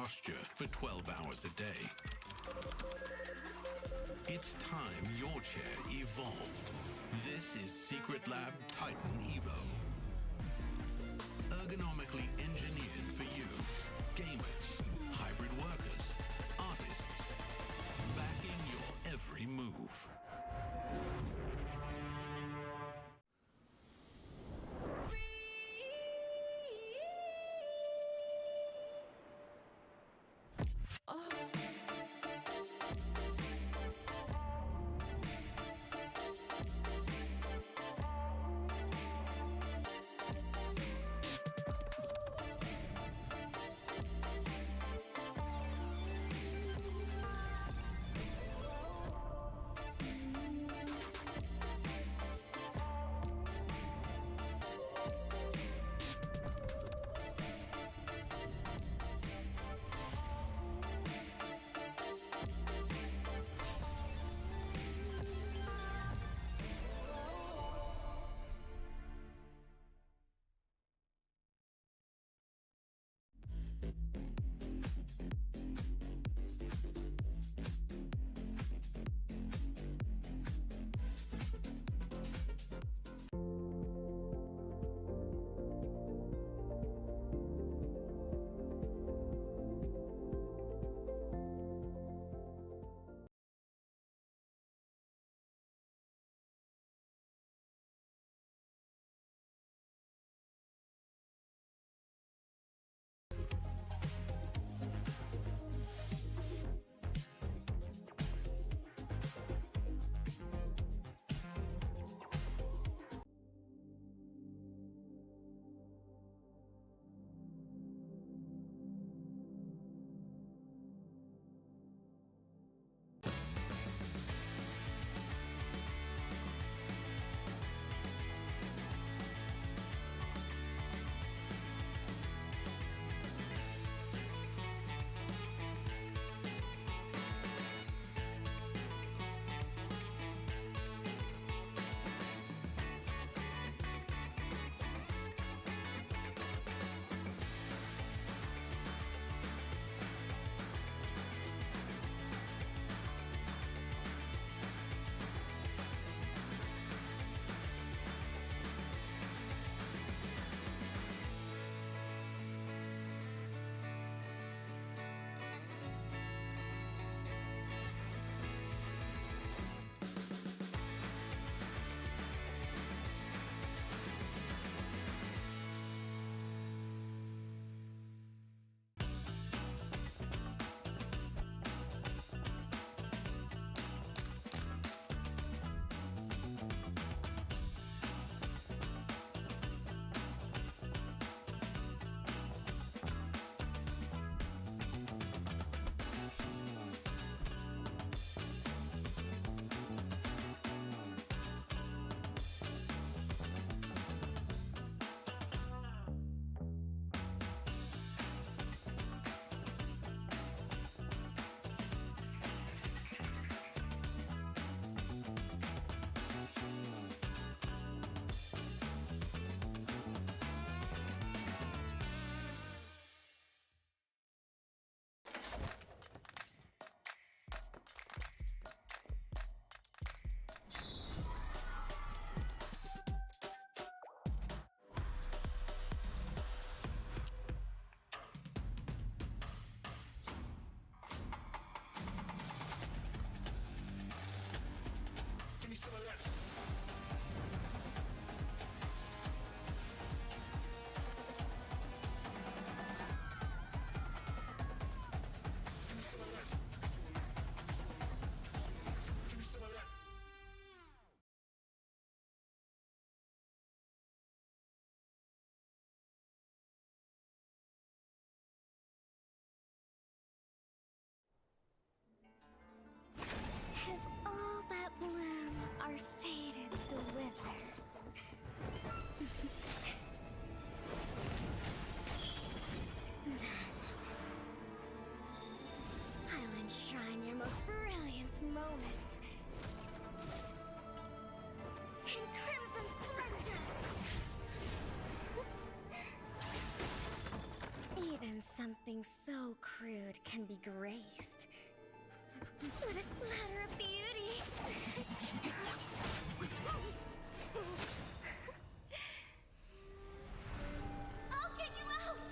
posture for 12 hours a day. It's time your chair evolved. This is Secret Lab Titan Evo. Ergonomically engineered for you, gamers, hybrid workers, artists, backing your every move. moment. In crimson splendor! Even Something so crude can be graced with a splatter of beauty. I'll get you out!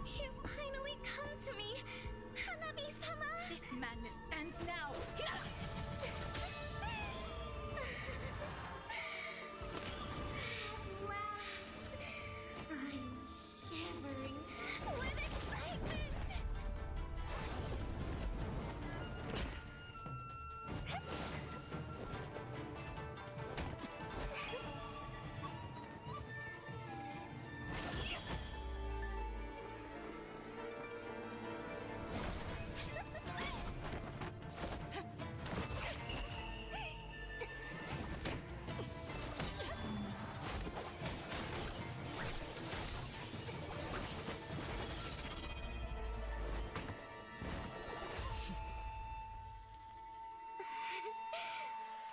You finally come to me, Hanabi-sama! This madness ends now! At last, I'm shivering with excitement!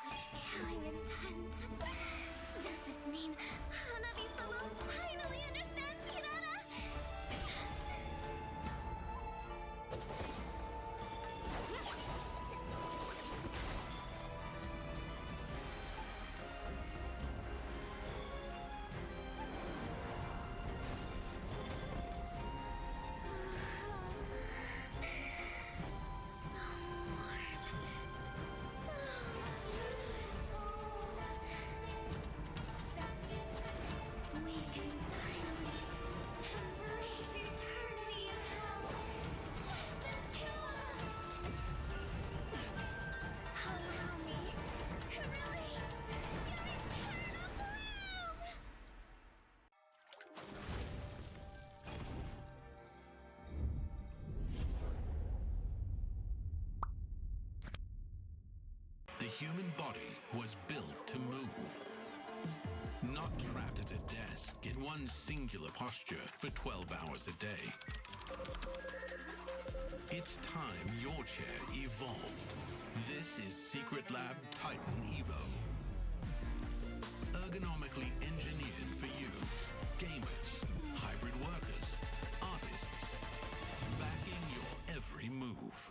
Such killing intent. Does this mean Hanabi-sama finally understands Kirara? So warm. So beautiful. We can finally embrace eternity in hell. Just the two of us. Allow me to release your eternal bloom. The human body was built to move. Not trapped at a desk in one singular posture for 12 hours a day. It's time your chair evolved. This is Secret Lab Titan Evo. Ergonomically engineered for you, gamers, hybrid workers, artists, backing your every move.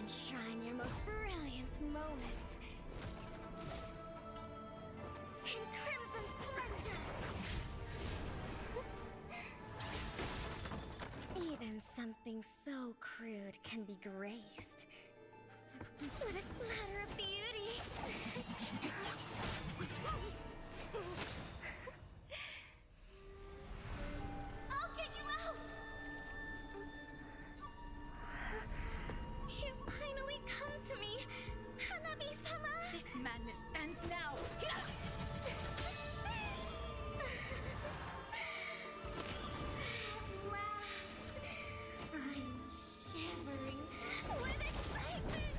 enshrine your most brilliant moment in crimson splendor. Even something so crude can be graced with a splatter of beauty. I'll get you out! You finally come to me, Hanabi-sama! This madness ends now! At last, I'm shivering with excitement!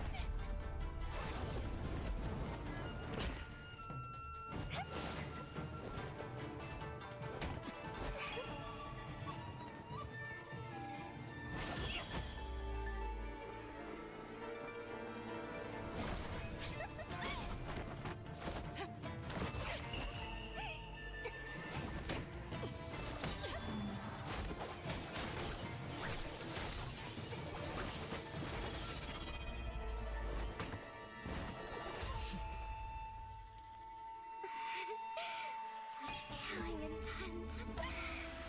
Such killing intent.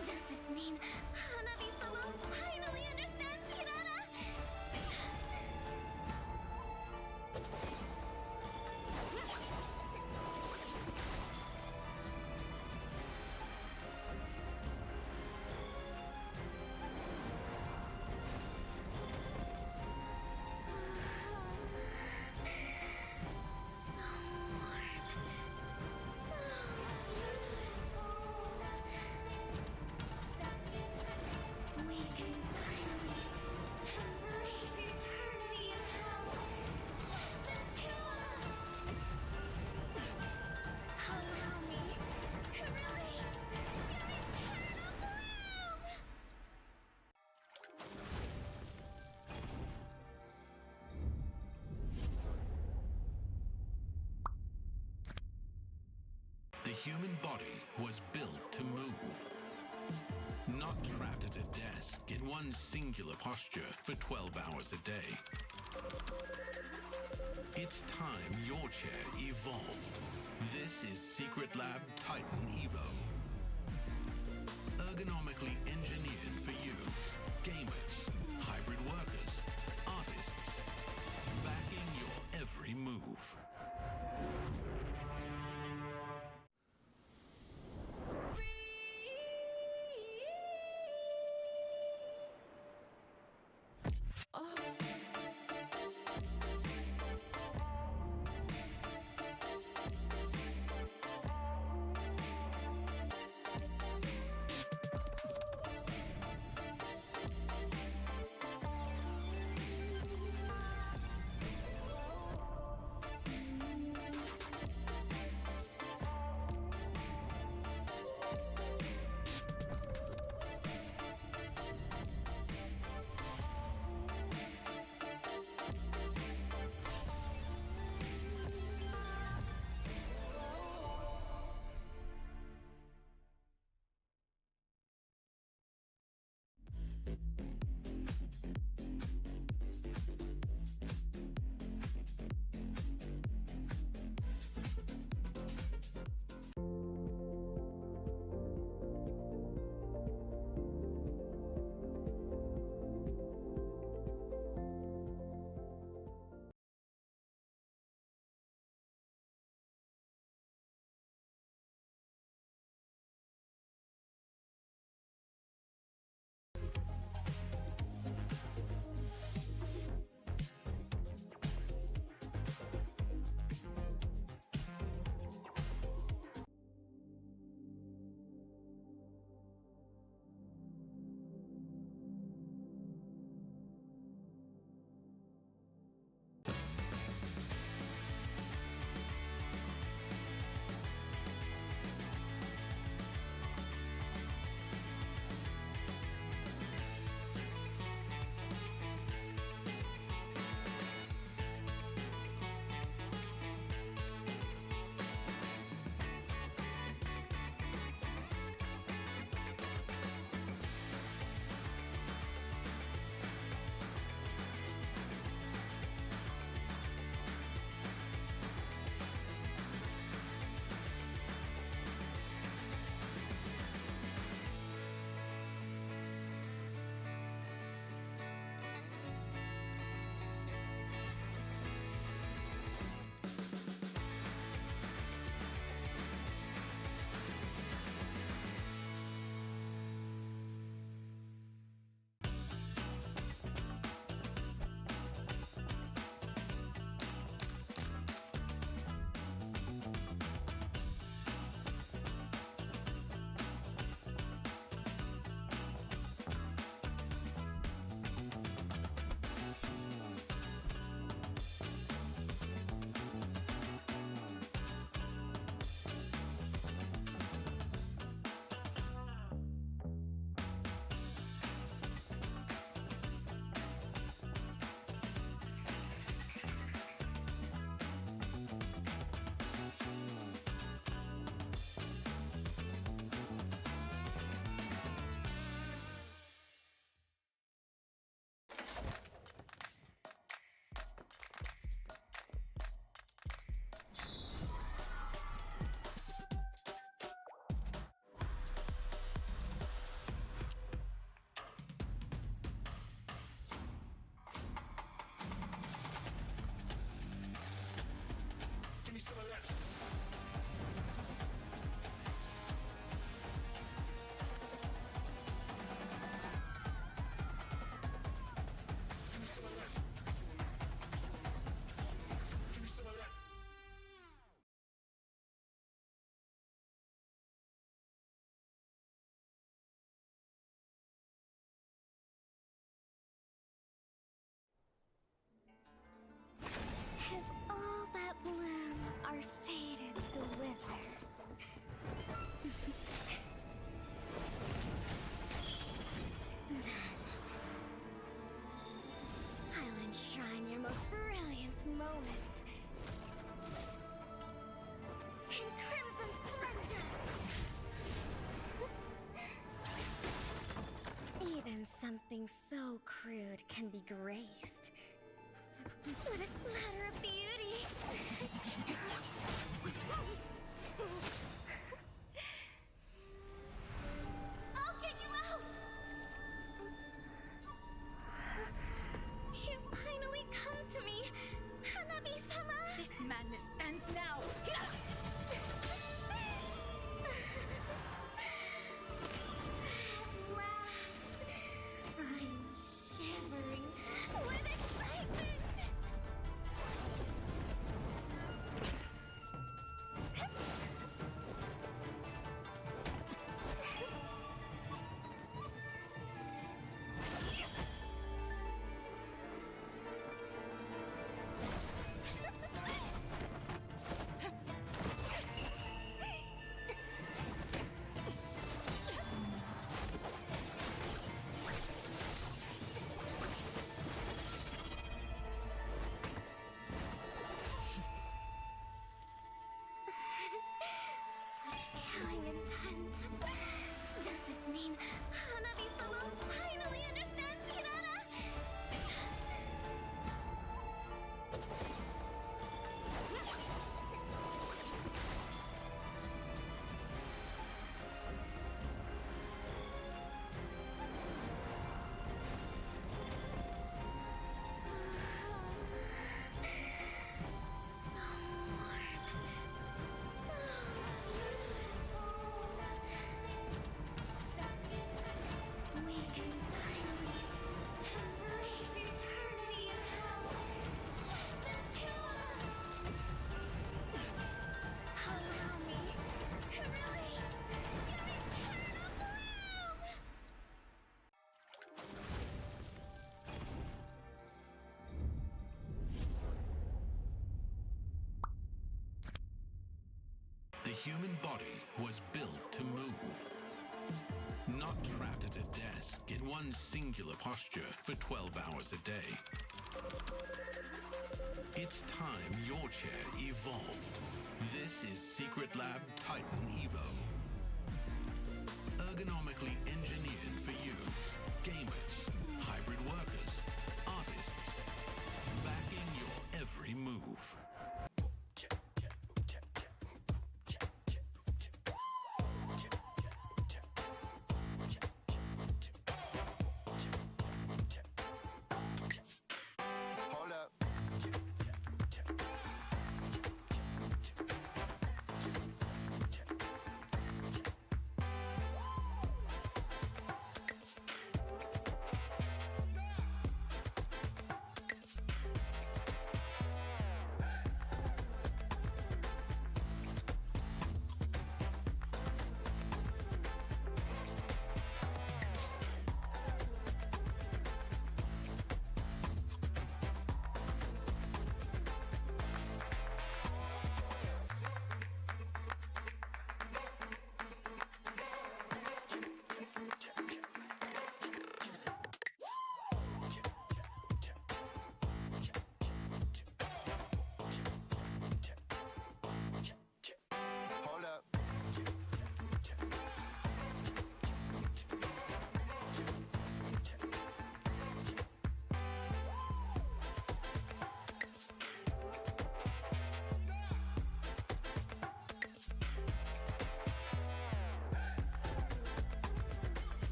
Does this mean Hanabi-sama finally understands Kirara? So warm. So beautiful. We can finally embrace eternity in hell. Just the two of us. Allow me to release your eternal bloom. The human body was built to move. Not trapped at a desk in one singular posture for 12 hours a day. It's time your chair evolved. This is Secret Lab Titan Evo. Ergonomically engineered for you, gamers, hybrid workers, artists, backing your every move. ends now! At last, I'm shivering with excitement! Such killing intent. Does this mean Hanabi-sama finally understands Kirara? So warm. So beautiful. We can finally embrace eternity in hell. Just the two of us. Allow me to release your eternal bloom. The human body was built to move. Not trapped at a desk in one singular posture for 12 hours a day. It's time your chair evolved. This is Secret Lab Titan Evo. Ergonomically engineered for you, gamers, hybrid workers, artists, backing your every move. Hold up.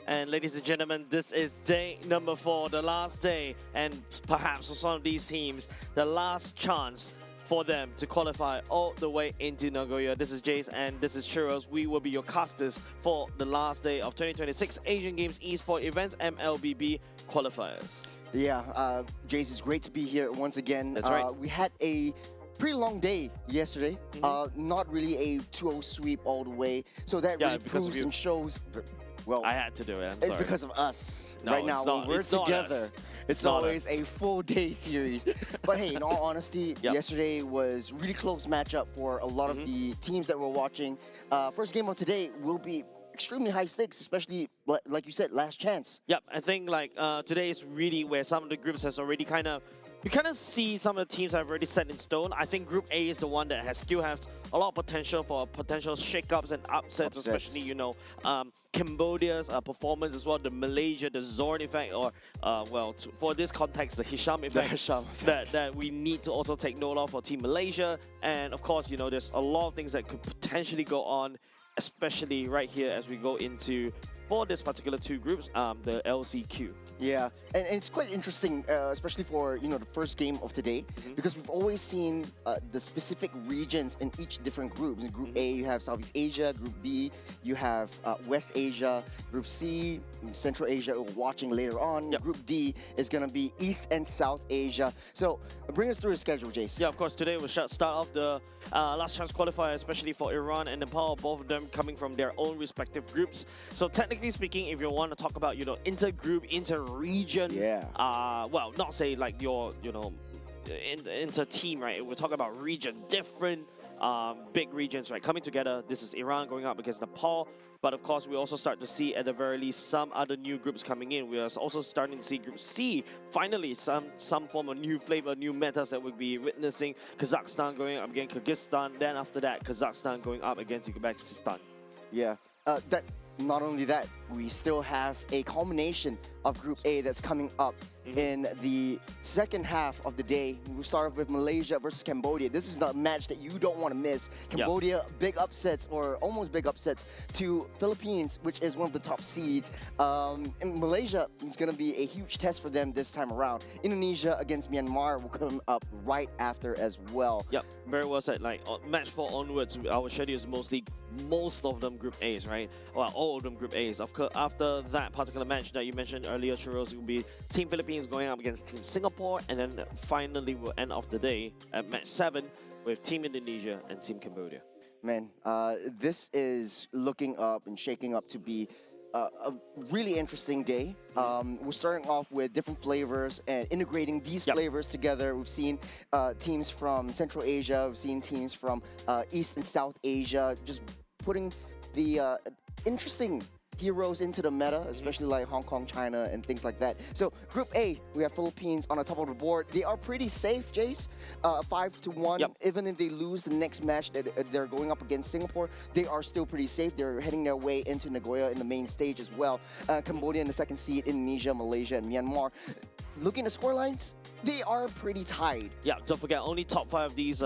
And ladies and gentlemen, this is day number 4, the last day, and perhaps for some of these teams, the last chance for them to qualify all the way into Nagoya. This is Jace and this is Churros. We will be your casters for the last day of 2026 Asian Games Esports Events MLBB Qualifiers. Yeah, Jace, it's great to be here once again. That's right. We had a pretty long day yesterday. Not really a 2-0 sweep all the way. So that really proves and shows... Well, I had to do it. It's because of us. No, right now, when we're together, it's always us. a full-day series. But hey, in all honesty, yesterday was really close matchup for a lot of the teams that we're watching. First game of today will be extremely high stakes, especially, like you said, last chance. Yep, I think like today is really where some of the groups has already you kind of see some of the teams have already set in stone. I think Group A is the one that still has a lot of potential for potential shakeups and upsets, especially, you know, Cambodia's performance as well, the Malaysia, the Zorn effect, or, well, for this context, the Hisham effect, that we need to also take note of for Team Malaysia. And of course, you know, there's a lot of things that could potentially go on, especially right here as we go into, for this particular 2 groups, the LCQ. Yeah, and it's quite interesting, especially for, you know, the first game of today, because we've always seen the specific regions in each different groups. In Group A, you have Southeast Asia. Group B, you have West Asia. Group C, Central Asia, we're watching later on. Group D is going to be East and South Asia. So bring us through the schedule, Jace. Yeah, of course, today we'll start off the last chance qualifier, especially for Iran and Nepal, both of them coming from their own respective groups. So technically speaking, if you want to talk about, you know, inter-group, inter-region, well, not say like your, you know, inter-team, right? We're talking about region, different big regions, right, coming together. This is Iran going up against Nepal. But of course, we also start to see, at the very least, some other new groups coming in. We are also starting to see Group C, finally, some form of new flavor, new metas that we'll be witnessing. Kazakhstan going up against Kyrgyzstan. Then after that, Kazakhstan going up against Uzbekistan. Yeah, not only that, we still have a culmination of Group A that's coming up in the second half of the day. We'll start off with Malaysia versus Cambodia. This is the match that you don't want to miss. Cambodia, big upsets, or almost big upsets, to Philippines, which is one of the top seeds. And Malaysia is going to be a huge test for them this time around. Indonesia against Myanmar will come up right after as well. Yep, very well said. Like, match 4 onwards, our schedule is most of them Group A's, right? Well, all of them Group A's. Of course, after that particular match that you mentioned earlier, Churros, it will be Team Philippines going up against Team Singapore, and then finally we'll end off the day at match 7 with Team Indonesia and Team Cambodia. Man, this is looking up and shaking up to be a really interesting day. We're starting off with different flavors and integrating these flavors together. We've seen teams from Central Asia, we've seen teams from East and South Asia, just putting the interesting heroes into the meta, especially like Hong Kong, China, and things like that. So Group A, we have Philippines on the top of the board. They are pretty safe, Jace. 5-1. Even if they lose the next match that they're going up against Singapore, they are still pretty safe. They're heading their way into Nagoya in the main stage as well. Cambodia in the second seed, Indonesia, Malaysia, and Myanmar. Looking at scorelines, they are pretty tied. Yeah, don't forget, only top 5 of these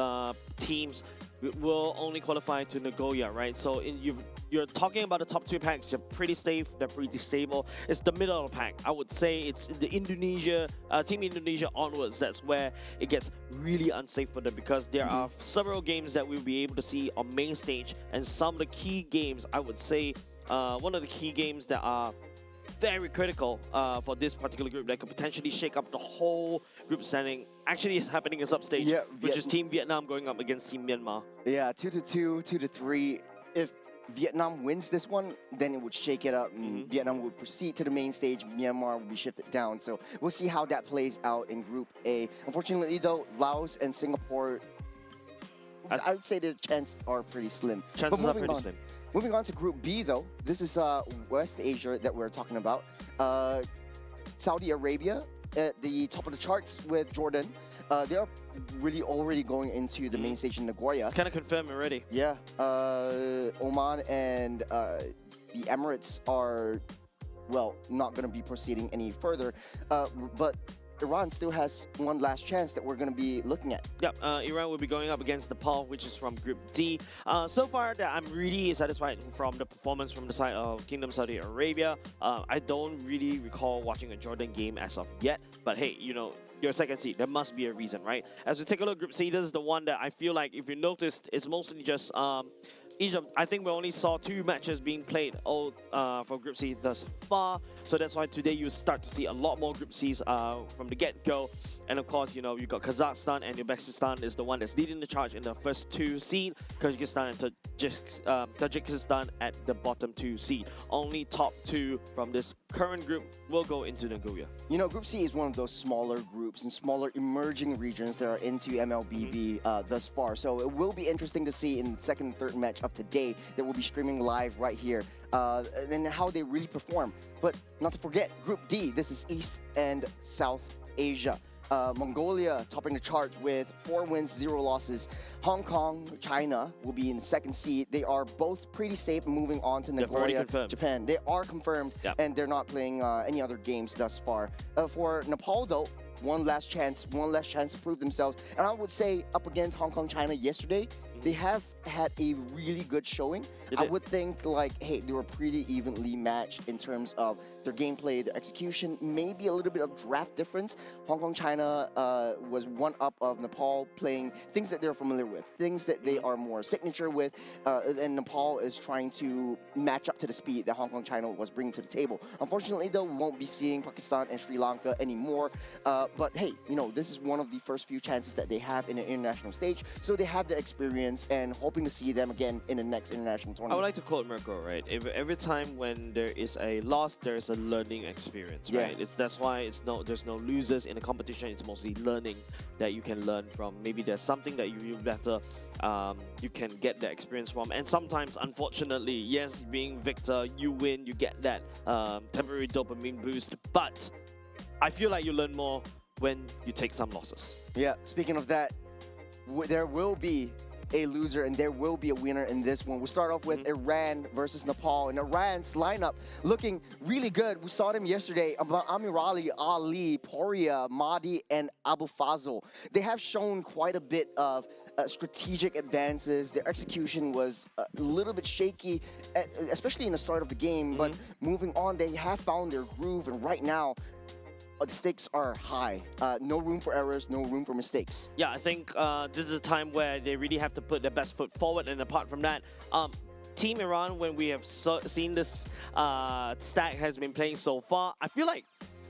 teams will only qualify to Nagoya, right? So you're talking about the top 2 packs, you're pretty safe, they're pretty stable. It's the middle of the pack. I would say it's the Indonesia, Team Indonesia onwards, that's where it gets really unsafe for them, because there are several games that we'll be able to see on main stage, and some of the key games, I would say, one of the key games that are very critical for this particular group that could potentially shake up the whole group standing. Actually, it's happening in substage, which is Team Vietnam going up against Team Myanmar. Yeah, 2-2, 2-3. If Vietnam wins this one, then it would shake it up, and Vietnam would proceed to the main stage. Myanmar will be shifted down. So we'll see how that plays out in Group A. Unfortunately, though, Laos and Singapore, I would say the chances are pretty slim. Chances are pretty slim. Moving on to Group B, though, this is West Asia that we're talking about. Saudi Arabia at the top of the charts with Jordan. They are really already going into the main stage in Nagoya. It's kind of confirmed already. Yeah. Oman and the Emirates are, well, not going to be proceeding any further. But Iran still has one last chance that we're going to be looking at. Yep, Iran will be going up against Nepal, which is from Group D. So far, I'm really satisfied from the performance from the side of Kingdom Saudi Arabia. I don't really recall watching a Jordan game as of yet, but hey, you know, your second seed, there must be a reason, right? As we take a look at Group C, this is the one that I feel like, if you noticed, it's mostly just Egypt. I think we only saw 2 matches being played all for Group C thus far. So that's why today you start to see a lot more Group Cs from the get-go. And of course, you know, you got Kazakhstan and Uzbekistan is the one that's leading the charge in the first 2 seed. Kyrgyzstan and Tajikistan at the bottom 2 seed. Only top 2 from this current group will go into Nagoya. You know, Group C is one of those smaller groups and smaller emerging regions that are into MLBB thus far. So it will be interesting to see in the second and third match of today that we'll be streaming live right here and how they really perform. But not to forget, Group D, this is East and South Asia. Mongolia topping the charts with 4 wins, 0 losses. Hong Kong, China will be in the second seed. They are both pretty safe moving on to Nagoya, Japan. They are confirmed, and they're not playing any other games thus far. For Nepal, though, one last chance to prove themselves. And I would say up against Hong Kong, China yesterday, they have had a really good showing. I would think like, hey, they were pretty evenly matched in terms of their gameplay, their execution, maybe a little bit of draft difference. Hong Kong, China was one up of Nepal, playing things that they're familiar with, things that they are more signature with, and Nepal is trying to match up to the speed that Hong Kong, China was bringing to the table. Unfortunately, though, we won't be seeing Pakistan and Sri Lanka anymore. But hey, you know, this is one of the first few chances that they have in an international stage, so they have the experience and hoping to see them again in the next international tournament. I would like to quote Mirko, right? Every time when there is a loss, there is a learning experience, right? That's why there's no losers in the competition. It's mostly learning that you can learn from. Maybe there's something that you better you can get the experience from. And sometimes, unfortunately, yes, being victor, you win, you get that temporary dopamine boost. But I feel like you learn more when you take some losses. Yeah, speaking of that, there will be a loser and there will be a winner in this one. We'll start off with Iran versus Nepal, and Iran's lineup looking really good. We saw them yesterday. Amirali, Ali, Poria, Mahdi, and Abu Fazl. They have shown quite a bit of strategic advances. Their execution was a little bit shaky, especially in the start of the game, but moving on, they have found their groove, and right now, the stakes are high. No room for errors, no room for mistakes. Yeah, I think this is a time where they really have to put their best foot forward. And apart from that, Team Iran, when we have seen this stack has been playing so far, I feel like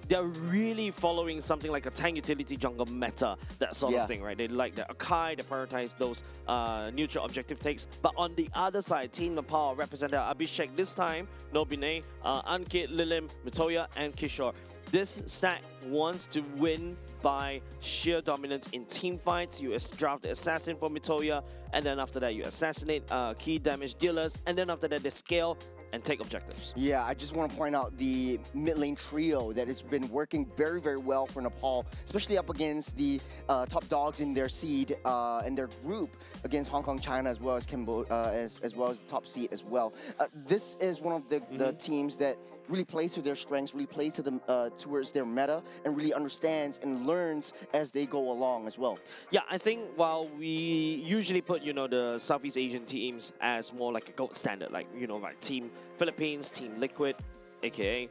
they're really following something like a tank utility jungle meta, that sort of thing, right? They like the Akai, they prioritize those neutral objective takes. But on the other side, Team Nepal represented Abhishek this time, Nobine, Ankit, Lilim, Mitoya, and Kishore. This stack wants to win by sheer dominance in team fights. You draft the assassin for Mitoya, and then after that you assassinate key damage dealers, and then after that they scale and take objectives. Yeah, I just want to point out the mid lane trio that has been working very, very well for Nepal, especially up against the top dogs in their seed and their group against Hong Kong, China, as well as as well as the top seed as well. This is one of the teams that really plays to their strengths, really plays to them towards their meta, and really understands and learns as they go along as well. Yeah, I think while we usually put, you know, the Southeast Asian teams as more like a gold standard, like, you know, like Team Philippines, Team Liquid, aka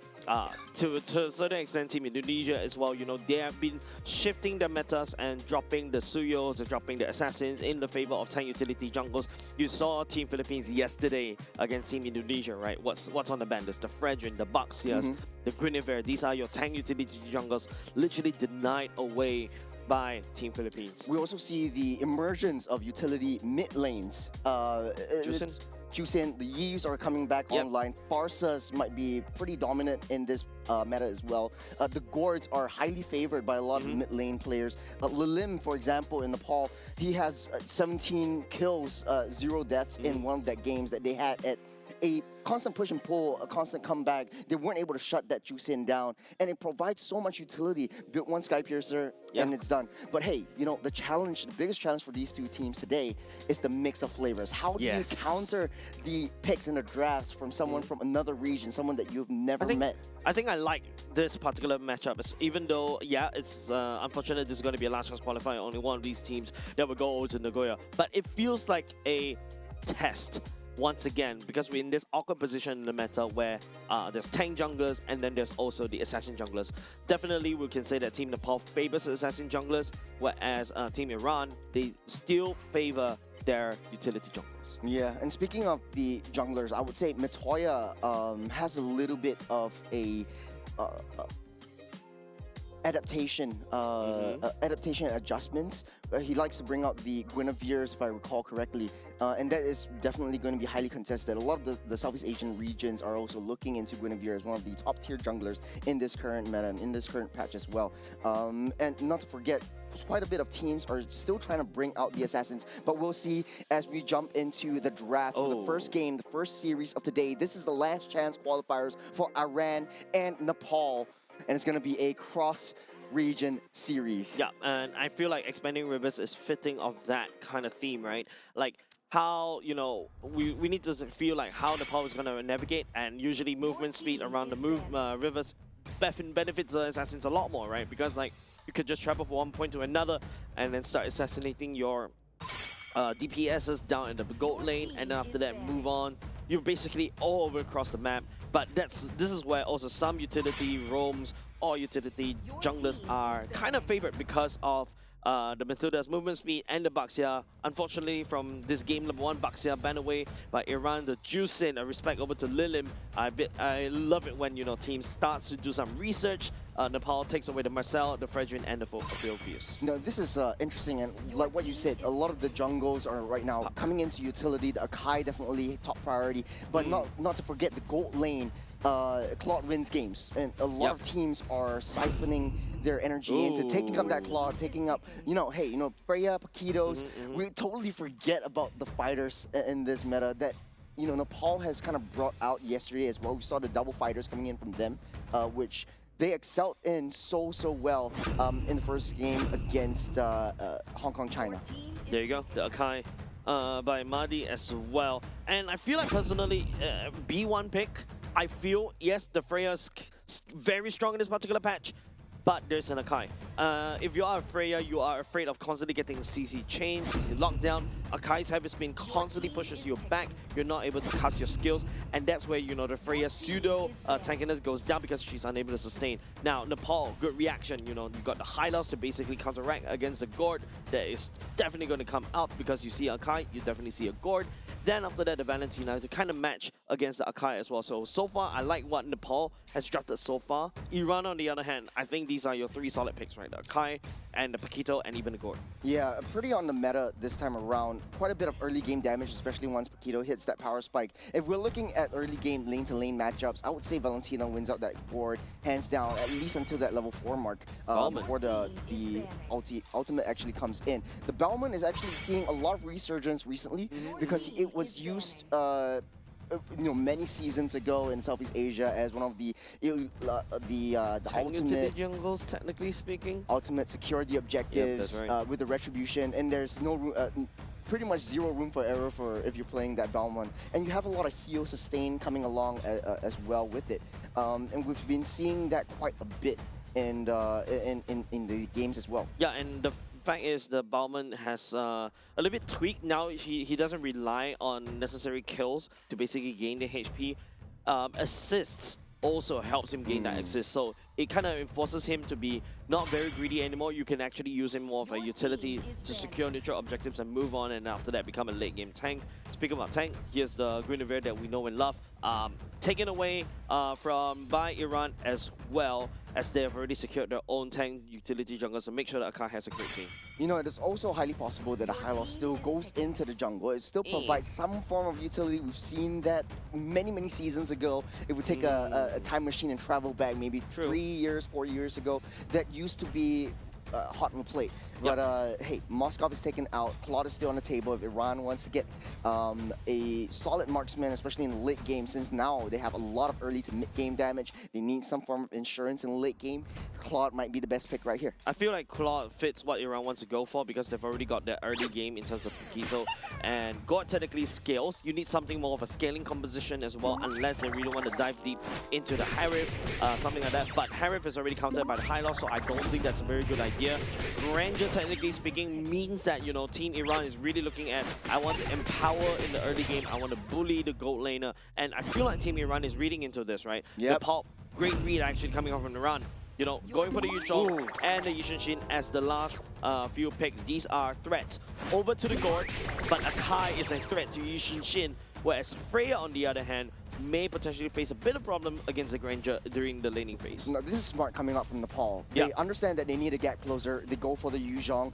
to a certain extent Team Indonesia as well, you know, they have been shifting their metas and dropping the Suyos and dropping the assassins in the favor of tank utility jungles. You saw Team Philippines yesterday against Team Indonesia, right? What's on the ban? There's the Fredrin, the Baxias, the Guinevere. These are your tank utility jungles literally denied away by Team Philippines. We also see the emergence of utility mid lanes. Jusin, the Yees are coming back online. Farsas might be pretty dominant in this meta as well. The Gourds are highly favored by a lot of mid lane players. Lilim, for example, in Nepal, he has 17 kills, 0 deaths in one of the games that they had at a constant push and pull, a constant comeback. They weren't able to shut that Juicin down, and it provides so much utility. Built one Sky Piercer, and it's done. But hey, you know, the biggest challenge for these two teams today is the mix of flavors. How do you counter the picks in the drafts from someone from another region, someone that you've never met? I think I like this particular matchup, even though, yeah, it's unfortunate this is going to be a last chance qualifier, only one of these teams that will go over to Nagoya. But it feels like a test once again, because we're in this awkward position in the meta where there's tank junglers and then there's also the assassin junglers. Definitely we can say that Team Nepal favors the assassin junglers, whereas Team Iran, they still favor their utility junglers. Yeah, and speaking of the junglers, I would say Metoya has a little bit of a adaptation adjustments. He likes to bring out the Guinevere's, if I recall correctly, and that is definitely going to be highly contested. A lot of the Southeast Asian regions are also looking into Guinevere as one of the top tier junglers in this current meta and in this current patch as well. And not to forget, quite a bit of teams are still trying to bring out the assassins, but we'll see as we jump into the draft for the first game, the first series of today. This is the last chance qualifiers for Iran and Nepal, and it's going to be a cross-region series. Yeah, and I feel like Expanding Rivers is fitting of that kind of theme, right? Like how, you know, we need to feel like how Nepal is going to navigate, and usually movement speed around the rivers benefits the assassins a lot more, right? Because like you could just travel from one point to another and then start assassinating your DPSs down in the gold lane, and then after that move on. You're basically all over across the map. But this is where also some utility roams or utility junglers are kind of favored because of the Methuda's movement speed and the Baxia. Unfortunately, from this game number 1, Baxia banned away by Iran. The Juicin, respect over to Lilim. I love it when, you know, teams starts to do some research. Nepal takes away the Marcel, the Fredrin, and the Philippines. No, this is interesting, and like what you said, a lot of the jungles are right now coming into utility. The Akai definitely top priority, but not to forget the gold lane. Claude wins games, and a lot of teams are siphoning their energy into taking up that Claude, taking up, you know, hey, you know, Freya, Paquitos. We totally forget about the fighters in this meta that, you know, Nepal has kind of brought out yesterday as well. We saw the double fighters coming in from them, which they excelled in so well in the first game against Hong Kong, China. There you go, the Akai by Mahdi as well. And I feel like personally, B1 pick, I feel, yes, the Freya's very strong in this particular patch, but there's an Akai. If you are a Freya, you are afraid of constantly getting CC chain, CC lockdown. Akai's heavy spin constantly pushes you back. You're not able to cast your skills, and that's where, you know, the Freya's pseudo tankiness goes down because she's unable to sustain. Now, Nepal, good reaction. You know, you got the high loss to basically counteract against the Gord that is definitely going to come out because you see Akai, you definitely see a Gord. Then after that, the Valentina to kind of match against the Akai as well. So far, I like what Nepal has drafted so far. Iran, on the other hand, I think these are your 3 solid picks, right? The Akai and the Paquito and even the Gord. Yeah, pretty on the meta this time around. Quite a bit of early game damage, especially once Paquito hits that power spike. If we're looking at early game lane-to-lane matchups, I would say Valentina wins out that Gord hands down, at least until that level 4 mark, before the ultimate actually comes in. The Bauman is actually seeing a lot of resurgence recently because it was used you know, many seasons ago in Southeast Asia as one of the ultimate jungles, technically speaking. Ultimate security objectives with the retribution, and there's no pretty much zero room for error for if you're playing that Balmon, and you have a lot of heal sustain coming along as well with it, and we've been seeing that quite a bit in the games as well. Yeah, and the fact is the Bauman has a little bit tweaked now. He doesn't rely on necessary kills to basically gain the HP. Assists also helps him gain that assist, so it kind of enforces him to be not very greedy anymore. You can actually use him more of a utility to secure neutral objectives and move on, and after that become a late game tank. Speaking about tank, here's the Guinevere that we know and love, taken away by Iran as well, as they have already secured their own tank utility jungle, so make sure that Akai has a great game. You know, it is also highly possible that a high loss still goes into the jungle. It still provides some form of utility. We've seen that many seasons ago. If we take a time machine and travel back maybe 3 years, 4 years ago, that used to be hot on the plate. But hey, Moskov is taken out. Claude is still on the table. If Iran wants to get a solid marksman, especially in the late game, since now they have a lot of early to mid game damage, they need some form of insurance in the late game. Claude might be the best pick right here. I feel like Claude fits what Iran wants to go for because they've already got their early game in terms of Paquito. And God technically scales. You need something more of a scaling composition as well, unless they really want to dive deep into the Harif, something like that. But Harif is already countered by the high loss, so I don't think that's a very good idea. Granger, technically speaking, means that, you know, Team Iran is really looking at, I want to empower in the early game, I want to bully the gold laner. And I feel like Team Iran is reading into this, right? Yep. The pop, great read actually coming off from Iran. You know, going for the Yuchong and the Yishin as the last few picks. These are threats over to the Gord, but Akai is a threat to Yishin, whereas Freya, on the other hand, may potentially face a bit of problem against the Granger during the laning phase. No, this is smart coming out from Nepal. Yeah. They understand that they need to get closer. They go for the Yuzhong.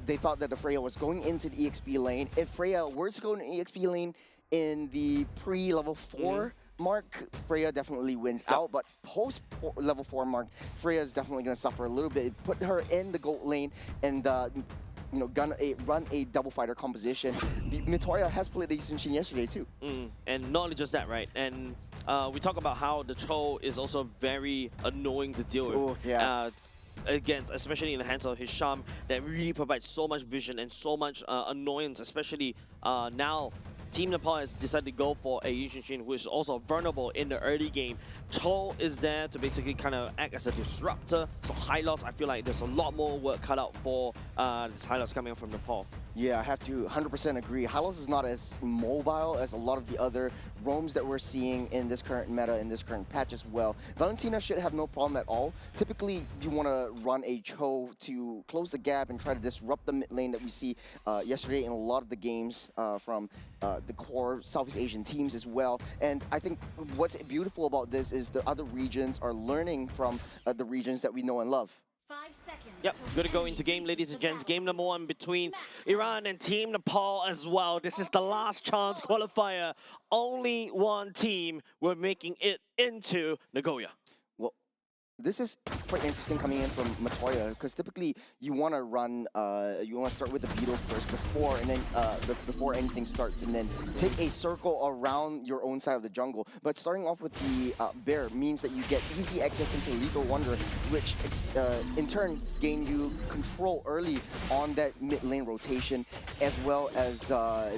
They thought that the Freya was going into the EXP lane. If Freya were to go in the EXP lane in the pre-level 4, mark, Freya definitely wins out, but post level 4 mark, Freya is definitely going to suffer a little bit. Put her in the gold lane and you know, run a double fighter composition. Mitoya has played the Yushin yesterday too. And not only just that, right? And we talk about how the Cho is also very annoying to deal with. Oh, yeah. Against, especially in the hands of Hisham, that really provides so much vision and so much annoyance, especially now. Team Nepal has decided to go for a Yushin, who is also vulnerable in the early game. Cho is there to basically kind of act as a disruptor. So Hylos, I feel like there's a lot more work cut out for this Hylos coming up from Nepal. Yeah, I have to 100% agree. Hylos is not as mobile as a lot of the other roams that we're seeing in this current meta, in this current patch as well. Valentina should have no problem at all. Typically, you want to run a Cho to close the gap and try to disrupt the mid lane that we see yesterday in a lot of the games from the core Southeast Asian teams as well. And I think what's beautiful about this is the other regions are learning from the regions that we know and love. 5 seconds. Yep, good to go into game, ladies and gents. Game number 1 between Iran and Team Nepal as well. This is the last chance qualifier. Only one team were making it into Nagoya. Well, this is quite interesting coming in from Matoya, because typically you want to run, you want to start with the Beetle first before, and then before anything starts, and then take a circle around your own side of the jungle. But starting off with the Bear means that you get easy access into Lethal Wonder, which in turn gain you control early on that mid lane rotation, as well as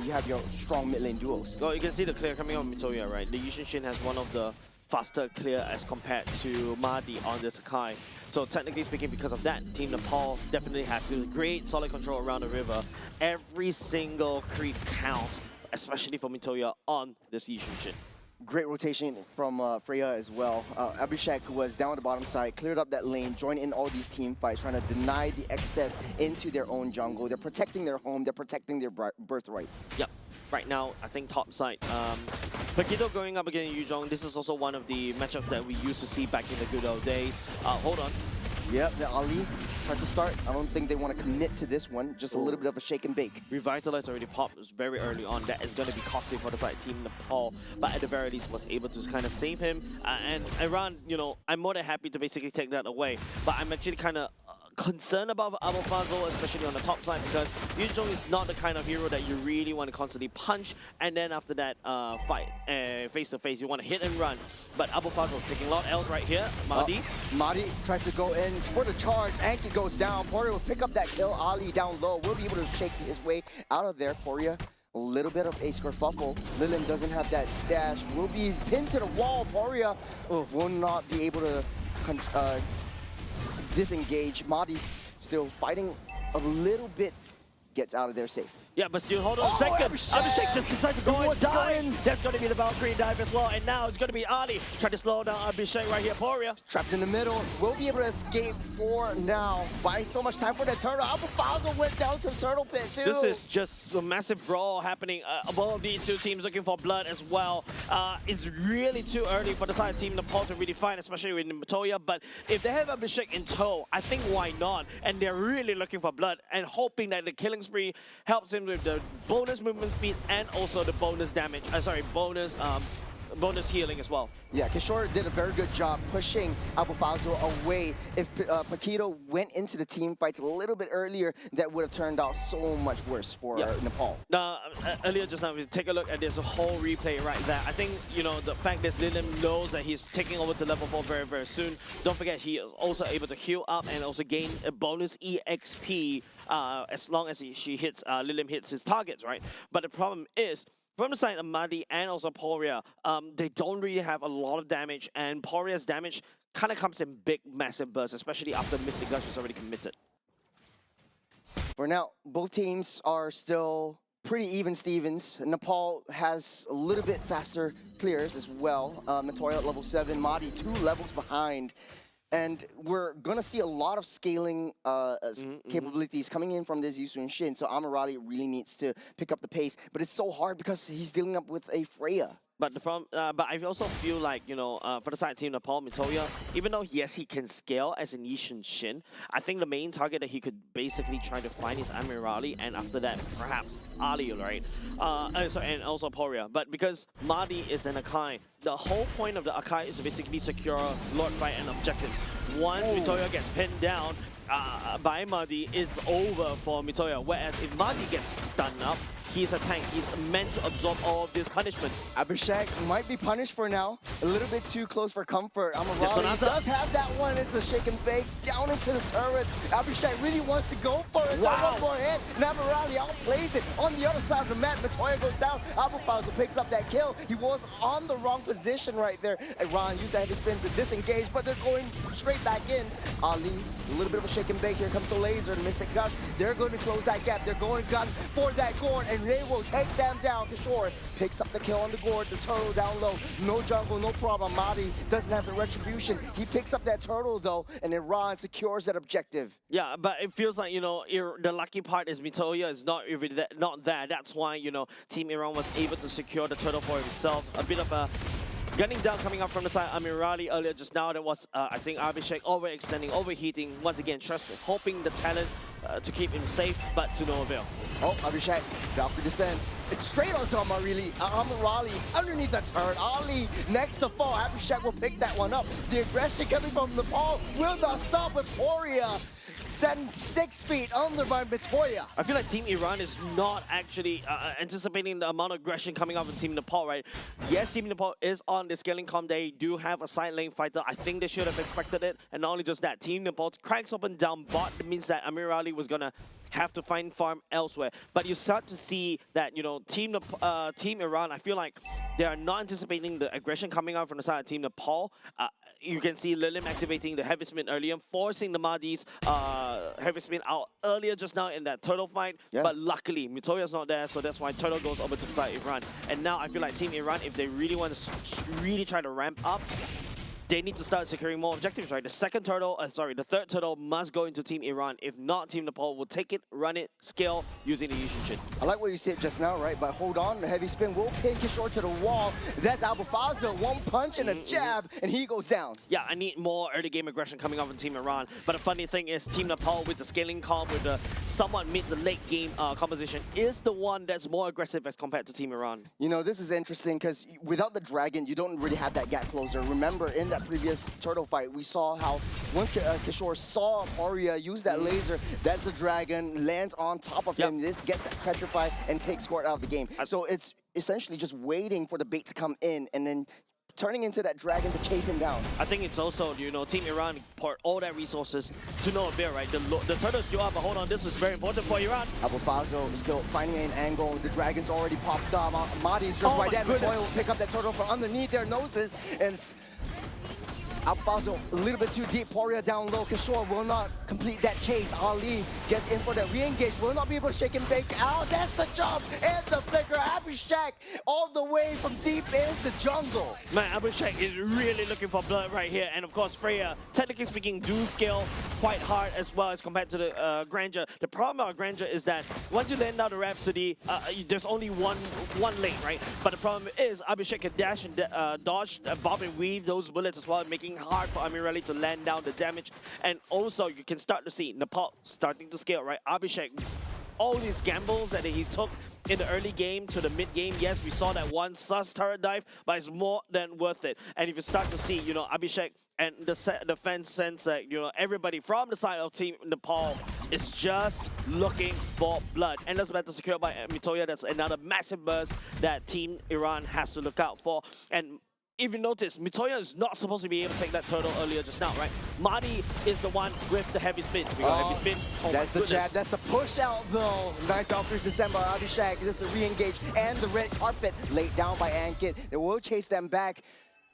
you have your strong mid lane duos. Well, you can see the clear coming on Mitoya, right? The Yushin has one of the faster clear as compared to Mahdi on this Akai. So technically speaking, because of that, Team Nepal definitely has great solid control around the river. Every single creep counts, especially for Mitoya on this Yushin. Great rotation from Freya as well. Abhishek, who was down on the bottom side, cleared up that lane, joined in all these team fights, trying to deny the access into their own jungle. They're protecting their home, they're protecting their birthright. Yep. Right now, I think top side. Paquito going up against Yuzhong. This is also one of the matchups that we used to see back in the good old days. Hold on. Yep, the Ali tries to start. I don't think they want to commit to this one. Just a little bit of a shake and bake. Revitalize already popped very early on. That is going to be costly for the side Team Nepal, but at the very least was able to kind of save him. And Iran, you know, I'm more than happy to basically take that away. But I'm actually kind of concerned about Abu Fazl, especially on the top side, because Yuzhong is not the kind of hero that you really want to constantly punch, and then after that fight face to face, you want to hit and run. But Abu Fazl is taking a lot of L's right here. Mahdi. Mahdi tries to go in for the charge. Anki goes down. Poria will pick up that kill. Ali down low. Will be able to shake his way out of there. Poria, a little bit of a skerfuffle. Lilin doesn't have that dash. Will be pinned to the wall. Poria will not be able to disengage. Mahdi still fighting a little bit, gets out of there safe. Yeah, but still, hold on a second. Abhishek just decided to go and dive. That's going to be the Valkyrie dive as well. And now it's going to be Ali trying to slow down Abhishek right here. Poria. Trapped in the middle. Will be able to escape for now. Buying so much time for the turtle. Abu Fazl went down to the turtle pit too. This is just a massive brawl happening. Both of these two teams looking for blood as well. It's really too early for the side of Team Nepal to really fight, especially with Matoya. But if they have Abhishek in tow, I think why not? And they're really looking for blood and hoping that the killing spree helps him with the bonus movement speed and also the bonus damage. Bonus bonus healing as well. Yeah, Kishore did a very good job pushing Abu Fazl away. If Paquito went into the team fights a little bit earlier, that would have turned out so much worse for Nepal. Now, earlier just now, we take a look at this whole replay right there. I think, you know, the fact that Lilim knows that he's taking over to level 4 very, very soon. Don't forget, he is also able to heal up and also gain a bonus EXP as long as Lilim hits his targets, right? But the problem is, from the side of Madi and also Poria, they don't really have a lot of damage, and Poria's damage kind of comes in big, massive bursts, especially after Mystic Gush is already committed. For now, both teams are still pretty even Stevens. Nepal has a little bit faster clears as well. Matoya at level 7, Madi 2 levels behind. And we're going to see a lot of scaling capabilities coming in from this Yusun Shin. So Amirali really needs to pick up the pace. But it's so hard because he's dealing up with a Freya. But the problem, but I also feel like, you know, for the side team, Nepal, Mitoya, even though, yes, he can scale as an Yishin Shin, I think the main target that he could basically try to find is Amirali, and after that, perhaps Ali, right? And also Poria. But because Madi is an Akai, the whole point of the Akai is to basically secure Lord Fight and objectives. Once Mitoya gets pinned down by Madi, it's over for Mitoya. Whereas if Madi gets stunned up, he's a tank. He's meant to absorb all of this punishment. Abhishek might be punished for now. A little bit too close for comfort. Amirali does have that one. It's a shake and bake down into the turret. Abhishek really wants to go for it. Wow. One more hit. And Amirali outplays it. On the other side of the map, Matoya goes down. Abu Fazl picks up that kill. He was on the wrong position right there. Iran used to have his spin to disengage, but they're going straight back in. Ali, a little bit of a shake and bake. Here comes the laser, the Mystic Gush. They're going to close that gap. They're going gun for that gourd, and they will take them down. Kishore picks up the kill on the gourd, the turtle down low. No jungle, no problem. Madi doesn't have the retribution. He picks up that turtle though, and Iran secures that objective. Yeah, but it feels like, you know, the lucky part is Mitoya is not there. That's why, you know, Team Iran was able to secure the turtle for himself. A bit of a gunning down coming up from the side. Amirali earlier just now, that was, I think, Abhishek overextending, overheating, once again, trusted, hoping the talent to keep him safe, but to no avail. Oh, Abhishek, Valkyrie descent. It's straight onto Amirali underneath the turret. Ali next to fall. Abhishek will pick that one up. The aggression coming from Nepal will not stop with Poria. Send 6 feet under by Mitoya. I feel like Team Iran is not actually anticipating the amount of aggression coming out from Team Nepal, right? Yes, Team Nepal is on the scaling comp. They do have a side lane fighter. I think they should have expected it. And not only just that, Team Nepal cracks open down bot. That means that Amir Ali was going to have to find farm elsewhere. But you start to see that, you know, Team Iran, I feel like they are not anticipating the aggression coming out from the side of Team Nepal. You can see Lilim activating the heavy spin earlier, forcing the Madi's heavy spin out earlier just now in that turtle fight. Yeah. But luckily, Mitoya's not there, so that's why turtle goes over to the side of Iran. And now I feel like Team Iran, if they really want to really try to ramp up, they need to start securing more objectives, right? The third turtle must go into Team Iran. If not, Team Nepal will take it, run it, scale using the Yushin Shin. I like what you said just now, right? But hold on, the heavy spin will pin Kishore to the wall. That's Abu Fazl, one punch and a jab, and he goes down. Yeah, I need more early game aggression coming off in Team Iran. But the funny thing is, Team Nepal with the scaling comp, with the somewhat mid to late game composition, is the one that's more aggressive as compared to Team Iran. You know, this is interesting because without the dragon, you don't really have that gap closer. Remember, in that previous turtle fight, we saw how once Kishore saw Poria use that laser, that's the dragon, lands on top of him, this gets that petrified and takes Squirt out of the game. So it's essentially just waiting for the bait to come in and then turning into that dragon to chase him down. I think it's also, you know, Team Iran poured all their resources to no avail, right? The turtle's still up, but hold on, this is very important for Iran. Abu Fazl is still finding an angle. The dragon's already popped up. Madi's just right there. Matoya will pick up that turtle from underneath their noses, and it's Abu Fazl a little bit too deep. Poria down low. Kishore will not complete that chase. Ali gets in for that re-engage. Will not be able to shake and bake out. That's the jump and the flicker. Abhishek all the way from deep in the jungle. Man, Abhishek is really looking for blood right here. And of course, Freya, technically speaking, do scale quite hard as well as compared to the Granger. The problem about Granger is that once you land out the Rhapsody, there's only one lane, right? But the problem is Abhishek can dash and dodge, bob and weave those bullets as well, making hard for Amirali to land down the damage. And also, you can start to see Nepal starting to scale, right? Abhishek, all these gambles that he took in the early game to the mid game, yes, we saw that one sus turret dive, but it's more than worth it. And if you start to see, you know, Abhishek and the fans sense that, you know, everybody from the side of Team Nepal is just looking for blood. Endless battle secured by Mitoya. That's another massive burst that Team Iran has to look out for. And if you notice, Mitoya is not supposed to be able to take that turtle earlier just now, right? Mahdi is the one with the heavy spin. We got heavy spin. Oh, that's the jab. That's the push out though. Nice Dolphins December. Abhishek. This is the re-engage and the red carpet laid down by Ankit. They will chase them back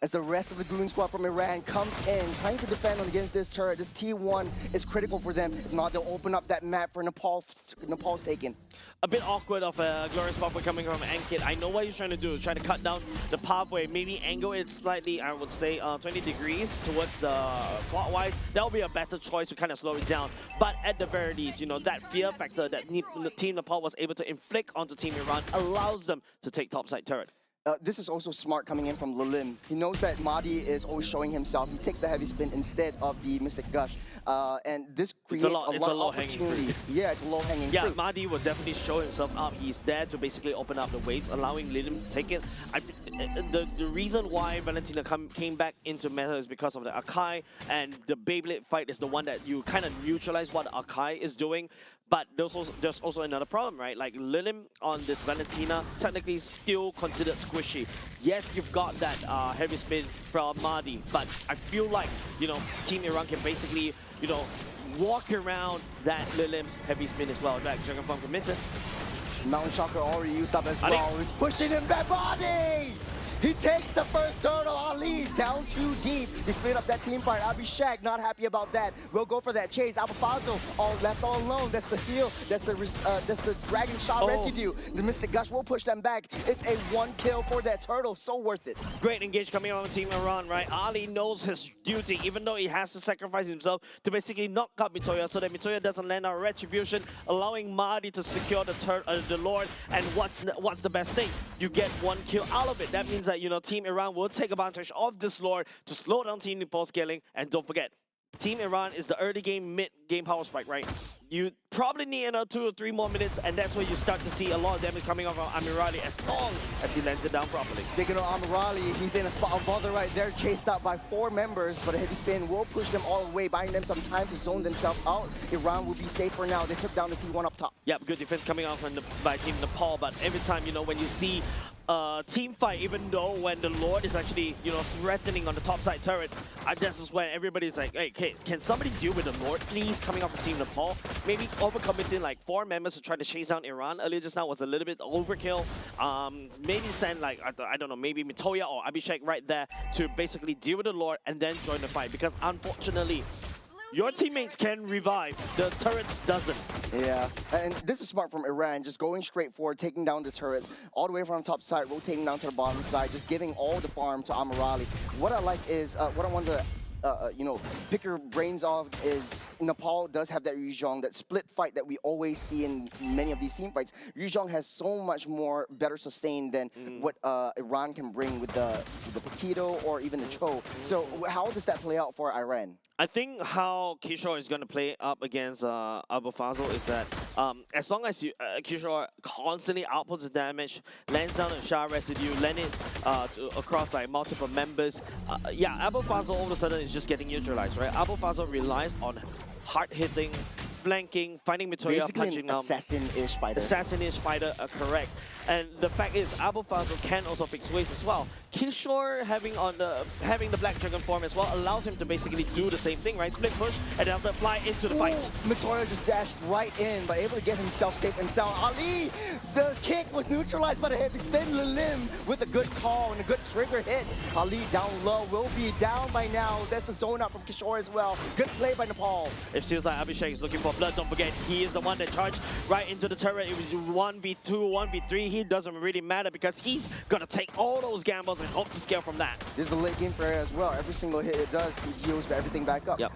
as the rest of the Goon Squad from Iran comes in, trying to defend against this turret. This T1 is critical for them. If not, they'll open up that map for Nepal's taken. A bit awkward of a glorious pathway coming from Ankit. I know what he's trying to do, trying to cut down the pathway, maybe angle it slightly, I would say 20 degrees towards the clockwise. That'll be a better choice to kind of slow it down. But at the very least, you know, that fear factor that Team Nepal was able to inflict onto Team Iran allows them to take topside turret. This is also smart coming in from Lilim. He knows that Mahdi is always showing himself. He takes the heavy spin instead of the Mystic Gush. And this creates a lot of opportunities. Yeah, it's a low-hanging fruit. Yeah, Mahdi will definitely show himself up. He's there to basically open up the waves, allowing Lilim to take it. The reason why Valentina came back into meta is because of the Akai, and the Beyblade fight is the one that you kind of neutralize what Akai is doing. But there's also another problem, right? Like Lilim on this Valentina, technically still considered squishy. Yes, you've got that heavy spin from Mahdi, but I feel like, you know, Team Iran can basically, you know, walk around that Lilim's heavy spin as well. Back, Dragon Pump committed. Mountain Chakra already used up as well. He's pushing him back, Mahdi! He takes the first turtle. Ali down too deep. He split up that team fight. Abhishek not happy about that. We'll go for that chase. Alfazo all left all alone. That's the heal. That's the dragon shot residue. The Mystic Gush will push them back. It's a 1 kill for that turtle. So worth it. Great engage coming on Team Iran, right? Ali knows his duty, even though he has to sacrifice himself to basically knock out Mitoya so that Mitoya doesn't land on retribution, allowing Mahdi to secure the Lord. And what's the best thing? You get 1 kill out of it. That means that, you know, Team Iran will take advantage of this Lord to slow down Team Nepal scaling. And don't forget, Team Iran is the early game, mid game power spike, right? You probably need another 2 or 3 more minutes, and that's where you start to see a lot of damage coming off of Amirali as long as he lands it down properly. Speaking of Amirali, he's in a spot of bother right there, chased out by 4 members, but a heavy spin will push them all the way, buying them some time to zone themselves out. Iran will be safe for now. They took down the T1 up top. Yep, good defense coming out by Team Nepal, but every time, you know, when you see team fight, even though when the Lord is actually, you know, threatening on the top side turret, this is when everybody's like, hey, can somebody deal with the Lord, please, coming off of Team Nepal? Maybe overcommitting like 4 members to try to chase down Iran earlier just now was a little bit overkill. Maybe send like, I don't know, maybe Mitoya or Abhishek right there to basically deal with the Lord and then join the fight, because unfortunately, your teammates can revive, the turrets doesn't. Yeah, and this is smart from Iran, just going straight forward, taking down the turrets, all the way from the top side, rotating down to the bottom side, just giving all the farm to Amirali. What I like is, what I want to you know, pick your brains off is Nepal does have that Yuzhong, that split fight that we always see in many of these team fights. Yuzhong has so much more better sustain than what Iran can bring with the Paquito or even the Cho. So how does that play out for Iran? I think how Kishore is going to play up against Abu Fazl is that as long as Kishore constantly outputs the damage, lands down a shard residue, land it across like multiple members, yeah, Abu Fazl all of a sudden is just getting neutralized, right? Abu Fazl relies on hard-hitting, flanking, finding Mitoya, basically punching an assassin-ish fighter. Assassin-ish fighter, correct. And the fact is, Abu Fazl can also fix waves as well. Kishore having the Black Dragon form as well allows him to basically do the same thing, right? Split push and then apply into the fight. Mitoya just dashed right in, but able to get himself safe and sound. Ali, the kick was neutralized by the heavy spin. Lilim with a good call and a good trigger hit. Ali down low, will be down by now. That's the zone out from Kishore as well. Good play by Nepal. It feels like Abhishek is looking for blood. Don't forget, he is the one that charged right into the turret. It was 1v2, 1v3. He doesn't really matter because he's gonna take all those gambles and hope to scale from that. This is the late game for her as well. Every single hit it does, he heals everything back up. Yep.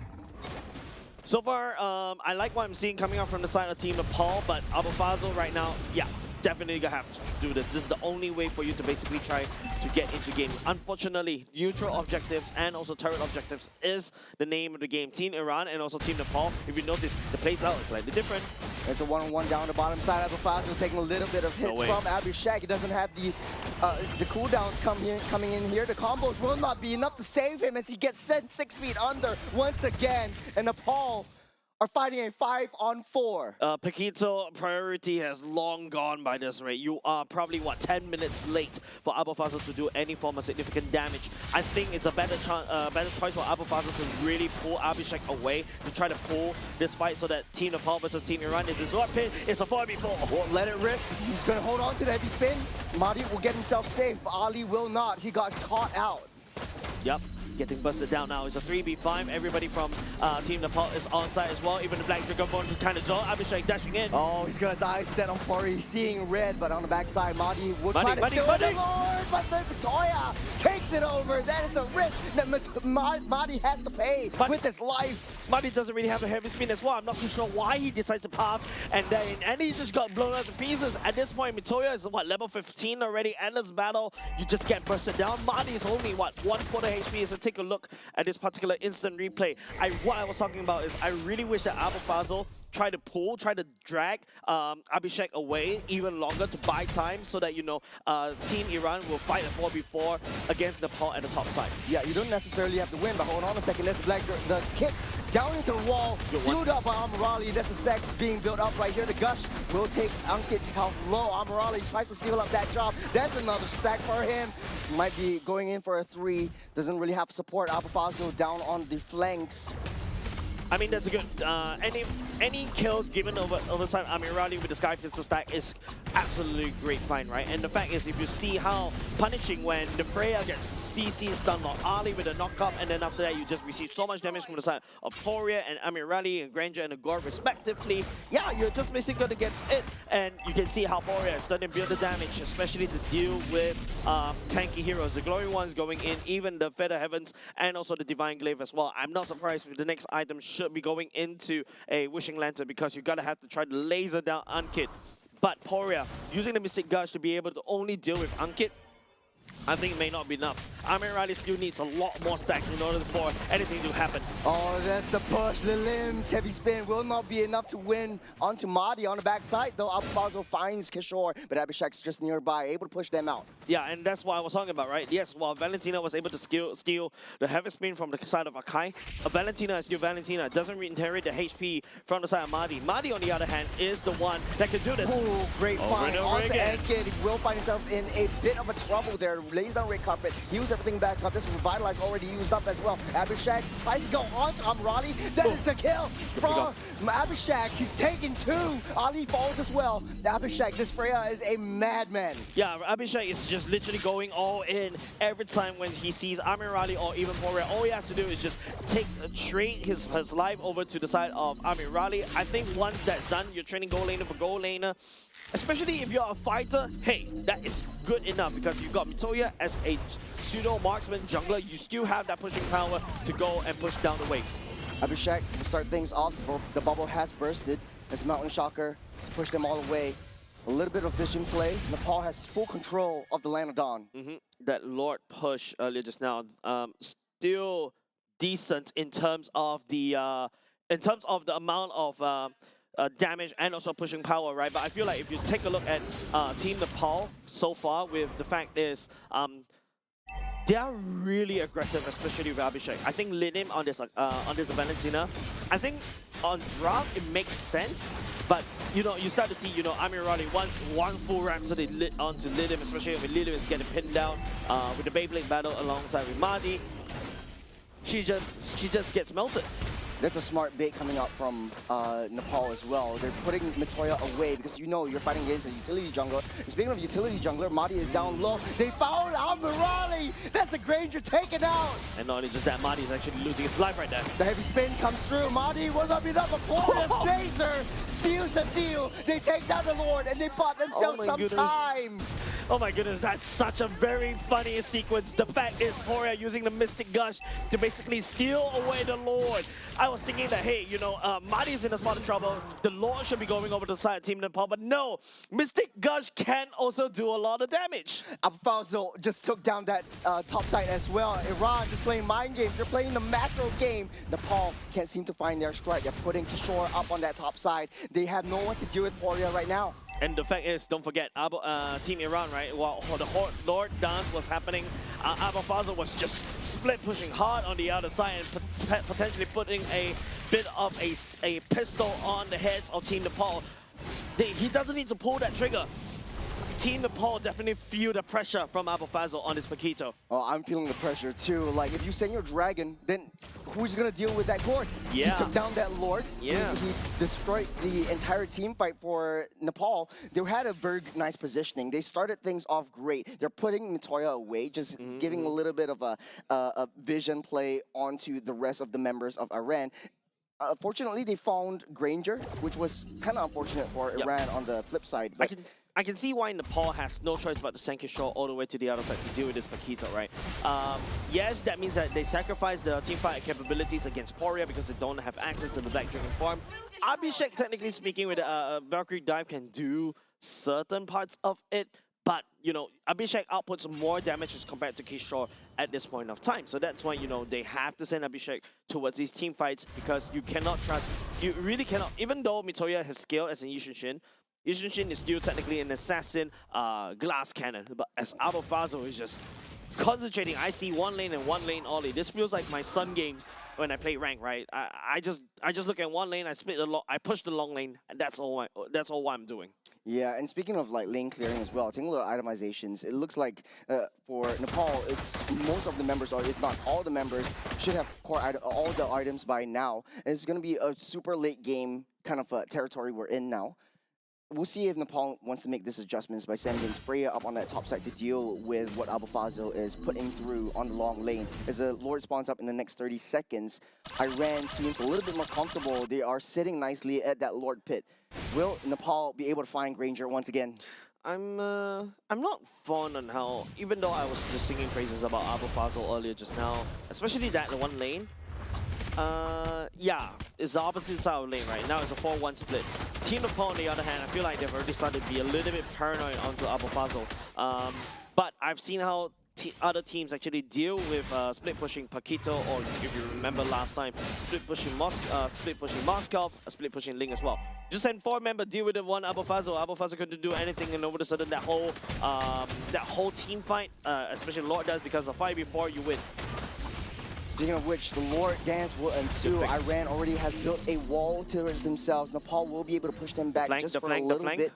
So far, I like what I'm seeing coming out from the side of Team Nepal, but Abu Fazl right now, yeah, definitely gonna have do this. This is the only way for you to basically try to get into game. Unfortunately, neutral objectives and also turret objectives is the name of the game. Team Iran and also Team Nepal, if you notice, the plays out is slightly different. It's a one-on-one down the bottom side. Abafazio taking a little bit of hits from Abhishek. He doesn't have the cooldowns coming in here. The combos will not be enough to save him as he gets sent 6 feet under once again. And Nepal are fighting a 5-on-4. Paquito priority has long gone by this rate. You are probably, what, 10 minutes late for Abafazio to do any form of significant damage. I think it's a better choice for Abafazio to really pull Abhishek away, to try to pull this fight so that Team Nepal versus Team Iran is this sword pit. It's a 4v4. Won't let it rip. He's going to hold on to the heavy spin. Mahdi will get himself safe. Ali will not. He got caught out. Yep. Getting busted down now. It's a 3v5. Everybody from Team Nepal is on side as well. Even the Black Dragon Bone kind of zone. Abhishek dashing in. Oh, he's going to die set on Fori. He's seeing red, but on the backside, Mahdi will try to steal the Lord, but the Victoria takes it over. That is a risk that Mahdi has to pay with his life. Mahdi doesn't really have a heavy spin as well. I'm not too sure why he decides to pass, and he just got blown out to pieces. At this point, Mitoya is, what, level 15 already? Endless battle. You just get bursted down. Mahdi is only, what, 1/4 HP. So take a look at this particular instant replay. What I was talking about is I really wish that Abafazio try to drag Abhishek away even longer to buy time so that, you know, Team Iran will fight a 4v4 against Nepal at the top side. Yeah, you don't necessarily have to win, but hold on a second. There's the kick down into the wall, sealed up by Amirali. That's the stack being built up right here. The Gush will take Ankit's health low. Amirali tries to seal up that job. That's another stack for him. Might be going in for a 3. Doesn't really have support. Abafazio down on the flanks. I mean, that's a good, any kills given over side Amirali with the Sky Pistol stack is absolutely great find, right? And the fact is, if you see how punishing when the Freya gets CC stun on Ali with a knockup, and then after that you just receive so much damage from the side of Foria and Amirali and Granger and Agor respectively, yeah, you're just basically going to get it. And you can see how Foria is starting to build the damage, especially to deal with tanky heroes. The Glory Ones going in, even the Feather Heavens, and also the Divine Glaive as well. I'm not surprised if the next item should be going into a Wishing Lantern, because you're gonna have to try to laser down Ankit. But Poria, using the Mystic Gush to be able to only deal with Ankit, I think it may not be enough. Amirali still needs a lot more stacks in order for anything to happen. Oh, that's the push. The limbs, heavy spin will not be enough to win onto Mahdi on the backside, though Abafazio finds Kishore, but Abhishek's just nearby, able to push them out. Yeah, and that's what I was talking about, right? Yes, while Valentina was able to steal the heavy spin from the side of Akai, Valentina is still Valentina. Doesn't inherit the HP from the side of Mahdi. Mahdi, on the other hand, is the one that can do this. Ooh, great find. Onto Ankit, he will find himself in a bit of a trouble there. Lays down red carpet, use everything back up. This is Revitalize already used up as well. Abhishek tries to go on to Amirali. That is the kill from Abhishek. He's taken 2. Ali falls as well. Abhishek, this Freya is a madman. Yeah, Abhishek is just literally going all in every time when he sees Amirali or even Poria. All he has to do is just trade his life over to the side of Amirali. I think once that's done, you're training gold laner for gold laner. Especially if you're a fighter, hey, that is good enough, because you've got Mitoya as a pseudo marksman jungler. You still have that pushing power to go and push down the waves. Abhishek will start things off. The bubble has bursted as Mountain Shocker to push them all away. A little bit of vision play. Nepal has full control of the Land of Dawn. That Lord push earlier just now, still decent in terms of the amount of damage and also pushing power, right? But I feel like if you take a look at Team Nepal so far, with the fact is they are really aggressive, especially with Abhishek. I think lead him on this Valentina. I think on draft it makes sense, but you know, you start to see, you know, Amirali once one full Rhapsody lit onto Lidim, especially when Lidim is getting pinned down with the Beyblade battle alongside with Mahdi. She just gets melted. That's a smart bait coming out from Nepal as well. They're putting Mitoya away because you know you're fighting against a utility jungler. And speaking of utility jungler, Mahdi is down low. They found Amirali! That's the Granger taken out! And not only just that, Mahdi is actually losing his life right there. The heavy spin comes through. Mahdi will not be enough. A glorious laser seals the deal. They take down the Lord and they bought themselves some time. Oh my goodness, that's such a very funny sequence. The fact is, Poria using the Mystic Gush to basically steal away the Lord. I was thinking that, hey, you know, Madi's in a spot of trouble. The Lord should be going over to the side of Team Nepal, but no, Mystic Gush can also do a lot of damage. Alphazo just took down that top side as well. Iran just playing mind games. They're playing the macro game. Nepal can't seem to find their strike. They're putting Kishore up on that top side. They have no one to deal with Poria right now. And the fact is, don't forget, Team Iran, right? While the Lord dance was happening, Alphazo was just split pushing hard on the other side and potentially putting a bit of a pistol on the heads of Team Nepal. He doesn't need to pull that trigger. Team Nepal definitely feel the pressure from Alphazo on this Paquito. Oh, I'm feeling the pressure too. Like, if you send your dragon, then who's gonna deal with that Lord? Yeah. He took down that Lord. Yeah. He destroyed the entire team fight for Nepal. They had a very nice positioning. They started things off great. They're putting Nagoya away, just giving a little bit of a vision play onto the rest of the members of Iran. Fortunately, they found Granger, which was kind of unfortunate for Iran on the flip side. But I can see why Nepal has no choice but to send Kishore all the way to the other side to deal with this Paquito, right? Yes, that means that they sacrifice the teamfight capabilities against Poria because they don't have access to the Black Dragon farm. Abhishek, technically speaking, with Valkyrie Dive can do certain parts of it, but, you know, Abhishek outputs more damage as compared to Kishore at this point of time. So that's why, you know, they have to send Abhishek towards these team fights because you cannot trust, you really cannot, even though Mitoya has scaled as an Yushin Shin is still technically an assassin glass cannon, but as Alphazo is just concentrating. I see one lane and one lane only. This feels like my Sun games when I play rank, right? I just look at one lane, I push the long lane, and that's all I'm doing. yeah, and speaking of like lane clearing as well, taking a little itemizations, it looks like for Nepal, it's most of the members, or if not all the members, should have all the items by now. And it's going to be a super late game kind of territory we're in now. We'll see if Nepal wants to make this adjustments by sending Freya up on that top side to deal with what Alphazo is putting through on the long lane. As the Lord spawns up in the next 30 seconds, Iran seems a little bit more comfortable. They are sitting nicely at that Lord pit. Will Nepal be able to find Granger once again? I'm not fond on how, even though I was just singing praises about Alphazo earlier just now, especially that one lane. Yeah, it's the opposite side of the lane right now. It's a 4-1 split. Team Nepal, on the other hand, I feel like they've already started to be a little bit paranoid onto Alphazo. But I've seen how other teams actually deal with split pushing Paquito, or if you remember last time, split pushing Moscow, split pushing Ling as well. Just send 4 member, deal with the one Alphazo. Alphazo couldn't do anything, and all of a sudden that whole team fight, especially Lord does, because the 5v4 you win. Speaking of which, the Lord dance will ensue. Iran already has built a wall towards themselves. Nepal will be able to push them back just for a little bit.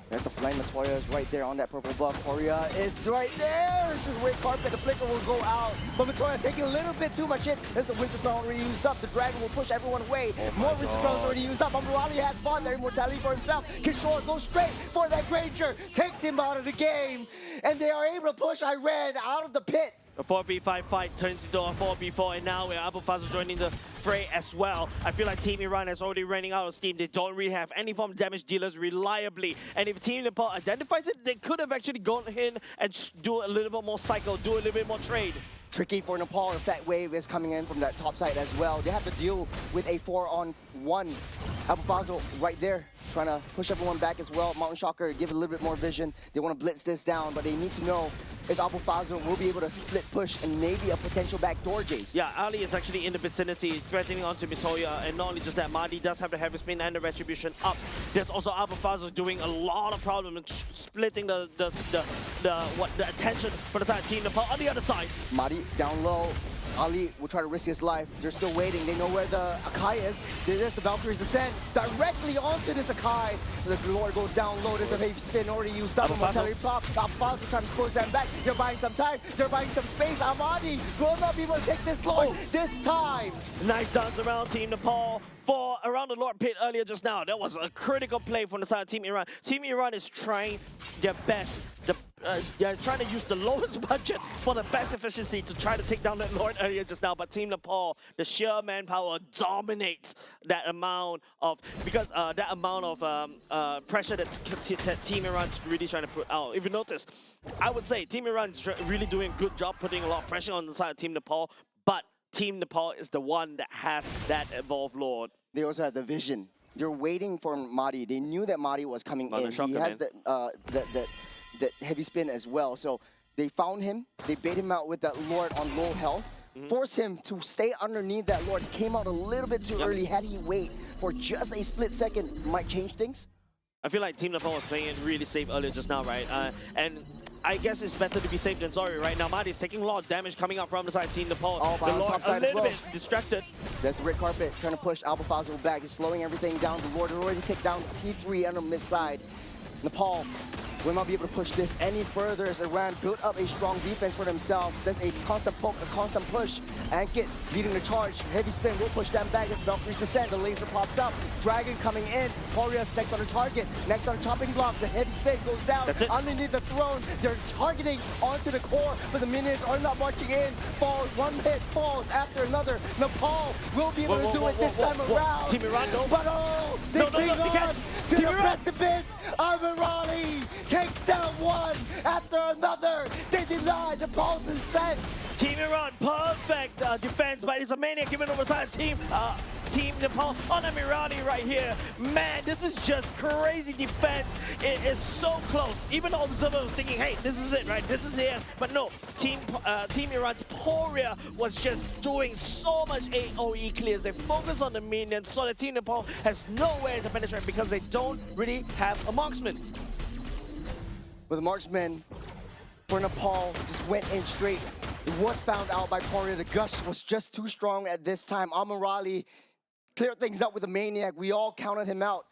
There's the flank. Nagoya is right there on that purple buff. Poria is right there. This is red carpet. The flicker will go out. But Nagoya taking a little bit too much hit. There's the Winter Crown already used up. The Dragon will push everyone away. More Winter Crowns already used up. Amrali has fought their immortality for himself. Kishore goes straight for that Granger. Takes him out of the game. And they are able to push Iran out of the pit. A 4v5 fight turns into a 4v4, and now with Alphazo joining the fray as well. I feel like Team Iran is already running out of steam. They don't really have any form of damage dealers reliably. And if Team Nepal identifies it, they could have actually gone in and do a little bit more cycle, do a little bit more trade. Tricky for Nepal if that wave is coming in from that top side as well. They have to deal with a 4-on-1. Alphazo right there, trying to push everyone back as well. Mountain Shocker, give it a little bit more vision. They want to blitz this down, but they need to know if Alphazo will be able to split push and maybe a potential backdoor Jace. Yeah, Ali is actually in the vicinity, threatening onto Mitoya, and not only just that, Madi does have the heavy spin and the retribution up. There's also Alphazo doing a lot of problem and splitting the attention for the side of Team Nepal on the other side. Madi down low. Ali will try to risk his life. They're still waiting. They know where the Akai is. There's the Valkyrie's descent directly onto this Akai. The Lord goes down low. There's a heavy spin already used up. Immortality pop. Alphazo trying to push them back. They're buying some time. They're buying some space. Amadi will not be able to take this Lord this time. Nice dance around Team Nepal. for around the Lord pit earlier just now. That was a critical play from the side of Team Iran. Team Iran is trying their best. They're trying to use the lowest budget for the best efficiency to try to take down that Lord earlier just now. But Team Nepal, the sheer manpower dominates that amount of pressure that Team Iran's really trying to put out. If you notice, I would say Team Iran's really doing a good job putting a lot of pressure on the side of Team Nepal, but Team Nepal is the one that has that evolved Lord. They also had the vision. They're waiting for Mahdi. They knew that Mahdi was coming in. He has that heavy spin as well. So they found him. They bait him out with that Lord on low health. Force him to stay underneath that Lord. He came out a little bit too early. Had he wait for just a split second, might change things. I feel like Team Nepal was playing it really safe earlier just now, right? And I guess it's better to be safe than sorry right now. Mahdi's taking a lot of damage coming out from the side of Team Nepal. The Lord top side a little as well. bit distracted. That's the red carpet trying to push Alpha Fazio back. He's slowing everything down. The Lord already take down T3 on the mid side. Nepal will not be able to push this any further as Iran built up a strong defense for themselves. There's a constant poke, a constant push. Ankit leading the charge. Heavy spin will push them back as Valkyrie's descent. The laser pops up. Dragon coming in. Poryas next on the target. Next on the chopping block. The heavy spin goes down. Underneath the throne. They're targeting onto the core, but the minions are not marching in. Falls, one hit falls after another. Nepal will be able to do it this time around. Team Iran, no. But they cling on to the precipice. Amirali takes down one after another. They deny the Nepal's ascent. Team Iran, perfect defense, but it's a maniac given over time. Team Nepal on Amirali right here. Man, this is just crazy defense. It is so close. Even the observer was thinking, hey, this is it, right? This is it. But no, Team Iran's Poria was just doing so much AoE clears. They focus on the minions, so the Team Nepal has nowhere to penetrate because they don't really have a marksman. But the marksman for Nepal just went in straight. It was found out by Poria. The gush was just too strong at this time. Amirali cleared things up with a maniac. We all counted him out.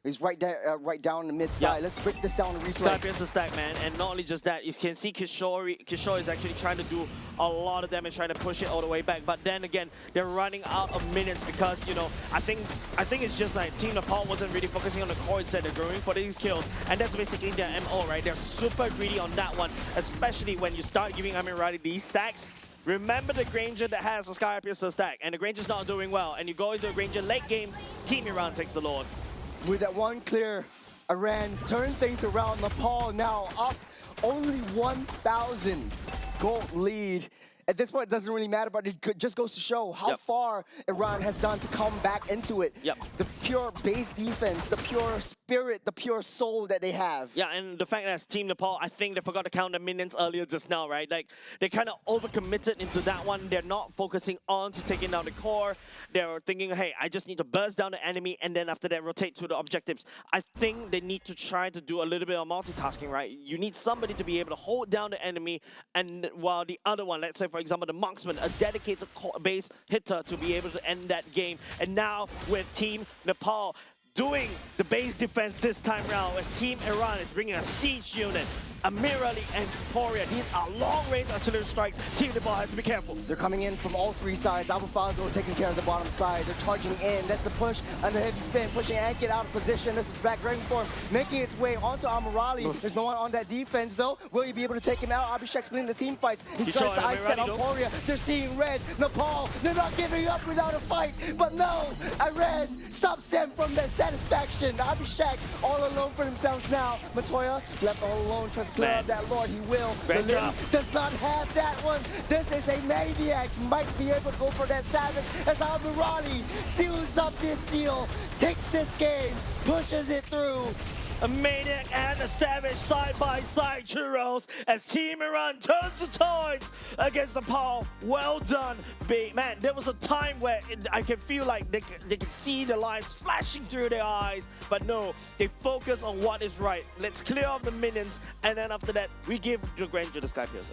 He's right down the mid side. Let's break this down and replay. Skypier's the stack, man. And not only just that, you can see Kishore is actually trying to do a lot of damage, trying to push it all the way back. But then again, they're running out of minutes because, you know, I think it's just like Team Nepal wasn't really focusing on the core instead. They're going for these kills. And that's basically their MO, right? They're super greedy on that one, especially when you start giving Amirali these stacks. Remember the Granger that has a Skypiercer stack, and the Granger's not doing well. And you go into a Granger late game, Team Iran takes the Lord. With that one clear, Iran turned things around. Nepal now up only 1,000 gold lead. At this point, it doesn't really matter, but it just goes to show how far Iran has done to come back into it. The pure base defense, the pure spirit, the pure soul that they have. Yeah, and the fact that Team Nepal, I think they forgot to count the minions earlier just now, right? Like, they kind of overcommitted into that one. They're not focusing on to taking down the core. They're thinking, hey, I just need to burst down the enemy, and then after that, rotate to the objectives. I think they need to try to do a little bit of multitasking, right? You need somebody to be able to hold down the enemy, and while the other one, let's say, for example, the marksman, a dedicated base hitter to be able to end that game. And now with Team Nepal doing the base defense this time round, as Team Iran is bringing a siege unit, Amirali and Poria. These are long-range artillery strikes. Team Nepal has to be careful. They're coming in from all three sides. Alpha Fazio taking care of the bottom side. They're charging in. That's the push under heavy spin, pushing Ankit out of position. This is back Dragon Form, making its way onto Amirali. There's no one on that defense, though. Will you be able to take him out? Abhishek splitting the team fights. He's trying to ice set on Poria. They're seeing red. Nepal, they're not giving up without a fight. But no, Iran stops them from that satisfaction. Abhishek all alone for themselves now. Matoya left all alone, tries to clear out that Lord. He will. The Lily does not have that one. This is a maniac. Might be able to go for that savage as Amirali seals up this deal, takes this game, pushes it through. A maniac and a savage side-by-side, churros, as Team Iran turns the tides against Nepal. Well done, big man. There was a time where I can feel like they can see the lights flashing through their eyes, but no, they focus on what is right. Let's clear off the minions, and then after that, we give the Granger the Skypiercer.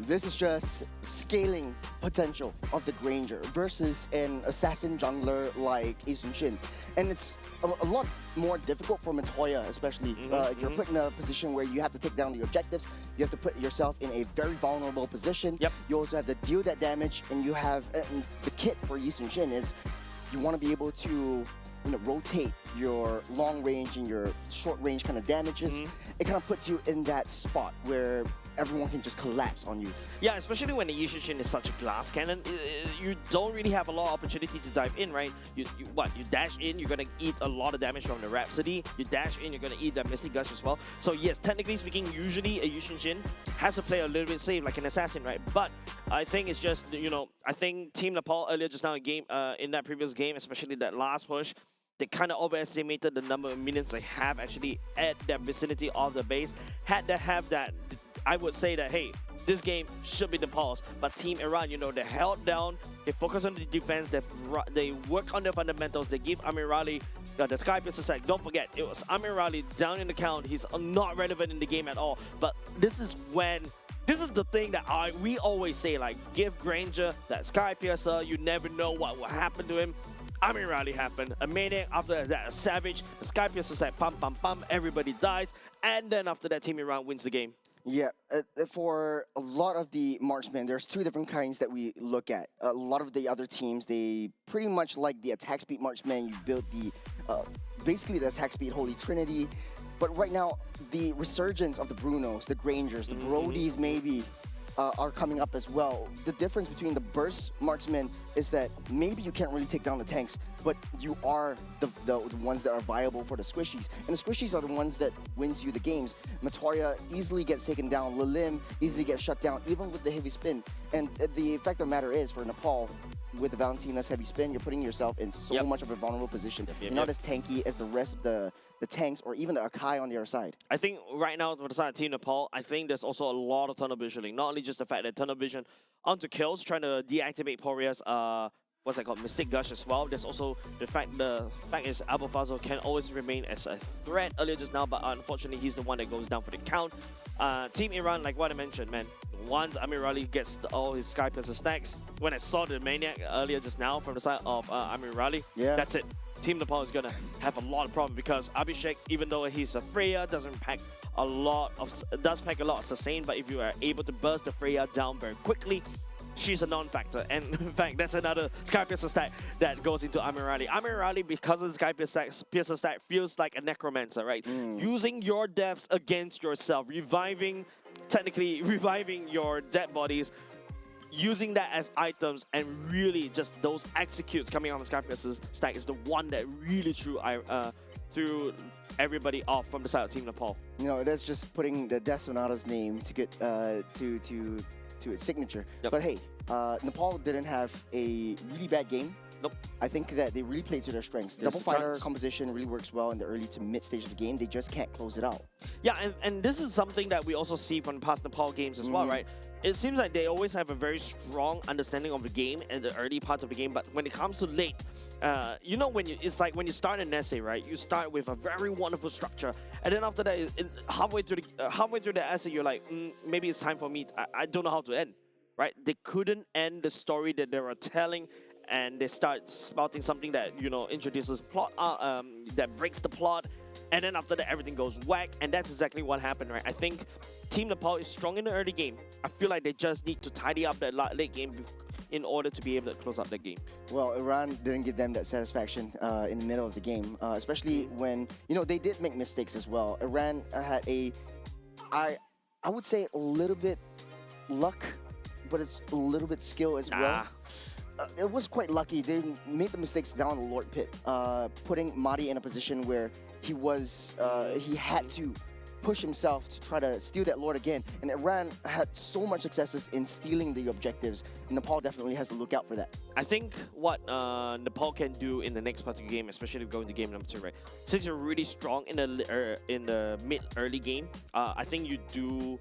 This is just scaling potential of the Granger versus an assassin jungler like Eastern Shin. And it's a lot more difficult for Matoya, especially if you're put in a position where you have to take down the objectives. You have to put yourself in a very vulnerable position. You also have to deal that damage, and you have the kit for Eastern Shin is you want to be able to rotate your long range and your short range kind of damages. It kind of puts you in that spot where everyone can just collapse on you. Yeah, especially when the Yushin is such a glass cannon, you don't really have a lot of opportunity to dive in, right? You dash in, you're gonna eat a lot of damage from the Rhapsody. You dash in, you're gonna eat that Misty Gush as well. So yes, technically speaking, usually a Yushin has to play a little bit safe, like an assassin, right? But I think it's just, I think Team Nepal earlier just now in that previous game, especially that last push, they kind of overestimated the number of minions they have actually at the vicinity of the base. Had to have that, I would say that, hey, this game should be Nepal's. But Team Iran, they held down, they focus on the defense, they work on the fundamentals, they give Amirali the Sky Piercer sack. Don't forget, it was Amirali down in the count. He's not relevant in the game at all. But this is the thing that we always say, like, give Granger that Sky Piercer. You never know what will happen to him. Amirali happened. A Maniac, after that, a Savage. The Sky Piercer said, pum, pum, pum. Everybody dies. And then after that, Team Iran wins the game. Yeah, for a lot of the marksmen, there's two different kinds that we look at. A lot of the other teams, they pretty much like the attack speed marksman. You build the, basically the attack speed Holy Trinity. But right now, the resurgence of the Brunos, the Grangers, the Brodies maybe, are coming up as well. The difference between the burst marksmen is that maybe you can't really take down the tanks, but you are the ones that are viable for the squishies. And the squishies are the ones that wins you the games. Matoria easily gets taken down. Lilim easily gets shut down, even with the heavy spin. And the fact of the matter is, for Nepal, with the Valentina's heavy spin, you're putting yourself in so much of a vulnerable position. You're not as tanky as the rest of the tanks or even the Akai on the other side. I think right now, for the side of Team Nepal, I think there's also a lot of tunnel visioning. Not only just the fact that tunnel vision onto kills, trying to deactivate Poria's, what's that called, Mystic Gush as well. There's also the fact is Abufazo can always remain as a threat earlier just now, but unfortunately he's the one that goes down for the count. Team Iran, like what I mentioned, man, once Amirali gets all his Sky Piercer stacks, when I saw the Maniac earlier just now from the side of Amirali, that's it. Team Nepal is gonna have a lot of problems because Abhishek, even though he's a Freya, does pack a lot of sustain, but if you are able to burst the Freya down very quickly, she's a non-factor. And in fact, that's another Sky Piercer stack that goes into Amirali. Amirali, because of the Sky Piercer stack, feels like a necromancer, right? Using your deaths against yourself, technically reviving your dead bodies, using that as items, and really just those executes coming out of Sky Piercer's stack is the one that really threw everybody off from the side of Team Nepal. That's just putting the Death Sonata's name to get to its signature. But hey, Nepal didn't have a really bad game. Nope. I think that they really played to their strengths. Double fighter composition really works well in the early to mid stage of the game. They just can't close it out. Yeah, and this is something that we also see from past Nepal games as well, right? It seems like they always have a very strong understanding of the game in the early parts of the game, but when it comes to late, it's like when you start an essay, right? You start with a very wonderful structure, and then after that, halfway through the essay, you're like, maybe it's time for me. I don't know how to end, right? They couldn't end the story that they were telling, and they start spouting something that introduces plot, that breaks the plot, and then after that, everything goes whack, and that's exactly what happened, right? I think Team Nepal is strong in the early game. I feel like they just need to tidy up that late game in order to be able to close out the game. Well, Iran didn't give them that satisfaction in the middle of the game, especially when, they did make mistakes as well. Iran had I would say a little bit luck, but it's a little bit skill as well. It was quite lucky. They made the mistakes down the Lord Pit, putting Mahdi in a position where he had to push himself to try to steal that Lord again. And Iran had so much successes in stealing the objectives. Nepal definitely has to look out for that. I think what Nepal can do in the next part of the game, especially going to game number 2, right? Since you're really strong in the mid-early game, I think you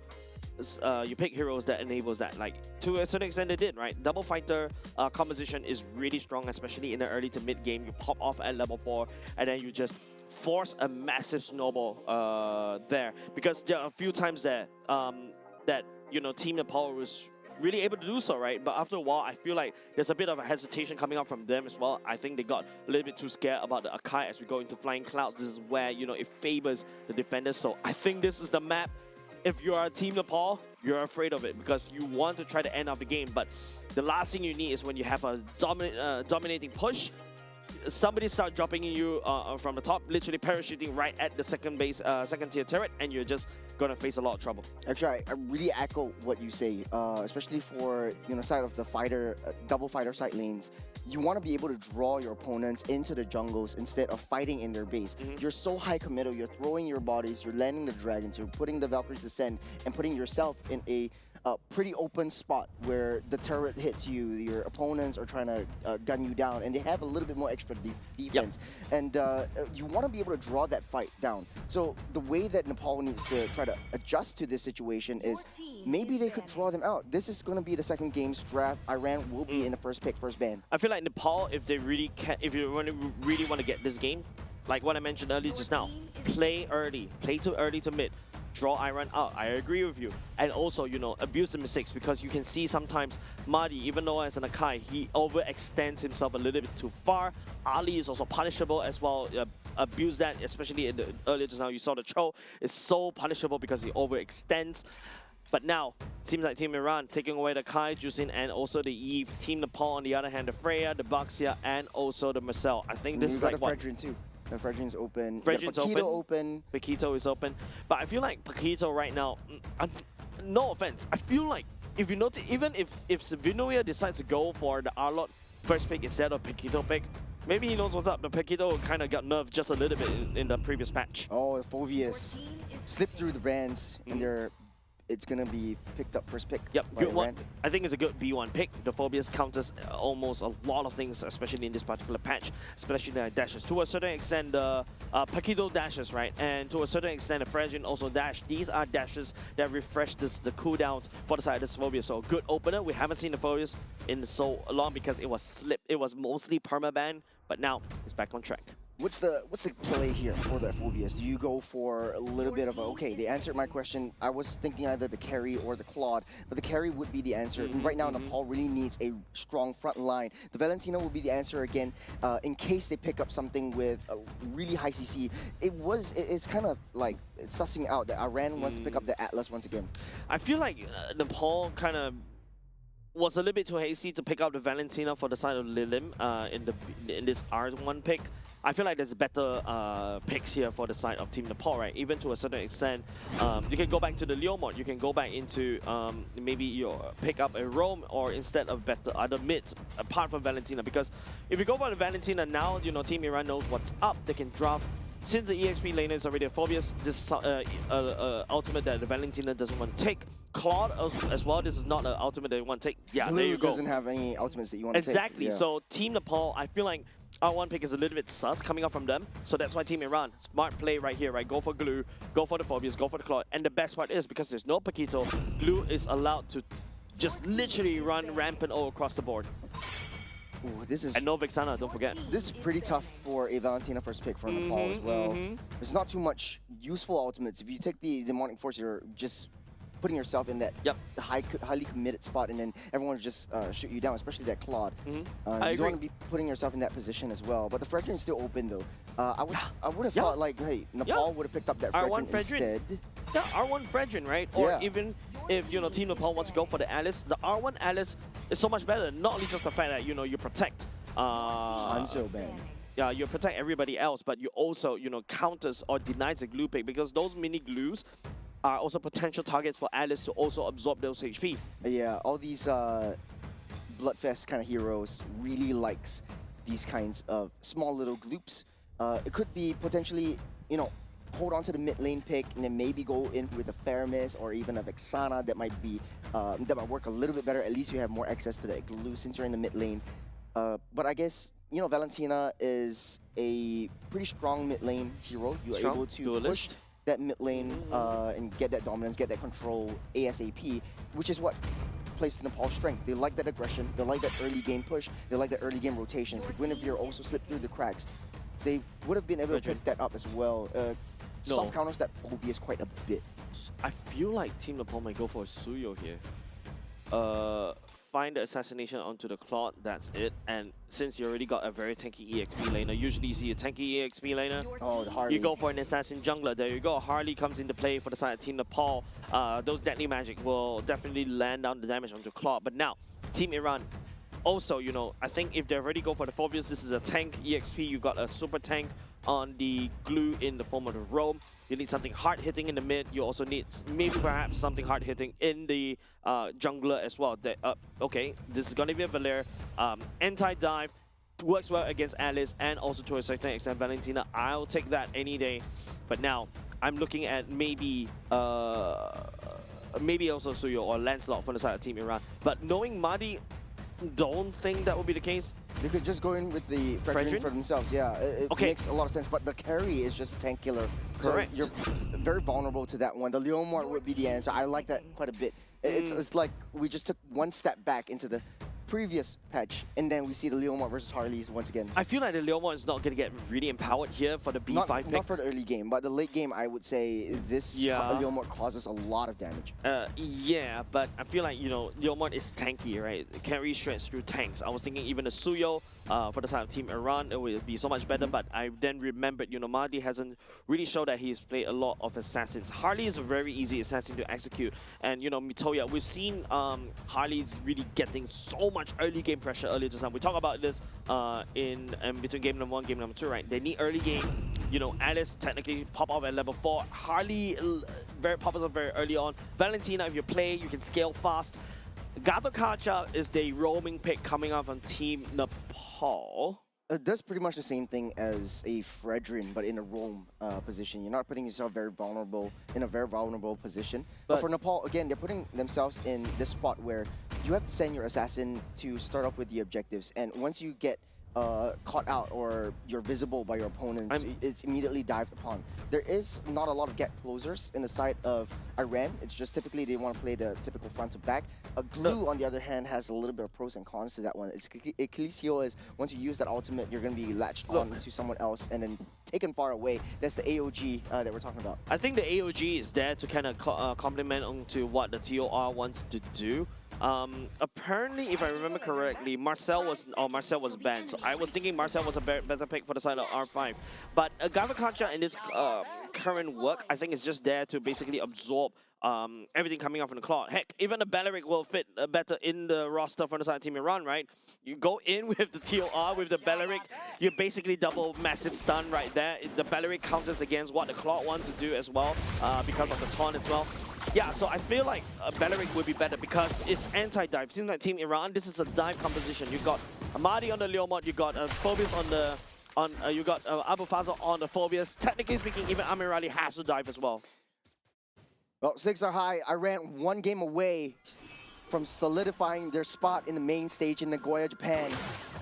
pick heroes that enables that. Like, to a certain extent, they did, right? Double fighter composition is really strong, especially in the early to mid game. You pop off at level 4, and then you just force a massive snowball there, because there are a few times that Team Nepal was really able to do so, right? But after a while, I feel like there's a bit of a hesitation coming out from them as well. I think they got a little bit too scared about the Akai as we go into Flying Clouds. This is where it favors the defenders. So I think this is the map. If you are Team Nepal, you're afraid of it because you want to try to end off the game. But the last thing you need is when you have a dominating push, somebody start dropping you from the top, literally parachuting right at the second tier turret, and you're just gonna face a lot of trouble. Actually, I really echo what you say, especially for side of the fighter, double fighter side lanes. You want to be able to draw your opponents into the jungles instead of fighting in their base. You're so high committal, you're throwing your bodies, you're landing the dragons, you're putting the Valkyries to send, and putting yourself in a pretty open spot where the turret hits you, your opponents are trying to gun you down, and they have a little bit more extra defense. And you want to be able to draw that fight down. So the way that Nepal needs to try to adjust to this situation is maybe they could draw them out. This is going to be the second game's draft. Iran will be in the first pick, first ban. I feel like Nepal, if they really if you really want to get this game, like what I mentioned earlier just now, play early, play too early to mid. Draw Iran out. I agree with you. And also, abuse the mistakes, because you can see sometimes Mahdi, even though as an Akai, he overextends himself a little bit too far. Ali is also punishable as well. Abuse that, especially earlier just now, you saw the Cho is so punishable because he overextends. But now, it seems like Team Iran taking away the Kai, Jusin, and also the Eve. Team Nepal, on the other hand, the Freya, the Baxia, and also the Marcel. I think this is like what? Fredrin too. The Fredrin's open. Fredrin's open. Paquito is open. But I feel like Paquito right now, no offense, I feel like if you notice, even if Vinoya decides to go for the Arlot first pick instead of Paquito pick, maybe he knows what's up. But Paquito kind of got nerfed just a little bit in the previous patch. Oh, Phobius slipped through the bands, and it's going to be picked up first pick. Yep, good one. I think it's a good B1 pick. The Phobius counters almost a lot of things, especially in this particular patch, especially the dashes. To a certain extent, the Paquito dashes, right? And to a certain extent, the Fredrin also dash. These are dashes that refresh the cooldowns for the side of this Phobius. So good opener. We haven't seen the Phobius in so long because it was slipped. It was mostly permaban, but now it's back on track. What's the play here for the Phobius? Do you go for a little bit of okay, they answered my question. I was thinking either the carry or the Claude, but the carry would be the answer. Right now, Nepal really needs a strong front line. The Valentina will be the answer again, in case they pick up something with a really high CC. It's kind of like sussing out that Iran wants to pick up the Atlas once again. I feel like Nepal kind of was a little bit too hasty to pick up the Valentina for the side of Lilim in this R1 pick. I feel like there's better picks here for the side of Team Nepal, right? Even to a certain extent, you can go back to the Leo mod. You can go back into maybe your pick up a roam, or instead of better other mids apart from Valentina. Because if you go for the Valentina now, Team Iran knows what's up. They can draft. Since the EXP laner is already a Phobius, this is ultimate that the Valentina doesn't want to take. Claude as well, this is not an ultimate that you want to take. Yeah, there you go. Doesn't have any ultimates that you want to take. Exactly. So Team Nepal, I feel like R1 pick is a little bit sus coming up from them. So that's why Team Iran, smart play right here, right? Go for Glue, go for the Phobius, go for the Claude. And the best part is, because there's no Paquito, Glue is allowed to just literally run rampant all across the board. Ooh, this is... And no Vexana, don't forget. This is pretty tough for a Valentina first pick for Nepal as well. There's not too much useful ultimates. If you take the Demonic Force, you're just putting yourself in that highly committed spot, and then everyone will just shoot you down, especially that Claude. You don't want to be putting yourself in that position as well. But the Fredrin is still open though. I would have thought like, hey, Nepal would have picked up that Fredrin instead. Yeah, R1 Fredrin, right? Or even if Team Nepal wants to go for the Alice, the R1 Alice is so much better. Not only just the fact that you protect Hanzo ban. Yeah, you protect everybody else, but you also counters or denies the glue pick, because those mini glues are also potential targets for Alice to also absorb those HP. Yeah, all these Bloodfest kind of heroes really likes these kinds of small little gloops. It could be potentially, hold on to the mid lane pick and then maybe go in with a Faramis or even a Vexana that might be that might work a little bit better. At least you have more access to that glue since you're in the mid lane. But I guess Valentina is a pretty strong mid lane hero. You're able to push that mid lane and get that dominance, get that control ASAP, which is what plays to Nepal's strength. They like that aggression, they like that early game push, they like that early game rotations. The Guinevere also slipped through the cracks. They would have been able to pick that up as well. Soft counters that Phobius quite a bit. I feel like Team Nepal might go for a Suyo here. Find the assassination onto the Claude, that's it. And since you already got a very tanky EXP laner, usually you see a tanky EXP laner, the Harley. You go for an assassin jungler. There you go. Harley comes into play for the side of Team Nepal. Those deadly magic will definitely land down the damage onto Claude. But now, Team Iran also, you know, I think if they already go for the Phobius, this is a tank EXP. You got a super tank on the glue in the form of the Roam. You need something hard hitting in the mid. You also need maybe perhaps something hard hitting in the jungler as well. Okay, this is going to be a Valir. Anti-dive works well against Alice and also to a certain extent Valentina. I'll take that any day. But now I'm looking at maybe also Suyo or Lancelot from the side of Team Iran. But knowing Mahdi, don't think that would be the case. They could just go in with the Fredrin for themselves. Yeah, it makes a lot of sense. But the carry is just tank killer. Correct. So you're very vulnerable to that one. The Leomort would be the answer. I like that quite a bit. It's like we just took one step back into the previous patch, and then we see the Leomort versus Harleys once again. I feel like the Leomort is not going to get really empowered here for the B5 pick. Not for the early game, but the late game, I would say this Leomort causes a lot of damage. Yeah, but I feel like, you know, Leomort is tanky, right? It carries straight through tanks. I was thinking even the Suyo for the side of Team Iran, it would be so much better, but I then remembered, you know, Mahdi hasn't really showed that he's played a lot of assassins. Harley is a very easy assassin to execute, and, you know, Mitoya, we've seen Harley's really getting so much early game pressure earlier just now. We talk about this in between game number 1, game number 2, right? They need early game. You know, Alice technically pop off at level 4. Harley pops up very early on. Valentina, if you play, you can scale fast. Gato Kacha is the roaming pick coming out from Team Nepal. That's pretty much the same thing as a Fredrin, but in a roam position. You're not putting yourself in a very vulnerable position. But for Nepal, again, they're putting themselves in this spot where you have to send your assassin to start off with the objectives. And once you get caught out or you're visible by your opponents, it's immediately dived upon. There is not a lot of get closers in the side of Iran. It's just typically they want to play the typical front to back. Glue, on the other hand, has a little bit of pros and cons to that one. Ecclesio is, once you use that ultimate, you're going to be latched on to someone else and then taken far away. That's the AOG that we're talking about. I think the AOG is there to kind of complement onto what the TOR wants to do. Apparently, if I remember correctly, Marcel was banned. So I was thinking Marcel was a better pick for the side of R5. But Gato Kacha in this current work, I think is just there to basically absorb everything coming off in the claw. Heck, even the Balearic will fit better in the roster for the side of Team Iran, right? You go in with the TOR, with the Balearic, you basically double massive stun right there. The Balearic counters against what the claw wants to do as well, because of the taunt as well. Yeah, so I feel like Balearic would be better because it's anti-dive. Seems like Team Iran, this is a dive composition. You got Amadi on the Leomort, you got Phobius you got Abu Fazl on the Phobius. Technically speaking, even Amirali has to dive as well. Well, stakes are high. Iran one game away from solidifying their spot in the main stage in Nagoya, Japan.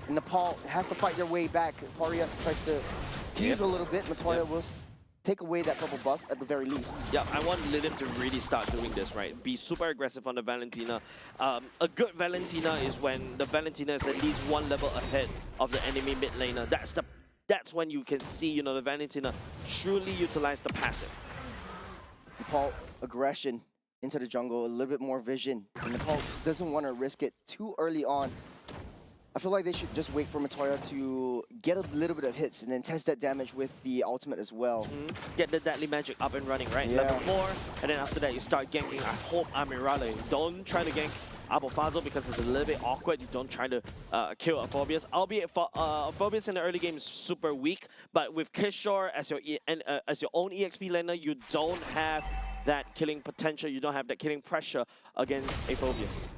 And Nepal has to fight their way back. Paria tries to tease a little bit. Matoya will take away that purple buff at the very least. Yeah, I want Lilith to really start doing this, right? Be super aggressive on the Valentina. A good Valentina is when the Valentina is at least one level ahead of the enemy mid laner. That's when you can see, you know, the Valentina truly utilize the passive. Nepal aggression into the jungle, a little bit more vision. And Nepal doesn't want to risk it too early on. I feel like they should just wait for Matoya to get a little bit of hits and then test that damage with the ultimate as well. Get the deadly magic up and running, right? Level 4, and then after that you start ganking. I hope Amirale. Don't try to gank Abu Fazl because it's a little bit awkward. You don't try to kill a Phobius. Albeit Phobius in the early game is super weak, but with Kishore as your own EXP laner, you don't have that killing potential. You don't have that killing pressure against a Phobius.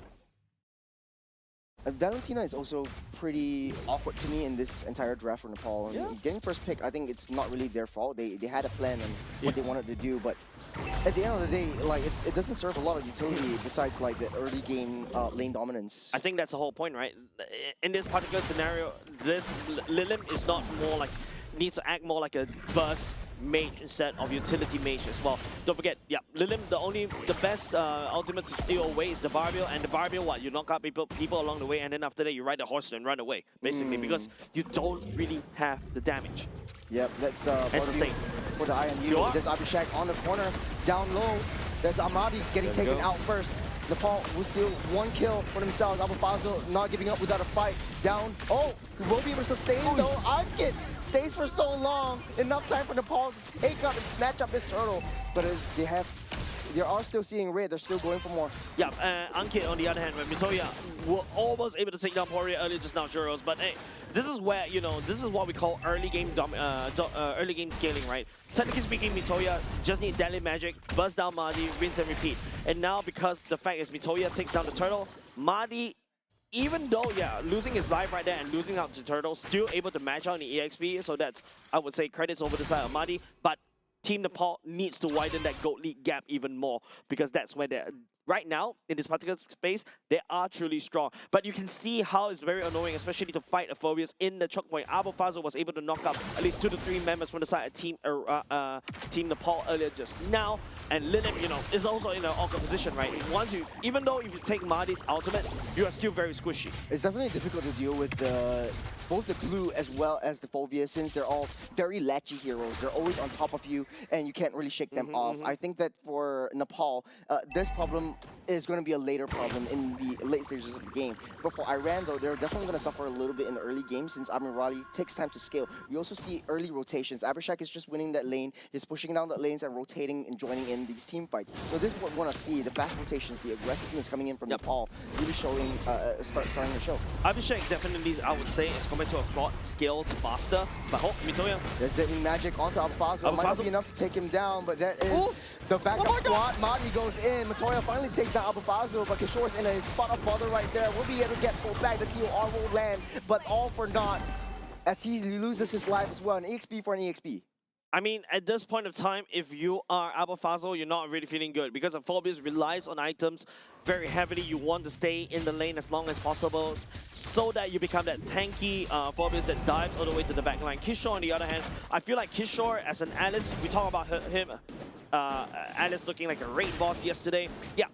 Valentina is also pretty awkward to me in this entire draft for Nepal. Getting first pick, I think it's not really their fault. They had a plan on what they wanted to do, but at the end of the day, like it doesn't serve a lot of utility besides like the early game lane dominance. I think that's the whole point, right? In this particular scenario, this Lilim is not more like needs to act more like a burst mage instead of utility mage as well. Don't forget, Lilim, the best ultimate to steal away is the Barbiel, and the Barbiel, what? You knock out people along the way, and then after that you ride the horse and run away, basically, because you don't really have the damage. Yep, that's the sustain for the IMU. There's Abhishek on the corner, down low. There's Amadi getting taken out first. Nepal will steal one kill for themselves. Abu Fazl not giving up without a fight. Down. Oh, will be able to sustain though. Ankit stays for so long. Enough time for Nepal to take up and snatch up this turtle. But they have they are still seeing red. They're still going for more. Yeah, Ankit on the other hand, when Mitoya were almost able to take down Poirier earlier, just now Juros, but hey, this is where, you know, this is what we call early game scaling, right? Technically speaking, Mitoya just need Deadly Magic, buzz down Mahdi, rinse and repeat. And now because the fact is Mitoya takes down the turtle, Mahdi, even though, yeah, losing his life right there and losing out to Turtle, still able to match on the EXP, so that's, I would say, credits over the side of Mahdi, but Team Nepal needs to widen that gold league gap even more, because that's where they're, right now, in this particular space, they are truly strong. But you can see how it's very annoying, especially to fight a Phobius in the choke point. Abu Fazl was able to knock out at least 2 to 3 members from the side of Team Nepal earlier just now. And Lilim, you know, is also in an awkward position, right? Once you, even though if you take Mahdi's ultimate, you are still very squishy. It's definitely difficult to deal with both the Glue as well as the Phobius, since they're all very latchy heroes. They're always on top of you, and you can't really shake them off. I think that for Nepal, this problem is going to be a later problem in the late stages of the game. But for Iran, though, they're definitely going to suffer a little bit in the early game, since Amirali takes time to scale. We also see early rotations. Abhishek is just winning that lane. He's pushing down the lanes and rotating and joining in these team fights. So this is what we want to see, the fast rotations, the aggressiveness coming in from Nepal, really showing, starting the show. Abhishek definitely, I would say, is compared to a Claude, scales faster. But hope Mitoya. There's Deadly Magic onto Abu Fazl. Might not be enough to take him down, but that is the backup squad. Mahdi goes in. Matoya finally takes down Abu Fazl, but Kishore is in a spot of bother right there. Will be able to get pulled back. The TOR will land, but all for naught, as he loses his life as well. An EXP for an EXP. I mean, at this point of time, if you are Abu Fazl, you're not really feeling good, because a Phobius relies on items very heavily. You want to stay in the lane as long as possible so that you become that tanky Phobius that dives all the way to the back line. Kishore, on the other hand, I feel like Kishore as an Alice, we talk about him, Alice looking like a raid boss yesterday. Yeah,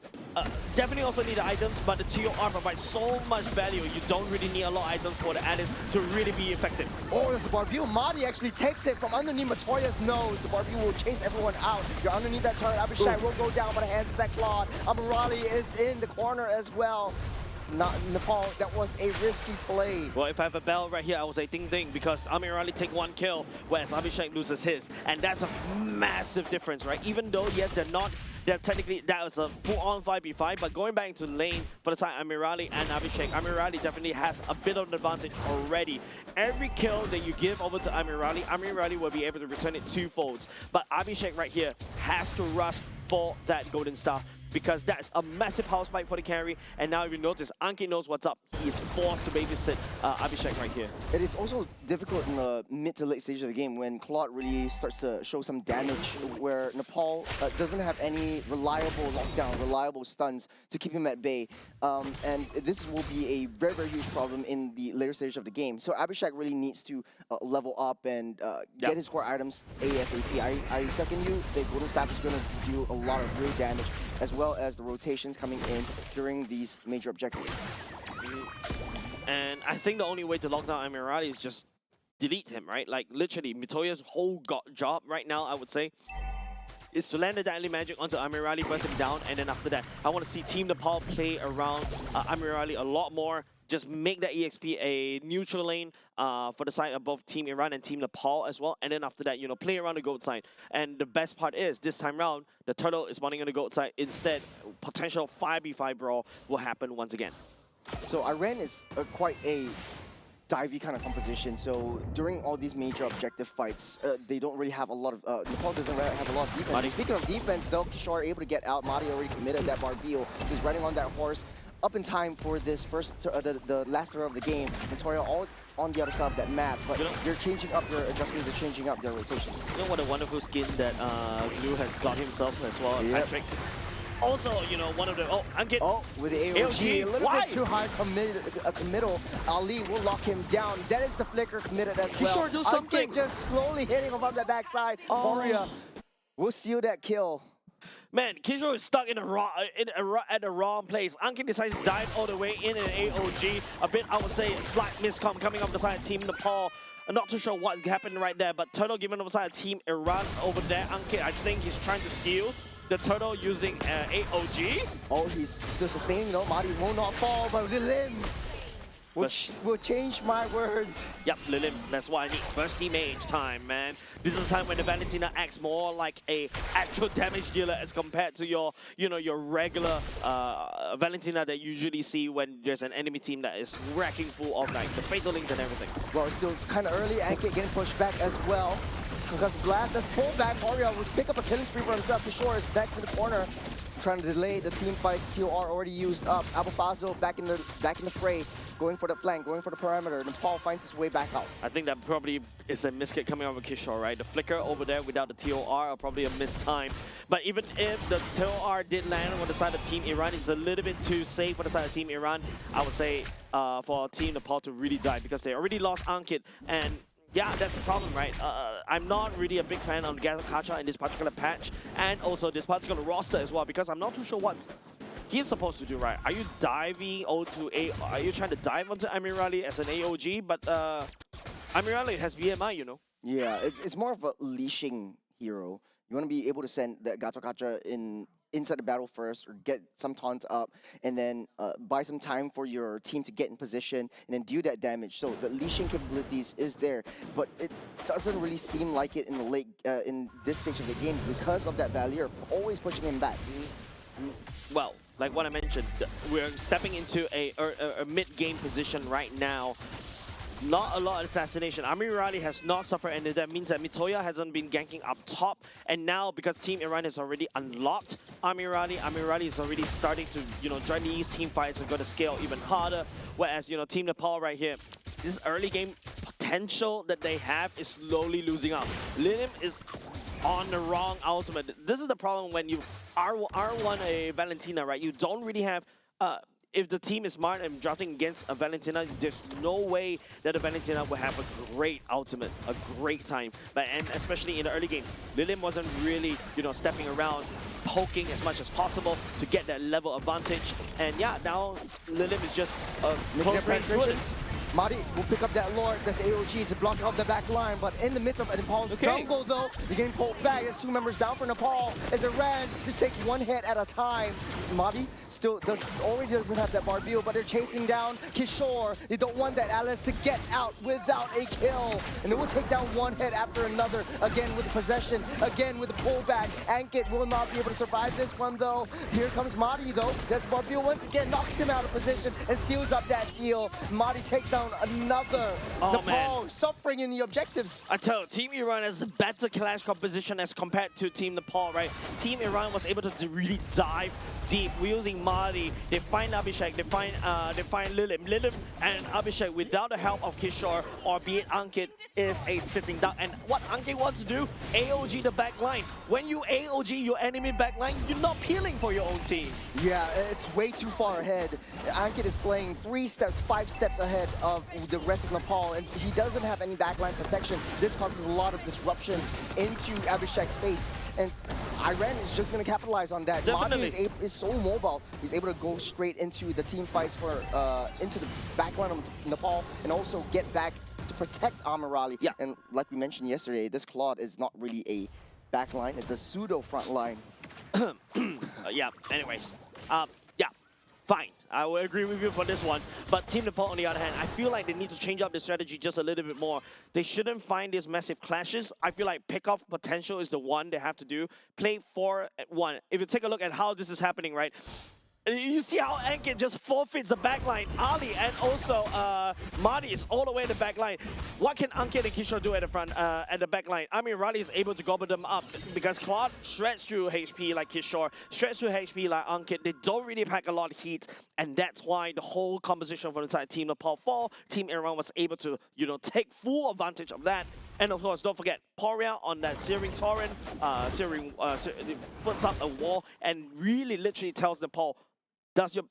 definitely also need the items, but the TOR provides so much value. You don't really need a lot of items for the Alice to really be effective. Oh, there's a Barbu. Mahdi actually takes it from underneath Matoya's nose. The Barbu will chase everyone out. You're underneath that turret. Abhishek will go down by the hands of that Claude. Amirali is in the corner as well. Not Nepal, that was a risky play. Well, if I have a bell right here, I would say ding ding, because Amirali take 1 kill, whereas Abhishek loses his. And that's a massive difference, right? Even though, yes, they're technically, that was a full-on 5v5, but going back into lane for the side Amirali and Abhishek, Amirali definitely has a bit of an advantage already. Every kill that you give over to Amirali, Amirali will be able to return it 2-fold. But Abhishek right here has to rush for that golden star, because that's a massive power spike for the carry. And now if you notice, Ankit knows what's up. He's forced to babysit Abhishek right here. It is also difficult in the mid to late stage of the game when Claude really starts to show some damage, where Nepal doesn't have any reliable lockdown, reliable stuns to keep him at bay. And this will be a very, very huge problem in the later stage of the game. So Abhishek really needs to level up and get his core items ASAP. I second you. The Golden Staff is going to do a lot of real damage, as well as the rotations coming in during these major objectives. And I think the only way to lock down Amirali is just delete him, right? Like, literally, Mitoya's whole job right now, I would say, is to land the Deadly Magic onto Amirali, burst him down, and then after that, I want to see Team Nepal play around Amirali a lot more. Just make that EXP a neutral lane for the side of both Team Iran and Team Nepal as well. And then after that, you know, play around the goat side. And the best part is, this time round, the turtle is spawning on the goat side. Instead, potential 5v5 brawl will happen once again. So Iran is quite a divey kind of composition. So during all these major objective fights, they don't really have a lot of, Nepal doesn't really have a lot of defense. Mahdi. Speaking of defense, though, Kishore able to get out. Mahdi already committed that Barbil. So he's riding on that horse up in time for this first, the last turn of the game. Victoria all on the other side of that map, but they're changing up their adjustments, they're changing up their rotations. You know what a wonderful skin that Blue has got himself as well, Patrick. Also, you know, one of the... Oh, I'm getting... Oh, with the AOG, a little bit too high committal. Ali will lock him down. That is the flicker committed as well. Kishore, do something. Just slowly hitting him from the backside. Moria will seal that kill. Man, Kishore is stuck in at the wrong place. Ankit decides to dive all the way in an AOG. A bit, I would say, slight miscom coming up the side of Team Nepal. I'm not too sure what happened right there, but Turtle giving up the side of Team Iran over there. Ankit, I think he's trying to steal the Turtle using AOG. Oh, he's still sustaining, though. Mahdi will not fall, but Lilim Will change my words. Yep, Lilim, that's why I need Thirsty Mage time, man. This is the time when the Valentina acts more like a actual damage dealer as compared to your, your regular Valentina that you usually see when there's an enemy team that is racking full of like the Fatal Links and everything. Well, it's still kind of early. Ankit getting pushed back as well. Because Blast has pulled back. Mario will pick up a killing spree for himself. Kishore is next in the corner, trying to delay the team fights. TOR already used up. Abufazo back in the fray, going for the flank, going for the perimeter. Nepal finds his way back out. I think that probably is a miskit coming out of Kishore, right? The flicker over there without the TOR are probably a missed time. But even if the TOR did land on the side of Team Iran, it's a little bit too safe for the side of Team Iran. I would say for Team Nepal to really die because they already lost Ankit. And yeah, that's the problem, right? I'm not really a big fan of Kazakhstan in this particular patch and also this particular roster as well because I'm not too sure what he's supposed to do, right? Are you diving onto Are you trying to dive onto Amirali as an AOG? But Amirali has VMI, you know. Yeah, it's more of a leashing hero. You want to be able to send the Gato inside the battle first or get some taunts up and then buy some time for your team to get in position and then do that damage. So the leashing capabilities is there, but it doesn't really seem like it in the late in this stage of the game because of that Valier always pushing him back. Well, like what I mentioned, we're stepping into a mid-game position right now. Not a lot of assassination. Amirali has not suffered, and that means that Mitoya hasn't been ganking up top. And now, because Team Iran has already unlocked Amirali is already starting to, join these team fights and go to scale even harder. Whereas, Team Nepal right here, this early game potential that they have is slowly losing out. Lilim is on the wrong ultimate. This is the problem when you R1 a Valentina, right? You don't really have if the team is smart and drafting against a Valentina, there's no way that a Valentina will have a great ultimate, a great time. And especially in the early game, Lilim wasn't really, stepping around, poking as much as possible to get that level advantage. And yeah, now Lilim is just making a penetration. Mari will pick up that Lord, that's AOG to block off the back line, but in the midst of Nepal's jungle though, they're getting pulled back. There's 2 members down for Nepal as Iran just takes 1 hit at a time. Mari still already doesn't have that Barbil, but they're chasing down Kishore. They don't want that Alice to get out without a kill. And they will take down 1 hit after another, again with the possession, again with the pullback. Ankit will not be able to survive this one though. Here comes Mari though. That's Barbil once again, knocks him out of position and seals up that deal. Mari takes down another. Nepal suffering in the objectives. I tell you, Team Iran has a better clash composition as compared to Team Nepal, right? Team Iran was able to really dive deep. We're using Mari. They find Abhishek. They find Lilim. Lilim and Abhishek, without the help of Kishore or be it Ankit, is a sitting duck. And what Ankit wants to do, AOG the back line. When you AOG your enemy back line, you're not peeling for your own team. Yeah, it's way too far ahead. Ankit is playing 3 steps, 5 steps ahead of the rest of Nepal, and he doesn't have any backline protection. This causes a lot of disruptions into Abhishek's face, and Iran is just going to capitalize on that. Madi is so mobile. He's able to go straight into the team fights for into the backline of Nepal, and also get back to protect Amirali. Yeah. And like we mentioned yesterday, this Claude is not really a backline; it's a pseudo front line. Yeah. Anyways, yeah, fine. I will agree with you for this one. But Team Nepal, on the other hand, I feel like they need to change up the strategy just a little bit more. They shouldn't find these massive clashes. I feel like pick-off potential is the one they have to do. Play 4-1. If you take a look at how this is happening, right? You see how Ankit just forfeits the backline. Ali and also Madi is all the way in the backline. What can Ankit and Kishore do at the front, at the backline? I mean, Raleigh is able to gobble them up because Claude shreds through HP like Kishore, shreds through HP like Ankit. They don't really pack a lot of heat, and that's why the whole composition from inside Team Nepal 4, Team Iran was able to, take full advantage of that. And of course, don't forget, Poria on that Searing Torrent, puts up a wall and really literally tells Nepal,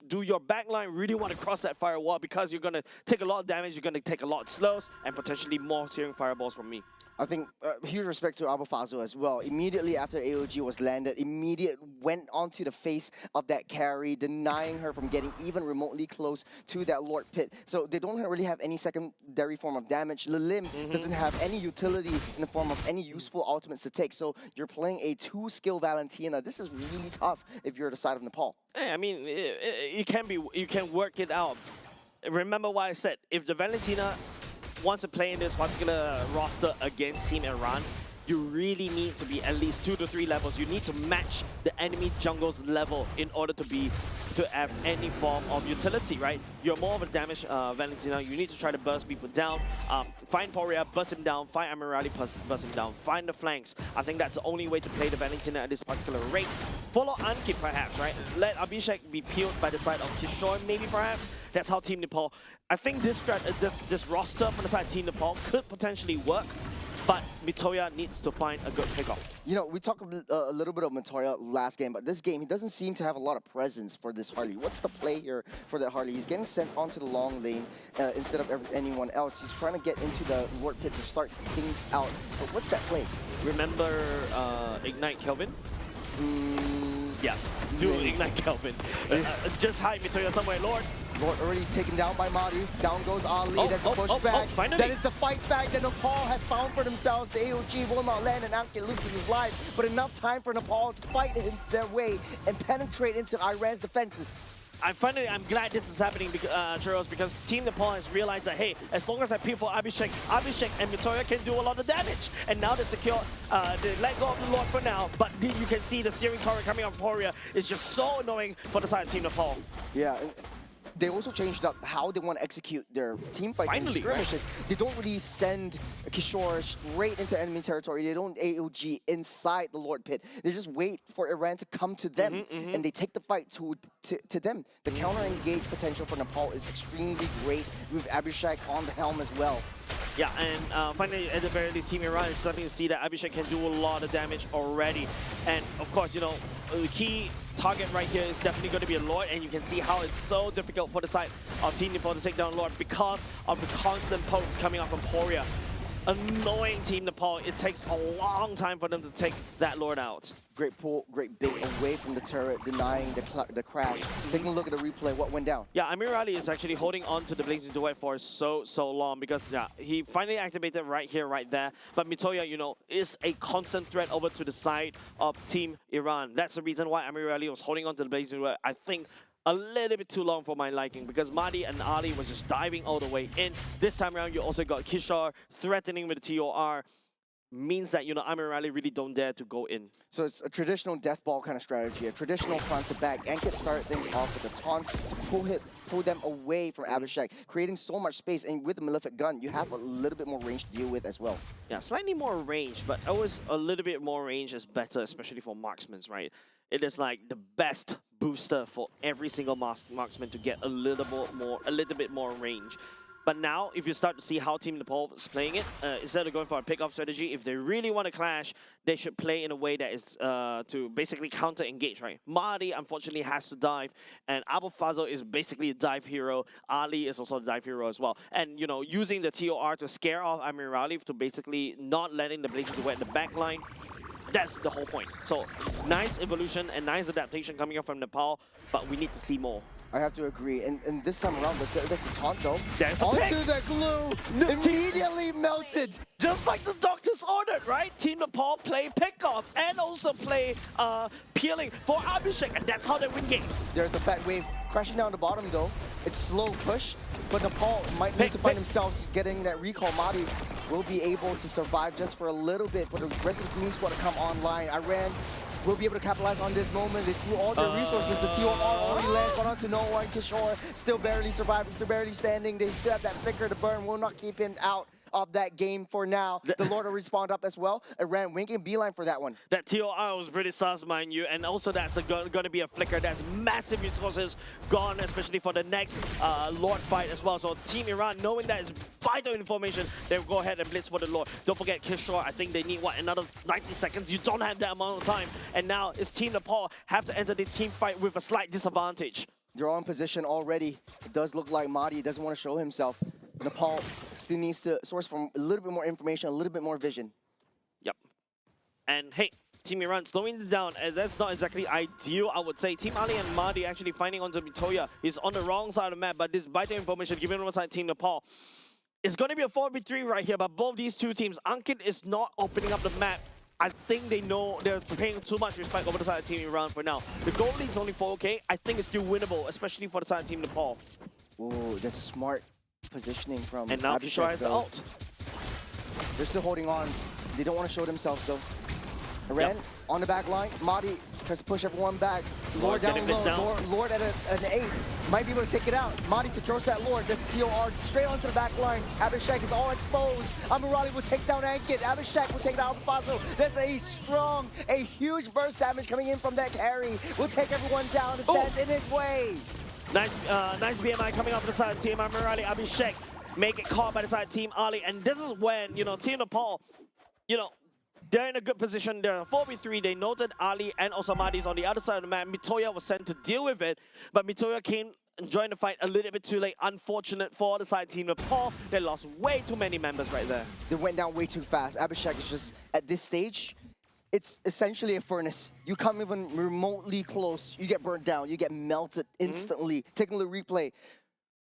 do your backline really want to cross that firewall? Because you're going to take a lot of damage, you're going to take a lot of slows, and potentially more Searing Fireballs from me. I think huge respect to Abufazo as well. Immediately after AOG was landed, went onto the face of that carry, denying her from getting even remotely close to that Lord Pit. So they don't really have any secondary form of damage. Lilim doesn't have any utility in the form of any useful ultimates to take. So you're playing a 2-skill Valentina. This is really tough if you're the side of Nepal. Hey, I mean, you can work it out. remember what I said. If the Valentina wants to play in this particular roster against Team Iran, you really need to be at least 2 to 3 levels. You need to match the enemy jungle's level in order to have any form of utility, right? You're more of a damage Valentina. You need to try to burst people down. Find Poria, burst him down. Find Amirali, burst him down. Find the flanks. I think that's the only way to play the Valentina at this particular rate. Follow Ankit perhaps, right? Let Abhishek be peeled by the side of Kishore, maybe perhaps. That's how Team Nepal. I think this roster from the side of Team Nepal could potentially work. But Mitoya needs to find a good pickoff. You know, we talked a little bit of Mitoya last game, but this game, he doesn't seem to have a lot of presence for this Harley. What's the play here for that Harley? He's getting sent onto the long lane instead of anyone else. He's trying to get into the Lord Pit to start things out. But what's that play? Remember Ignite Kelvin? Yeah, do Ignite Kelvin. Just hide Mitoya somewhere, Lord. Lord already taken down by Madi. Down goes Ali. That's the pushback. That is the fight back that Nepal has found for themselves. The AOG will not land and Ankit loses his life. But enough time for Nepal to fight their way and penetrate into Iran's defenses. I'm glad this is happening, Churros, because Team Nepal has realized that, hey, as long as I peel for Abhishek and Mitoya can do a lot of damage. And now they secure, they let go of the Lord for now, but you can see the searing turret coming on Poria is just so annoying for the side of Team Nepal. Yeah. They also changed up how they want to execute their team fights and skirmishes. Right? They don't really send Kishore straight into enemy territory. They don't AOG inside the Lord Pit. They just wait for Iran to come to them, and they take the fight to them. The counter-engage potential for Nepal is extremely great with Abhishek on the helm as well. Yeah, and finally, at the very least, Team Iran is starting to see that Abhishek can do a lot of damage already. And of course, you know, the key target right here is definitely going to be a Lord, and you can see how it's so difficult for the side of Team Nepal to take down Lord because of the constant pokes coming up from Poria. Annoying Team Nepal. It takes a long time for them to take that Lord out. Great pull, great bait away from the turret, denying the crash. Taking a look at the replay, what went down? Yeah, Amir Ali is actually holding on to the Blazing Duet for so long because yeah, he finally activated right here, right there. But Mitoya, you know, is a constant threat over to the side of Team Iran. That's the reason why Amir Ali was holding on to the Blazing Duet. I think a little bit too long for my liking because Mahdi and Ali was just diving all the way in. This time around, you also got Kishore threatening with the TOR. Means that, you know, Amir Ali really don't dare to go in. So it's a traditional death ball kind of strategy, a traditional front to back. Ankit started things off with a taunt to pull them away from Abhishek, creating so much space. And with the Malefic gun, you have a little bit more range to deal with as well. Yeah, slightly more range, but always a little bit more range is better, especially for marksmen, right? It is like the best booster for every single marksman to get a little bit more range. But now, if you start to see how Team Nepal is playing it, instead of going for a pick-off strategy, if they really want to clash, they should play in a way that is to basically counter-engage, right? Mahdi, unfortunately, has to dive, and Abu Fazl is basically a dive hero. Ali is also a dive hero as well. And, you know, using the TOR to scare off Amir Ali to basically not letting the Blazing Duet in the back line, that's the whole point. So, nice evolution and nice adaptation coming up from Nepal, but we need to see more. I have to agree. And this time around, that's a taunt though. There's onto the glue, immediately melted. Just like the doctors ordered, right? Team Nepal play pickoff and also play peeling for Abhishek, and that's how they win games. There's a fat wave crashing down the bottom though. It's slow push, but Nepal might need to find themselves getting that recall. Mahdi will be able to survive just for a little bit for the rest of the Green Squad to come online. Iran will be able to capitalize on this moment. They threw all their resources. The TOR already lands, got onto no one. Kishore still barely surviving, still barely standing. They still have that flicker to burn. Will not keep him out of that game for now. The Lord will respawn up as well. Iran winking beeline for that one. That TOR was pretty sus, mind you, and also that's going to be a flicker. That's massive resources gone, especially for the next Lord fight as well. So Team Iran, knowing that is vital information, they'll go ahead and blitz for the Lord. Don't forget Kishore, I think they need, what, another 90 seconds? You don't have that amount of time. And now it's Team Nepal have to enter this team fight with a slight disadvantage. They're on position already. It does look like Mahdi doesn't want to show himself. Nepal still needs to source from a little bit more information, a little bit more vision. Yep. And hey, Team Iran slowing it down. That's not exactly ideal, I would say. Team Ali and Mahdi actually finding onto Mitoya. He's on the wrong side of the map, but this vital information given on the side Team Nepal. It's going to be a 4v3 right here, but both these two teams, Ankit is not opening up the map. I think they know they're paying too much respect over the side of Team Iran for now. The goal lead's only 4K. I think it's still winnable, especially for the side of Team Nepal. Ooh, that's a smart positioning from And now Abhishek, Kishore has the though. ult. They're still holding on. They don't want to show themselves, though. Ren on the back line. Madi tries to push everyone back. Lord down getting bits low. down. Lord at an 8. Might be able to take it out. Madi secures that Lord. There's a TOR straight onto the back line. Abhishek is all exposed. Amirali will take down Ankit. Abhishek will take down Faso. There's a huge burst damage coming in from that carry. Will take everyone down. It stands in his way. Nice BMI coming off the side of Team Amirali. Abhishek make it caught by the side of Team Ali. And this is when, Team Nepal, they're in a good position. They're a 4v3. They noted Ali and also Madi's on the other side of the map. Mitoya was sent to deal with it, but Mitoya came and joined the fight a little bit too late. Unfortunate for the side Team Nepal. They lost way too many members right there. They went down way too fast. Abhishek is just, at this stage, it's essentially a furnace. You come even remotely close, you get burnt down, you get melted instantly. Taking the replay.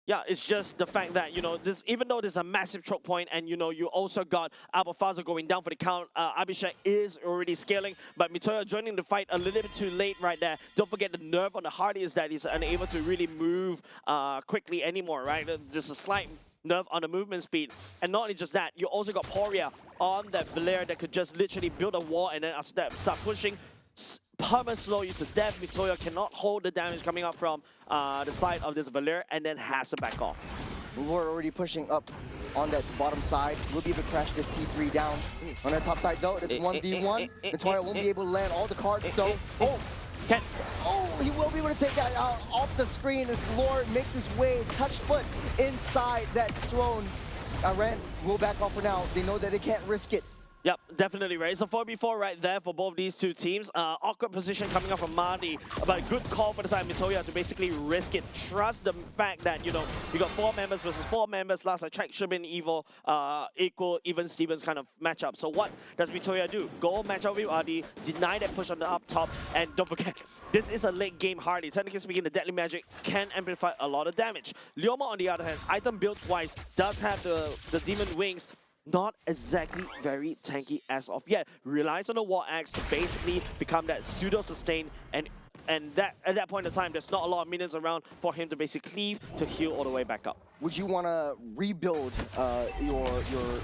Yeah, it's just the fact that, this, even though there's a massive choke point and, you also got Abafazo going down for the count, Abhishek is already scaling, but Mitoya joining the fight a little bit too late right there. Don't forget the nerve on the Hardy is that he's unable to really move quickly anymore, right? Just a slight nerve on the movement speed. And not only just that, you also got Poria on that Valair that could just literally build a wall and then start pushing. Perma slow you to death. Mitoya cannot hold the damage coming up from the side of this Valair and then has to back off. We're already pushing up on that bottom side. We'll be able to crash this T3 down. On the top side though, it's 1v1. Mitoya won't be able to land all the cards though. He will be able to take that off the screen as Lord makes his way, touch foot inside that throne. Ren will back off for now. They know that they can't risk it. Yep, definitely right. It's a 4v4 right there for both these two teams. Awkward position coming up from Madi, but a good call for the side of Mitoya to basically risk it. Trust the fact that, you got 4 members versus 4 members. Last I checked, should have been equal, even Stevens kind of matchup. So what does Mitoya do? Go match up with Madi, deny that push on the up top, and don't forget, this is a late game Hardy. Technically speaking, the Deadly Magic can amplify a lot of damage. Leoma, on the other hand, item built twice, does have the Demon Wings. Not exactly very tanky as of yet. Relies on the War Axe to basically become that pseudo-sustain, and that at that point in time, there's not a lot of minions around for him to basically cleave to heal all the way back up. Would you want to rebuild your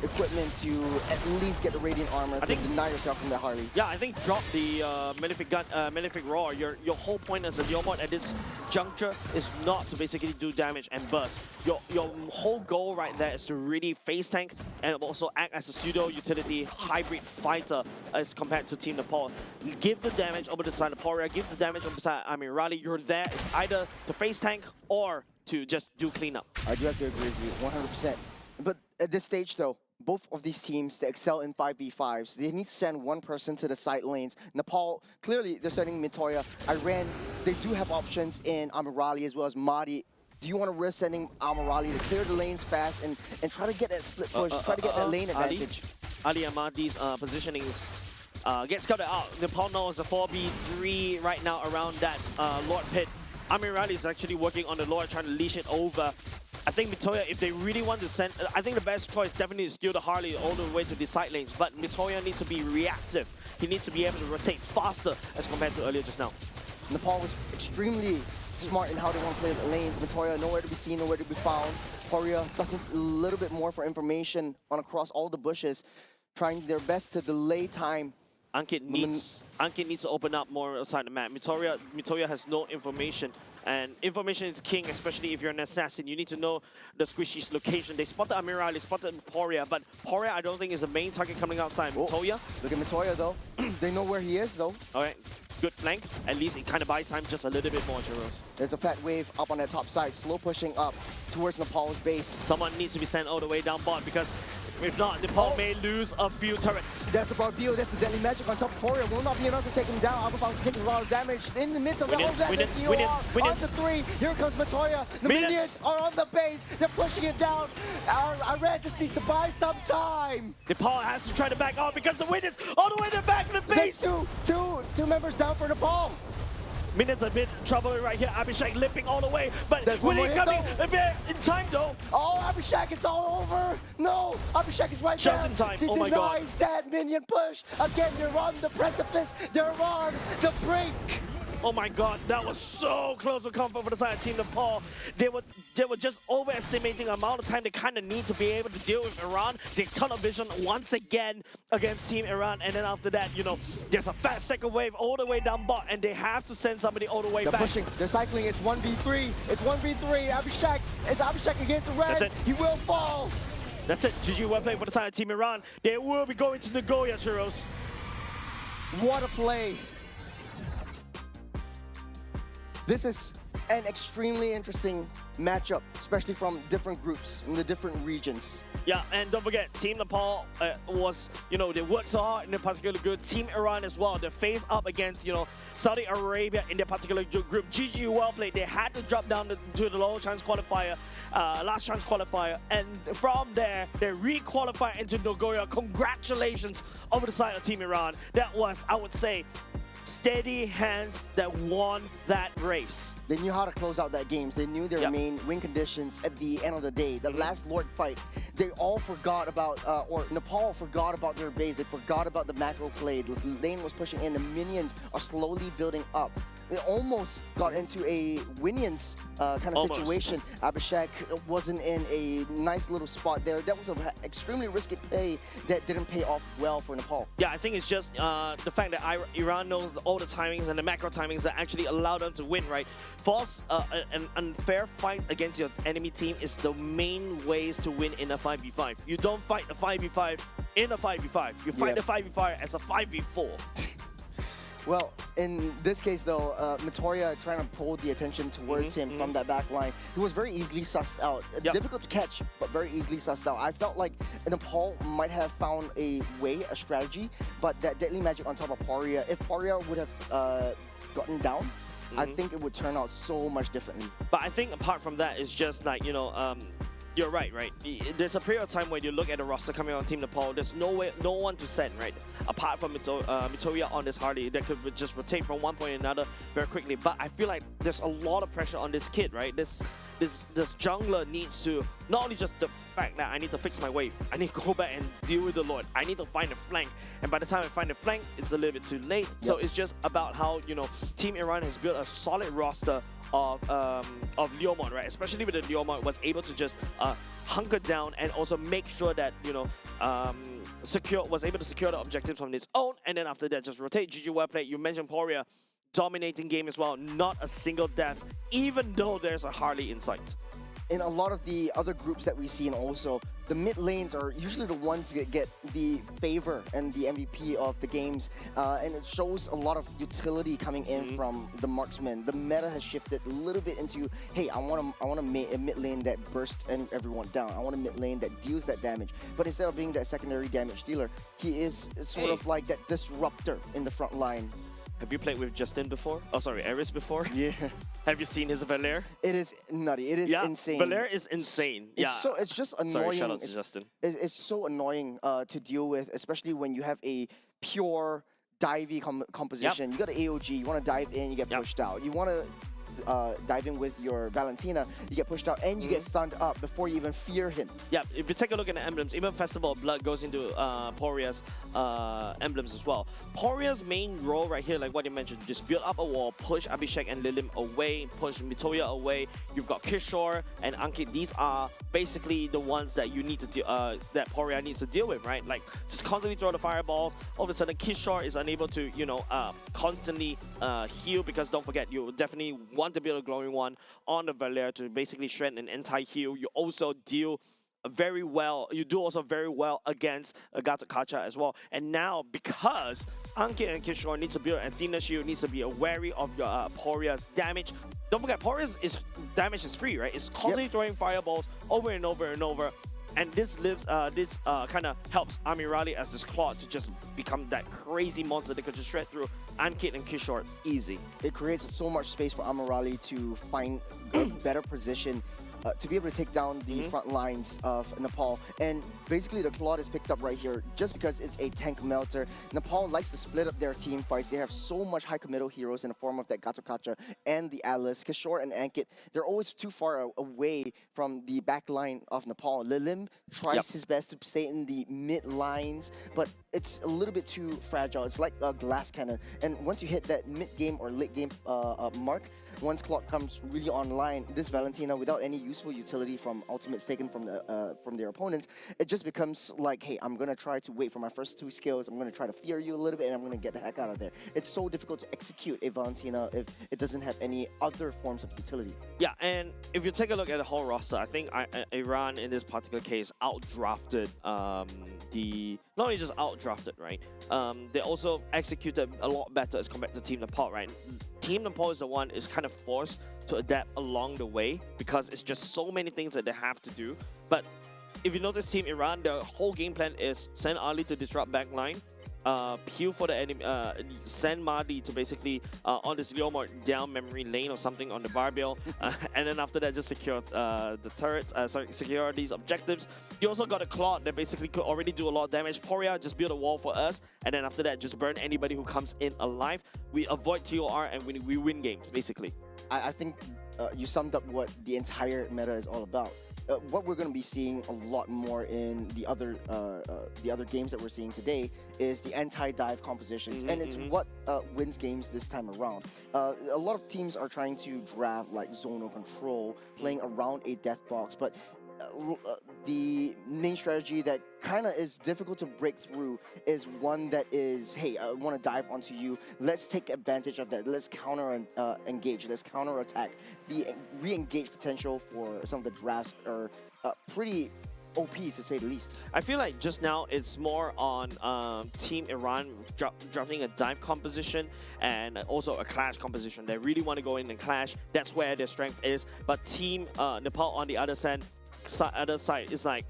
equipment to at least get the Radiant Armor to deny yourself from that Harley? Yeah, I think drop the Malefic Gun, Malefic Roar. Your whole point as a Leomod at this juncture is not to basically do damage and burst. Your whole goal right there is to really face tank and also act as a pseudo utility hybrid fighter as compared to Team Nepal. Give the damage over the side of Poria, give the damage over the side of Amirali. You're there. It's either to face tank or to just do cleanup. I do have to agree with you, 100%. But at this stage, though, both of these teams, they excel in 5v5s. They need to send one person to the side lanes. Nepal, clearly, they're sending Mitoya. Iran, they do have options in Amirali as well as Madi. Do you want to risk sending Amirali to clear the lanes fast and try to get that split push, try to get that lane advantage? Ali and Madi's positionings get scouted out. Nepal knows a 4v3 right now around that Lord pit. Amirali is actually working on the Lord, trying to leash it over. I think Mitoya, if they really want to send, I think the best choice definitely is steal the Harley all the way to the side lanes, but Mitoya needs to be reactive. He needs to be able to rotate faster as compared to earlier just now. Nepal was extremely smart in how they want to play the lanes. Mitoya, nowhere to be seen, nowhere to be found. Poria sussing a little bit more for information on across all the bushes, trying their best to delay time. Ankit needs to open up more outside the map. Mitoya has no information, and information is king, especially if you're an assassin. You need to know the squishy's location. They spotted Amiral, they spotted Poria, but Poria I don't think is the main target coming outside. Mitoya? Look at Mitoya though. They know where he is though. Alright, good flank. At least it kind of buys time just a little bit more, Jeros. There's a fat wave up on that top side, slow pushing up towards Nepal's base. Someone needs to be sent all the way down bot because if not, Nepal may lose a few turrets. That's the Barbio, that's the Deadly Magic on top of Poria. Will not be enough to take him down. Alpha taking a lot of damage in the midst of the whole damage. On the 3, here comes Mitoya. The minions are on the base. They're pushing it down. Iran just needs to buy some time. Nepal has to try to back off because the Minions all the way to the back of the base. There's two members down for Nepal. Minions a bit in trouble right here. Abhishek limping all the way, but There's Winnie coming a bit in time though. Oh, Abhishek, it's all over. No, Abhishek is right Just there. in time. He Oh my god. denies that minion push. Again, they're on the precipice. They're on the brink. Oh my god, that was so close to comfort for the side of Team Nepal. They were just overestimating the amount of time they kind of need to be able to deal with Iran. They tunnel vision once again against Team Iran, and then after that, you know, there's a fast second wave all the way down bot, and they have to send somebody all the way They're back. pushing, they're cycling, it's 1v3. It's 1v3, Abhishek, it's Abhishek against Red. That's it. He will fall. That's it, GG well played for the side of Team Iran. They will be going to Nagoya, Churros. What a play. This is an extremely interesting matchup, especially from different groups in the different regions. Yeah, and don't forget, Team Nepal was, you know, they worked so hard in their particular group. Team Iran as well, they faced up against, you know, Saudi Arabia in their particular group. GG well played. They had to drop down to the low chance qualifier, last chance qualifier, and from there, they re-qualify into Nagoya. Congratulations over the side of Team Iran. That was, I would say, steady hands that won that race. They knew how to close out that games. They knew their main win conditions at the end of the day. The last Lord fight, they all forgot about, or Nepal forgot about their base. They forgot about the macro play. The lane was pushing in. The minions are slowly building up. They almost got into a Winions kind of situation. Abhishek wasn't in a nice little spot there. That was an extremely risky play that didn't pay off well for Nepal. Yeah, I think it's just the fact that Iran knows all the timings and the macro timings that actually allow them to win, right? For us, an unfair fight against your enemy team is the main ways to win in a 5v5. You don't fight a 5v5 in a 5v5. You fight the 5v5 as a 5v4. Well, in this case, though, Mitoria trying to pull the attention towards him from that back line. He was very easily sussed out. Difficult to catch, but very easily sussed out. I felt like Nepal might have found a way, a strategy, but that Deadly Magic on top of Paria, if Paria would have gotten down, I think it would turn out so much differently. But I think apart from that, it's just like, you know, you're right? There's a period of time when you look at the roster coming on Team Nepal, there's no one to send, right? Apart from Mitoya on this Harley that could just rotate from one point to another very quickly. But I feel like there's a lot of pressure on this kid, right? This jungler needs to, not only just the fact that I need to fix my wave, I need to go back and deal with the Lord. I need to find a flank. And by the time I find a flank, it's a little bit too late. So it's just about how, you know, Team Iran has built a solid roster of Leomon, right? Especially with the Leomon, was able to just hunker down and also make sure that, you know, was able to secure the objectives on its own, and then after that just rotate. GG well played. You mentioned Poria, dominating game as well, not a single death, even though there's a Harley in sight. In a lot of the other groups that we've seen also, the mid lanes are usually the ones that get the favor and the MVP of the games, and it shows a lot of utility coming in from the marksman. The meta has shifted a little bit into, hey, I want a mid lane that bursts everyone down. I want a mid lane that deals that damage. But instead of being that secondary damage dealer, he is sort of like that disruptor in the front line. Have you played with Justin before? Oh, sorry, Eris before? Yeah. Have you seen his Valer? It is nutty. It is insane. Valer is insane. It's just annoying. Sorry, shout out to Justin. It's so annoying to deal with, especially when you have a pure divey composition. You got an AOG, you want to dive in, you get pushed out. You want to dive in with your Valentina, you get pushed out and you get stunned up before you even fear him. Yeah, if you take a look at the emblems, even Festival of Blood goes into Poria's emblems as well. Poria's main role right here, like what you mentioned, just build up a wall, push Abhishek and Lilim away, push Mitoya away. You've got Kishore and Ankit. These are basically the ones that you need to that Poria needs to deal with, right? Like just constantly throw the fireballs. All of a sudden, Kishore is unable to, you know, constantly heal, because don't forget, you definitely want to build a glowing one on the Valer to basically shred an anti-heal. You also deal very well. You do also very well against Gato Kacha as well. And now, because Ankit and Kishore needs to build an Athena shield, needs to be wary of your Poria's damage. Don't forget, Poria's damage is free, right? It's constantly throwing fireballs over and over and over. And this kind of helps Amirali as this Claude to just become that crazy monster that could just shred through Ankit and Kishore easy. It creates so much space for Amirali to find a better position to be able to take down the front lines of Nepal. And basically the Claude is picked up right here just because it's a tank melter. Nepal likes to split up their team fights. They have so much high committal heroes in the form of that Gatokacha and the Atlas. Kishore and Ankit, they're always too far away from the back line of Nepal. Lilim tries his best to stay in the mid lines, but it's a little bit too fragile. It's like a glass cannon. And once you hit that mid-game or late-game mark, once Clock comes really online, this Valentina, without any useful utility from ultimates taken from their opponents, it just becomes like, hey, I'm going to try to wait for my first 2 skills, I'm going to try to fear you a little bit, and I'm going to get the heck out of there. It's so difficult to execute a Valentina if it doesn't have any other forms of utility. Yeah, and if you take a look at the whole roster, I think Iran in this particular case outdrafted not only just outdrafted, right? They also executed a lot better as compared to Team Nepal, right? Team Nepal is the one is kind of forced to adapt along the way because it's just so many things that they have to do. But if you notice Team Iran, the whole game plan is send Ali to disrupt backline, peel for the enemy, send Mahdi to basically on this Leomord down memory lane or something on the barbell, and then after that just secure the turrets, secure these objectives. You also got a Claude that basically could already do a lot of damage. Poria just build a wall for us, and then after that just burn anybody who comes in alive. We avoid TOR and we win games, basically. I think you summed up what the entire meta is all about. What we're going to be seeing a lot more in the other games that we're seeing today is the anti-dive compositions, and it's what wins games this time around. A lot of teams are trying to draft like zonal control, playing around a death box, but the main strategy that kind of is difficult to break through is one that is, hey, I want to dive onto you. Let's take advantage of that. Let's counter engage. Let's counter attack. The re-engage potential for some of the drafts are pretty OP, to say the least. I feel like just now it's more on Team Iran drafting a dive composition and also a clash composition. They really want to go in and clash. That's where their strength is. But Team Nepal on the other side is like,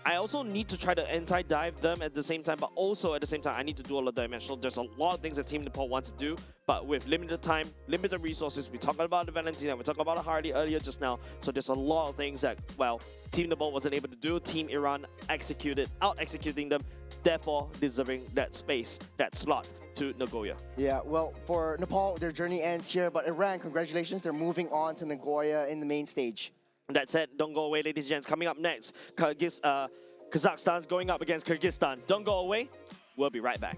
I also need to try to anti-dive them at the same time, but also at the same time, I need to do all of the damage. So there's a lot of things that Team Nepal wants to do, but with limited time, limited resources. We talked about the Valentina, we talked about the Hardy earlier just now. So there's a lot of things that, well, Team Nepal wasn't able to do. Team Iran out-executing them, therefore deserving that space, that slot to Nagoya. Yeah, well, for Nepal, their journey ends here, but Iran, congratulations, they're moving on to Nagoya in the main stage. That said, don't go away, ladies and gents. Coming up next, Kazakhstan's going up against Kyrgyzstan. Don't go away. We'll be right back.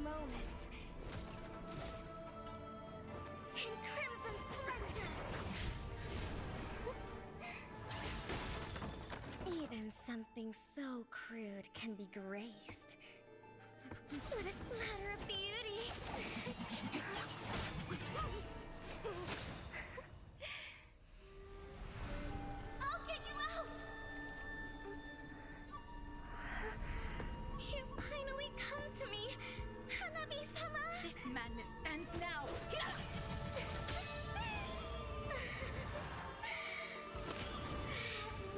moment. In crimson splendor! Even something so crude can be graced with a splatter of beauty. I'll get you out! You finally come to me, Hanabi-sama! This madness ends now! At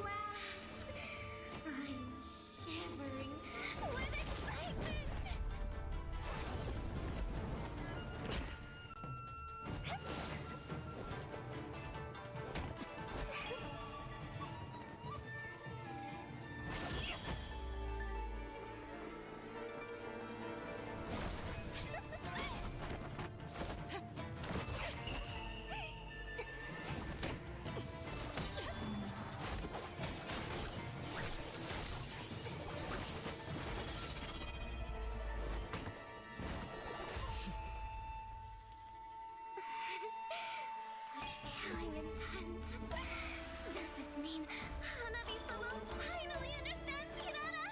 last, I'm shivering with excitement! Such killing intent. Does this mean Hanabi-sama finally understands Kirara?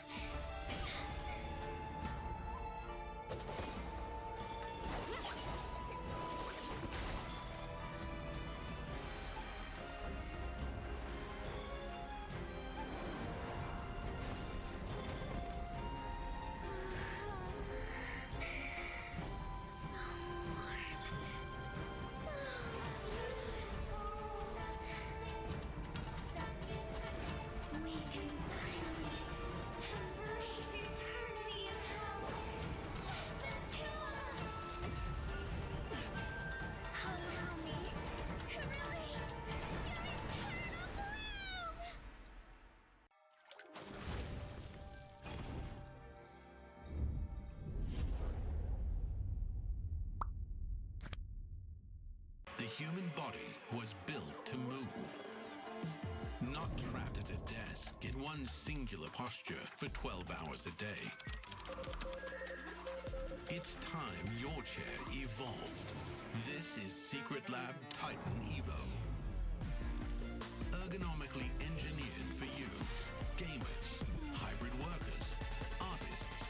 So warm. So beautiful. We can finally embrace eternity in hell. Just the two of us. Allow me to release your eternal bloom. The human body was built to move. Not trapped at a desk in one singular posture for 12 hours a day. It's time your chair evolved. This is Secret Lab Titan Evo. Ergonomically engineered for you, gamers, hybrid workers, artists,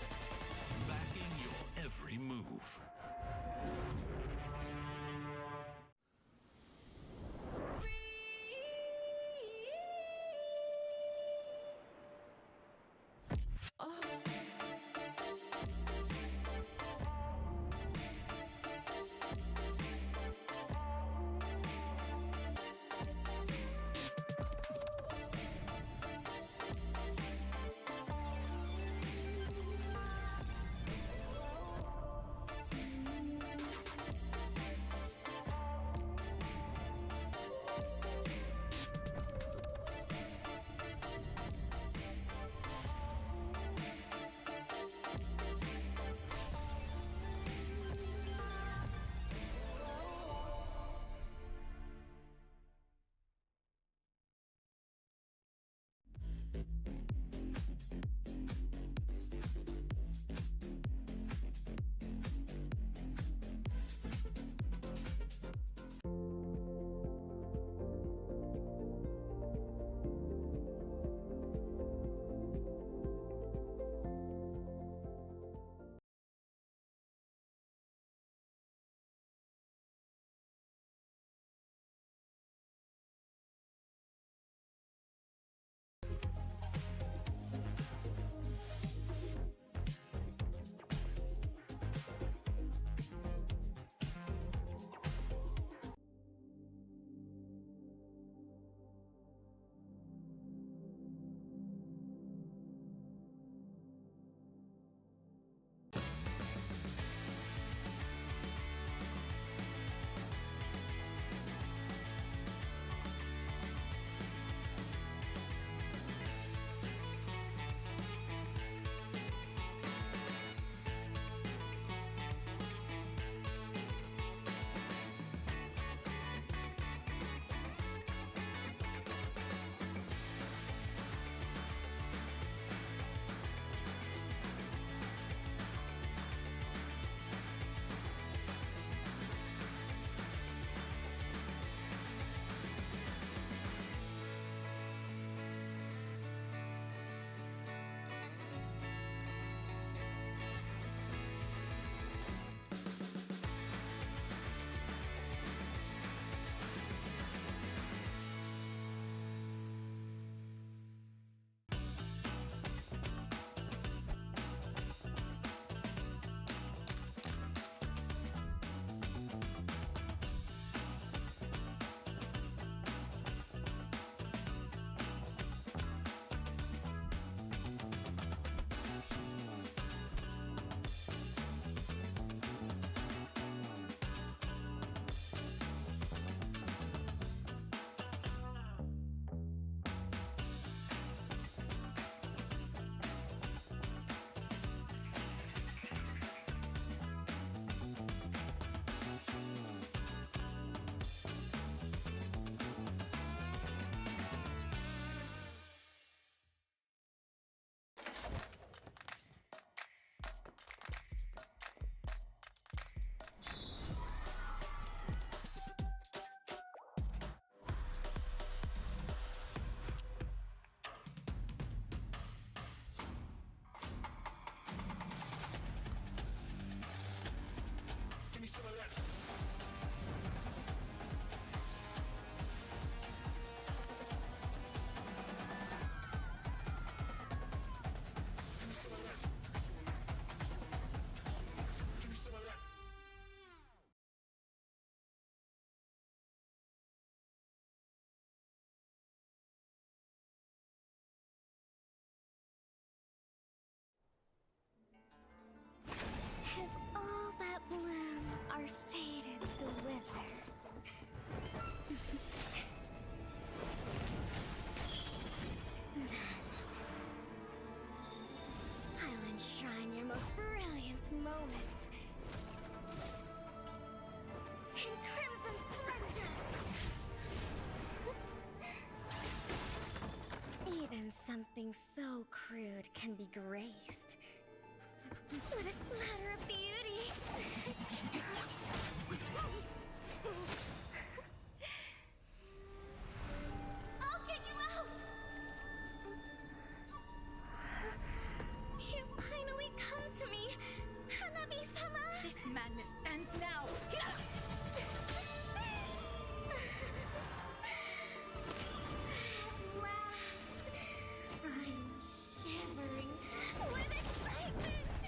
backing your every move. moment. In crimson splendor! Even something so crude can be graced with a splatter of beauty. I'll get you out! You finally come to me, Hanabi-sama! This madness ends now. At last, I'm shivering with excitement!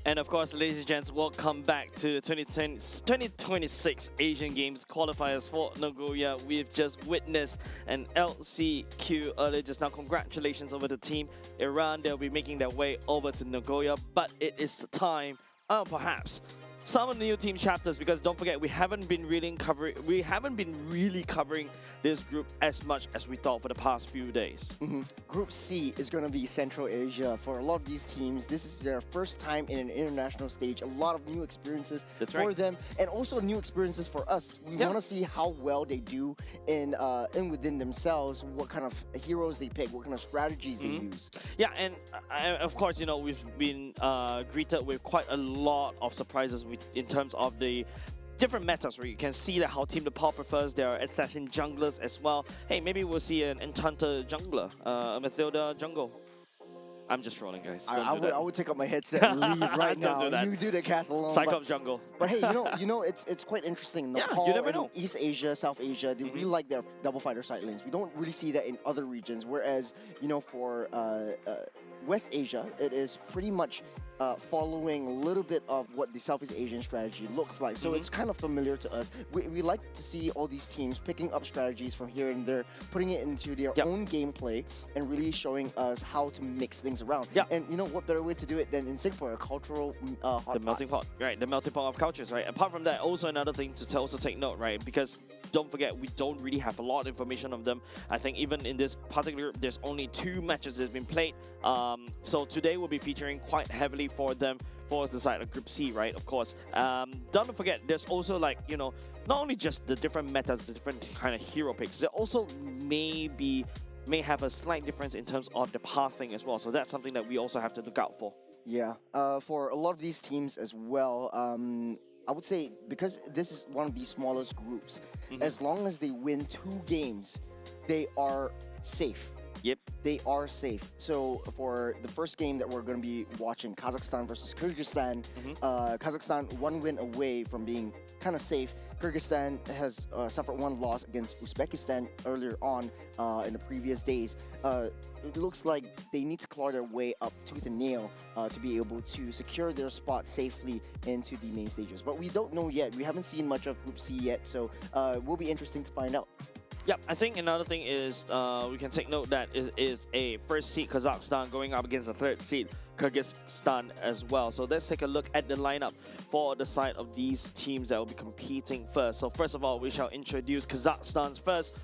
And of course, ladies and gents, welcome back to 2026 Asian Games qualifiers for Nagoya. We've just witnessed an LCQ earlier just now. Congratulations over the team Iran. They'll be making their way over to Nagoya, but it is time, perhaps, some of the new team chapters, because don't forget we haven't been really covering this group as much as we thought for the past few days. Group C is going to be Central Asia. For a lot of these teams, this is their first time in an international stage. A lot of new experiences for them, and also new experiences for us. We want to see how well they do in within themselves, what kind of heroes they pick, what kind of strategies they use. Yeah, and of course, you know, we've been greeted with quite a lot of surprises in terms of the different metas, where you can see that how Team Nepal prefers their assassin junglers as well. Hey, maybe we'll see an Enchanter jungler, a Mathilda jungle. I'm just trolling, guys. I would take up my headset and leave right now. Do that. You do the cast alone. Cyclops jungle. But hey, you know, it's quite interesting. Nepal you never and know. East Asia, South Asia, they really like their double fighter side lanes. We don't really see that in other regions. Whereas, you know, for West Asia, it is pretty much following a little bit of what the Southeast Asian strategy looks like. So it's kind of familiar to us. We like to see all these teams picking up strategies from here and there, putting it into their own gameplay, and really showing us how to mix things around. And you know what better way to do it than in Singapore, a cultural hot the melting pot, right? The melting pot of cultures, right? Apart from that, also another thing to also take note, right? Because don't forget, we don't really have a lot of information of them. I think even in this particular group, there's only 2 matches that have been played. So today we'll be featuring quite heavily for them for the side of Group C, right? Of course. Don't forget, there's also, like, you know, not only just the different metas, the different kind of hero picks, there also may have a slight difference in terms of the pathing as well. So that's something that we also have to look out for. Yeah, for a lot of these teams as well, I would say, because this is one of the smallest groups, as long as they win 2 games, they are safe. Yep. They are safe. So for the first game that we're going to be watching, Kazakhstan versus Kyrgyzstan, Kazakhstan 1 win away from being kind of safe. Kyrgyzstan has suffered 1 loss against Uzbekistan earlier on in the previous days. It looks like they need to claw their way up tooth and nail to be able to secure their spot safely into the main stages. But we don't know yet. We haven't seen much of Group C yet, so it will be interesting to find out. Yep, I think another thing is we can take note that is a first seed Kazakhstan going up against a 3rd seed Kyrgyzstan as well. So let's take a look at the lineup for the side of these teams that will be competing first. So first of all, we shall introduce Kazakhstan's first,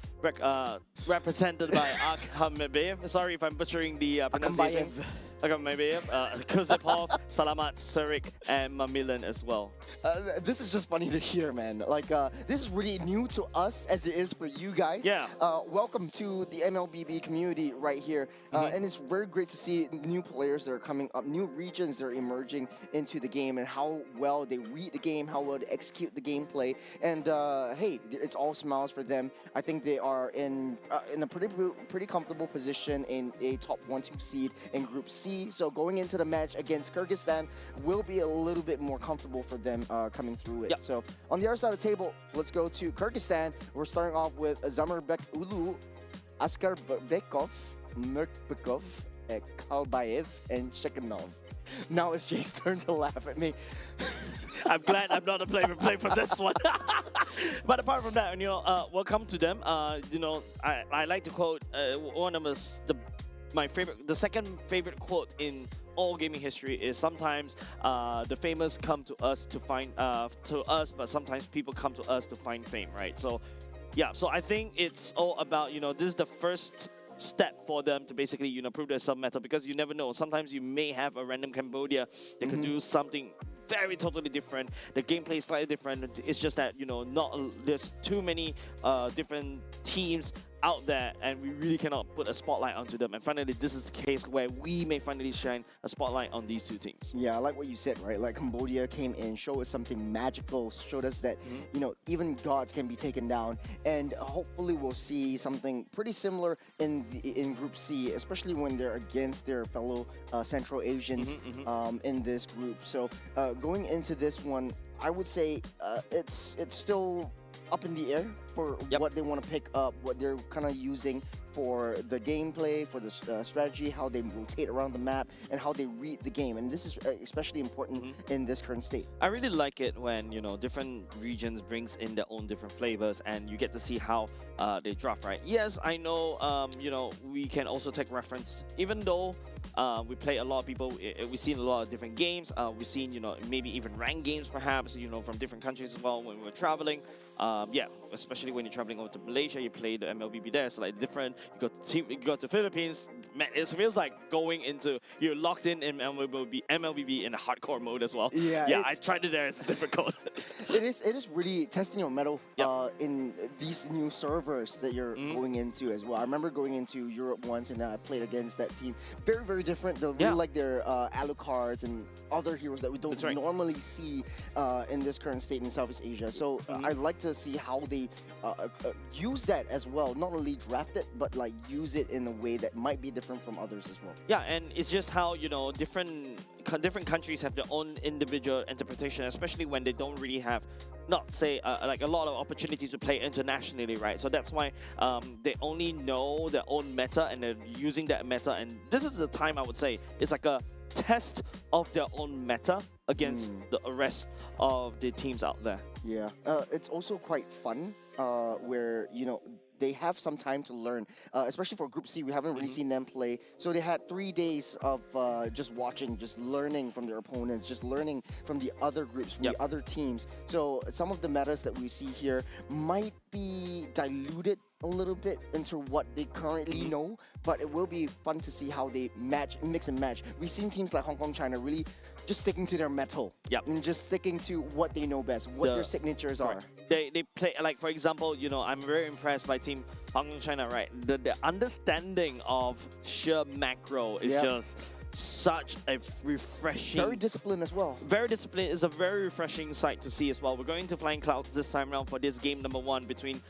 represented by Akhamabev. Sorry if I'm butchering the pronunciation. Akhamabev, Kuzipov, Salamat, Surik, and Mamilan as well. This is just funny to hear, man. Like, this is really new to us as it is for you guys. Yeah. Welcome to the MLBB community right here. And it's very great to see new players that are coming up, new regions that are emerging into the game, and how well they read the game, how well they execute the gameplay. And hey, it's all smiles for them. I think they are in a pretty comfortable position in a top 1-2 seed in Group C. So going into the match against Kyrgyzstan will be a little bit more comfortable for them coming through it. So on the other side of the table, let's go to Kyrgyzstan. We're starting off with Zamurbek Ulu, Askarbekov, Murtbekov, Kalbayev, and Shekhanov. Now it's Jay's turn to laugh at me. I'm glad I'm not a play for this one. But apart from that, you know, welcome to them. You know, I like to quote one of the second favorite quote in all gaming history is sometimes the famous come to us to find but sometimes people come to us to find fame, right? So yeah, so I think it's all about, you know, this is the first step for them to basically, you know, prove their sub-meta, because you never know. Sometimes you may have a random Cambodia that could do something very totally different. The gameplay is slightly different. It's just that, you know, there's too many different teams out there, and we really cannot put a spotlight onto them. And finally, this is the case where we may finally shine a spotlight on these 2 teams. Yeah, I like what you said, right? Like, Cambodia came in, showed us something magical, showed us that, you know, even gods can be taken down. And hopefully we'll see something pretty similar in Group C, especially when they're against their fellow Central Asians in this group. So going into this one, I would say it's still up in the air for what they want to pick up, what they're kind of using for the gameplay, for the strategy, how they rotate around the map, and how they read the game. And this is especially important in this current state. I really like it when, you know, different regions brings in their own different flavors and you get to see how they draft, right? Yes, I know, you know, we can also take reference, even though we play a lot of people, we've seen a lot of different games, we've seen, you know, maybe even ranked games perhaps, you know, from different countries as well when we're traveling. Yeah, especially when you're traveling over to Malaysia, you play the MLBB there, it's like different. You go to Philippines, man, it feels like going into, you're locked in MLBB in a hardcore mode as well. Yeah, I tried it there, it's difficult. It is really testing your mettle in these new servers that you're going into as well. I remember going into Europe once and I played against that team. Very, very different. They really like their Alucards and other heroes that we don't normally see in this current state in Southeast Asia. So I'd like to see how they use that as well. Not only draft it, but like use it in a way that might be different from others as well. Yeah, and it's just how, you know, different countries have their own individual interpretation, especially when they don't really have, not say, like a lot of opportunities to play internationally, right? So that's why they only know their own meta and they're using that meta. And this is the time I would say it's like a test of their own meta against the rest of the teams out there. Yeah, it's also quite fun where, you know, they have some time to learn, especially for Group C. We haven't really seen them play. So they had 3 days of just watching, just learning from their opponents, just learning from the other groups, from the other teams. So some of the metas that we see here might be diluted a little bit into what they currently know, but it will be fun to see how they mix and match. We've seen teams like Hong Kong, China really just sticking to their metal and just sticking to what they know best, what their signatures are. They play, like, for example, you know, I'm very impressed by Team Hong Kong, China, right? The understanding of sheer macro is just such a refreshing... Very disciplined as well. Very disciplined. It's a very refreshing sight to see as well. We're going to Flying Clouds this time around for this game number 1 between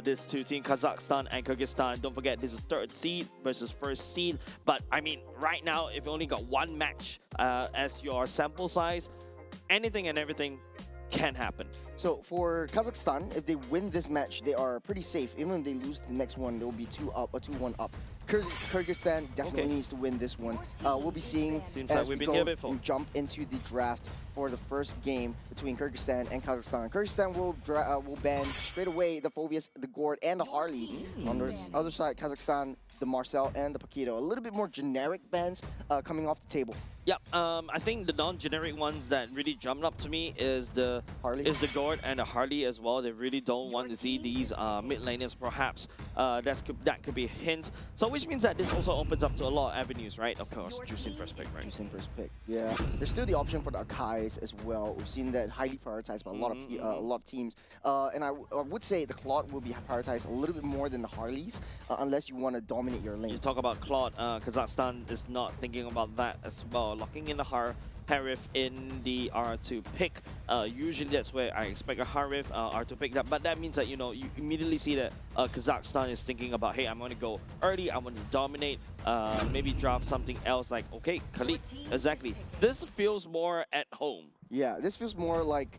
these two teams, Kazakhstan and Kyrgyzstan. Don't forget, this is 3rd seed versus 1st seed. But, I mean, right now, if you only got 1 match as your sample size, anything and everything can happen. So for Kazakhstan, if they win this match, they are pretty safe. Even if they lose the next one, they'll be 2 up or 2-1 up. Kyrgyzstan definitely needs to win this one. We'll be seeing as we go and jump into the draft for the first game between Kyrgyzstan and Kazakhstan. Kyrgyzstan will ban straight away the Phoveus, the Gord, and the Harley. On the other side, Kazakhstan, the Marcel and the Paquito. A little bit more generic bans coming off the table. Yep, I think the non-generic ones that really jumped up to me is the Gord and the Harley as well. They really don't want to see these mid laners, perhaps. That could be a hint. So which means that this also opens up to a lot of avenues, right? Of course, Juicing first pick, right? Juicing first pick, yeah. There's still the option for the Akais as well. We've seen that highly prioritized by a lot of teams. And I would say the Claude will be prioritized a little bit more than the Harleys, unless you want to dominate your lane. You talk about Claude, Kazakhstan is not thinking about that as well. Locking in the Harif in the R2 pick. Usually that's where I expect a Harif R2 pick. But that means that, you know, you immediately see that Kazakhstan is thinking about, hey, I'm going to go early, I want to dominate, maybe draft something else like, okay, Khalid, exactly. This feels more at home. Yeah, this feels more like,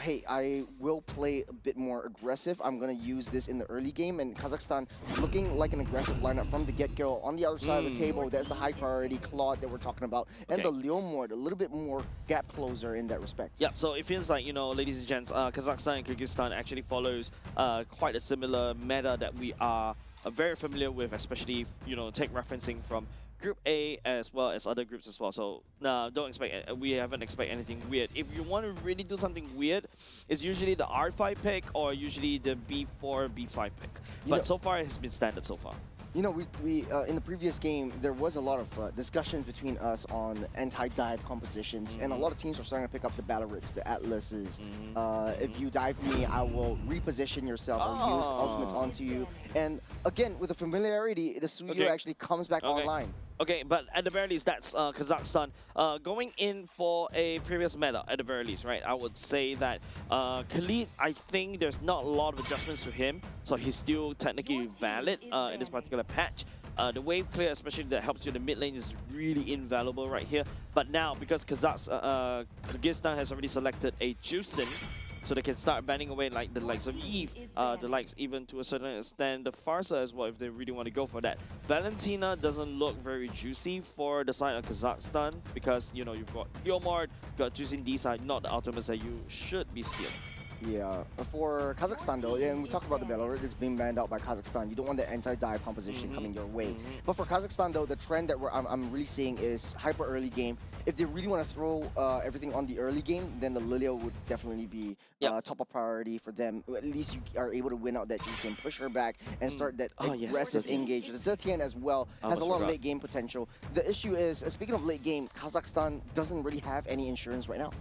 hey, I will play a bit more aggressive. I'm going to use this in the early game. And Kazakhstan looking like an aggressive lineup from the get-go. On the other side of the table, that's the high priority Claude that we're talking about. And the Leomord, a little bit more gap closer in that respect. Yeah, so it feels like, you know, ladies and gents, Kazakhstan and Kyrgyzstan actually follows quite a similar meta that we are very familiar with, especially, you know, take referencing from Group A as well as other groups as well. So don't expect, we haven't expected anything weird. If you want to really do something weird, it's usually the R5 pick or usually the B4, B5 pick. But so far, it has been standard so far. You know, we in the previous game, there was a lot of discussions between us on anti-dive compositions, and a lot of teams are starting to pick up the Balarix, the Atlases. If you dive me, I will reposition yourself or use ultimates onto you. And again, with the familiarity, the Suyo actually comes back online. Okay, but at the very least, that's Kazakhstan going in for a previous meta, at the very least, right? I would say that Khalid, I think there's not a lot of adjustments to him, so he's still technically valid in this particular patch. The wave clear, especially that helps you in the mid lane, is really invaluable right here. But now, because Kyrgyzstan has already selected a Juicing, so they can start banning away like the likes of Eve, the likes even to a certain extent the Farsa as well if they really want to go for that. Valentina doesn't look very juicy for the side of Kazakhstan because you know you've got Leomord, got Juicing D side, not the ultimates that you should be stealing. Yeah, for Kazakhstan though, and we talk about the Belarus, it's being banned out by Kazakhstan. You don't want the anti-dive composition coming your way. But for Kazakhstan though, the trend that I'm really seeing is hyper early game. If they really want to throw everything on the early game, then the Lilia would definitely be top of priority for them. At least you are able to win out that juice and push her back and start that aggressive engage. The Zetian as well has a lot of late game potential. The issue is, speaking of late game, Kazakhstan doesn't really have any insurance right now.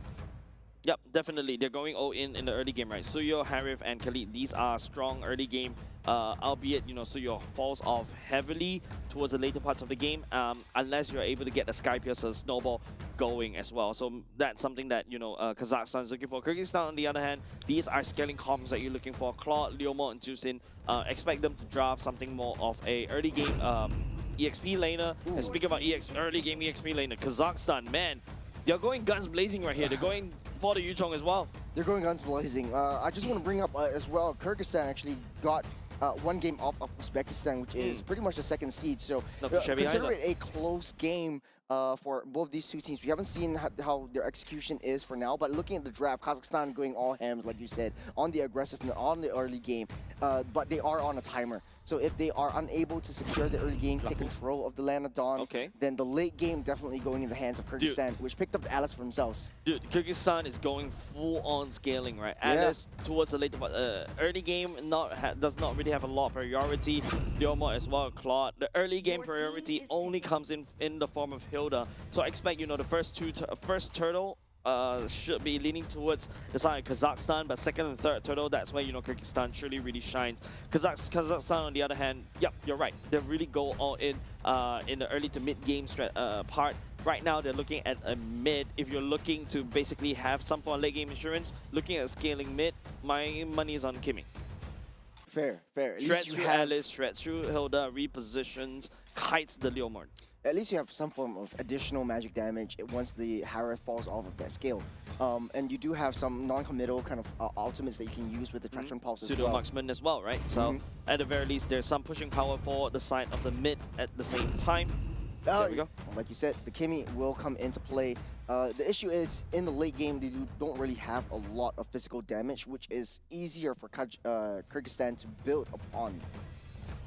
Yep, definitely. They're going all in the early game, right? Suyo, Harif, and Khalid, these are strong early game, albeit, you know, Suyo falls off heavily towards the later parts of the game, unless you're able to get the Sky Piercer snowball going as well. So that's something that, you know, Kazakhstan is looking for. Kyrgyzstan, on the other hand, these are scaling comms that you're looking for. Claude, Leomord, and Juicin, expect them to draft something more of a early game EXP laner. And speaking about early game EXP laner, Kazakhstan, man, they're going guns blazing right here. They're going for the Yuchong as well. They're going guns blazing. I just want to bring up as well, Kyrgyzstan actually got one game off of Uzbekistan, which is pretty much the second seed. So consider it a close game for both these two teams. We haven't seen how their execution is for now, but looking at the draft, Kazakhstan going all hams, like you said, on the aggressiveness, on the early game, but they are on a timer. So if they are unable to secure the early game, take control of the land of Dawn, then the late game definitely going in the hands of Kyrgyzstan, which picked up the Alice for themselves. Dude, Kyrgyzstan is going full-on scaling, right? Alice towards the later part. Early game does not really have a lot of priority. Leomord as well, Claude. The early game priority only comes in the form of Hilda. So I expect, you know, the first turtle should be leaning towards the side of Kazakhstan, but second and third turtle, that's where, you know, Kyrgyzstan truly really shines. Kazakhstan, on the other hand, yep, you're right. They really go all in the early to mid game part. Right now, they're looking at a mid. If you're looking to basically have some form of late game insurance, looking at scaling mid, my money is on Kimmy. Fair. Shreds through Alice, shreds through Hilda, repositions, kites the Leomord. At least you have some form of additional magic damage once the Harith falls off of that scale. And you do have some non-committal kind of ultimates that you can use with the Traction Pulse as well. Pseudo-marksman as well, right? So at the very least, there's some pushing power for the side of the mid at the same time. There we go. Like you said, the Kimmy will come into play. The issue is, in the late game, they don't really have a lot of physical damage, which is easier for Kyrgyzstan to build upon.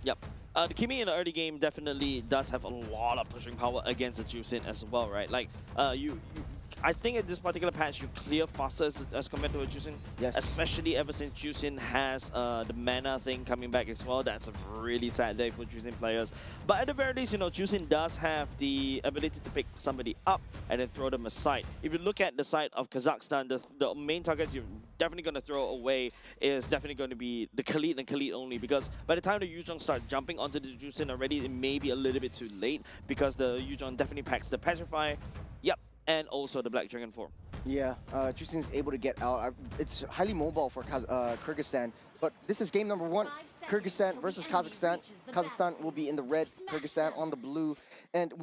Yep. The Kimmy in the early game definitely does have a lot of pushing power against the Juicin as well, right? Like, I think at this particular patch, you clear faster as compared to a Juicin. Yes. Especially ever since Juicin has the mana thing coming back as well. That's a really sad day for Juicin players. But at the very least, you know, Juicin does have the ability to pick somebody up and then throw them aside. If you look at the side of Kazakhstan, the main target you're definitely going to throw away is definitely going to be the Khalid and Khalid only, because by the time the Yuzhong start jumping onto the Juicin already, it may be a little bit too late, because the Yuzhong definitely packs the Petrify. Yep. And also the Black Dragon form. Yeah, Juicin is able to get out. It's highly mobile for Kyrgyzstan, but this is game number 1. Kyrgyzstan versus Kazakhstan. Kazakhstan will be in the red, Kyrgyzstan on the blue. And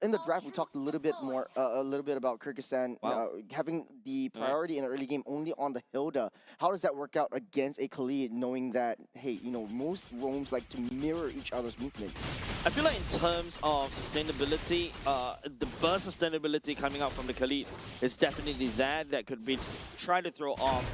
in the draft, we talked a little bit about Kyrgyzstan having the priority in the early game only on the Hilda. How does that work out against a Khalid, knowing that, hey, you know, most roams like to mirror each other's movements? I feel like in terms of sustainability, the burst sustainability coming out from the Khalid is definitely that could be try to throw off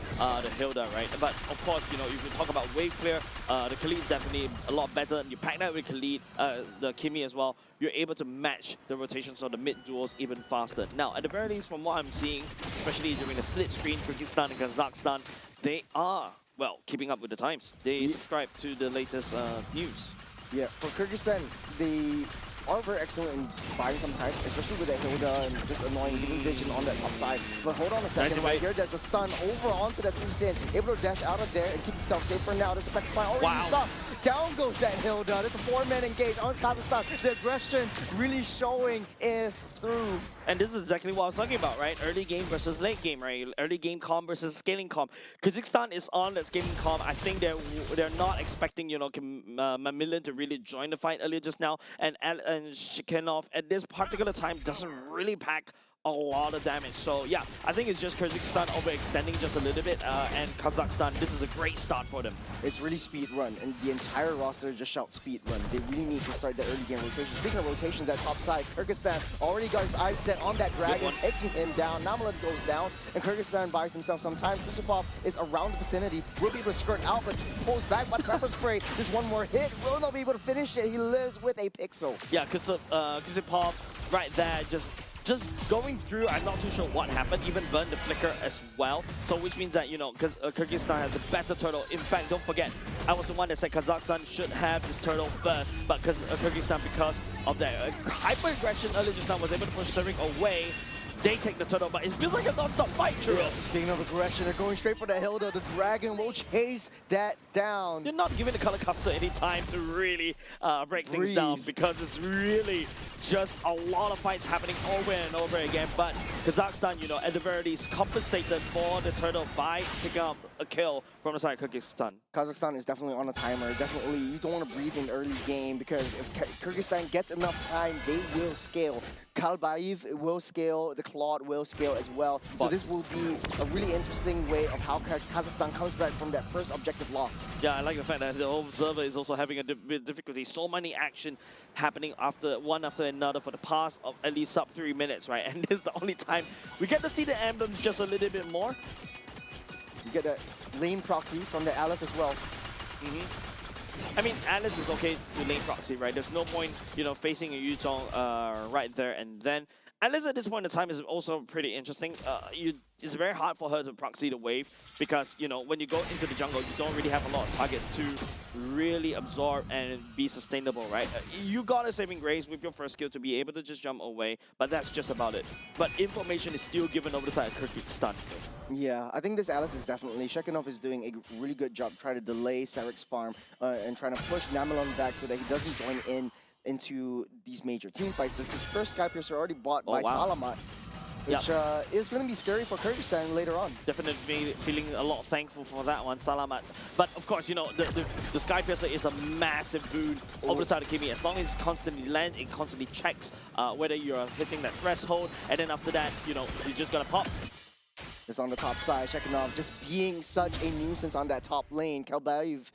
the Hilda, right? But of course, you know, if you talk about wave clear, the Khalid is definitely a lot better. You pack that with Khalid, the Kimmy as well, you're able to match the rotations of the mid duels even faster. Now, at the very least, from what I'm seeing, especially during the split screen, Kyrgyzstan and Kazakhstan, they are, well, keeping up with the times. They subscribe to the latest news. Yeah, for Kyrgyzstan, they are very excellent in buying some time, especially with that Hilda and just annoying giving vision on that top side. But hold on a second, right here, there's a stun over onto that Juicin, able to dash out of there and keep himself safe for now. There's a Petrify already stopped. Down goes that Hilda. There's a 4-man engage on Kazakhstan. The aggression really showing is through. And this is exactly what I was talking about, right? Early game versus late game, right? Early game comp versus scaling comp. Kazakhstan is on that scaling comp. I think they're not expecting, you know, Mamilin to really join the fight earlier just now. And Shikanov at this particular time doesn't really pack a lot of damage. So yeah, I think it's just Kyrgyzstan overextending just a little bit, and Kazakhstan, this is a great start for them. It's really speed run, and the entire roster just shout speed run. They really need to start the early game rotation. Speaking of rotations, that top side, Kyrgyzstan already got his eyes set on that dragon, taking him down. Namalon goes down, and Kyrgyzstan buys themselves some time. Kusupov is around the vicinity, will be able to skirt out, but pulls back by Pepper Spray. Just one more hit, will not be able to finish it. He lives with a pixel. Yeah, Kusupov right there, just going through. I'm not too sure what happened. Even burned the flicker as well. So which means that, you know, Kyrgyzstan has a better turtle. In fact, don't forget, I was the one that said Kazakhstan should have this turtle first, but Kyrgyzstan, because of their hyper aggression earlier just now, was able to push Serik away. They take the turtle, but it feels like a non-stop fight, Churros. Speaking of aggression, they're going straight for the Hilda. The dragon will chase that down. You're not giving the Color Caster any time to really break things down, because it's really just a lot of fights happening over and over again. But Kazakhstan, you know, at the very least, compensated for the turtle by picking up a kill from the side of Kyrgyzstan. Kazakhstan is definitely on a timer. Definitely, you don't want to breathe in early game, because if Kyrgyzstan gets enough time, they will scale. Kalbaev will scale, the Claude will scale as well. So this will be a really interesting way of how Kazakhstan comes back from that first objective loss. Yeah, I like the fact that the observer is also having a bit of difficulty. So many action happening one after another for the past of at least sub 3 minutes, right? And this is the only time we get to see the emblems just a little bit more. You get that lane proxy from the Alice as well. I mean, Alice is okay to lane proxy, right? There's no point, you know, facing a Yuzhong right there and then. Alice at this point in time is also pretty interesting. It's very hard for her to proxy the wave, because, you know, when you go into the jungle, you don't really have a lot of targets to really absorb and be sustainable, right? You got a saving grace with your first skill to be able to just jump away, but that's just about it. But information is still given over the side of Kyrgyzstan. Yeah, I think this Alice is definitely, Shekinov is doing a really good job trying to delay Sarik's farm and trying to push Namalon back so that he doesn't join into these major team fights. This is first Sky Piercer already bought by Salamat, which is going to be scary for Kyrgyzstan later on. Definitely feeling a lot thankful for that one, Salamat. But of course, you know, the Sky Piercer is a massive boon over the side of Kimi. As long as it constantly lands, it constantly checks whether you're hitting that threshold, and then after that, you know, you just gotta pop. It's on the top side. Shekinov just being such a nuisance on that top lane. Kalbaev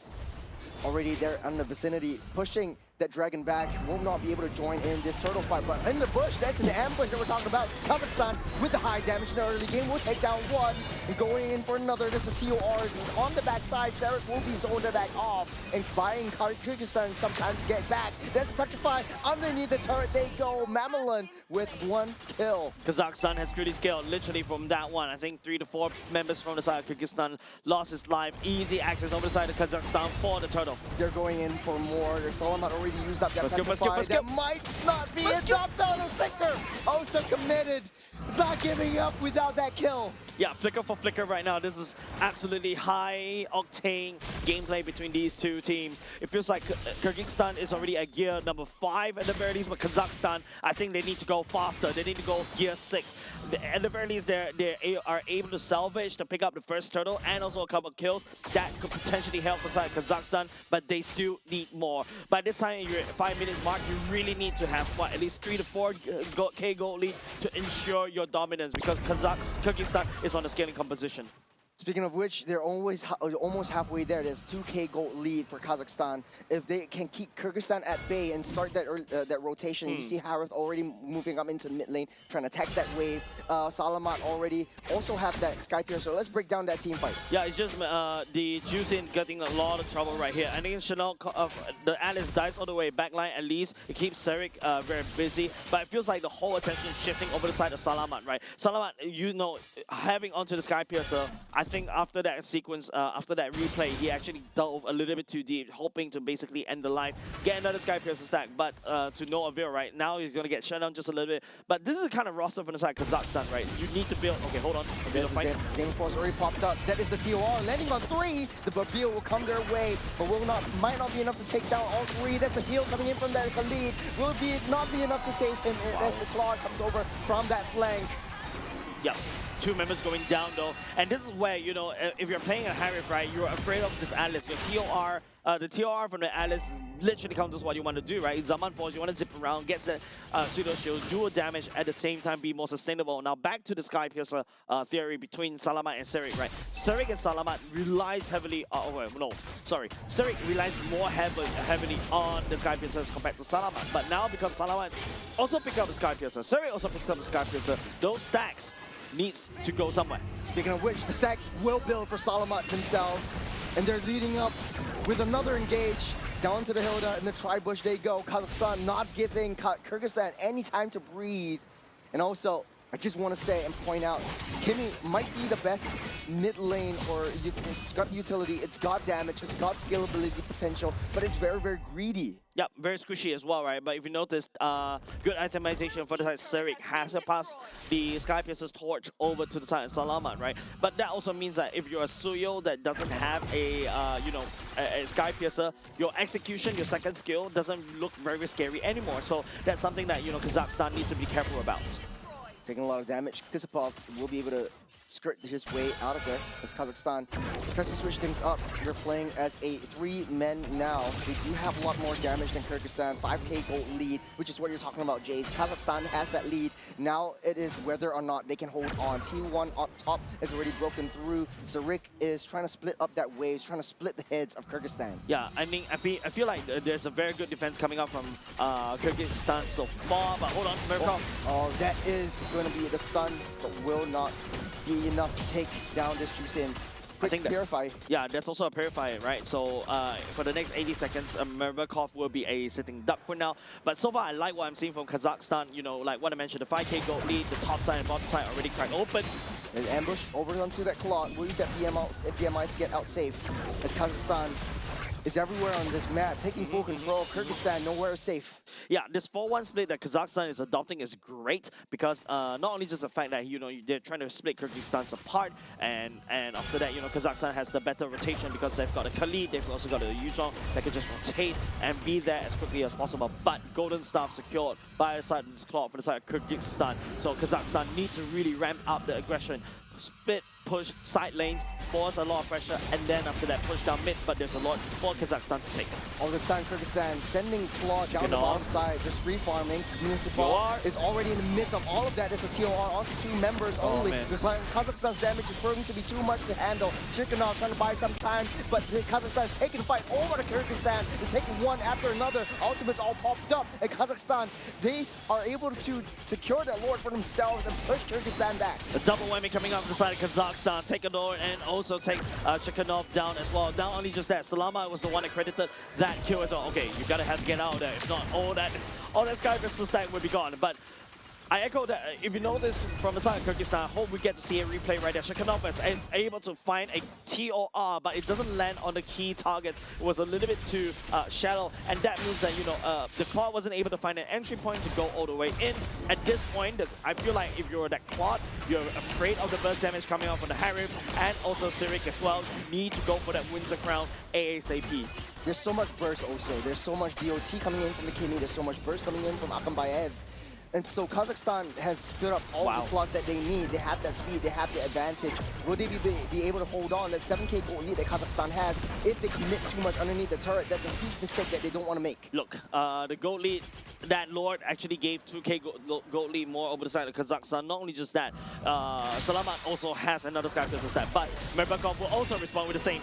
already there in the vicinity, pushing that dragon back, will not be able to join in this turtle fight. But in the bush, that's an ambush that we're talking about. Kazakhstan with the high damage in the early game will take down one and going in for another. This is a TOR on the backside. Sarik will be zoned back off and buying Kyrgyzstan some time to get back. That's petrified underneath the turret. They go. Mamelon with one kill. Kazakhstan has truly scaled literally from that one. I think 3 to 4 members from the side of Kyrgyzstan lost his life. Easy access over the side of Kazakhstan for the turtle. They're going in for more. There's Salamat already used up that petrify. That might not be it. Not down a Flicker. Oh, so committed. It's not giving up without that kill. Yeah, Flicker for Flicker right now. This is absolutely high-octane gameplay between these two teams. It feels like Kyrgyzstan is already at gear number 5 at the very least, but Kazakhstan, I think they need to go faster. They need to go gear 6. At the very least, they are able to salvage to pick up the first turtle and also a couple of kills. That could potentially help the side of Kazakhstan, but they still need more. By this time, you're at 5 minutes mark, you really need to have, what, at least 3 to 4k gold lead to ensure your dominance, because Kyrgyzstan is on the scaling composition. Speaking of which, they're almost halfway there. There's 2k gold lead for Kazakhstan. If they can keep Kyrgyzstan at bay and start that rotation, you see Harith already moving up into mid lane, trying to tax that wave. Salamat already also have that Sky Piercer. So let's break down that team fight. Yeah, it's just the Juicin getting a lot of trouble right here. I think Chanel, the Alice dives all the way backline at least. It keeps Serik very busy, but it feels like the whole attention is shifting over the side of Salamat, right? Salamat, you know, having onto the Sky Piercer, I think after that sequence, after that replay, he actually dove a little bit too deep, hoping to basically end the life, get another Sky Piercer stack, but to no avail, right? Now he's going to get shut down just a little bit. But this is the kind of roster from the side of Kazakhstan, right? You need to build... Okay, hold on. Zane Force already popped up. That is the TOR. Landing on 3. The Barbier will come their way, but might not be enough to take down all 3. That's the heal coming in from that Khalid. Will not be enough to take him as the Claude comes over from that flank. Yeah. 2 members going down though, and this is where, you know, if you're playing a Harith, right, you're afraid of this Alice. Your TOR the TOR from the Alice literally counters what you want to do, right? Zaman Force, you want to zip around, get a pseudo shield, do a damage at the same time, be more sustainable. Now back to the Sky Piercer theory between Salamat and Serik, right? Serik and Salamat relies heavily. Serik relies more heavily on the Sky Piercers compared to Salamat. But now because Salamat also picked up the Sky Piercer, Serik also picked up the Sky Piercer, those stacks needs to go somewhere. Speaking of which, the stacks will build for Salamat themselves, and they're leading up with another engage. Down to the Hilda, and the tri-bush they go. Kazakhstan not giving Kyrgyzstan any time to breathe. And also, I just want to say and point out, Kimmy might be the best mid lane, or it's got utility, it's got damage, it's got scalability potential, but it's very, very greedy. Yep, very squishy as well, right? But if you notice, good itemization for the side Serik has to pass the Sky Piercer's torch over to the side of Salamat, right? But that also means that if you're a Suyo that doesn't have a, a Sky Piercer, your execution, your second skill doesn't look very scary anymore. So that's something that, Kazakhstan needs to be careful about. Taking a lot of damage. Kysapov will be able to skirt his way out of there as Kazakhstan tries to switch things up. They're playing as a 3-men now. They do have a lot more damage than Kyrgyzstan. 5k gold lead, which is what you're talking about, Jace. Kazakhstan has that lead. Now it is whether or not they can hold on. T1 up top is already broken through. Serik is trying to split up that wave, trying to split the heads of Kyrgyzstan. Yeah, I mean, I feel like there's a very good defense coming up from Kyrgyzstan so far. But hold on, Mirkov. Oh, that is going to be the stun, but will not be enough to take down this Juicin. I think Purify. Yeah, that's also a Purify, right? So for the next 80 seconds, Mirkov will be a sitting duck for now. But so far, I like what I'm seeing from Kazakhstan. Like what I mentioned, the 5k gold lead, the top side and bottom side already cracked open. There's ambush over onto that Claw. We'll use that BMI to get out safe. As Kazakhstan is everywhere on this map, taking full control. Kyrgyzstan, nowhere is safe. Yeah, this 4-1 split that Kazakhstan is adopting is great because not only just the fact that, they're trying to split Kyrgyzstan's apart, and after that, Kazakhstan has the better rotation because they've got a Khalid, they've also got a Yuzhong that can just rotate and be there as quickly as possible. But Golden Staff secured by the side of this Claw for the side of Kyrgyzstan. So Kazakhstan needs to really ramp up the aggression. Split, push, side lanes, force a lot of pressure, and then after that push down mid, but there's a lot for Kazakhstan to take. All this time, Kyrgyzstan sending Claw down the bottom side, just free farming. Municipal is already in the midst of all of that. It's a TOR onto 2 members only. Kazakhstan's damage is proving to be too much to handle. Chirkinov trying to buy some time, but Kazakhstan is taking the fight over to Kyrgyzstan. They're taking one after another. Ultimates all popped up, and Kazakhstan, they are able to secure that Lord for themselves and push Kyrgyzstan back. A double whammy coming up the side of Kazakhstan. Take a door and also take Chirkinov down as well. Not only just that, Salama was the one that credited that kill as well. Okay, you gotta have to get out of there. If not, all that Sky versus stack would be gone. But I echo that if you notice from the side of Kyrgyzstan, I hope we get to see a replay right there. Chirkinov is able to find a TOR, but it doesn't land on the key targets. It was a little bit too shallow, and that means that, the Claw wasn't able to find an entry point to go all the way in. At this point, I feel like if you're that Claw, you're afraid of the burst damage coming out from the Harif, and also Serik as well. You need to go for that Windsor Crown ASAP. There's so much burst also. There's so much DOT coming in from the Kimi. There's so much burst coming in from Akambayev. And so Kazakhstan has filled up all the slots that they need. They have that speed, they have the advantage. Will they be able to hold on that 7k gold lead that Kazakhstan has? If they commit too much underneath the turret, that's a huge mistake that they don't want to make. Look, the gold lead, that Lord actually gave 2k gold lead more over the side of Kazakhstan. Not only just that, Salamat also has another Sky Piercer stat, but Mirkov will also respond with the same.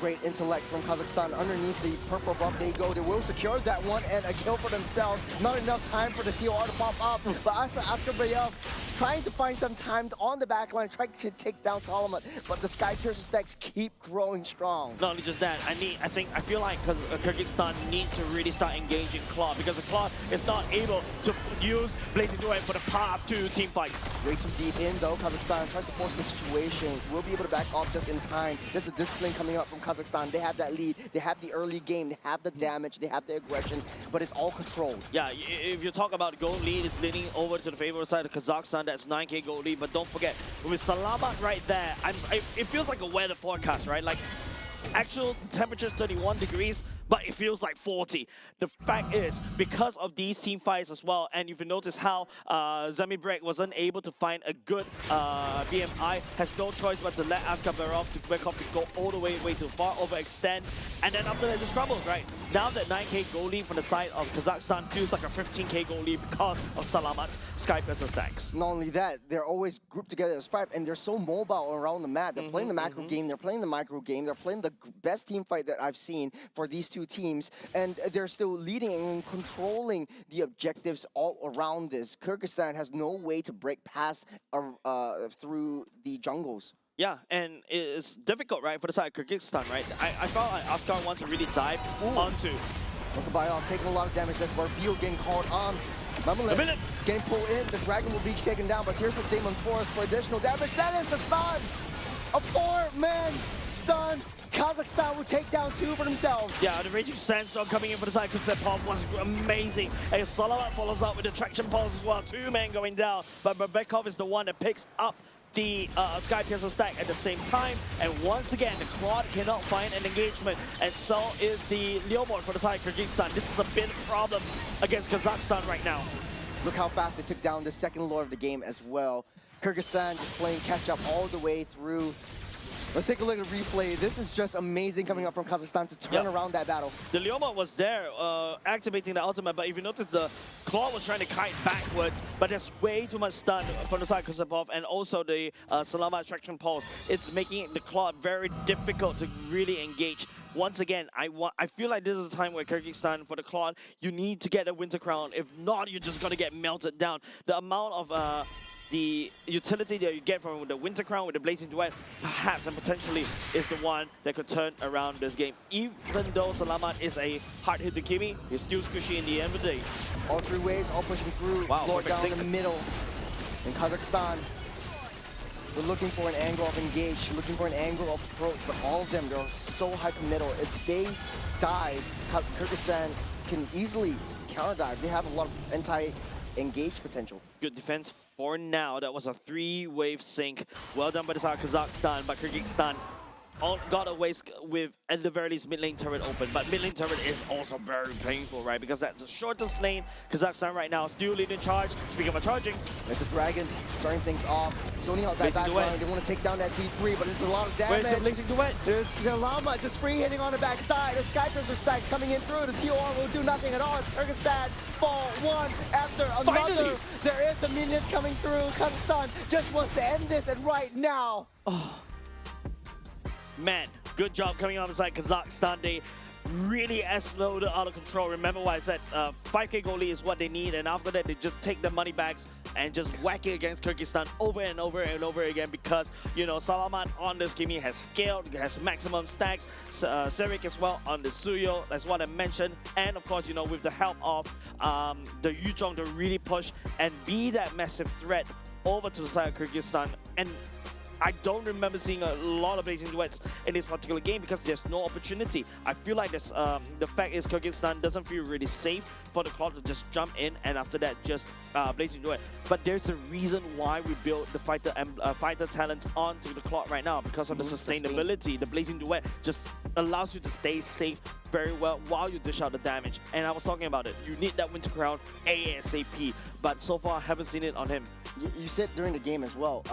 Great intellect from Kazakhstan. Underneath the purple buff they go. They will secure that one and a kill for themselves. Not enough time for the TOR to pop up. But Askarbayev trying to find some time on the backline, trying to take down Solomon. But the Sky Piercer stacks keep growing strong. Not only just that, I feel like Kyrgyzstan needs to really start engaging Claw, because the Claw is not able to use Blazing Duet for the past 2 team fights. Way too deep in though. Kazakhstan tries to force the situation. Will be able to back off just in time. There's a discipline coming up from Kazakhstan. They have that lead. They have the early game. They have the damage. They have the aggression. But it's all controlled. Yeah, if you talk about gold lead, it's leaning over to the favorite side of Kazakhstan. That's 9k gold lead. But don't forget, with Salamat right there, it feels like a weather forecast, right? Like, actual temperature is 31 degrees, but it feels like 40. The fact is, because of these team fights as well, and if you notice how Zemi Break wasn't able to find a good BMI, has no choice but to let Askar Barov to Bekov to go all the way too far, overextend, and then after that just crumbles, right? Now that 9k goal lead from the side of Kazakhstan feels like a 15k goal lead because of Salamat's Sky Piercer stacks. Not only that, they're always grouped together as 5, and they're so mobile around the map. They're playing the macro game, they're playing the micro game, they're playing the best team fight that I've seen for these two teams, and they're still leading and controlling the objectives all around this. Kyrgyzstan has no way to break past through the jungles. Yeah, and it's difficult, right, for the side of Kyrgyzstan, right? I felt like Askar wants to really dive onto. Bayov taking a lot of damage. That's Barfield getting called on. Mamelet getting pulled in. The dragon will be taken down, but here's the Demon Forest for additional damage. That is the stun! A 4-man stun. Kazakhstan will take down 2 for themselves. Yeah, the Raging Sandstorm coming in for the side of Kyrgyzstan was amazing. And Salamat follows up with the Traction Pulse as well. 2 men going down, but Bekov is the one that picks up the Sky Piercer stack at the same time, and once again the Claude cannot find an engagement, and so is the Leomord for the side of Kyrgyzstan. This is a big problem against Kazakhstan right now. Look how fast they took down the second lord of the game as well. Kyrgyzstan just playing catch up all the way through. Let's take a look at the replay. This is just amazing coming up from Kazakhstan to turn around that battle. The Leomord was there, activating the ultimate, but if you notice, the Claw was trying to kite backwards, but there's way too much stun from the side of Kazapov, and also the Salama Traction Pulse. It's making the Claw very difficult to really engage. Once again, I feel like this is a time where Kyrgyzstan, for the Claw, you need to get a Winter Crown. If not, you're just going to get melted down. The amount of the utility that you get from the Winter Crown with the Blazing Duet perhaps and potentially is the one that could turn around this game. Even though Salamat is a hard hit to Kimi, he's still squishy in the end of the day. All 3 waves, all pushing through. Wow, Lord down in the middle. In Kazakhstan, they're looking for an angle of engage, looking for an angle of approach, but all of them, they're so hyper-middle. If they die, Kyrgyzstan can easily counter-dive. They have a lot of anti-engage potential. Good defense for now. That was a 3-wave sync. Well done by the side of Kazakhstan, but Kyrgyzstan got away with, at the very least, mid lane turret open. But mid lane turret is also very painful, right? Because that's the shortest lane. Kazakhstan right now still leading charge. Speaking of charging, there's the dragon starting things off. Zoning out that backline. They want to take down that T3, but this is a lot of damage. Where's the Blazing Duet? There's Salama just free hitting on the backside. The Sky Piercer stacks coming in through. The TOR will do nothing at all. It's Kyrgyzstan fall one after another. Finally. There is the minions coming through. Kazakhstan just wants to end this, and right now. Oh. Man, good job coming on the side Kazakhstan. They really exploded out of control. Remember what I said, 5k goalie is what they need, and after that they just take the money bags and just whack it against Kyrgyzstan over and over and over again, because, you know, Salamat on this Kimi has scaled, has maximum stacks, Serik as well on the Suyo, that's what I mentioned, and of course, you know, with the help of the Yuzhong to really push and be that massive threat over to the side of Kyrgyzstan. And I don't remember seeing a lot of Blazing Duets in this particular game because there's no opportunity. I feel like this, the fact is Kyrgyzstan doesn't feel really safe for the Claw to just jump in and after that just Blazing Duet. But there's a reason why we built the fighter talents onto the Claw right now, because of the sustainability. The Blazing Duet just allows you to stay safe very well while you dish out the damage. And I was talking about it. You need that Winter Crown ASAP, but so far I haven't seen it on him. You said during the game as well,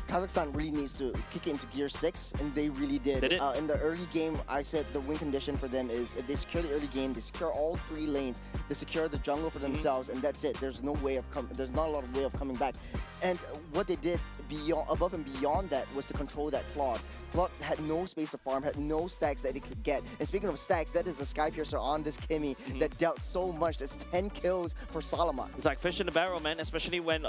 Kazakhstan really needs to kick it into gear 6, and they really did. In the early game, I said the win condition for them is if they secure the early game, they secure all 3 lanes, they secure the jungle for themselves, and that's it. There's no way of there's not a lot of way of coming back. And what they did above and beyond that was to control that Claude. Claude had no space to farm, had no stacks that he could get. And speaking of stacks, that is the Sky Piercer on this Kimi that dealt so much. That's 10 kills for Salamat. It's like fish in the barrel, man, especially when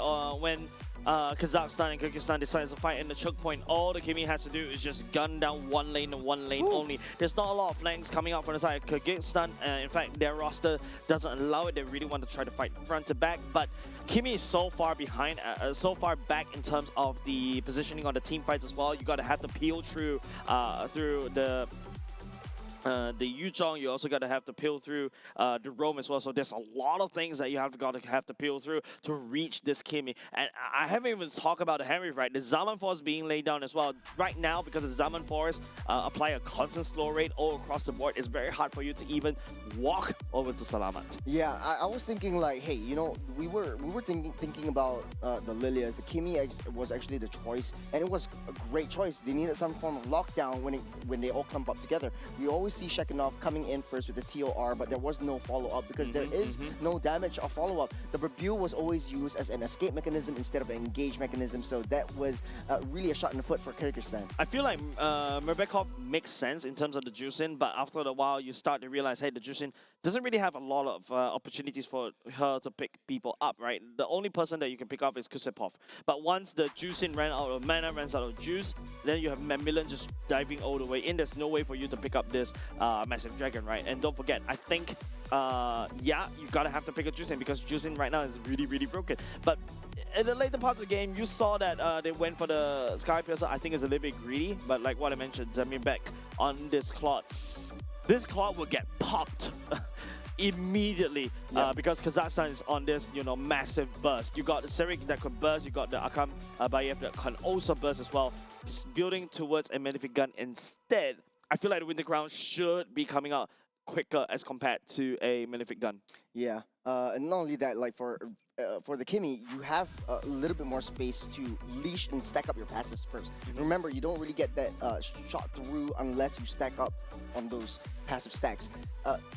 Kazakhstan and Kyrgyzstan decides to fight in the choke point. All the Kimi has to do is just gun down one lane and one lane only. There's not a lot of flanks coming out from the side of Kyrgyzstan. In fact, their roster doesn't allow it. They really want to try to fight front to back. But Kimi is so far behind, so far back in terms of the positioning on the team fights as well. You got to have to peel through the the Yuzhong, you also got to have to peel through the Rome as well. So there's a lot of things that you have to peel through to reach this Kimi. And I haven't even talked about the Henry, right? The Zaman Forest being laid down as well. Right now, because the Zaman Forest apply a constant slow rate all across the board, it's very hard for you to even walk over to Salamat. Yeah, I was thinking like, hey, you know, we were thinking about the Lilias. The Kimi was actually the choice, and it was a great choice. They needed some form of lockdown when they all clump up together. We always see Shekinov coming in first with the TOR, but there was no follow-up because there is no damage or follow-up. The Rebuke was always used as an escape mechanism instead of an engage mechanism, so that was really a shot in the foot for Kyrgyzstan. I feel like Merbekov makes sense in terms of the Juicin, but after a while you start to realize, hey, the Juicin doesn't really have a lot of opportunities for her to pick people up, right? The only person that you can pick up is Kusepov. But once the Juicin ran out of mana, runs out of juice, then you have Mamillan just diving all the way in. There's no way for you to pick up this Massive Dragon, right? And don't forget, I think, yeah, you gotta have to pick a Juicin because Juicin right now is really, really broken. But in the later part of the game, you saw that they went for the Sky Piercer. I think it's a little bit greedy, but like what I mentioned, Zamir on this Claude. This Claude will get popped immediately because Kazakhstan is on this, you know, massive burst. You got the Serik that could burst, you got the Akam Bayev that can also burst as well. Building towards a Malefic Gun instead, I feel like the Winter Crown should be coming out quicker as compared to a Malefic Gun. Yeah, and not only that, like for the Kimi, you have a little bit more space to leash and stack up your passives first. Remember, you don't really get that shot through unless you stack up on those passive stacks.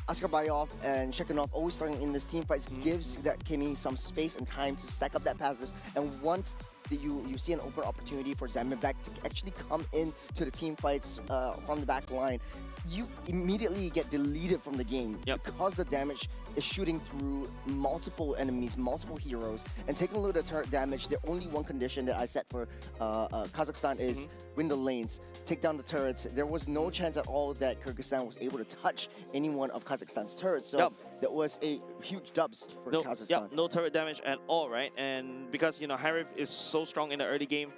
Askarbayov and Shekinov always starting in this team fights gives that Kimi some space and time to stack up that passives, and once you see an open opportunity for Zamir to actually come in to the team fights from the back line, you immediately get deleted from the game because the damage is shooting through multiple enemies, multiple heroes, and taking a look at the turret damage. The only one condition that I set for Kazakhstan is win the lanes, take down the turrets. There was no chance at all that Kyrgyzstan was able to touch any one of Kazakhstan's turrets, so that was a huge dubs for Kazakhstan. No turret damage at all, right? And because, you know, Harif is so strong in the early game,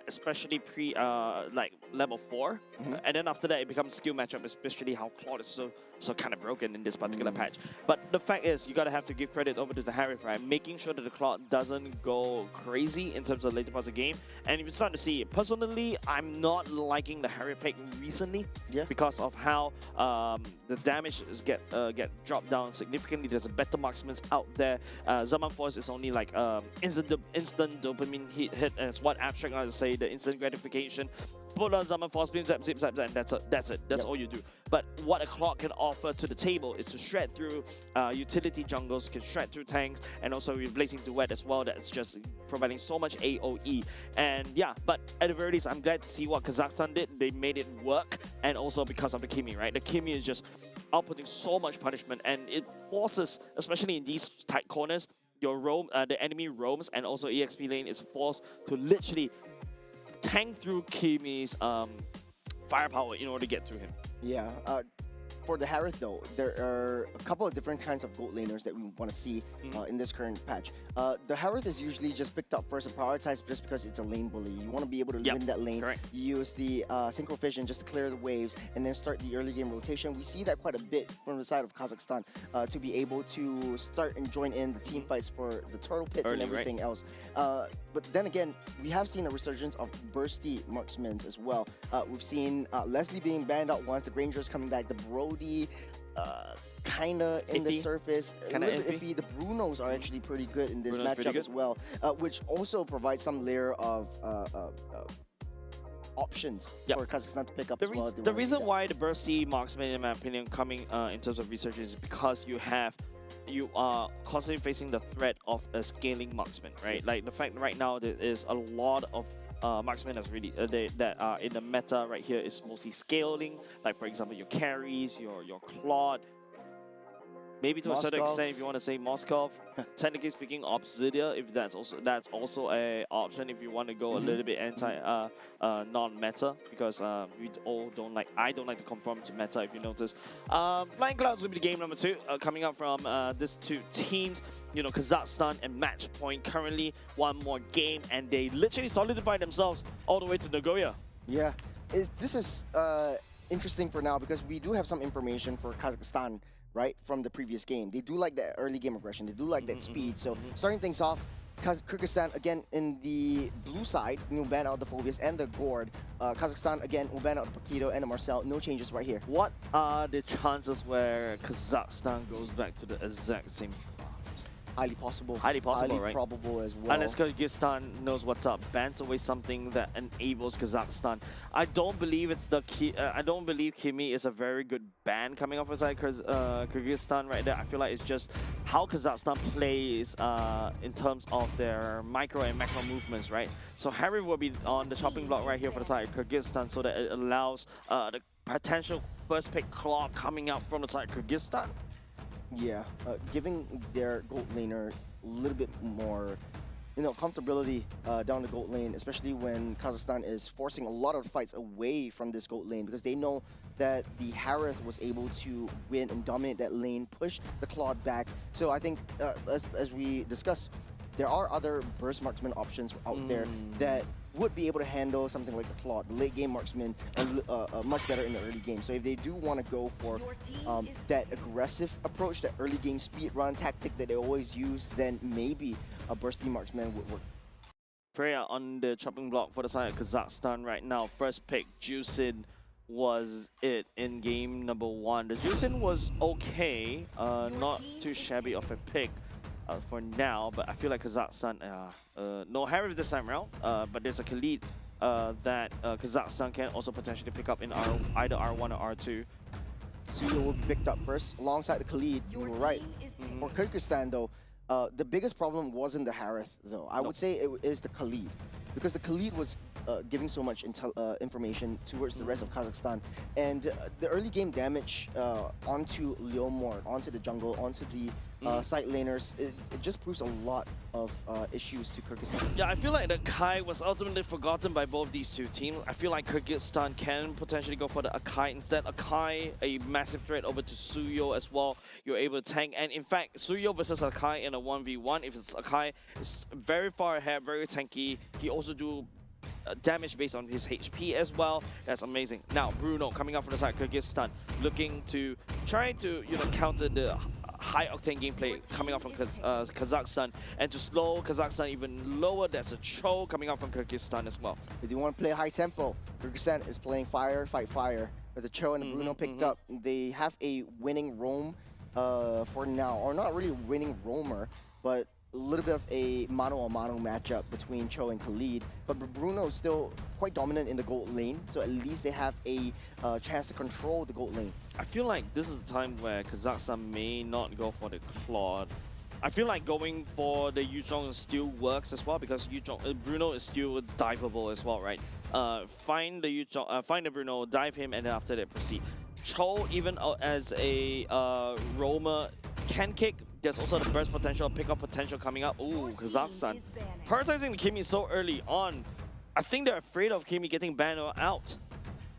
especially pre like level 4, and then after that it becomes skill matchup, especially how Claude is so kind of broken in this particular patch. But the fact is, you gotta have to give credit over to the Harif, right? Making sure that the Claude doesn't go crazy in terms of later parts of the game. And if you're starting to see it, personally, I'm not liking the Harif pick recently because of how the damage is get dropped down significantly. There's a better marksman out there. Zaman Force is only like instant dopamine hit, and it's what Abstract likes to say, the instant gratification. Put on Zaman Force, beam, zap, zap, and that's it. That's all you do. But what a Clock can offer to the table is to shred through utility jungles, can shred through tanks, and also with Blazing Duet as well. That's just providing so much AoE. And yeah, but at the very least, I'm glad to see what Kazakhstan did. They made it work, and also because of the Kimi, right? The Kimi is just outputting so much punishment, and it forces, especially in these tight corners, your roam, the enemy roams, and also EXP lane is forced to literally tank through Kimi's firepower in order to get through him. Yeah. For the Harith though, there are a couple of different kinds of gold laners that we want to see in this current patch. The Harith is usually just picked up first and prioritized just because it's a lane bully. You want to be able to win that lane. You use the Synchro Fission just to clear the waves and then start the early game rotation. We see that quite a bit from the side of Kazakhstan to be able to start and join in the team fights for the turtle pits and everything else. But then again, we have seen a resurgence of bursty marksmen as well. We've seen Leslie being banned out once, the Grangers coming back, the Brody kinda in the surface, a little bit iffy. The Brunos are actually pretty good in this matchup as well, which also provides some layer of options for Kazakhstan to pick up as well. The reason why the bursty marksman, in my opinion, coming in terms of research is because you are constantly facing the threat of a scaling marksman, right? Like the fact right now there is a lot of marksmen that's really that are in the meta right here is mostly scaling. Like for example, your carries, your Claude. Maybe to a certain extent, if you want to say Moskov, technically speaking, Obsidia, if that's also a option if you want to go a little bit anti non-meta, because we all don't like. I don't like to conform to meta. If you notice, Flying Clouds will be the game number 2 coming up from these two teams. You know, Kazakhstan and Match Point currently one more game, and they literally solidified themselves all the way to Nagoya. Yeah, this is interesting for now because we do have some information for Kazakhstan, right, from the previous game. They do like that early game aggression. They do like that speed. So starting things off, Kyrgyzstan again in the blue side, will ban out the Phobias and the Gord. Kazakhstan again will ban out the Paquito and the Marcel. No changes right here. What are the chances where Kazakhstan goes back to the exact same draft? Highly possible. Highly possible, Highly right? probable as well. Unless Kyrgyzstan knows what's up, bans away something that enables Kazakhstan. I don't believe it's the I don't believe Kimi is a very good ban coming off inside Kyrgyzstan right there. I feel like it's just how Kazakhstan plays in terms of their micro and macro movements, right? So Harry will be on the chopping block right here for the side of Kyrgyzstan, so that it allows the potential first pick Claw coming out from the side of Kyrgyzstan. Yeah, giving their gold laner a little bit more, comfortability down the gold lane, especially when Kazakhstan is forcing a lot of fights away from this gold lane because they know that the Harith was able to win and dominate that lane, push the Claude back. So I think, as we discussed, there are other burst marksman options out there that would be able to handle something like the Claude, the late game marksman, and much better in the early game. So if they do want to go for that aggressive approach, that early game speed run tactic that they always use, then maybe a bursty marksman would work. Freya on the chopping block for the side of Kazakhstan right now. First pick, Juicin was it in game number 1. The Juicin was okay, not too shabby of a pick for now, but I feel like Kazakhstan, no Harith this time around, but there's a Khalid that Kazakhstan can also potentially pick up in either R1 or R2. Suyo will be picked up first alongside the Khalid. You were right. For Kyrgyzstan though, the biggest problem wasn't the Harith though. I would say it is the Khalid, because the Khalid was giving so much information towards the rest of Kazakhstan, and the early game damage onto Leomord, onto the jungle, onto the side laners, it just proves a lot of issues to Kyrgyzstan. Yeah, I feel like the Akai was ultimately forgotten by both these two teams. I feel like Kyrgyzstan can potentially go for the Akai instead. Akai, a massive threat over to Suyo as well. You're able to tank, and in fact, Suyo versus Akai in a 1v1, if it's Akai, it's very far ahead, very tanky. He also do damage based on his HP as well. That's amazing. Now Bruno coming up from the side of Kyrgyzstan, looking to try to counter the high octane gameplay coming out from Kazakhstan, and to slow Kazakhstan even lower. There's a Cho coming out from Kyrgyzstan as well. If you want to play high tempo, Kyrgyzstan is playing fire, fight fire. With the Cho and the Bruno picked up, they have a winning roam for now, or not really winning roamer, but a little bit of a mano-a-mano matchup between Cho and Khalid, but Bruno is still quite dominant in the gold lane, so at least they have a chance to control the gold lane. I feel like this is the time where Kazakhstan may not go for the Claude. I feel like going for the Yuzhong still works as well, because Bruno is still diveable as well, right? Find the Bruno, dive him, and then after that proceed. Cho, even as a roamer, can kick. There's also the burst potential, pickup potential coming up. Ooh, Kazakhstan. Prioritizing the Kimi so early on. I think they're afraid of Kimi getting banned or out.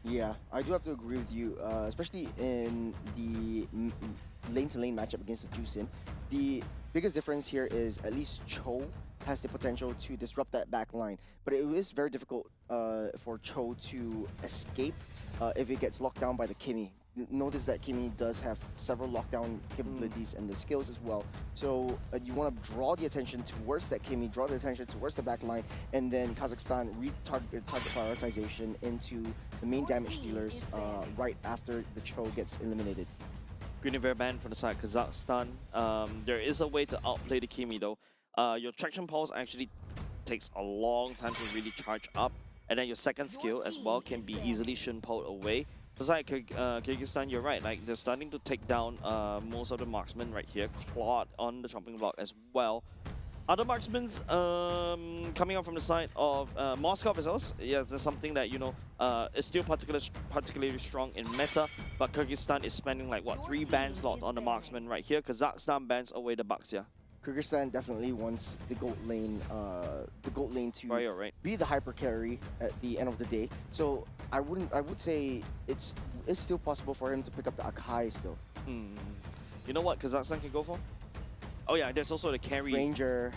Yeah, I do have to agree with you, especially in the lane-to-lane matchup against the Juicin. The biggest difference here is at least Cho has the potential to disrupt that back line, but it is very difficult for Cho to escape if it gets locked down by the Kimi. Notice that Kimi does have several lockdown capabilities and the skills as well. So you want to draw the attention towards that Kimi, draw the attention towards the back line, and then Kazakhstan target prioritization into the main damage dealers right after the Cho gets eliminated. Guinevere ban from the side of Kazakhstan. There is a way to outplay the Kimi though. Your traction pulse actually takes a long time to really charge up, and then your second skill as well can be easily shin-pulled away. Besides Kyrgyzstan, you're right, like they're starting to take down most of the marksmen right here. Claude on the chopping block as well. Other marksmen coming out from the side of Moscow as well. Yeah, there's something that is still particularly strong in meta, but Kyrgyzstan is spending like what, 3 ban slots on the marksman right here. Kazakhstan bans away the bucks, yeah. Kyrgyzstan definitely wants the gold lane to be the hyper carry at the end of the day. So I would say it's still possible for him to pick up the Akai still. You know what Kazakhstan can go for? Oh yeah, there's also the carry. Granger,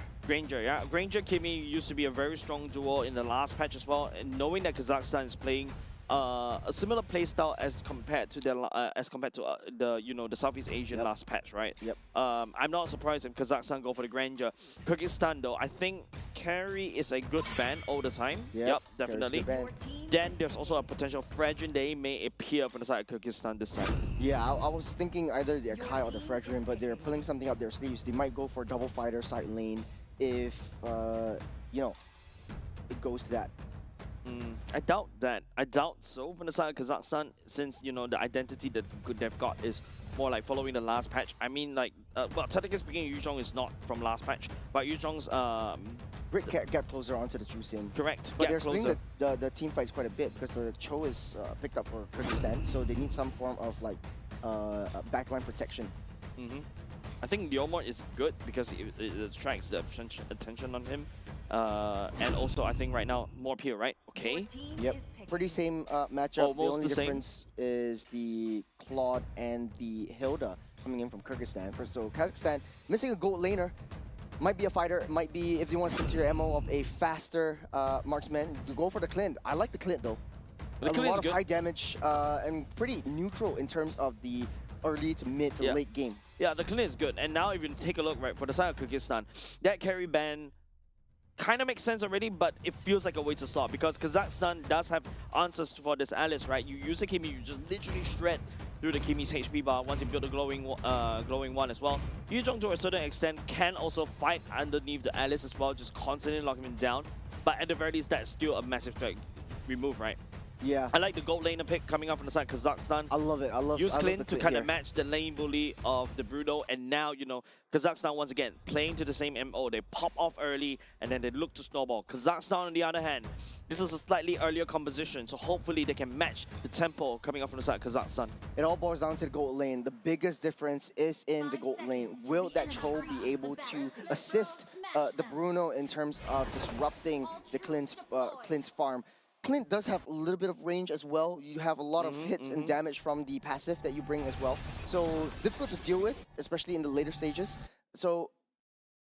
yeah. Granger Kimi used to be a very strong duo in the last patch as well. And knowing that Kazakhstan is playing a similar playstyle as compared to the Southeast Asian last patch, right? Yep. I'm not surprised if Kazakhstan go for the grandeur. Kyrgyzstan though, I think carry is a good ban all the time. Yep, definitely. Then there's also a potential Fredrin they may appear from the side of Kyrgyzstan this time. Yeah, I was thinking either the Akai or the Fredrin, but they're pulling something up their sleeves. They might go for a double fighter side lane if you know, it goes to that. I doubt that. I doubt so from the side of Kazakhstan, since the identity that they've got is more like following the last patch. I mean, like, well, technically speaking, Yuzhong is not from last patch, but Yuzhong's Brick get closer onto the Juicin. Correct. But they're splitting the team fights quite a bit because the Cho is picked up for Kyrgyzstan, so they need some form of like backline protection. I think Leomord is good because it attracts the attention on him. And also, I think right now, more pure, right? Okay. Yep. Pretty same matchup. Almost the only the same. difference is the Claude and the Hilda coming in from Kyrgyzstan. So Kazakhstan missing a gold laner. Might be a fighter. Might be, if you want to stick to your MO of a faster marksman, to go for the Clint. I like the Clint though. A lot of high damage and pretty neutral in terms of the early to mid to late game. Yeah, the Clint is good. And now if you take a look, right, for the side of Kyrgyzstan, that carry ban kind of makes sense already, but it feels like a wasted slot because Kazakhstan does have answers for this Alice, right? You use the Kimi, you just literally shred through the Kimi's HP bar once you build a glowing one as well. Yuzhong to a certain extent can also fight underneath the Alice as well, just constantly locking him down. But at the very least, that's still a massive remove, right? Yeah. I like the gold laner pick coming up from the side of Kazakhstan. I love it. Use Clint to kind of match the lane bully of the Bruno, and now, Kazakhstan once again playing to the same MO. They pop off early, and then they look to snowball. Kazakhstan, on the other hand, this is a slightly earlier composition, so hopefully they can match the tempo coming up from the side of Kazakhstan. It all boils down to the gold lane. The biggest difference is in the gold lane. Will that Cho be able to assist the Bruno in terms of disrupting the Clint's farm? Clint does have a little bit of range as well. You have a lot of hits and damage from the passive that you bring as well. So difficult to deal with, especially in the later stages. So,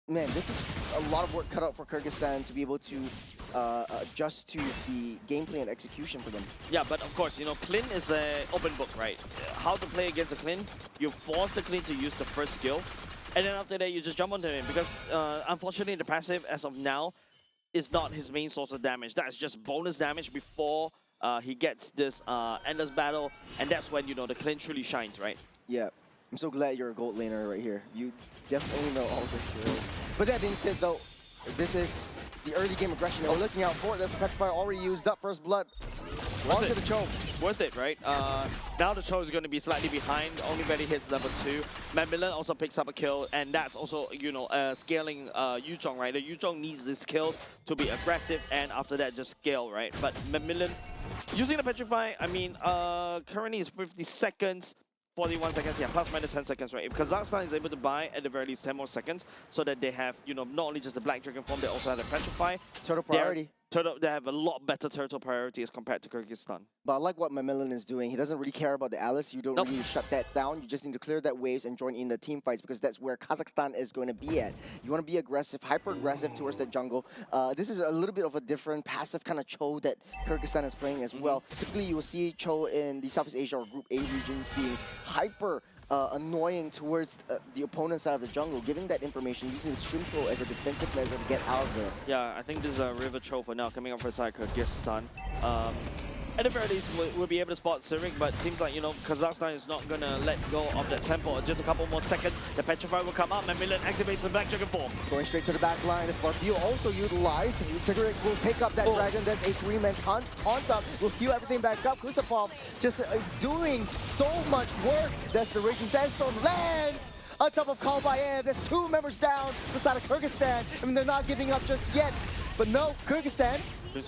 man, this is a lot of work cut out for Kyrgyzstan to be able to adjust to the gameplay and execution for them. Yeah, but of course, Clint is an open book, right? How to play against a Clint, you force the Clint to use the first skill, and then after that, you just jump onto him because, unfortunately, the passive, as of now, is not his main source of damage. That's just bonus damage before he gets this endless battle, and that's when the Clint truly shines, right? Yeah, I'm so glad you're a gold laner right here. You definitely know all the heroes. But that being said, though, this is the early game aggression that we're looking out for. There's a Petrifier already used up. First blood. On to the Cho. Worth it, right? Now the Cho is going to be slightly behind. Only barely hits level 2. Macmillan also picks up a kill, and that's also, scaling Yuzhong, right? The Yuzhong needs this kill to be aggressive, and after that, just scale, right? But Macmillan, using the Petrify, I mean, currently it's 50 seconds. 41 seconds, yeah, plus minus 10 seconds, right? If Kazakhstan is able to buy at the very least 10 more seconds, so that they have, not only just the Black Dragon form, they also have the Petrify. Turtle priority. They have a lot better turtle priority as compared to Kyrgyzstan. But I like what Macmillan is doing. He doesn't really care about the Alice. You don't really shut that down. You just need to clear that waves and join in the team fights because that's where Kazakhstan is going to be at. You want to be aggressive, hyper-aggressive towards the jungle. This is a little bit of a different passive kind of Cho that Kyrgyzstan is playing as well. Typically, you will see Cho in the Southeast Asia or Group A regions being hyper annoying towards the opponent side of the jungle, giving that information, using Shrimpo as a defensive measure to get out of there. Yeah, I think this is a River Cho for now, coming up for side Kyrgyzstan. At the very least, we'll be able to spot Cyric, but it seems like, Kazakhstan is not going to let go of that tempo. Just a couple more seconds, the Petrify will come up, Macmillan activates the Black Dragon form. Going straight to the back line, as Barbeal also utilized. Cyric will take up that dragon, that's a 3-man taunt up, will heal everything back up. Kusapov just doing so much work. That's the Raging Sandstorm lands on top of Kalbayev. There's 2 members down the side of Kyrgyzstan. I mean, they're not giving up just yet. But no, Kyrgyzstan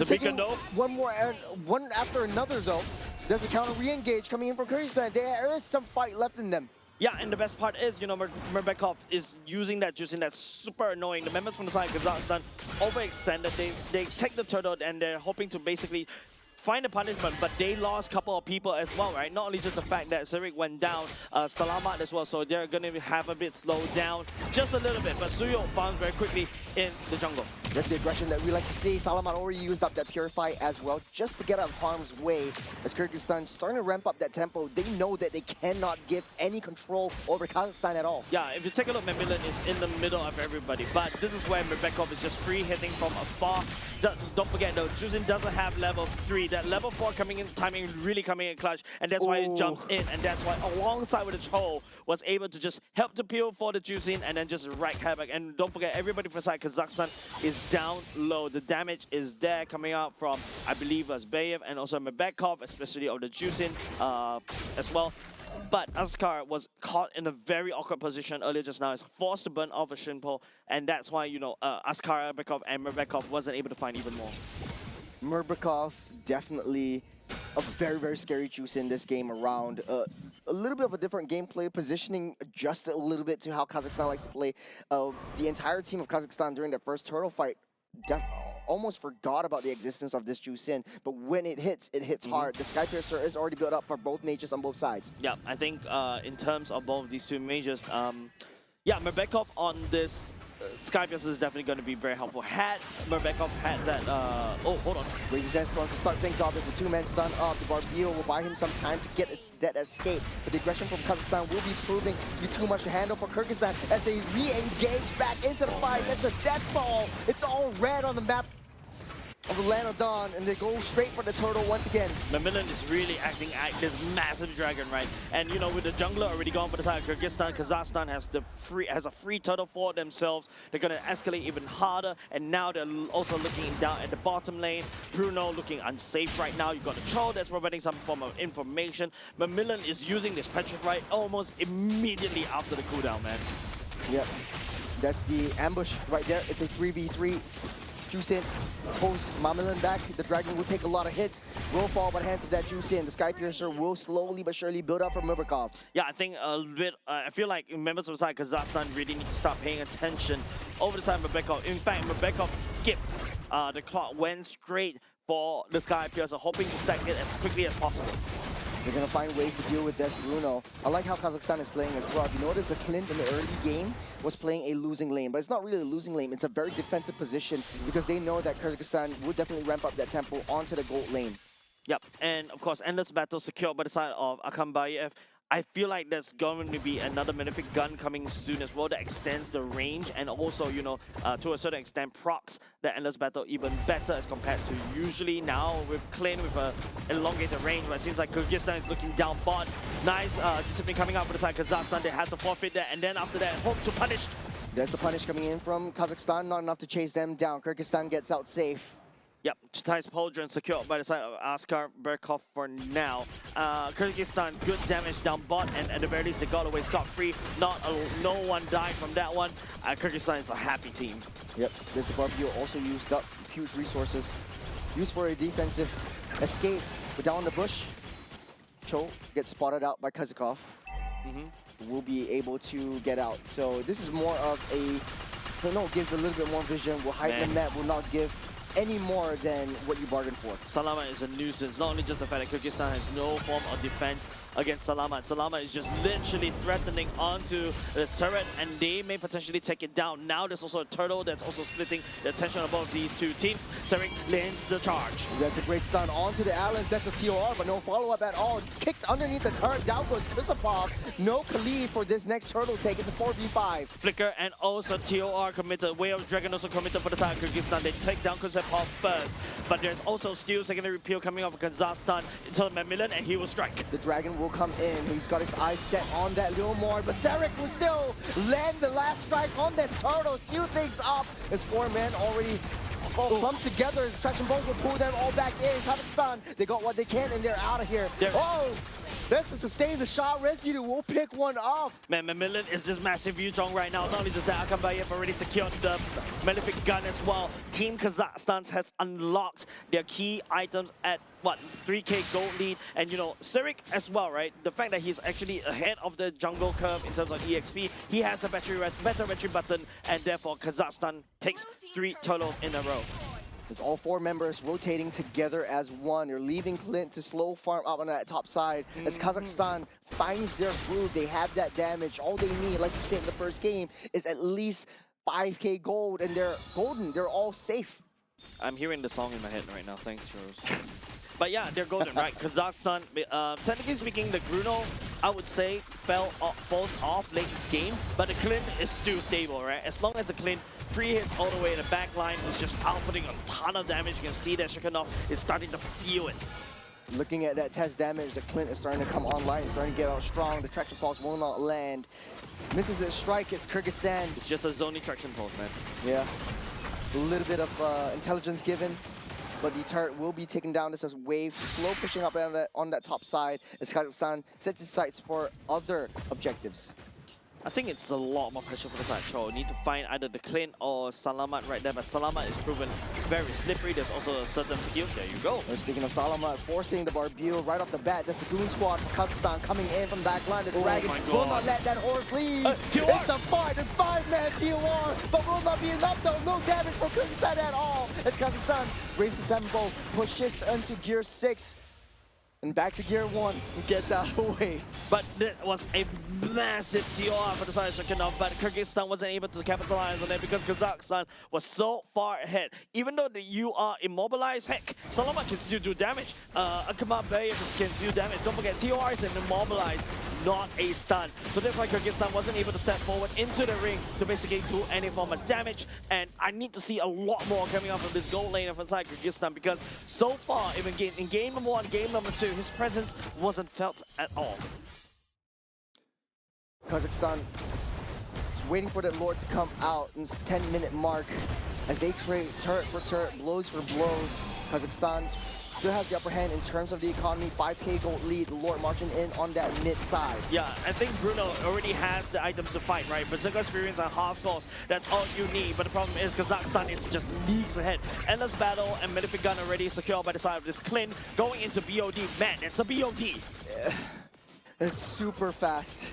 taking one after another, though. There's a counter re-engage coming in from Kyrgyzstan. There is some fight left in them. Yeah, and the best part is, Merbekov is using that juicing that's super annoying. The members from the side of Kazakhstan overextended. They take the turtle and they're hoping to basically find a punishment, but they lost a couple of people as well, right? Not only just the fact that Cyric went down, Salamat as well, so they're going to have a bit slowed down just a little bit. But Suyo found very quickly in the jungle. That's the aggression that we like to see. Salaman already used up that Purify as well, just to get out of harm's way. As Kyrgyzstan starting to ramp up that tempo, they know that they cannot give any control over Kazakhstan at all. Yeah, if you take a look, Macmillan is in the middle of everybody, but this is where Mebekov is just free hitting from afar. Don't forget though, Juzin doesn't have level 3. That level 4 coming in, timing really coming in clutch, and that's why it jumps in, and that's why alongside with the Cho was able to just help to peel for the Juzin and then just wreak havoc. And don't forget, everybody from side Kazakhstan is down low. The damage is there coming out from, I believe, Bayev and also Mebekov, especially of the Juzin as well. But Askar was caught in a very awkward position earlier just now. He's forced to burn off a Shinpo, and that's why, you know, Askar, Bekov, and Mebekov wasn't able to find even more. Murbakov, definitely a very, very scary juice in this game around. A little bit of a different gameplay, positioning adjusted a little bit to how Kazakhstan likes to play. The entire team of Kazakhstan during that first turtle fight almost forgot about the existence of this Juicin, but when it hits hard. The Skypiercer is already built up for both majors on both sides. Yeah, I think in terms of both these two majors, yeah, Mebekov on this Skypiercer is definitely going to be very helpful. Had Mebekov had that, oh, hold on. Raises Sandstorm to start things off. There's a two-man stun up. The Barbio will buy him some time to get that escape. But the aggression from Kazakhstan will be proving to be too much to handle for Kyrgyzstan as they re-engage back into the fight. That's a death ball. It's all red on the map of the Land of Dawn, and they go straight for the turtle once again. Macmillan is really acting at this massive dragon, right? And you know, with the jungler already gone for the side of Kyrgyzstan, Kazakhstan has a free turtle for themselves. They're gonna escalate even harder, and now they're also looking down at the bottom lane. Bruno looking unsafe right now. You've got the troll that's providing some form of information. Macmillan is using this Petrify almost immediately after the cooldown, man. Yep, that's the ambush right there. It's a 3v3. Juicin pulls Macmillan back. The dragon will take a lot of hits. Will fall by the hands of that Juicin. The Skypiercer will slowly but surely build up from Murbakov. Yeah, I think a bit. I feel like members of the side Kazakhstan really need to start paying attention over the side of Mebekov. In fact, Mebekov skipped the clock, went straight for the Skypiercer, hoping to stack it as quickly as possible. They're going to find ways to deal with this Bruno. I like how Kazakhstan is playing as well. If you notice, the Clint in the early game was playing a losing lane, but it's not really a losing lane. It's a very defensive position because they know that Kyrgyzstan would definitely ramp up that tempo onto the gold lane. Yep, and of course, Endless Battle secured by the side of Akambayev. I feel like there's going to be another Malefic gun coming soon as well that extends the range and also, you know, to a certain extent procs the Endless Battle even better as compared to usually. Now with Clint with a elongated range, but it seems like Kyrgyzstan is looking down bot. Nice discipline coming out for the side Kazakhstan. They have to forfeit that, and then after that, hope to punish. There's the punish coming in from Kazakhstan, not enough to chase them down. Kyrgyzstan gets out safe. Yep, Chitai's Pauldron secured by the side of Askar Berkov for now. Kyrgyzstan, good damage down bot, and at the very least, they got away scot-free. No one died from that one. Kyrgyzstan is a happy team. Yep, this Barbio also used up huge resources. Used for a defensive escape, but down the bush, Cho gets spotted out by Kazakov. Will be able to get out. So this is more of a, I don't know, give a little bit more vision. Will hide the net, will not give any more than what you bargained for. Salama is a nuisance. Not only just the fact that Kyrgyzstan has no form of defense against Salama. Salama is just literally threatening onto the turret, and they may potentially take it down. Now there's also a turtle that's also splitting the attention of both these two teams. Serik lands the charge. That's a great stun onto the Allies. That's a TOR, but no follow-up at all. Kicked underneath the turret. Down goes Kusapov. No Khalid for this next turtle take. It's a 4v5. Flicker and also TOR committed. Way of Dragon also committed for the side of Kyrgyzstan. They take down Kusapov first, but there's also still secondary peel coming off of Kazakhstan into Macmillan, and he will strike. The dragon will come in. He's got his eyes set on that little more, but Serik will still land the last strike on this turtle. Seal things up. His four men already clumped together. The traction bones will pull them all back in. Kazakhstan, they got what they can, and they're out of here. That's to sustain the shot. Residue will pick one off. Man, Macmillan is this massive Yuzhong right now. Not only just that, Akambayev already secured the Malefic gun as well. Team Kazakhstan has unlocked their key items at, what, 3k gold lead. And, you know, Serik as well, right? The fact that he's actually ahead of the jungle curve in terms of EXP, he has the better battery button, and therefore Kazakhstan takes 3 turtles in a row. It's all 4 members rotating together as one. They're leaving Clint to slow farm up on that top side. As Kazakhstan finds their groove, they have that damage. All they need, like you said in the first game, is at least 5K gold, and they're golden. They're all safe. I'm hearing the song in my head right now. Thanks, Rose. But yeah, they're golden, right? Kazakhstan, technically speaking, the Bruno, I would say, falls off late game, but the Clint is still stable, right? As long as the Clint 3 hits all the way in the back line, is just outputting a ton of damage. You can see that Shikhanov is starting to feel it. Looking at that test damage, the Clint is starting to come online. It's starting to get out strong. The traction pulse will not land. Misses its strike. It's Kyrgyzstan. It's just a zoning traction pulse, man. Yeah. A little bit of intelligence given. But the turret will be taken down. This is wave, slow pushing up on that top side as Kazakhstan sets its sights for other objectives. I think it's a lot more pressure for the side. So need to find either the Clint or Salamat right there, but Salamat is proven very slippery. There's also a certain field. There you go. And speaking of Salamat, forcing the Barbuil right off the bat. That's the Goon Squad for Kazakhstan coming in from the back line. The Dragon will not let that horse leave. It's a fight, a 5-man TOR, but will not be enough though. No damage for Kyrgyzstan at all. As Kazakhstan raises tempo, pushes into gear 6. And back to gear 1, gets out of the way. But that was a massive TOR for the side of Shikhanov, but Kyrgyzstan wasn't able to capitalize on it because Kazakhstan was so far ahead. Even though you are immobilized, heck, Salamat can still do damage. Akama Bayev can do damage. Don't forget, TOR is an immobilized, not a stun. So that's why Kyrgyzstan wasn't able to step forward into the ring to basically do any form of damage. And I need to see a lot more coming out from this gold lane from inside Kyrgyzstan because so far, even in game number 1, game number 2, his presence wasn't felt at all. Kazakhstan is waiting for the Lord to come out in this 10-minute mark as they trade turret for turret, blows for blows. Kazakhstan still has the upper hand in terms of the economy. 5K gold lead, the Lord marching in on that mid side. Yeah, I think Bruno already has the items to fight, right? Berserker experience and hard scores, that's all you need. But the problem is Kazakhstan is just leagues ahead. Endless battle and Malefic Gun already secured by the side of this Clint going into BOD. Man, it's a BOD. It's super fast.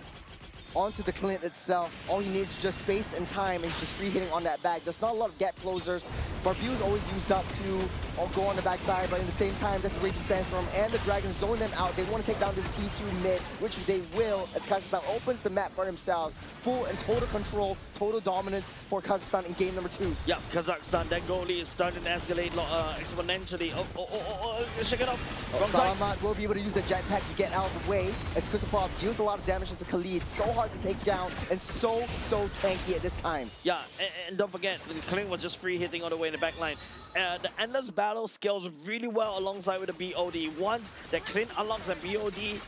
Onto the Clint itself. All he needs is just space and time, and he's just free hitting on that back. There's not a lot of gap closers. Barbuil is always used up to go on the backside, but in the same time, that's the Raging Sandstorm and the Dragon zone them out. They want to take down this T2 mid, which they will, as Kazakhstan opens the map for themselves. Full and total control, total dominance for Kazakhstan in game number 2. Yeah, Kazakhstan, that goalie is starting to escalate exponentially. Shake it up. Salamat will be able to use the jetpack to get out of the way, as Kusupov deals a lot of damage into Khalid. So hard to take down and so tanky at this time. Yeah, and don't forget, the Clint was just free hitting all the way in the back line. The Endless Battle scales really well alongside with the BOD. Once the Clint unlocks a BOD,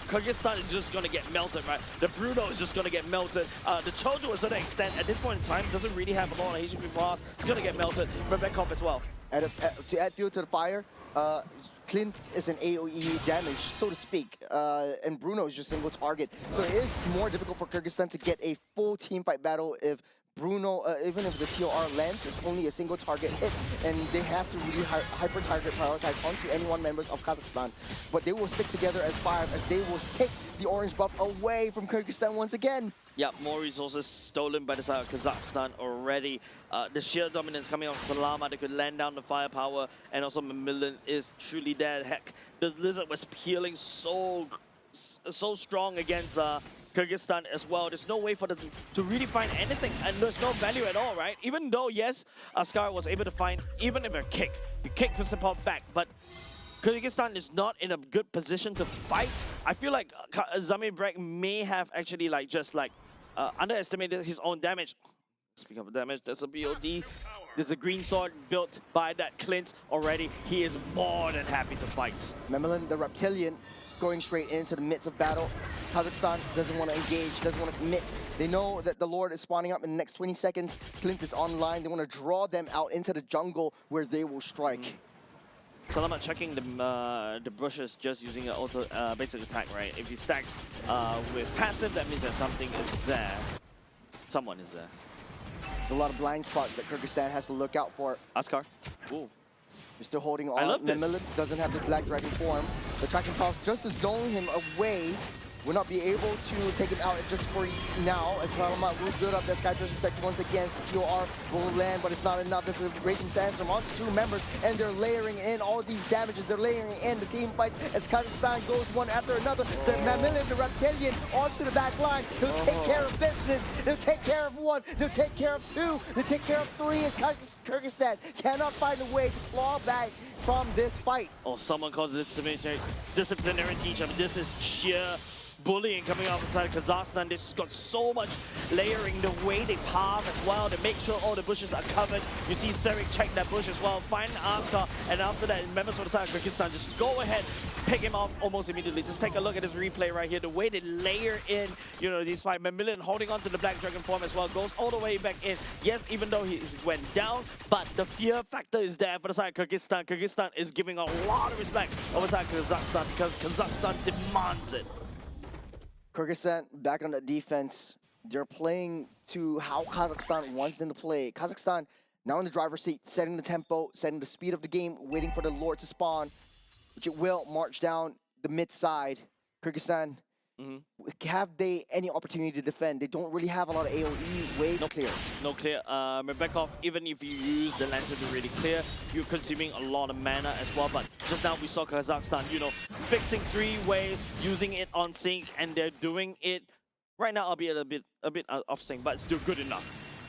Kyrgyzstan is just going to get melted, right? The Bruno is just going to get melted. The Cho, to a certain extent, at this point in time, doesn't really have a lot of HP fast. It's going to get melted. Rebekov as well. To add fuel to the fire, Clint is an AoE damage, so to speak, and Bruno is just single target. So it is more difficult for Kyrgyzstan to get a full team fight battle if Bruno, even if the TOR lands, it's only a single target hit, and they have to really hyper-target prioritize onto any one members of Kazakhstan. But they will stick together as 5, as they will take the orange buff away from Kyrgyzstan once again. Yeah, more resources stolen by the side of Kazakhstan already. The sheer dominance coming on Salama, they could land down the firepower, and also Macmillan is truly dead. Heck, the Lizard was peeling so strong against Kyrgyzstan as well. There's no way for them to really find anything, and there's no value at all, right? Even though, yes, Askar was able to find, even if a kick, you kick Kusupov back, but Kyrgyzstan is not in a good position to fight. I feel like Zamir Brek may have actually underestimated his own damage. Speaking of damage, there's a BOD. There's a green sword built by that Clint already. He is more than happy to fight. Macmillan, the reptilian, going straight into the midst of battle. Kazakhstan doesn't want to engage, doesn't want to commit. They know that the Lord is spawning up in the next 20 seconds. Clint is online. They want to draw them out into the jungle where they will strike. Salamat checking the bushes just using an auto basic attack, right? If he stacks with passive, that means that something is there. Someone is there. There's a lot of blind spots that Kyrgyzstan has to look out for. Askar. Ooh. You're still holding on. I love this. Macmillan doesn't have the Black Dragon form. The traction pulse just to zone him away. will not be able to take him out just for now, as Salamat will build up that Sky Piercer specs once again. The TOR will land, but it's not enough. This is a Raging Sandstorm onto 2 members, and they're layering in all these damages. They're layering in the team fights as Kazakhstan goes one after another. The Mammalian, the Reptilian, onto the back line. They'll take care of business. They'll take care of 1. They'll take care of 2. They'll take care of 3 as Kyrgyzstan cannot find a way to claw back from this fight. Oh, someone calls this disciplinary teacher. I mean, this is sheer bullying coming off inside Kazakhstan. They've just got so much layering, the way they path as well. They make sure all the bushes are covered. You see Serik check that bush as well, find Askar, and after that, members of the side of Kyrgyzstan just go ahead, pick him off almost immediately. Just take a look at this replay right here. The way they layer in, you know, these fight. Mammalian holding on to the Black Dragon form as well, goes all the way back in. Yes, even though he went down, but the fear factor is there for the side of Kyrgyzstan. Kyrgyzstan is giving a lot of respect over side Kazakhstan because Kazakhstan demands it. Kyrgyzstan back on the defense. They're playing to how Kazakhstan wants them to play. Kazakhstan now in the driver's seat, setting the tempo, setting the speed of the game, waiting for the Lord to spawn, which it will march down the mid side. Kyrgyzstan, have they any opportunity to defend? They don't really have a lot of AoE wave clear. No clear. Rebekov, even if you use the lantern to really clear, you're consuming a lot of mana as well. But just now we saw Kazakhstan, you know, fixing 3 waves, using it on sync, and they're doing it right now, albeit a bit off sync, but still good enough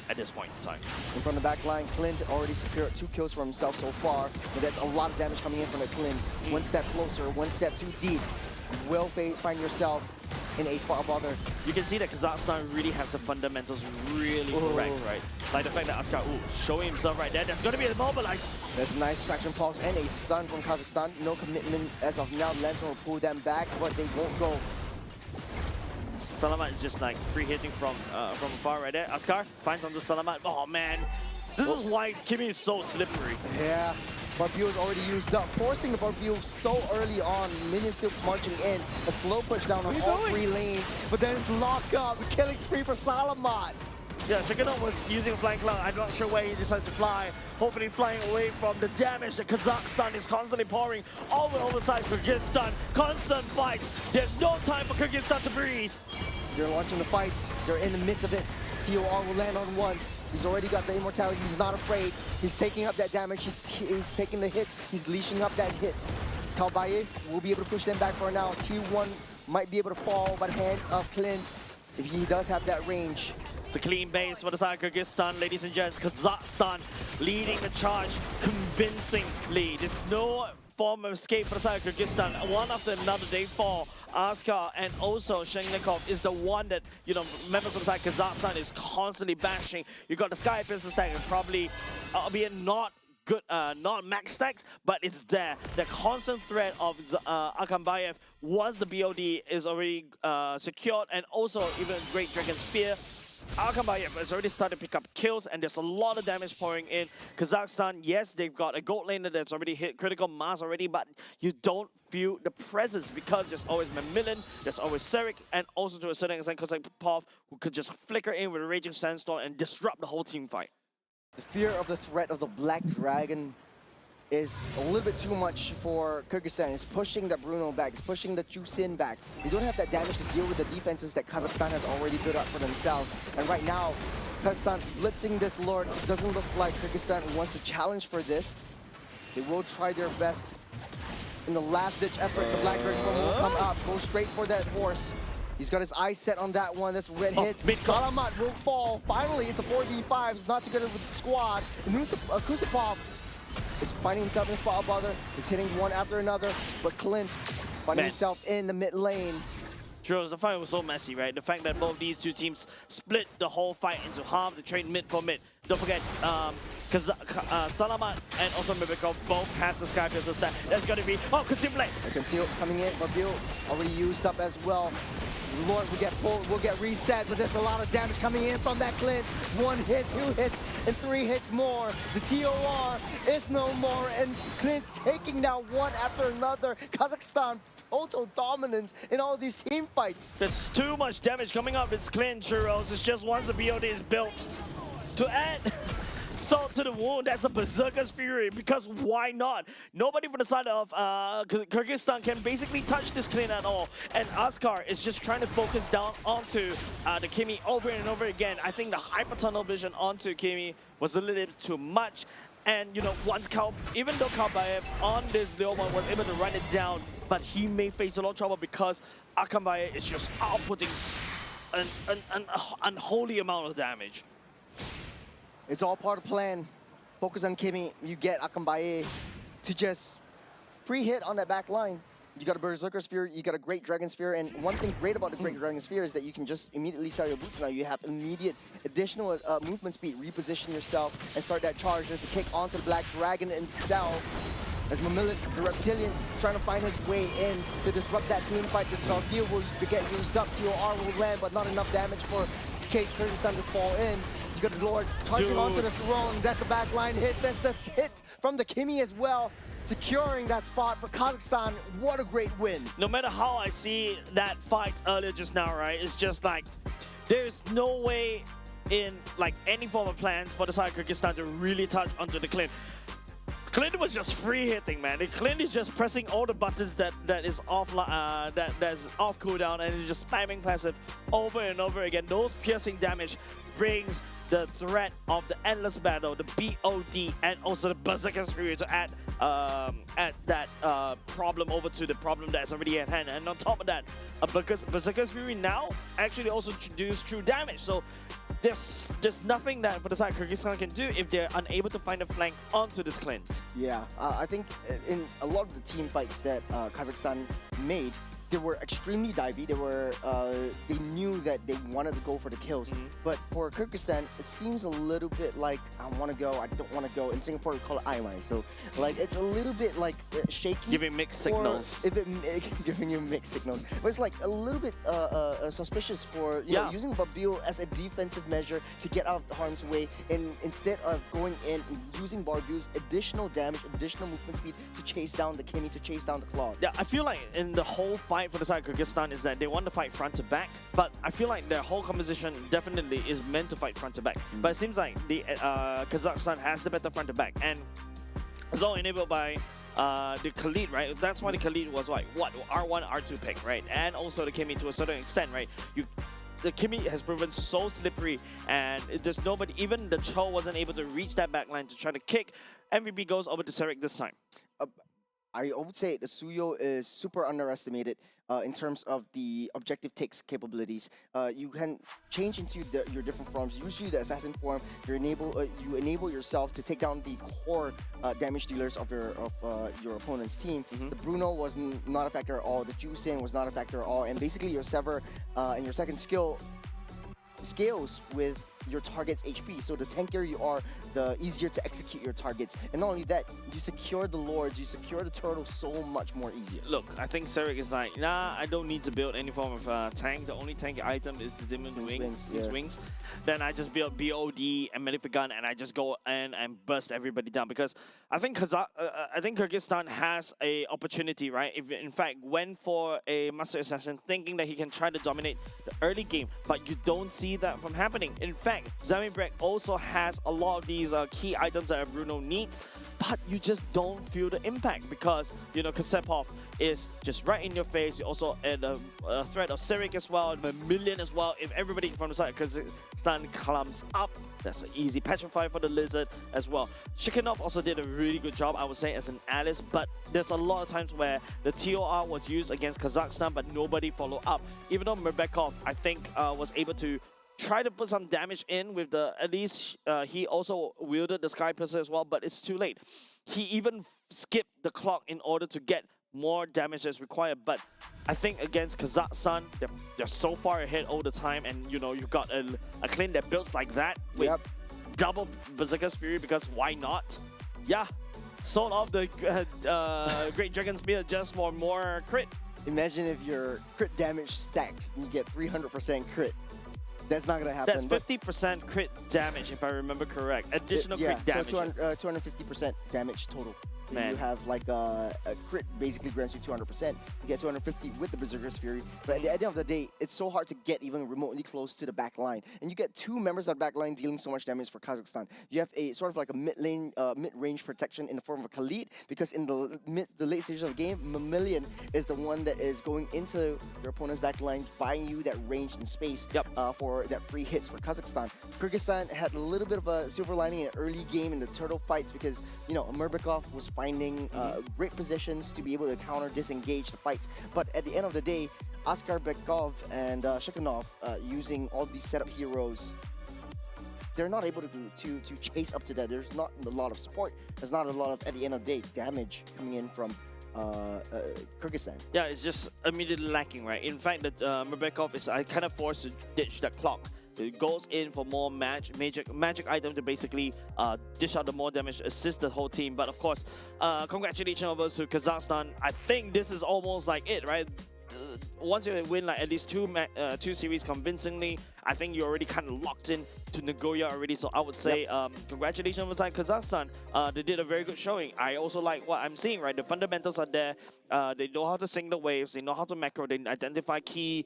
at this point in time. And from the back line, Clint already secured 2 kills for himself so far, but that's a lot of damage coming in from the Clint. 1 step closer, 1 step too deep. You will find yourself in a spot of bother. You can see that Kazakhstan really has the fundamentals really correct, right? Like the fact that Askar, showing himself right there, that's going to be immobilized. There's a nice traction pulse and a stun from Kazakhstan. No commitment as of now. Lantern will pull them back, but they won't go. Salamat is just like free hitting from afar right there. Askar finds on the Salamat. Oh man, this is why Kimmy is so slippery. Yeah. Barbio is already used up, forcing the Barbio so early on. Minions still marching in. A slow push down on all 3 lanes, but then it's locked up. The killing spree for Salamat. Yeah, Shigano was using a flying cloud. I'm not sure where he decided to fly. Hopefully flying away from the damage that Kazakhstan is constantly pouring all over the sides of Kyrgyzstan. Constant fights. There's no time for Kyrgyzstan to breathe. They're launching the fights. They're in the midst of it. TOR will land on 1. He's already got the immortality. He's not afraid. He's taking up that damage. He's taking the hits. He's leashing up that hit. Kalbayev will be able to push them back for now. T1 might be able to fall by the hands of Clint if he does have that range. It's a clean base for the side of Kyrgyzstan, ladies and gents. Kazakhstan leading the charge convincingly. There's no form of escape for the side of Kyrgyzstan. One after another, they fall. Askar and also Shengnikov is the one that, you know, members of the side Kazakhstan is constantly bashing. You got the Sky Piercer stack and probably, albeit not good, not max stacks, but it's there. The constant threat of Akambayev once the BOD is already secured, and also even Great Dragon Spear. Akambayev has already started to pick up kills, and there's a lot of damage pouring in. Kazakhstan, yes, they've got a gold laner that's already hit critical mass already, but you don't feel the presence because there's always Mammalian, there's always Serik, and also to a certain extent Kozakov, who could just flicker in with a Raging Sandstorm and disrupt the whole team fight. The fear of the threat of the Black Dragon is a little bit too much for Kyrgyzstan. It's pushing the Bruno back, it's pushing the Chusin back. They don't have that damage to deal with the defenses that Kazakhstan has already built up for themselves. And right now, Kazakhstan blitzing this Lord. It doesn't look like Kyrgyzstan wants to challenge for this. They will try their best. In the last-ditch effort, the Black Dragon will come up, go straight for that horse. He's got his eyes set on that one. That's red hits. Salamat will fall. Finally, it's a 4v5. It's not together with the squad. Kusupov is finding himself in a spot of bother. He's hitting one after another. But Clint finding himself in the mid lane. Sure, the fight was so messy, right? The fact that both these two teams split the whole fight into half, they trade mid for mid. Don't forget, Salamat and also Mibikov both has the Sky Piercer stack. That's gonna be, Contemplate! Conceal coming in, but Bill already used up as well. Lord will get pulled, will get reset, but there's a lot of damage coming in from that Clint. 1 hit, 2 hits, and 3 hits more. The TOR is no more, and Clint taking down one after another. Kazakhstan total dominance in all these team fights. There's too much damage coming up. It's Clint, Churros. It's just once the BOD is built. To add Salt to the wound, that's a Berserker's Fury, because why not? Nobody from the side of Kyrgyzstan can basically touch this clean at all, and Askar is just trying to focus down onto the Kimi over and over again. I think the hyper tunnel vision onto Kimi was a little bit too much, and you know, once even though Kalbayev on this Leo one was able to run it down, but he may face a lot of trouble because Akambaye is just outputting an unholy amount of damage. It's all part of the plan. Focus on Kimi. You get Akambaye to just free hit on that back line. You got a Berserker Sphere, you got a Great Dragon Sphere, and one thing great about the Great Dragon Sphere is that you can just immediately sell your boots now. You have immediate additional movement speed, reposition yourself, and start that charge. There's a kick onto the Black Dragon itself. As Mamilit, the Reptilian, trying to find his way in to disrupt that team fight. The Valkyrie will get used up, TOR will land, but not enough damage for Kyrgyzstan to fall in. You got the Lord charging onto the throne. That's the backline hit. That's the hit from the Kimi as well, securing that spot for Kazakhstan. What a great win. No matter how I see that fight earlier just now, right, it's just like there's no way in like any form of plans for the side of Kyrgyzstan to really touch onto the Clint. Clint was just free hitting, man. Clint is just pressing all the buttons that is off that's off cooldown, and he's just spamming passive over and over again. Those piercing damage brings the threat of the endless battle, the BOD, and also the Berserker's Fury to add that problem over to the problem that's already at hand. And on top of that, Berserker's Fury now actually also introduced true damage. So there's nothing that for the side Kyrgyzstan can do if they're unable to find a flank onto this Clint. Yeah, I think in a lot of the team fights that Kazakhstan made, they were extremely divey. They knew that they wanted to go for the kills. But for Kyrgyzstan, it seems a little bit like I want to go, I don't want to go. In Singapore, we call it aimai. So like it's a little bit like shaky. Giving mixed signals. Giving you mixed signals. But it's like a little bit suspicious for using Babil as a defensive measure to get out of harm's way, and instead of going in and using Barbil's additional damage, additional movement speed to chase down the Kimi, to chase down the Claude. Yeah, I feel like in the whole fight for the side of Kyrgyzstan is that they want to fight front to back, but I feel like their whole composition definitely is meant to fight front to back. But it seems like the Kazakhstan has the better front to back, and it's all enabled by the Khalid, right? That's why the Khalid was like what R1, R2 pick, right? And also the Kimi to a certain extent, right? The Kimi has proven so slippery, and there's nobody, even the Cho wasn't able to reach that backline to try to kick. MVP goes over to Serik this time. I would say the Suyo is super underestimated in terms of the objective takes capabilities. You can change into your different forms. Usually the assassin form, you enable yourself to take down the core damage dealers of your opponent's team. The Bruno was not a factor at all. The Jusin was not a factor at all. And basically your Sever and your second skill scales with your target's HP. So the tankier you are, the easier to execute your targets. And not only that, you secure the Lords, you secure the Turtle so much more easier. Look, I think Serik is like, nah, I don't need to build any form of tank. The only tank item is the Demon Wings. Then I just build BOD and Malefic Gun, and I just go in and burst everybody down. Because I think Kyrgyzstan has a opportunity, right? If in fact went for a Master Assassin thinking that he can try to dominate the early game, but you don't see that from happening. In fact, Zamibrek also has a lot of these key items that Bruno needs, but you just don't feel the impact because, you know, Kasepov is just right in your face. You also add a threat of Serik as well, and Vermilion as well. If everybody from the side Kazakhstan clumps up, that's an easy Petrify for the Lizard as well. Shikanov also did a really good job, I would say, as an Alice, but there's a lot of times where the TOR was used against Kazakhstan, but nobody followed up. Even though Merbekov, I think, was able to try to put some damage in with the, at least he also wielded the Sky Piercer as well, but it's too late. He even skipped the clock in order to get more damage as required, but I think against Kazakhstan, they're so far ahead all the time, and you know, you've got a clean that builds like that with double Berserker's Fury, because why not? Yeah, sold off the Great Dragon Spear just for more crit. Imagine if your crit damage stacks and you get 300% crit. That's not gonna happen. That's 50% crit damage, if I remember correct. Additional crit damage. So 250% damage total. Man. You have like a crit basically grants you 200%. You get 250 with the Berserker's Fury. But at the end of the day, it's so hard to get even remotely close to the back line. And you get two members of the back line dealing so much damage for Kazakhstan. You have a sort of like a mid-range protection in the form of a Khalid, because in the late stages of the game, Mamillion is the one that is going into your opponent's back line, buying you that range and space for that free hits for Kazakhstan. Kyrgyzstan had a little bit of a silver lining in an early game in the turtle fights because, you know, Murbekov was finding great positions to be able to counter, disengage the fights. But at the end of the day, Askar Bekov and Shekhanov, using all these setup heroes, they're not able to chase up to that. There's not a lot of support. There's not a lot of, at the end of the day, damage coming in from Kyrgyzstan. Yeah, it's just immediately lacking, right? In fact, that Murbekov is kind of forced to ditch that clock. It goes in for more magic item to basically dish out the more damage, assist the whole team. But of course, congratulations over to Kazakhstan. I think this is almost like it, right? Once you win like at least two series convincingly, I think you're already kind of locked in to Nagoya already. So I would say congratulations over to Kazakhstan. They did a very good showing. I also like what I'm seeing, right? The fundamentals are there. They know how to sing the waves. They know how to macro. They identify key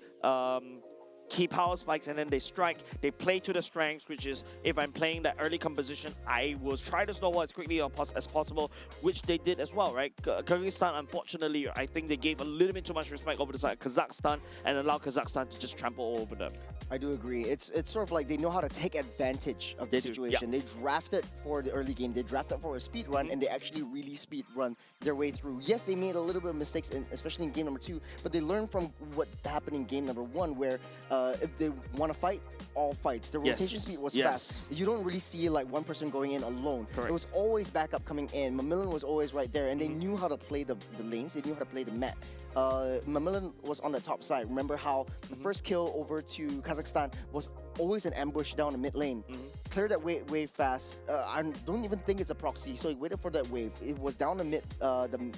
power spikes, and then they strike. They play to the strengths, which is if I'm playing that early composition, I will try to snowball as quickly as possible, which they did as well, right? Kyrgyzstan, unfortunately, I think they gave a little bit too much respect over the side of Kazakhstan and allowed Kazakhstan to just trample all over them. I do agree. It's sort of like they know how to take advantage of the situation. They drafted for the early game. They drafted for a speed run, and they actually really speed run their way through. Yes, they made a little bit of mistakes, especially in game number 2, but they learned from what happened in game number 1, where if they want to fight, all fights. The rotation speed was fast. You don't really see like one person going in alone. Correct. It was always backup coming in. Mamillion was always right there, and they knew how to play the lanes. They knew how to play the map. Mamillion was on the top side. Remember how the first kill over to Kazakhstan was always an ambush down the mid lane. Clear that wave fast. I don't even think it's a proxy, so he waited for that wave. It was down the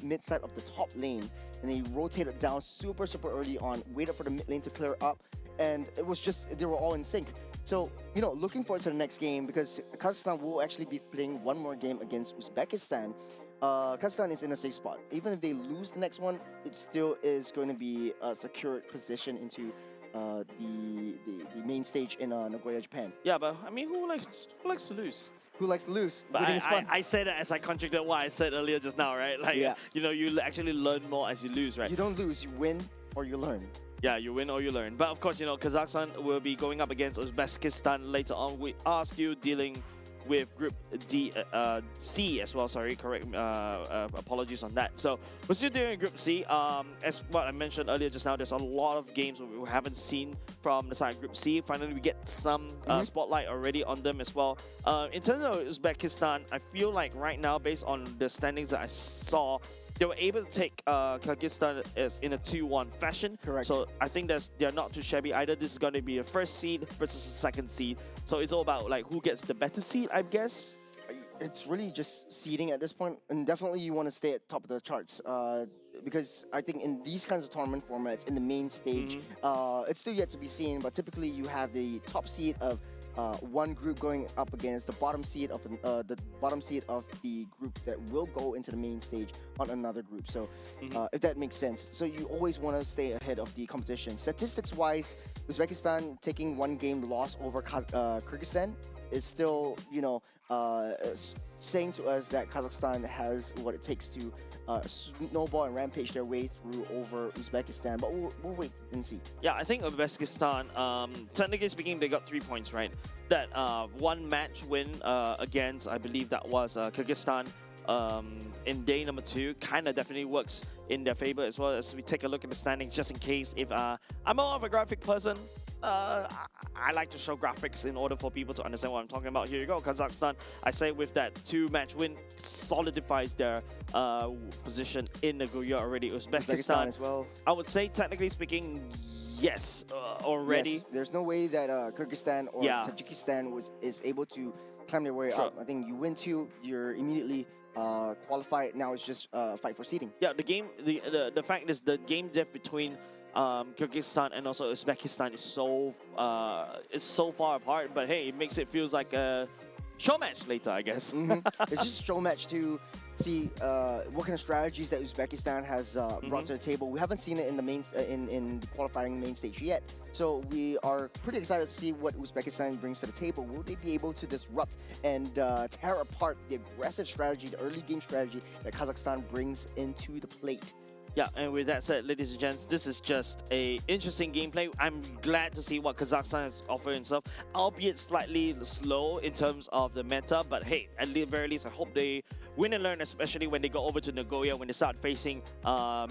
mid side of the top lane, and he rotated down super early on, waited for the mid lane to clear up, and it was just, they were all in sync. So, you know, looking forward to the next game, because Kazakhstan will actually be playing one more game against Uzbekistan. Kazakhstan is in a safe spot. Even if they lose the next one, it still is going to be a secured position into the main stage in Nagoya, Japan. Yeah, but I mean, who likes to lose? Who likes to lose? But I say that as I contradicted what I said earlier just now, right? Like, you know, you actually learn more as you lose, right? You don't lose, you win or you learn. Yeah, you win or you learn. But of course, you know, Kazakhstan will be going up against Uzbekistan later on. We are still dealing with Group C as well. Sorry, correct. Apologies on that. So we're still doing Group C. As what I mentioned earlier just now, there's a lot of games we haven't seen from the side of Group C. Finally, we get some spotlight already on them as well. In terms of Uzbekistan, I feel like right now, based on the standings that I saw, they were able to take Kyrgyzstan as in a 2-1 fashion. Correct. So I think they're not too shabby either. This is going to be a first seed versus a second seed. So it's all about like who gets the better seed, I guess. It's really just seeding at this point, and definitely you want to stay at top of the charts. Because I think in these kinds of tournament formats, in the main stage, it's still yet to be seen. But typically you have the top seed of one group going up against the bottom seed of the group that will go into the main stage on another group. So if that makes sense. So you always want to stay ahead of the competition. Statistics wise, Uzbekistan taking one game loss over Kyrgyzstan is still, you know, saying to us that Kazakhstan has what it takes to snowball and rampage their way through over Uzbekistan, but we'll wait and see. Yeah, I think Uzbekistan, technically speaking, they got 3 points, right? That one match win against, I believe that was Kyrgyzstan in day number 2, kind of definitely works in their favor, as well as we take a look at the standings, just in case. If I'm more of a graphic person, I like to show graphics in order for people to understand what I'm talking about. Here you go, Kazakhstan. I say with that 2-match win, solidifies their position in Nagoya already. Uzbekistan as well. I would say, technically speaking, yes, already. Yes, there's no way that Kyrgyzstan or Tajikistan is able to climb their way up. I think you win 2, you're immediately qualified. Now it's just fight for seeding. Yeah, the fact is the game depth between Kyrgyzstan and also Uzbekistan is so far apart, but hey, it makes it feels like a show match later, I guess. It's just a show match to see what kind of strategies that Uzbekistan has brought to the table. We haven't seen it in the main in the qualifying main stage yet, so we are pretty excited to see what Uzbekistan brings to the table. Will they be able to disrupt and tear apart the aggressive strategy, the early game strategy that Kazakhstan brings into the plate? Yeah, and with that said, ladies and gents, this is just a interesting gameplay. I'm glad to see what Kazakhstan has offered itself, albeit slightly slow in terms of the meta. But hey, at the very least, I hope they win and learn, especially when they go over to Nagoya, when they start facing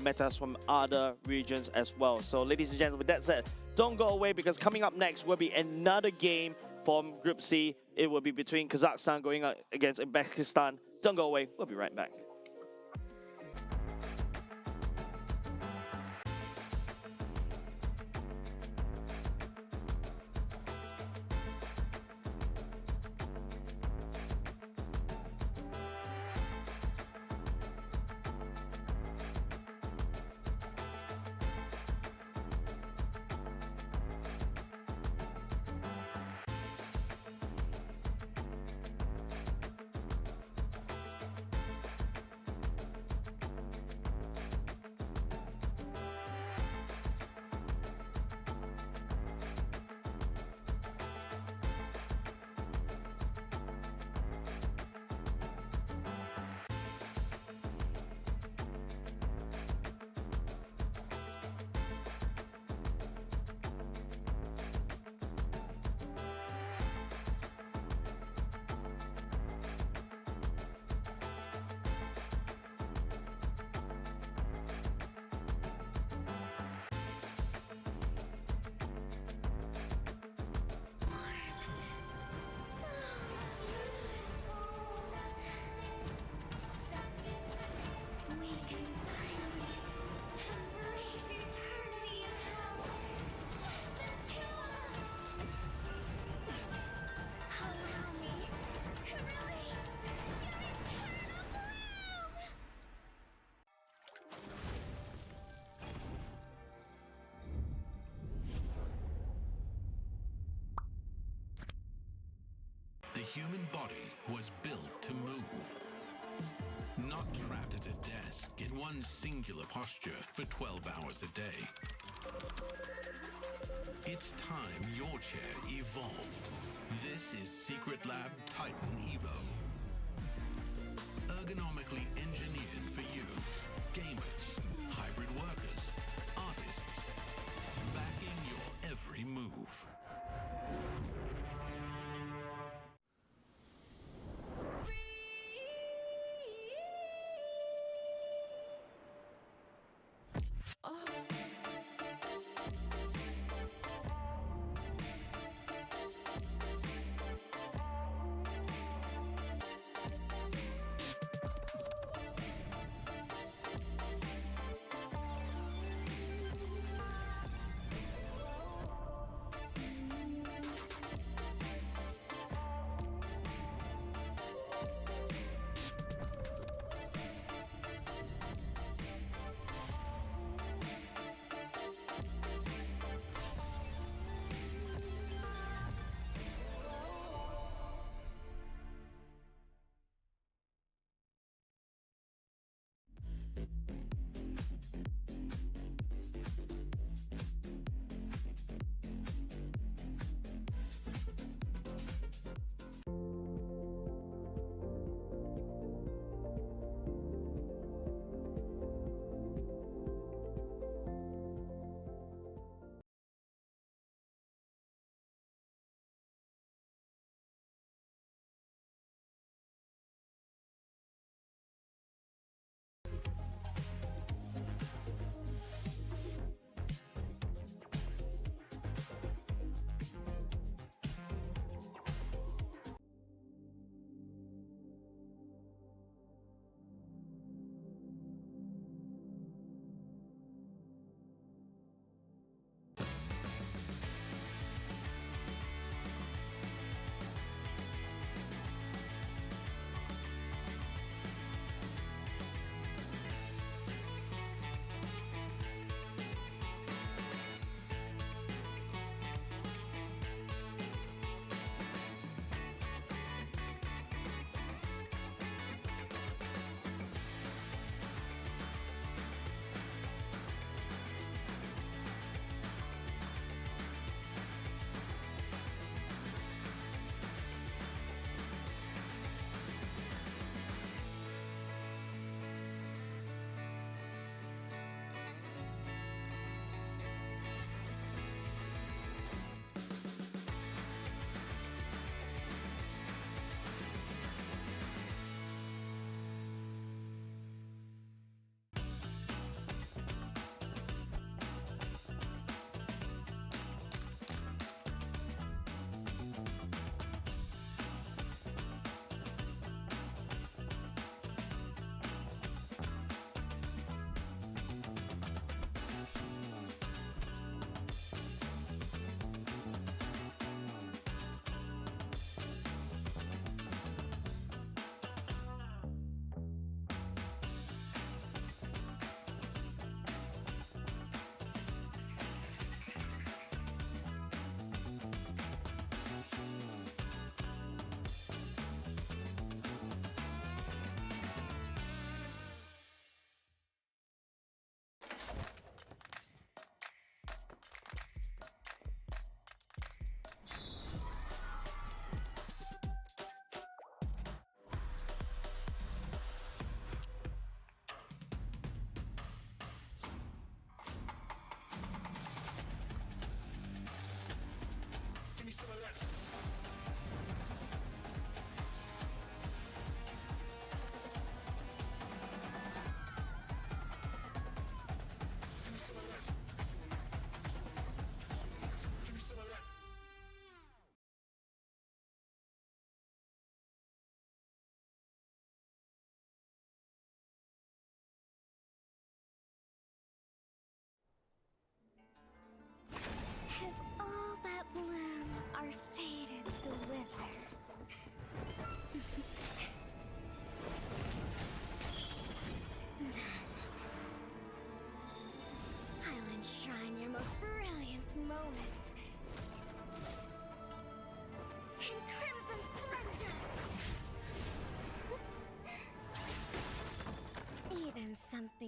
metas from other regions as well. So, ladies and gents, with that said, don't go away, because coming up next will be another game from Group C. It will be between Kazakhstan going against Uzbekistan. Don't go away. We'll be right back. We can finally embrace eternity in hell. Just the two of us. Allow me to release your eternal bloom. The human body was built to move. Not trapped at a desk in one singular posture for 12 hours a day. It's time your chair evolved. This is Secret Lab Titan Evo. Ergonomically engineered for you, gamers, hybrid workers, artists, backing your every move.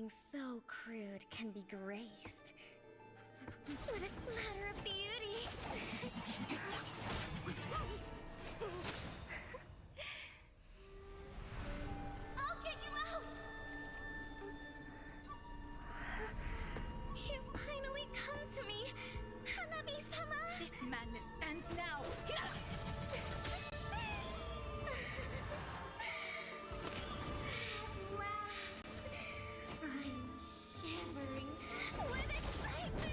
something so crude can be graced with a splatter of beauty. I'll get you out! You finally come to me, Hanabi-sama! This madness ends now! At last, I'm shivering with excitement!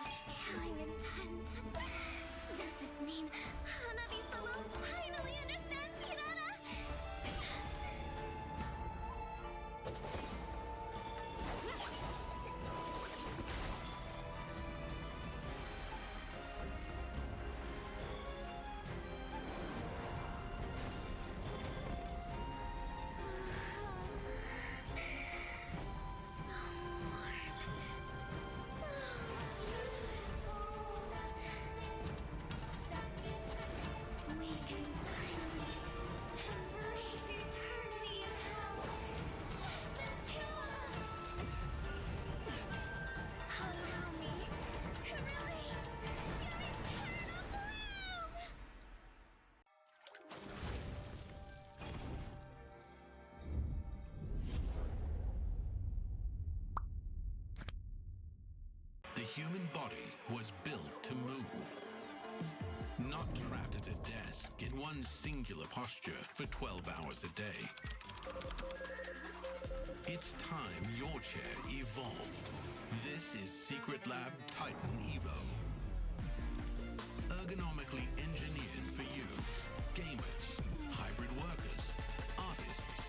Such killing intent. Does this mean Hanabi-sama finally understands Hinata? So warm. So beautiful. We can finally embrace eternity in hell. Just the two of us. Allow me to release your eternal bloom. The human body was built to move. Not trapped at a desk in one singular posture for 12 hours a day. It's time your chair evolved. This is Secret Lab Titan Evo. Ergonomically engineered for you, gamers, hybrid workers, artists,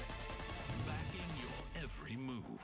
backing your every move.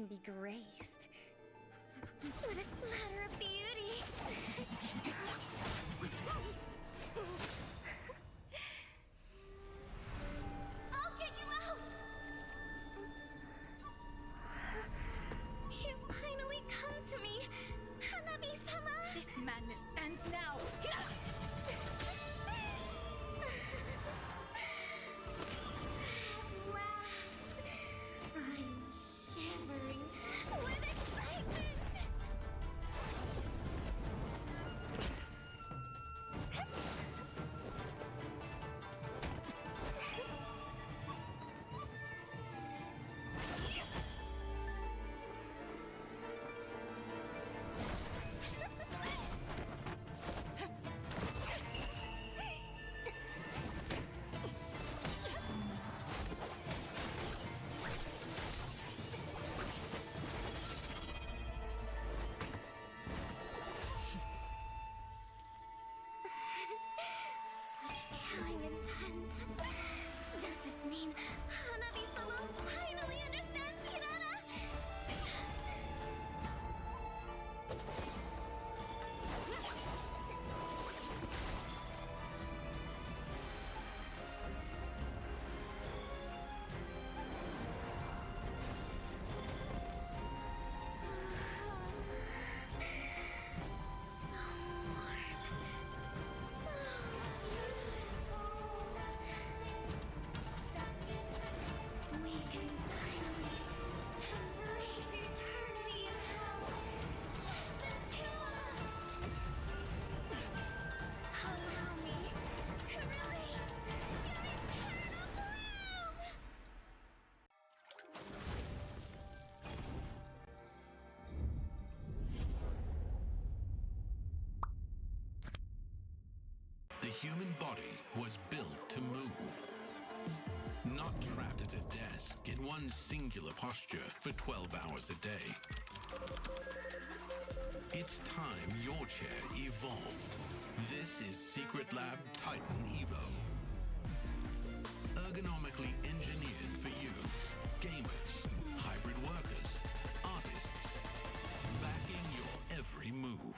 can be graced with a splatter of beauty. I'll get you out! You finally come to me, Hanabi-sama! This madness ends now! At last, I'm shivering with excitement! Such killing intent. Does this mean Hanabi-sama finally understands Kirara? So warm. So beautiful. We can finally embrace eternity in hell. Just the two of us. Allow me to release your eternal bloom. The human body was built to move. Not trapped at a desk in one singular posture for 12 hours a day. It's time your chair evolved. This is Secret Lab Titan Evo. Ergonomically engineered for you, gamers, hybrid workers, artists, backing your every move.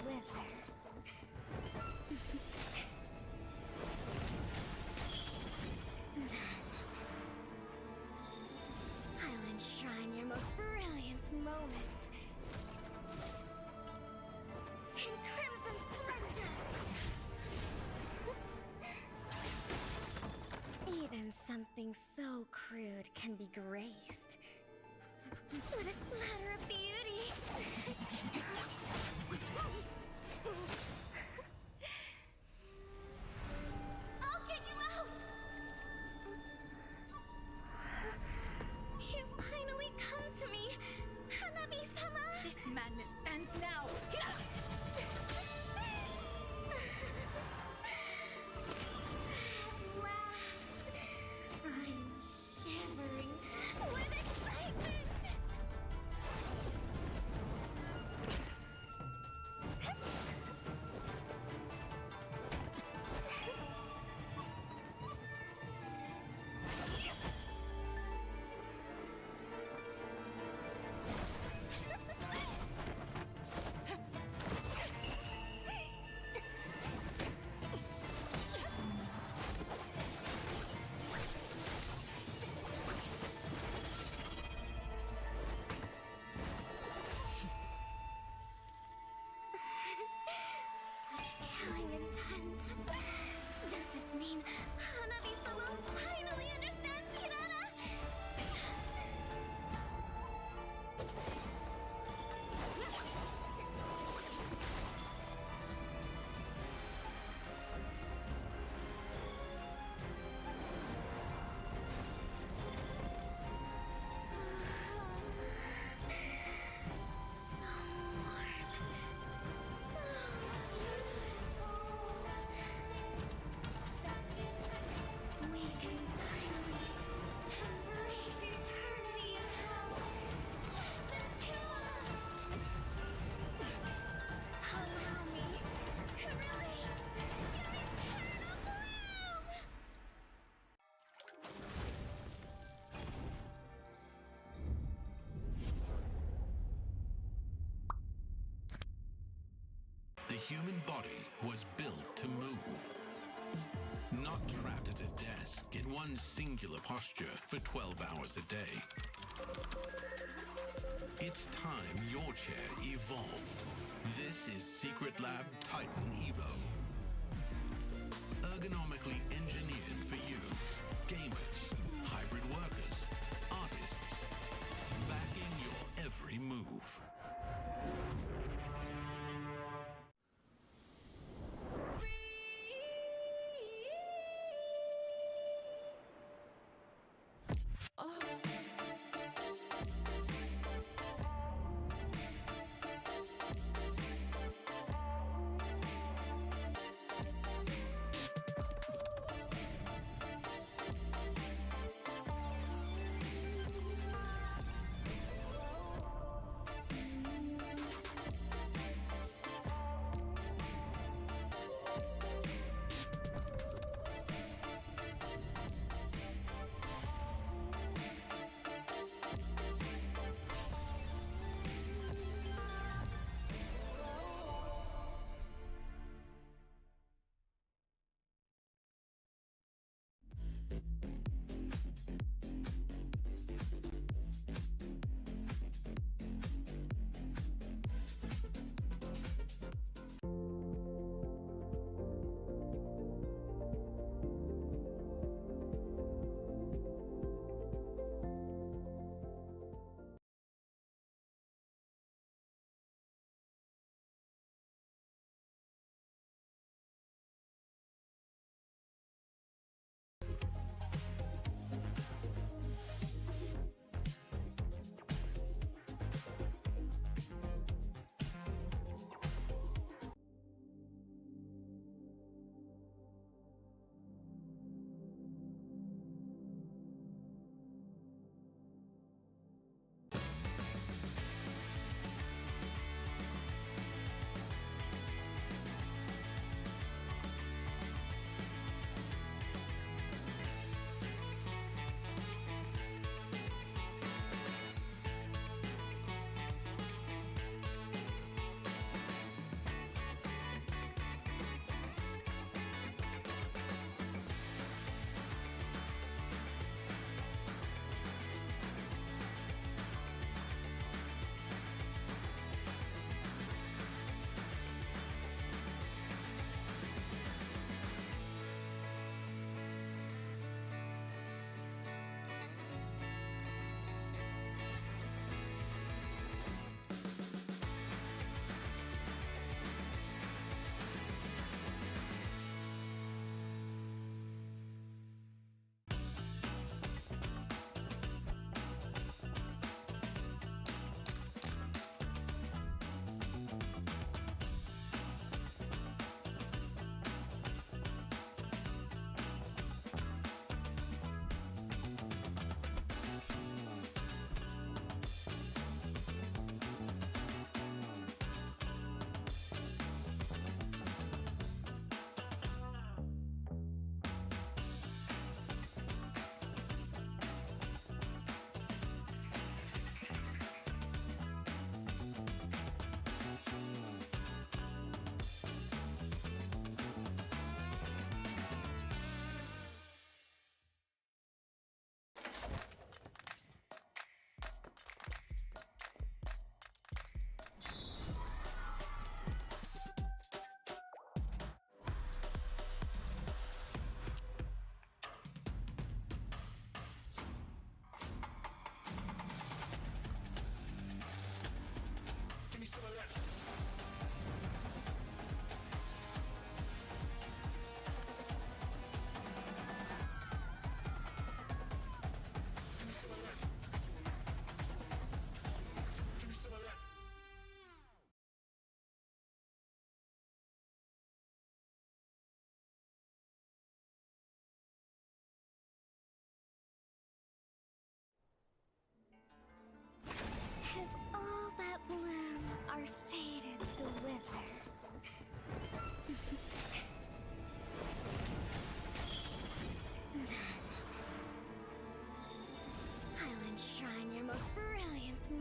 wither. I'll enshrine your most brilliant moment in crimson splendor. Even something so crude can be graced with a splatter of beauty. I'll get you out! You finally come to me, Hanabi-sama! This madness ends now! Yeah! At last, I'm shivering with excitement! Such killing intent. Does this mean Hanabi-sama finally understands Kirara? So warm. So beautiful. We can finally embrace eternity in hell. Just the two of us. Allow me to release your eternal bloom. The human body was built to move. Not trapped at a desk in one singular posture for 12 hours a day. It's time your chair evolved. This is Secret Lab Titan Evo. Ergonomically engineered for you, gamers, hybrid workers, artists, backing your every move.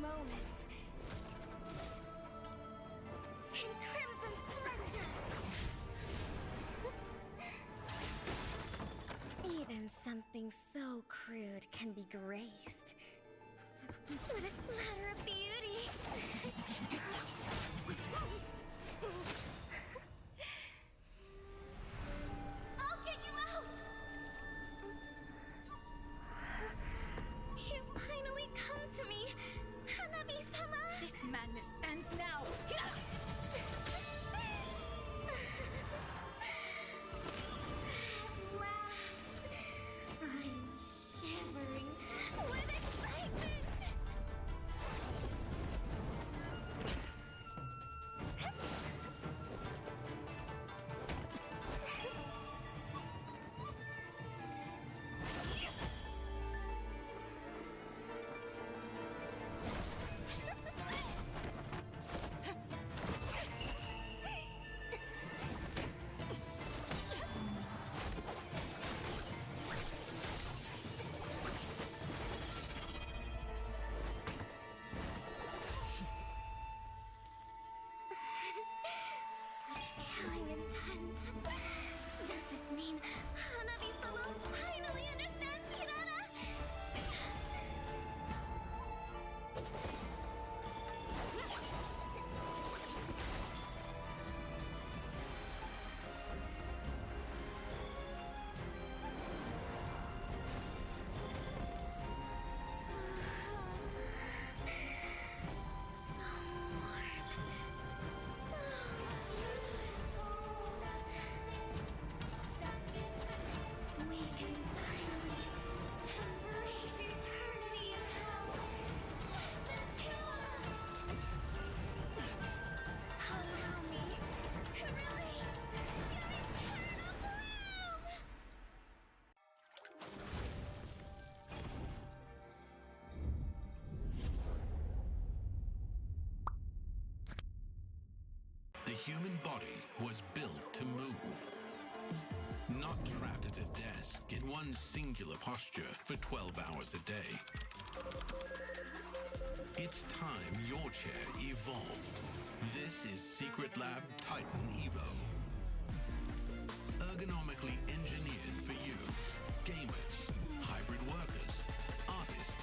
moment. In crimson splendor! Even something so crude can be graced with a splatter of beauty. I'll get you out! You finally come to me, Hanabi-sama! This madness ends now! Hina! At last, I'm shivering with excitement! Such killing intent. Does this mean Hanabi-sama finally understands Kirara? So warm. So beautiful. We can finally embrace eternity in hell. Just the two of us. Allow me to release your eternal bloom. The human body was built to move. Not trapped at a desk in one singular posture for 12 hours a day. It's time your chair evolved. This is Secret Lab Titan Evo. Ergonomically engineered for you, gamers, hybrid workers, artists.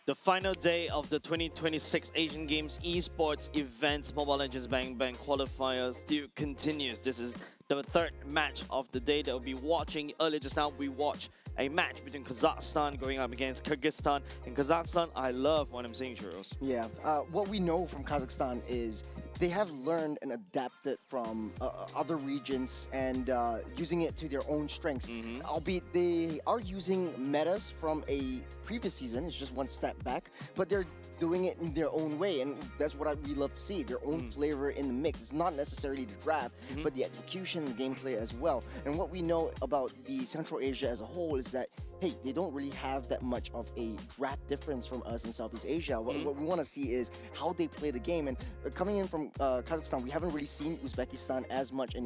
The final day of the 2026 Asian Games Esports events, Mobile Legends Bang Bang qualifiers still continues. This is the third match of the day that we'll be watching. Earlier just now, we watched a match between Kazakhstan going up against Kyrgyzstan. In Kazakhstan, I love what I'm seeing, Churros. Yeah, what we know from Kazakhstan is they have learned and adapted from other regions and using it to their own strengths. Albeit they are using metas from a previous season, it's just one step back, but they're doing it in their own way, and that's what we love to see, their own flavor in the mix. It's not necessarily the draft, but the execution, the gameplay as well. And what we know about the Central Asia as a whole is that, hey, they don't really have that much of a draft difference from us in Southeast Asia. What we want to see is how they play the game. And coming in from Kazakhstan, we haven't really seen Uzbekistan as much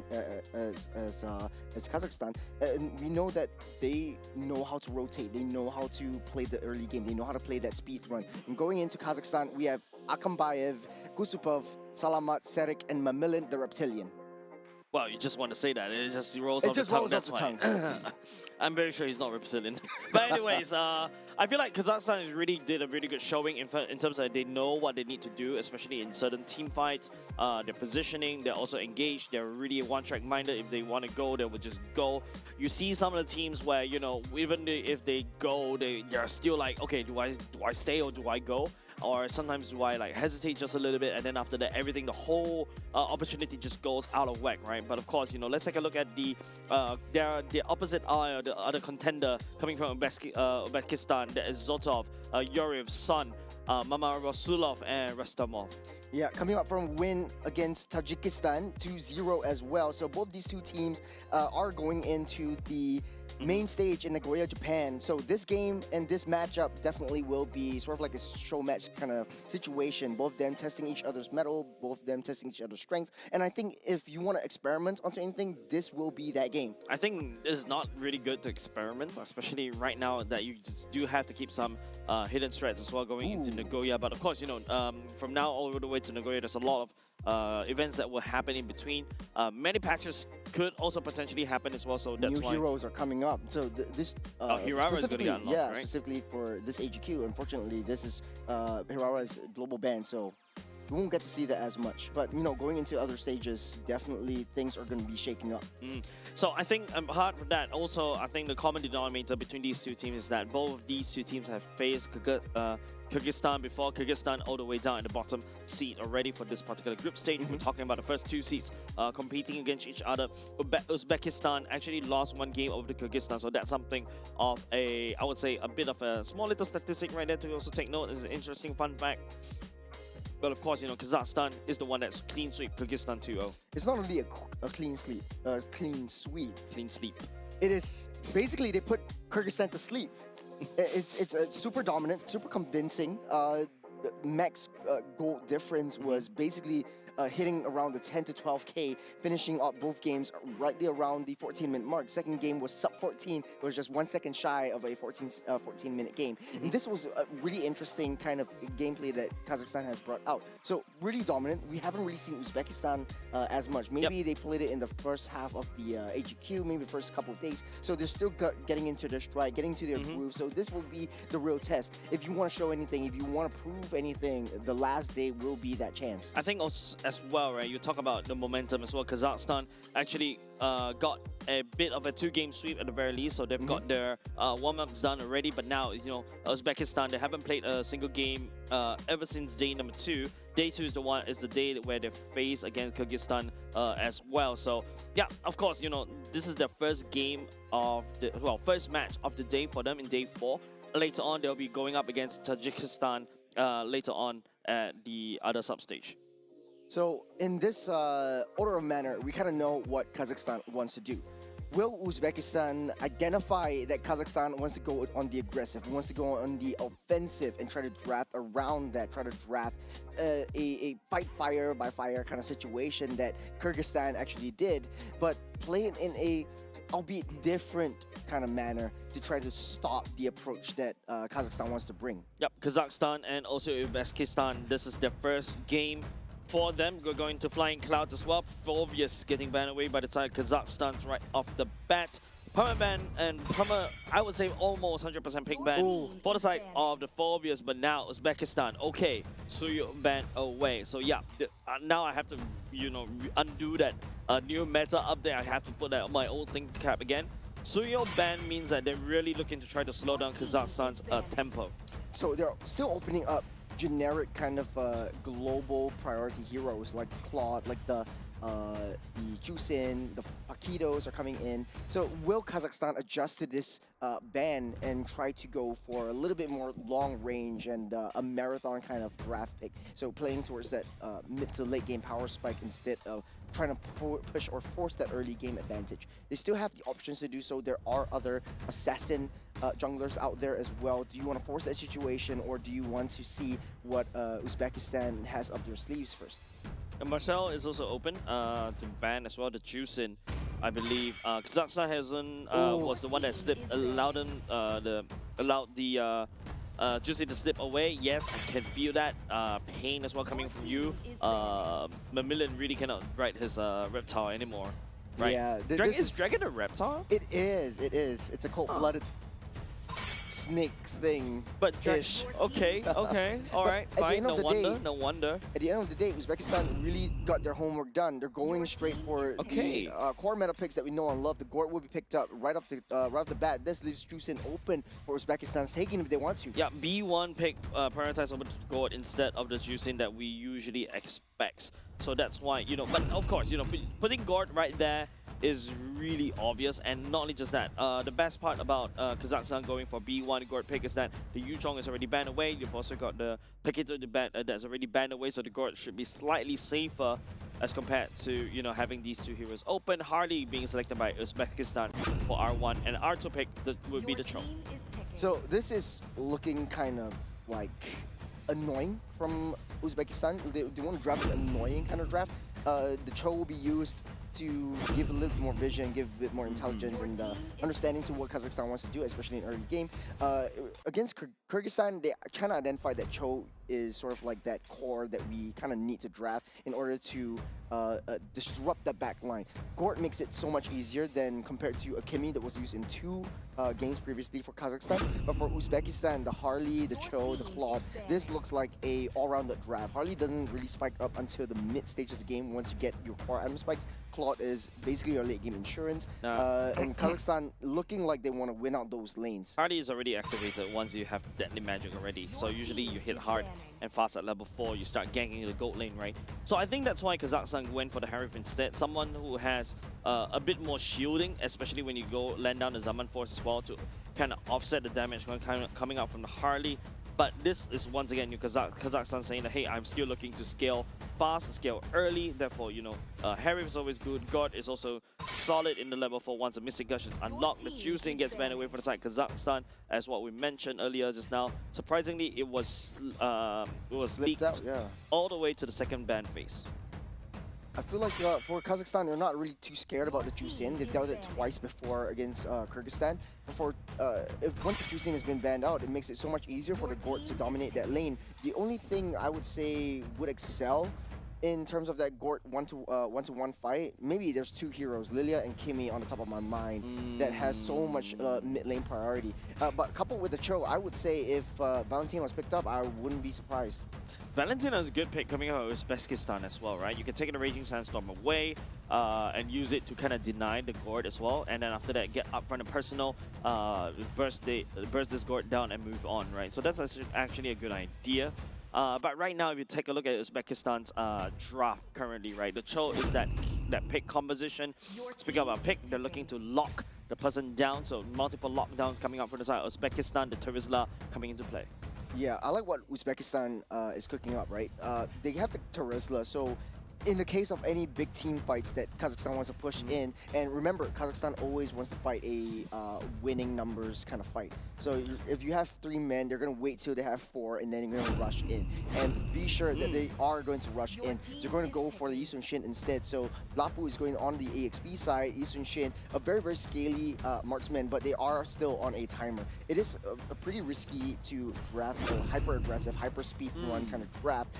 as Kazakhstan. And we know that they know how to rotate. They know how to play the early game. They know how to play that speed run. And going into Kazakhstan, we have Akambayev, Gusupov, Salamat, Serik, and Mamilin, the Reptilian. Well, you just want to say that. It just rolls off the tongue. That's fine. I'm very sure he's not representing. But anyways, I feel like Kazakhstan did a really good showing in terms of they know what they need to do, especially in certain team fights. They're positioning, they're also engaged, they're really one-track minded. If they want to go, they will just go. You see some of the teams where, you know, even if they go, they're still like, okay, do I stay or do I go? Or sometimes do I like hesitate just a little bit, and then after that, everything, the whole opportunity just goes out of whack, right? But of course, you know, let's take a look at the opposite eye, or the other contender coming from Uzbekistan. That is Zotov, Yurev's son, Mama Rasulov, and Rastamov. Yeah, coming up from win against Tajikistan 2-0 as well. So both these two teams are going into the main stage in Nagoya, Japan. So this game and this matchup definitely will be sort of like a show match kind of situation. Both of them testing each other's mettle, both of them testing each other's strength. And I think if you want to experiment onto anything, this will be that game. I think it's not really good to experiment, especially right now that you just do have to keep some hidden threats as well going into Nagoya. But of course, you know, from now all the way to Nagoya, there's a lot of events that will happen in between. Many patches could also potentially happen as well, so that's why new heroes are coming up. So this Hirara is going to get unlocked, right? Specifically for this AGQ. Unfortunately, this is Hirara's global ban, so we won't get to see that as much. But you know, going into other stages, definitely things are going to be shaking up. So I think apart from that, also I think the common denominator between these two teams is that both of these two teams have faced Kyrgyzstan before. Kyrgyzstan all the way down in the bottom seat already for this particular group stage. We're talking about the first two seats competing against each other. Uzbekistan actually lost one game over to Kyrgyzstan, so that's something of I would say a bit of a small little statistic right there to also take note. It's an interesting fun fact. But of course, you know, Kazakhstan is the one that's clean sweep Kyrgyzstan 2-0. It's not only a clean sweep. Clean sweep. It is basically they put Kyrgyzstan to sleep. It's super dominant, super convincing. The max goal difference was basically hitting around the 10 to 12K, finishing up both games rightly around the 14-minute mark. Second game was sub 14. It was just 1 second shy of a 14-minute game. And this was a really interesting kind of gameplay that Kazakhstan has brought out. So really dominant. We haven't really seen Uzbekistan as much. Maybe they played it in the first half of the AGQ, maybe the first couple of days. So they're still getting into their stride, getting to their groove. So this will be the real test. If you want to show anything, if you want to prove anything, the last day will be that chance. I think also, as well, right? You talk about the momentum as well. Kazakhstan actually got a bit of a two-game sweep at the very least, so they've got their warm-ups done already. But now, you know, Uzbekistan, they haven't played a single game ever since day number 2. Day 2 is the day where they face against Kyrgyzstan as well. So yeah, of course, you know, this is their first game of the first match of the day for them in day 4. Later on, they'll be going up against Tajikistan later on at the other substage. So in this order of manner, we kind of know what Kazakhstan wants to do. Will Uzbekistan identify that Kazakhstan wants to go on the aggressive, wants to go on the offensive and try to draft around that, try to draft a fight fire by fire kind of situation that Kyrgyzstan actually did, but play it in a albeit different kind of manner to try to stop the approach that Kazakhstan wants to bring. Yep, Kazakhstan and also Uzbekistan, this is their first game for them. We're going to Flying Clouds as well. Phobius getting banned away by the time Kazakhstan's right off the bat. perma ban and perma, I would say almost 100% pick ban for the side of the Phobias, but now Uzbekistan. Okay, Suyo ban away. So yeah, now I have to, you know, undo that new meta update. I have to put that on my old thing cap again. Suyo ban means that they're really looking to try to slow down Kazakhstan's tempo. So they're still opening up generic kind of global priority heroes like Claude, like the Jusin, the Paquitos are coming in. So will Kazakhstan adjust to this ban and try to go for a little bit more long range and a marathon kind of draft pick? So playing towards that mid to late game power spike instead of trying to push or force that early game advantage. They still have the options to do so. There are other assassin junglers out there as well. Do you want to force that situation, or do you want to see what Uzbekistan has up their sleeves first? And Marcel is also open to ban as well the Jusin. I believe Kazakhstan hasn't was the one that slipped, allowed the Jusin to slip away. Yes, I can feel that pain as well coming from you. Mamillion really cannot ride his reptile anymore, right? Yeah, is Dragon a reptile? It is. It is. It's a cold-blooded snake thing. But okay, all right, fine. No wonder. At the end of the day, Uzbekistan really got their homework done. They're going straight for the core meta picks that we know and love. The Gort will be picked up right off the bat. This leaves Jusin open for Uzbekistan's taking if they want to. Yeah, B1 pick prioritize over the Gort instead of the Jusin that we usually expect. So that's why, you know, but of course, you know, putting Gort right there is really obvious, and not only just that, the best part about Kazakhstan going for B1 Gort pick is that the Yuchong is already banned away. You've also got the Paquito that's already banned away, so the Gort should be slightly safer as compared to, you know, having these two heroes open. Harley being selected by Uzbekistan for R1, and R2 pick would be the Cho. So this is looking kind of like annoying from Uzbekistan. They want to draft an annoying kind of draft. The Cho will be used to give a little bit more vision, give a bit more intelligence and understanding to what Kazakhstan wants to do, especially in early game. Against Kyrgyzstan, they kind of identified that Cho is sort of like that core that we kind of need to draft in order to disrupt that back line. Gort makes it so much easier than compared to Akimi that was used in 2 games previously for Kazakhstan. But for Uzbekistan, the Harley, the Cho, the Claude, this looks like a all-rounded draft. Harley doesn't really spike up until the mid stage of the game once you get your core item spikes. Claude is basically your late game insurance. And Kazakhstan looking like they want to win out those lanes. Harley is already activated once you have Deadly Magic already. So usually you hit hard and fast at level 4, you start ganking the gold lane, right? So I think that's why Kazakhstan went for the Harif instead. Someone who has a bit more shielding, especially when you go land down the Zaman Force as well to kind of offset the damage coming out from the Harley. But this is once again Kazakhstan saying that, hey, I'm still looking to scale fast, scale early. Therefore, you know, Harif is always good. God is also solid in the level 4 once the Mystic Gush is unlocked. The Juicing gets banned away from the side Kazakhstan, as what we mentioned earlier just now. Surprisingly, it was leaked out, yeah, all the way to the second ban phase. I feel like for Kazakhstan, they're not really too scared about the Jusin. They've dealt it twice before against Kyrgyzstan. Once the Jusin has been banned out, it makes it so much easier for the Gort to dominate that lane. The only thing I would say would excel in terms of that Gort one-to-one fight, maybe there's 2 heroes, Lilia and Kimi, on the top of my mind that has so much mid lane priority. But coupled with the Cho, I would say if Valentina was picked up, I wouldn't be surprised. Valentina is a good pick coming out of Uzbekistan as well, right? You can take the Raging Sandstorm away and use it to kind of deny the Gort as well. And then after that, get up front and personal, burst this Gort down and move on, right? So that's actually a good idea. But right now, if you take a look at Uzbekistan's draft currently, right? The Cho is that pick composition. Speaking about pick, they're looking to lock the person down. So multiple lockdowns coming out for the side of Uzbekistan, the Terizla coming into play. Yeah, I like what Uzbekistan is cooking up, right? They have the Terizla, so in the case of any big team fights that Kazakhstan wants to push in, and remember, Kazakhstan always wants to fight a winning numbers kind of fight. So if you have 3 men, they're going to wait till they have 4, and then you're going to rush in. And be sure that they are going to rush in. They're going to go for the Yisun Shin instead. So Lapu is going on the AXP side, Yisun Shin, a very, very scaly marksman, but they are still on a timer. It is a pretty risky to draft a hyper-aggressive, hyper-speed run kind of draft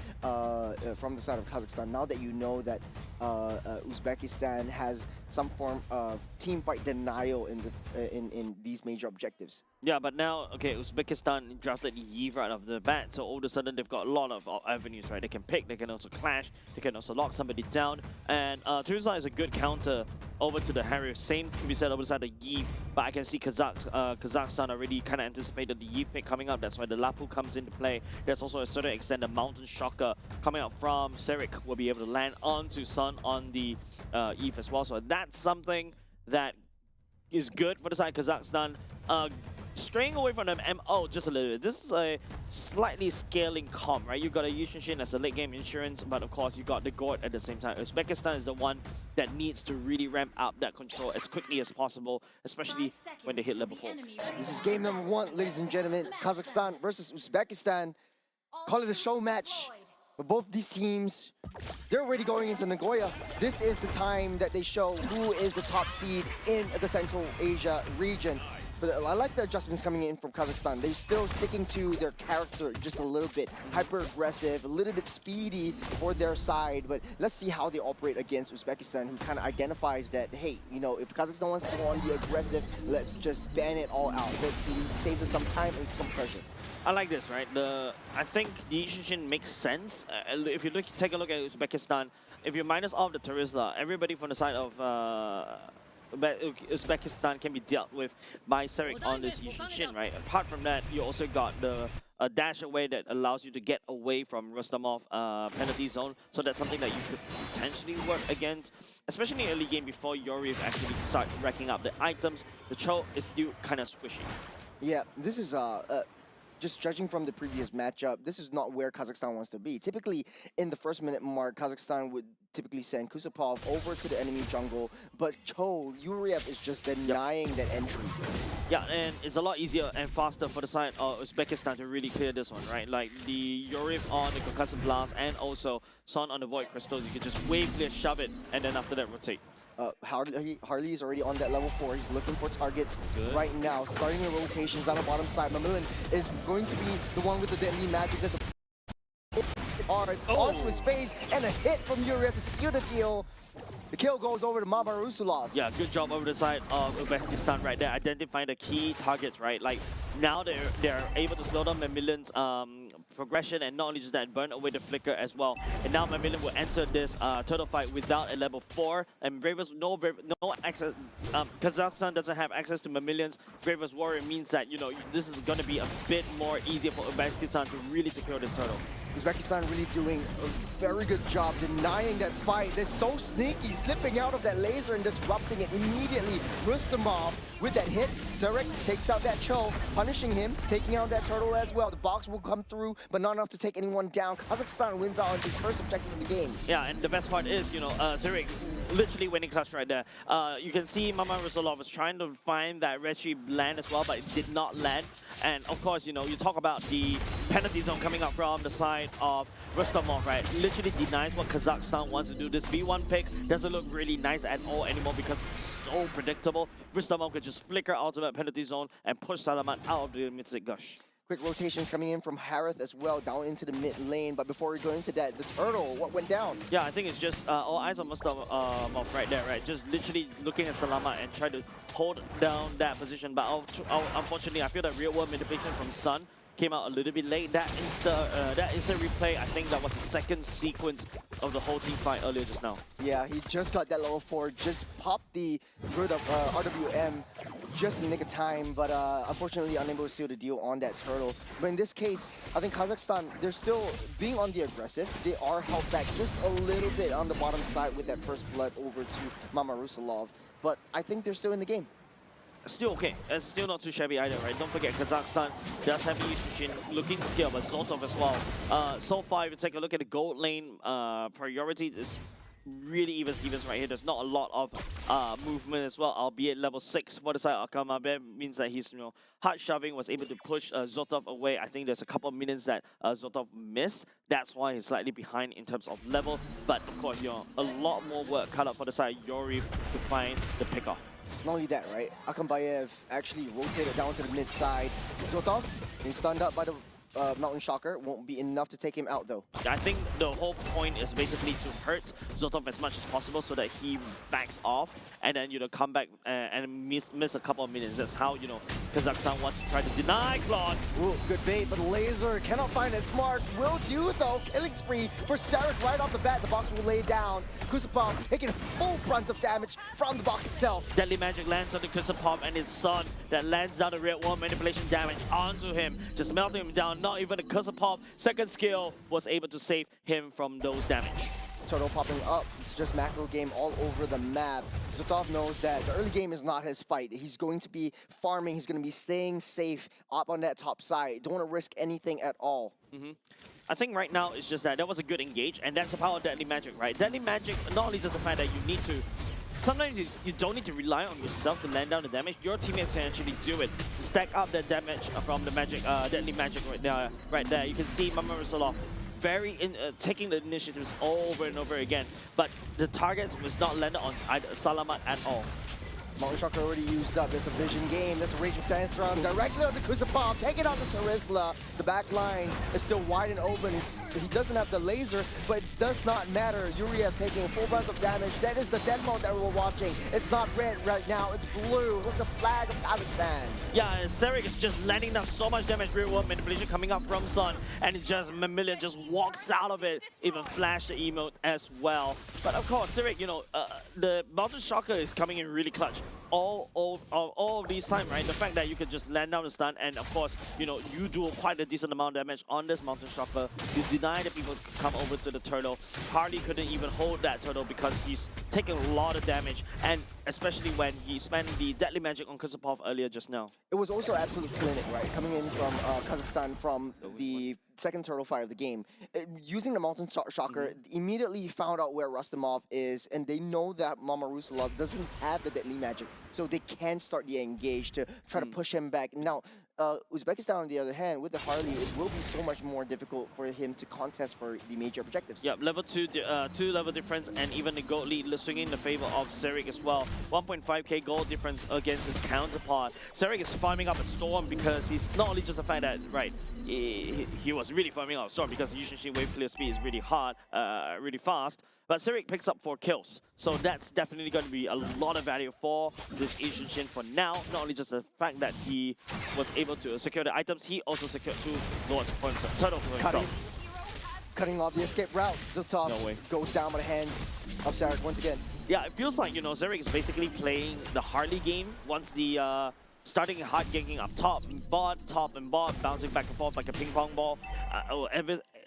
from the side of Kazakhstan. Now that you know that Uzbekistan has some form of team fight denial in these major objectives. Yeah, but now, okay, Uzbekistan drafted Eve right off the bat, so all of a sudden they've got a lot of avenues, right? They can pick, they can also clash, they can also lock somebody down, and Turzan is a good counter over to the Harif. Same can be said over the side of Eve, but I can see Kazakhstan already kind of anticipated the Eve pick coming up. That's why the Lapu comes into play. There's also a certain extent the Mountain Shocker coming up from Serik will be able to land onto Sun on the Eve as well. So that's something that is good for the side of Kazakhstan. Straying away from them MO just a little bit. This is a slightly scaling comp, right? You've got a Yushin as a late game insurance, but of course you got the Gort at the same time. Uzbekistan is the one that needs to really ramp up that control as quickly as possible, especially when they hit level 4. This is game number 1, ladies and gentlemen. Kazakhstan versus Uzbekistan. Call it a show match. But both these teams, they're already going into Nagoya. This is the time that they show who is the top seed in the Central Asia region. But I like the adjustments coming in from Kazakhstan. They're still sticking to their character just a little bit. Hyper-aggressive, a little bit speedy for their side. But let's see how they operate against Uzbekistan, who kind of identifies that, hey, you know, if Kazakhstan wants to go on the aggressive, let's just ban it all out. That saves us some time and some pressure. I like this, right? I think the Yushin makes sense. If you take a look at Uzbekistan, if you minus off the Turizla, everybody from the side of Uzbekistan can be dealt with by Serik on this Yushin, right? Apart from that, you also got the dash away that allows you to get away from Rustamov penalty zone. So that's something that you could potentially work against, especially in early game before Yoriv actually start racking up the items. The Cho is still kind of squishy. Yeah, this is just judging from the previous matchup, this is not where Kazakhstan wants to be. Typically, in the first minute mark, Kazakhstan would typically send Kusupov over to the enemy jungle, but Cho, Yuriev is just denying that entry. Yeah, and it's a lot easier and faster for the side of Uzbekistan to really clear this one, right? Like the Yuriev on the Concussive Blast and also Son on the Void Crystals, you can just wave clear, shove it, and then after that rotate. Harley is already on that level 4. He's looking for targets right now. Starting the rotations on the bottom side. Mamilin is going to be the one with the deadly magic. There's a onto his face and a hit from Yuriev to seal the deal. The kill goes over to Mamarusulov. Yeah, good job over the side of Uzbekistan right there, identifying the key targets, right? Like now they're able to slow down Mamillin's progression, and not only just that, burn away the flicker as well. And now Mamillin will enter this turtle fight without a level 4, and Bravest no access. Kazakhstan doesn't have access to Mamillion's Bravest Warrior, means that, you know, this is going to be a bit more easier for Uzbekistan to really secure this turtle. Uzbekistan really doing a very good job denying that fight. They're so sneaky, slipping out of that laser and disrupting it immediately. Rustamov with that hit. Serik takes out that Cho, punishing him, taking out that turtle as well. The box will come through, but not enough to take anyone down. Kazakhstan wins out on his first objective of the game. Yeah, and the best part is, you know, Serik literally winning clutch right there. You can see Mama Rusolov was trying to find that Rechi land as well, but it did not land. And of course, you know, you talk about the penalty zone coming up from the side of Rustamov, right? Literally denies what Kazakhstan wants to do. This B1 pick doesn't look really nice at all anymore because it's so predictable. Rustamov could just flicker ultimate penalty zone and push Salamat out of the mid-state gush. Quick rotations coming in from Harith as well, down into the mid lane. But before we go into that, the turtle, what went down? Yeah, I think it's just all eyes on Mustamov right there, right? Just literally looking at Salamat and try to hold down that position. But unfortunately, I feel that real-world manipulation from Sun came out a little bit late. That instant replay, I think that was the second sequence of the whole team fight earlier just now. Yeah, he just got that level 4, just popped the grid of RWM just in the nick of time, but unfortunately unable to seal the deal on that turtle. But in this case, I think Kazakhstan, they're still being on the aggressive. They are held back just a little bit on the bottom side with that first blood over to Mama Rusolov, but I think they're still in the game. Still okay. It's still not too shabby either, right? Don't forget Kazakhstan does have Yushin looking to scale, but Zoltov as well. So far, if you take a look at the gold lane priority, it's really even Stevens right here. There's not a lot of movement as well, albeit level 6 for the side of Akamabe means that he's, you know, hard shoving, was able to push Zoltov away. I think there's a couple of minions that Zoltov missed. That's why he's slightly behind in terms of level. But of course, you know, a lot more work cut out for the side of Yoriv to find the pickoff. Not only that, right? Akambayev actually rotated down to the mid side. Zoltov, he's stunned up by the Mountain Shocker won't be enough to take him out, though. I think the whole point is basically to hurt Zotov as much as possible so that he backs off and then, come back and miss a couple of minions. That's how, Kazakhstan wants to try to deny Claude. Ooh, good bait, but Laser cannot find it. Smart will do, though. Killing spree for Sarek right off the bat. The box will lay down. Kusapov taking full brunt of damage from the box itself. Deadly Magic lands on the Kusapov and his son that lands down the Red Wall manipulation damage onto him, just melting him down. Not even the Kusapov second skill was able to save him from those damage. Turtle popping up. It's just macro game all over the map. Zotov knows that the early game is not his fight. He's going to be farming. He's going to be staying safe up on that top side. Don't want to risk anything at all. I think right now it's just that was a good engage, and that's the power of Deadly Magic, right? Deadly Magic, not only just the fact that you need to sometimes you don't need to rely on yourself to land down the damage. Your teammates can actually do it to stack up the damage from the Deadly Magic right there. You can see Mama Rusalov taking the initiatives over and over again, but the targets was not landed on Salamat at all. Mountain Shocker already used up. There's a vision game. There's a Raging Sandstorm directly on the Kusapov, taking out the Terizla. The back line is still wide and open. He doesn't have the laser, but it does not matter. Yuriev taking a full burst of damage. That is the dead mode that we're watching. It's not red right now. It's blue with the flag of Kazakhstan. Yeah, and Sarek is just landing down so much damage. Real world manipulation coming up from Sun, and it just Mamillion just walks out of it. Even flash the emote as well. But of course, Sarek, the Mountain Shocker is coming in really clutch. All of these time, right? The fact that you can just land down the stun, and of course, you do quite a decent amount of damage on this Mountain Shocker. You deny that people come over to the turtle. Harley couldn't even hold that turtle because he's taking a lot of damage, and especially when he spent the Deadly Magic on Kusapov earlier just now. It was also absolute clinic, right? Coming in from Kazakhstan from the second turtle fight of the game. Using the Mountain Shocker, immediately found out where Rustamov is, and they know that Mama Rusalov doesn't have the Deadly Magic, so they can start the engage to try to push him back. Now, Uzbekistan, on the other hand, with the Harley, it will be so much more difficult for him to contest for the major objectives. Yeah, level 2 level difference, and even the gold lead swinging in the favor of Sarek as well. 1.5k gold difference against his counterpart. Sarek is farming up a Storm because he's not only just the fact that, right, he was really farming up a Storm because Yushin wave clear speed is really hard, really fast. But Sarek picks up 4 kills. So that's definitely going to be a lot of value for this Asian Shin for now. Not only just the fact that he was able to secure the items, he also secured 2 lords for himself, turtle for himself. Cutting off the escape route. Zotov goes down by the hands of Sarek once again. Yeah, it feels like, Sarek is basically playing the Harley game once the starting hard ganking up top and bot, bouncing back and forth like a ping pong ball.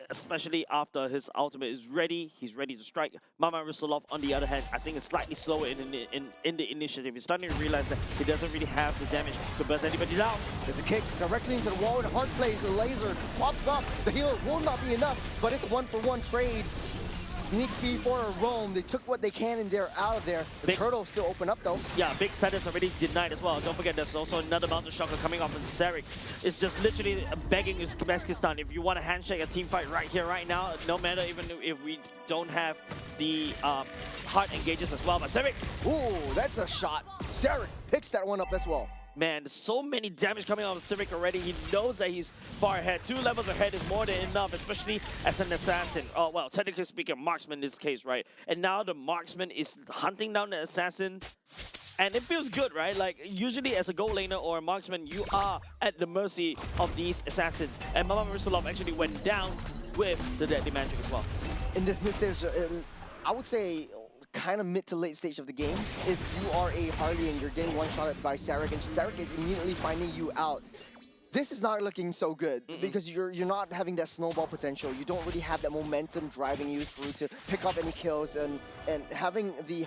Especially after his ultimate is ready, he's ready to strike. Mama Rusalov, on the other hand, I think is slightly slower in the initiative. He's starting to realize that he doesn't really have the damage to burst anybody down. There's a kick directly into the wall, and hard plays. The laser pops up. The heal will not be enough, but it's a 1-for-1 trade. Unique speed for a roam. They took what they can and they're out of there. The turtle still open up though. Yeah, big set is already denied as well. Don't forget there's also another Mountain Shocker coming off, and Sarek is just literally begging Uzbekistan, if you want to handshake a team fight right here, right now, no matter even if we don't have the hard engages as well. But Sarek, ooh, that's a shot. Sarek picks that one up as well. Man, there's so many damage coming out of Civic already. He knows that he's far ahead. 2 levels ahead is more than enough, especially as an assassin. Oh, well, technically speaking, marksman in this case, right? And now the marksman is hunting down the assassin. And it feels good, right? Like, usually as a gold laner or a marksman, you are at the mercy of these assassins. And Mama Rusalov actually went down with the Deadly Magic as well. In this mid-stage, I would say, kind of mid to late stage of the game, if you are a Harley and you're getting one-shotted by Sarek, and Sarek is immediately finding you out, this is not looking so good because you're not having that snowball potential. You don't really have that momentum driving you through to pick up any kills, and having the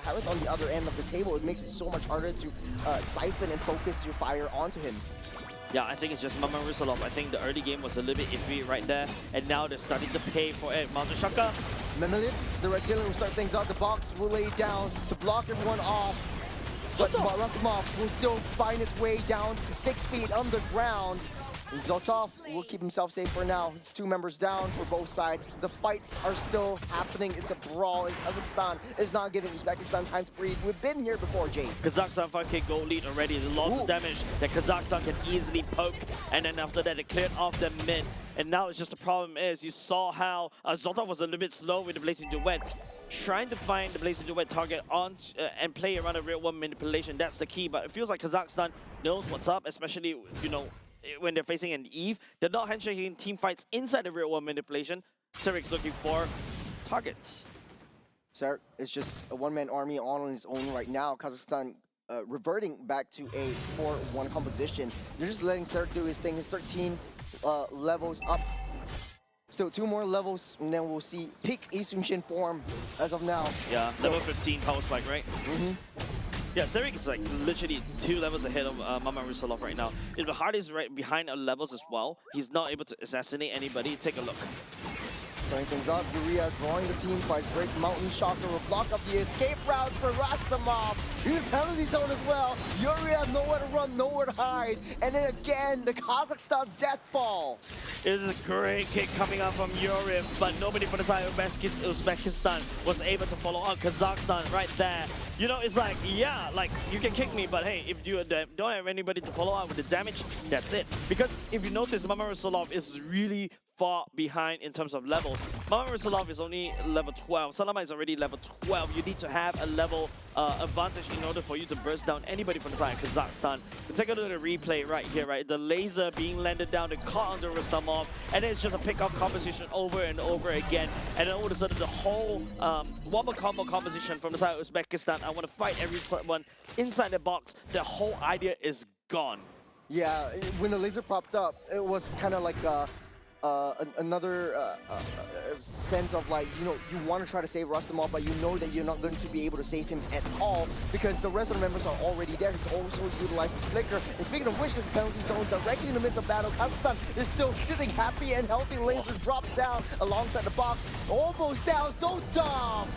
Harith on the other end of the table, it makes it so much harder to siphon and focus your fire onto him. Yeah, I think it's just Mama Rusalov. I think the early game was a little bit iffy right there, and now they're starting to pay for it. Mountain Shocker. Mamillion, the reptilian will start things out. The box will lay down to block everyone off, but Rustamov will still find its way down to 6 feet underground. Zotov will keep himself safe for now. It's 2 members down for both sides. The fights are still happening. It's a brawl, and Kazakhstan is not giving Uzbekistan time to breathe. We've been here before, Jace. Kazakhstan 5k gold lead already. There's lots of damage that Kazakhstan can easily poke, and then after that, they cleared off the mid. And now it's just the problem is, you saw how Zotov was a little bit slow with the Blazing Duet. Trying to find the Blazing Duet target on and play around the real one manipulation, that's the key. But it feels like Kazakhstan knows what's up, especially, you know, when they're facing an Eve. They're not handshaking team fights inside the real world manipulation. Serik's looking for targets. Serik is just a one-man army on his own right now. Kazakhstan reverting back to a 4-1 composition. They're just letting Serik do his thing. His 13 levels up. Still 2 more levels, and then we'll see peak Isunshin form as of now. Yeah, level 15 power spike, right? Yeah, Serik is like literally 2 levels ahead of Mama Rusalov right now. If the heart is right behind levels as well, he's not able to assassinate anybody. Take a look. Starting things up, Uria drawing the team fights. Break Mountain Shocker will block up the escape routes for Rastamov. In the penalty zone as well. Uria nowhere to run, nowhere to hide. And then again, the Kazakhstan death ball. This is a great kick coming out from Yuriv, but nobody from the side of Uzbekistan was able to follow on. Kazakhstan right there. You know, it's like, yeah, like, you can kick me, but hey, if you don't have anybody to follow up with the damage, that's it. Because if you notice, Mama Rusalov is really far behind in terms of levels. Mama Rusalov is only level 12. Salama is already level 12. You need to have a level advantage in order for you to burst down anybody from the side of Kazakhstan. But take a look at the replay right here, right? The laser being landed down, the caught under Rustamov, and then it's just a pick-off composition over and over again. And then all of a sudden, the whole wombo combo composition from the side of Uzbekistan, I want to fight everyone inside the box. The whole idea is gone. Yeah, when the laser popped up, it was kind of like another sense of like, you know, you want to try to save Rustamov, but you know that you're not going to be able to save him at all because the rest of the members are already there. He's also utilized his flicker. And speaking of which, this penalty zone directly in the midst of battle. Kazakhstan is still sitting happy and healthy. Laser drops down alongside the box. Almost down. Zotov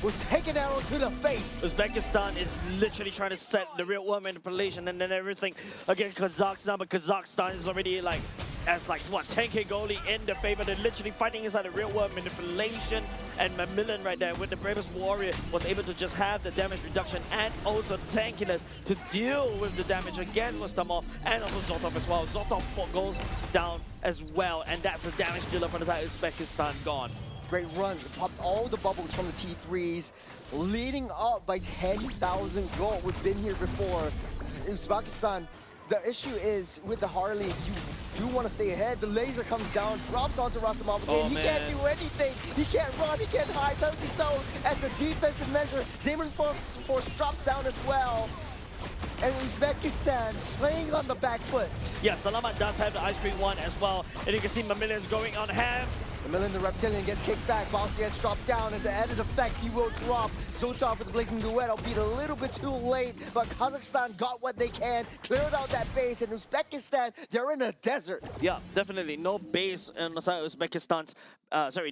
will take an arrow to the face. Uzbekistan is literally trying to set the real world manipulation and then everything against Kazakhstan, but Kazakhstan is already like, as like, what, 10k goalie in the favor. They're literally fighting inside the real world manipulation, and Macmillan right there with the bravest warrior was able to just have the damage reduction and also tankiness to deal with the damage against Rustamov and also Zotov as well. Zotov goes down as well, and that's a damage dealer from the side of Uzbekistan gone. Great run, popped all the bubbles from the T3s, leading up by 10,000 gold. We've been here before. Uzbekistan, the issue is with the Harley, you do want to stay ahead. The laser comes down, drops onto Rastamov again. He can't do anything. He can't run, he can't hide. Penalty zone as a defensive measure. Zeman Force drops down as well. And Uzbekistan playing on the back foot. Yeah, Salamat does have the Ice Cream 1 as well. And you can see Macmillan's going on ham. Macmillan, the Reptilian, gets kicked back. Bouncy gets dropped down. As an added effect, he will drop. Zotov with the Blazing Duet. Albeit a little bit too late, but Kazakhstan got what they can, cleared out that base, and Uzbekistan, they're in a desert. Yeah, definitely. No base on the side of Uzbekistan's,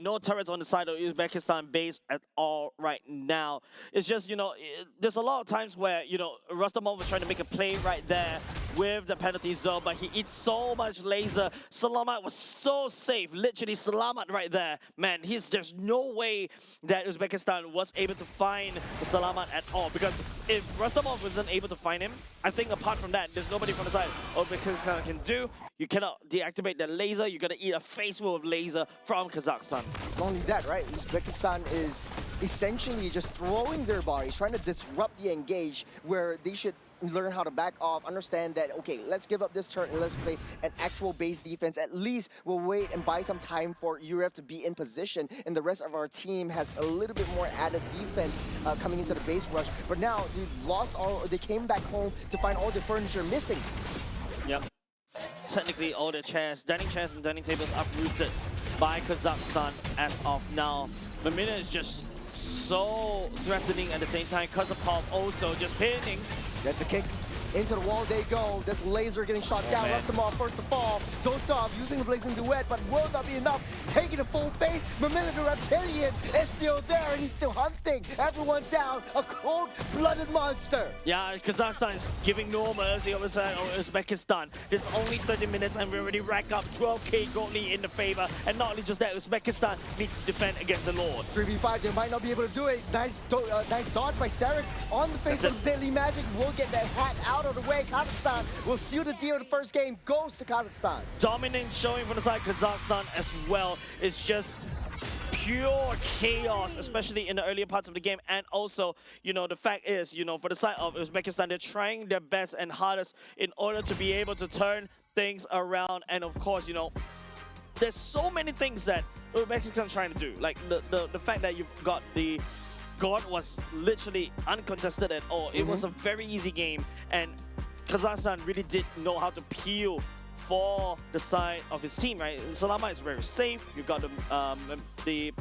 no turrets on the side of Uzbekistan base at all right now. It's just, you know, there's a lot of times where, you know, Rustamov was trying to make a play right there with the penalty zone, but he eats so much laser. Salamat was so safe. Literally, Salamat right there. Man, there's no way that Uzbekistan was able to find Salamat at all, because if Rustamov wasn't able to find him, I think apart from that, there's nobody from the side Uzbekistan can do. You cannot deactivate the laser. You're gonna eat a face full of laser from Kazakhstan. Not only that, right? Uzbekistan is essentially just throwing their bodies, trying to disrupt the engage where they should learn how to back off, understand that, okay, let's give up this turn and let's play an actual base defense. At least we'll wait and buy some time for Urev to be in position, and the rest of our team has a little bit more added defense coming into the base rush. But now they came back home to find all the furniture missing. Yep. Technically, all the chairs, dining chairs and dining tables uprooted by Kazakhstan as of now. Macmillan is just so threatening at the same time. Kazapov also just pinning. That's a kick. Into the wall they go. This laser getting shot down. Rustamov first to fall. Zotov using the blazing duet, but will not be enough. Taking a full face. Mamila the Reptilian is still there, and he's still hunting everyone down. A cold-blooded monster. Yeah, Kazakhstan is giving no mercy over Uzbekistan. There's only 30 minutes, and we already rack up 12k gold lead in the favor. And not only just that, Uzbekistan needs to defend against the Lord. 3v5, they might not be able to do it. Nice dodge by Sarek on the face of Deadly Magic. Will get that hat out of the way. Kazakhstan will seal the deal. The first game goes to Kazakhstan. Dominant showing from the side of Kazakhstan as well. It's just pure chaos, especially in the earlier parts of the game. And also, you know, the fact is, you know, for the side of Uzbekistan, they're trying their best and hardest in order to be able to turn things around. And of course, you know, there's so many things that Uzbekistan trying to do. Like the fact that you've got the God was literally uncontested at all. It was a very easy game, and Kazakhstan really did know how to peel for the side of his team, right? Salama is very safe. You've got the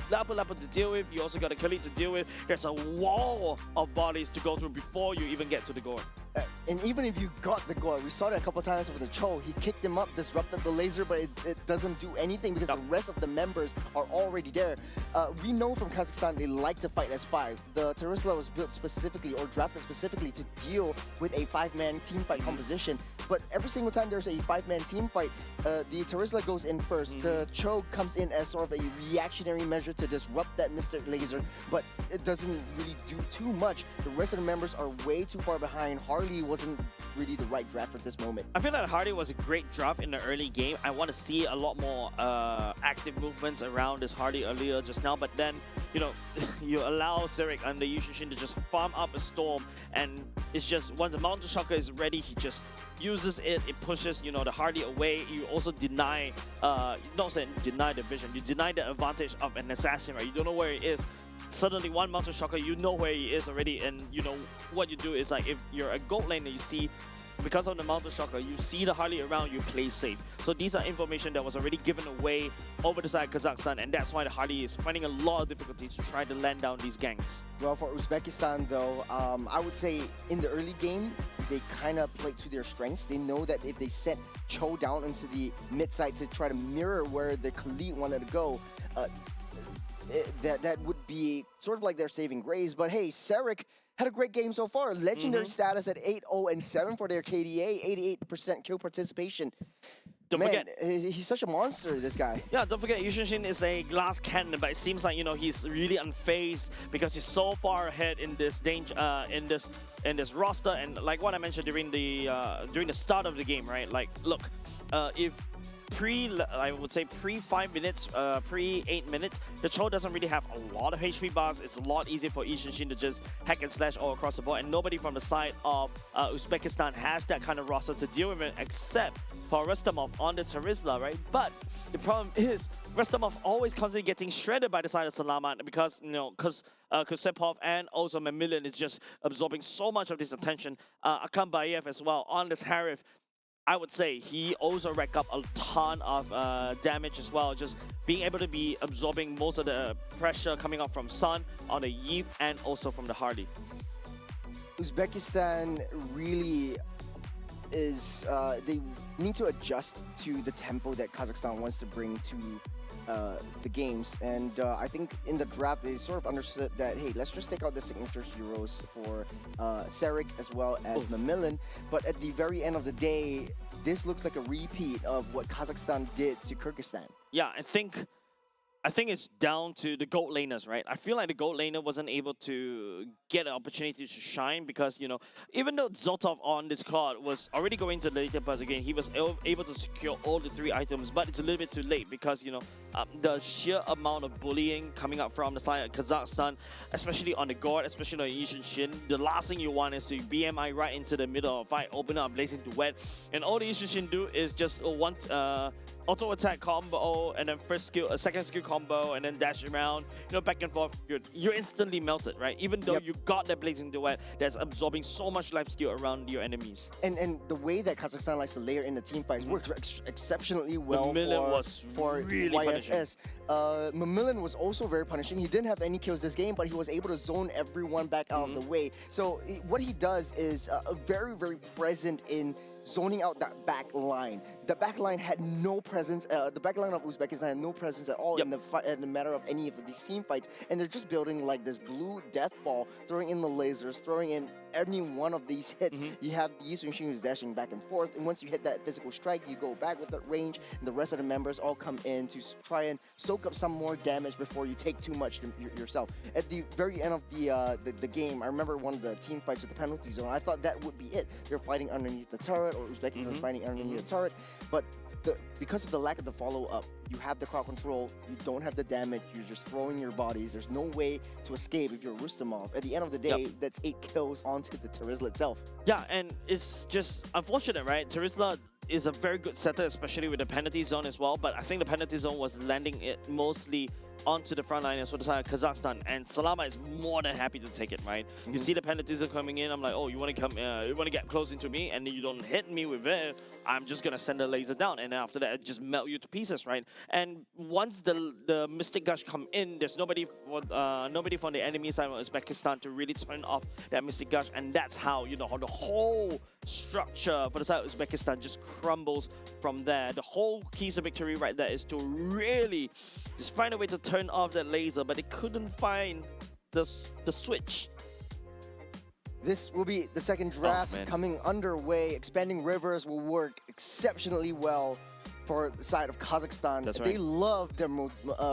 Lapu to deal with. You also got the Khalid to deal with. There's a wall of bodies to go through before you even get to the goal. And even if you got the goal, we saw that a couple times with the Cho. He kicked him up, disrupted the laser, but it doesn't do anything because the rest of the members are already there. We know from Kazakhstan they like to fight as 5. The Terizla was built specifically or drafted specifically to deal with a 5-man team fight composition. But every single time there's a 5-man team fight, the Terizla goes in first. The Cho comes in as sort of a reactionary measure to disrupt that Mr. Laser, but it doesn't really do too much. The rest of the members are way too far behind. Harley wasn't really the right draft at this moment. I feel that Hardy was a great draft in the early game. I want to see a lot more active movements around this Hardy earlier just now, but then, you know, you allow Zerek and the Yushin to just farm up a storm, and it's just once the Mountain Shocker is ready, he just uses it, it pushes, you know, the Hardy away. You also deny, not saying deny the vision, you deny the advantage of an assassin, right? You don't know where he is. Suddenly one Mountain Shocker, you know where he is already, and you know what you do is, like, if you're a gold laner, you see, because of the Mountain Shocker, you see the Harley around, you play safe. So these are information that was already given away over the side of Kazakhstan, and that's why the Harley is finding a lot of difficulties to try to land down these ganks. Well, for Uzbekistan though, I would say in the early game, they kind of played to their strengths. They know that if they set Cho down into the mid side to try to mirror where the Khalid wanted to go, that would be sort of like their saving grace. But hey, Sarek had a great game so far. Legendary status at 8-0-7 for their KDA, 88% kill participation. Don't forget, he's such a monster, this guy. Yeah, don't forget, Yushin is a glass cannon, but it seems like, you know, he's really unfazed because he's so far ahead in this danger, in this roster. And like what I mentioned during the start of the game, right? Like, look, if I would say pre 5 minutes, pre 8 minutes, the Cho doesn't really have a lot of HP bars. It's a lot easier for Ishinshin to just hack and slash all across the board, and nobody from the side of Uzbekistan has that kind of roster to deal with it except for Rustamov on the Terizla, right? But the problem is Rustamov always constantly getting shredded by the side of Salaman because, you know, Kusepov and also Mamilian is just absorbing so much of this attention. Akam Bayev as well on this Harif. I would say he also racked up a ton of damage as well, just being able to be absorbing most of the pressure coming up from Sun on the Yeep and also from the Hardy. Uzbekistan really is, they need to adjust to the tempo that Kazakhstan wants to bring to the games, and I think in the draft they sort of understood that, hey, let's just take out the signature heroes for Sarek as well as Mamilin, but at the very end of the day, this looks like a repeat of what Kazakhstan did to Kyrgyzstan. Yeah, I think it's down to the gold laners, right? I feel like the gold laner wasn't able to get an opportunity to shine because, you know, even though Zotov on this card was already going to the later parts again, he was able to secure all the 3 items, but it's a little bit too late because, you know, the sheer amount of bullying coming up from the side of Kazakhstan, especially on the guard, especially on Yishin Shin, the last thing you want is to BMI right into the middle of a fight, open up Blazing Duet, and all the Yishin Shin do is just auto attack combo and then second skill combo and then dash around, you know, back and forth. You're instantly melted, right? Even though you got that Blazing Duet that's absorbing so much life steal around your enemies. And the way that Kazakhstan likes to layer in the team fights works exceptionally well for really YS as Mamillan was also very punishing. He didn't have any kills this game, but he was able to zone everyone back out of the way. So what he does is very, very present in zoning out that back line. The back line had no presence. The back line of Uzbekistan had no presence at all in the matter of any of these team fights. And they're just building like this blue death ball, throwing in the lasers, throwing in any one of these hits. You have Yi Sun-shin who's dashing back and forth. And once you hit that physical strike, you go back with that range. And the rest of the members all come in to try and soak up some more damage before you take too much to yourself. At the very end of the game, I remember one of the team fights with the penalty zone. I thought that would be it. They're fighting underneath the turret, or Uzbekistan's fighting underneath the turret. But because of the lack of the follow-up, you have the crowd control, you don't have the damage, you're just throwing your bodies. There's no way to escape if you're Rustamov. At the end of the day, that's 8 kills onto the Terizla itself. Yeah, and it's just unfortunate, right? Terizla is a very good setter, especially with the penalty zone as well, but I think the penalty zone was landing it mostly onto the front line as well as Kazakhstan, and Salama is more than happy to take it, right? You see the penalties are coming in, I'm like, oh, you want to come, you want to get close into me, and you don't hit me with it, I'm just gonna send a laser down, and after that, just melt you to pieces, right? And once the Mystic Gush come in, there's nobody from the enemy side of Uzbekistan to really turn off that Mystic Gush, and that's how, you know, how the whole structure for the side of Uzbekistan just crumbles from there. The whole keys to victory right there is to really just find a way to turn off that laser, but they couldn't find the switch. This will be the second draft coming underway. Expanding rivers will work exceptionally well for the side of Kazakhstan. That's right. They love their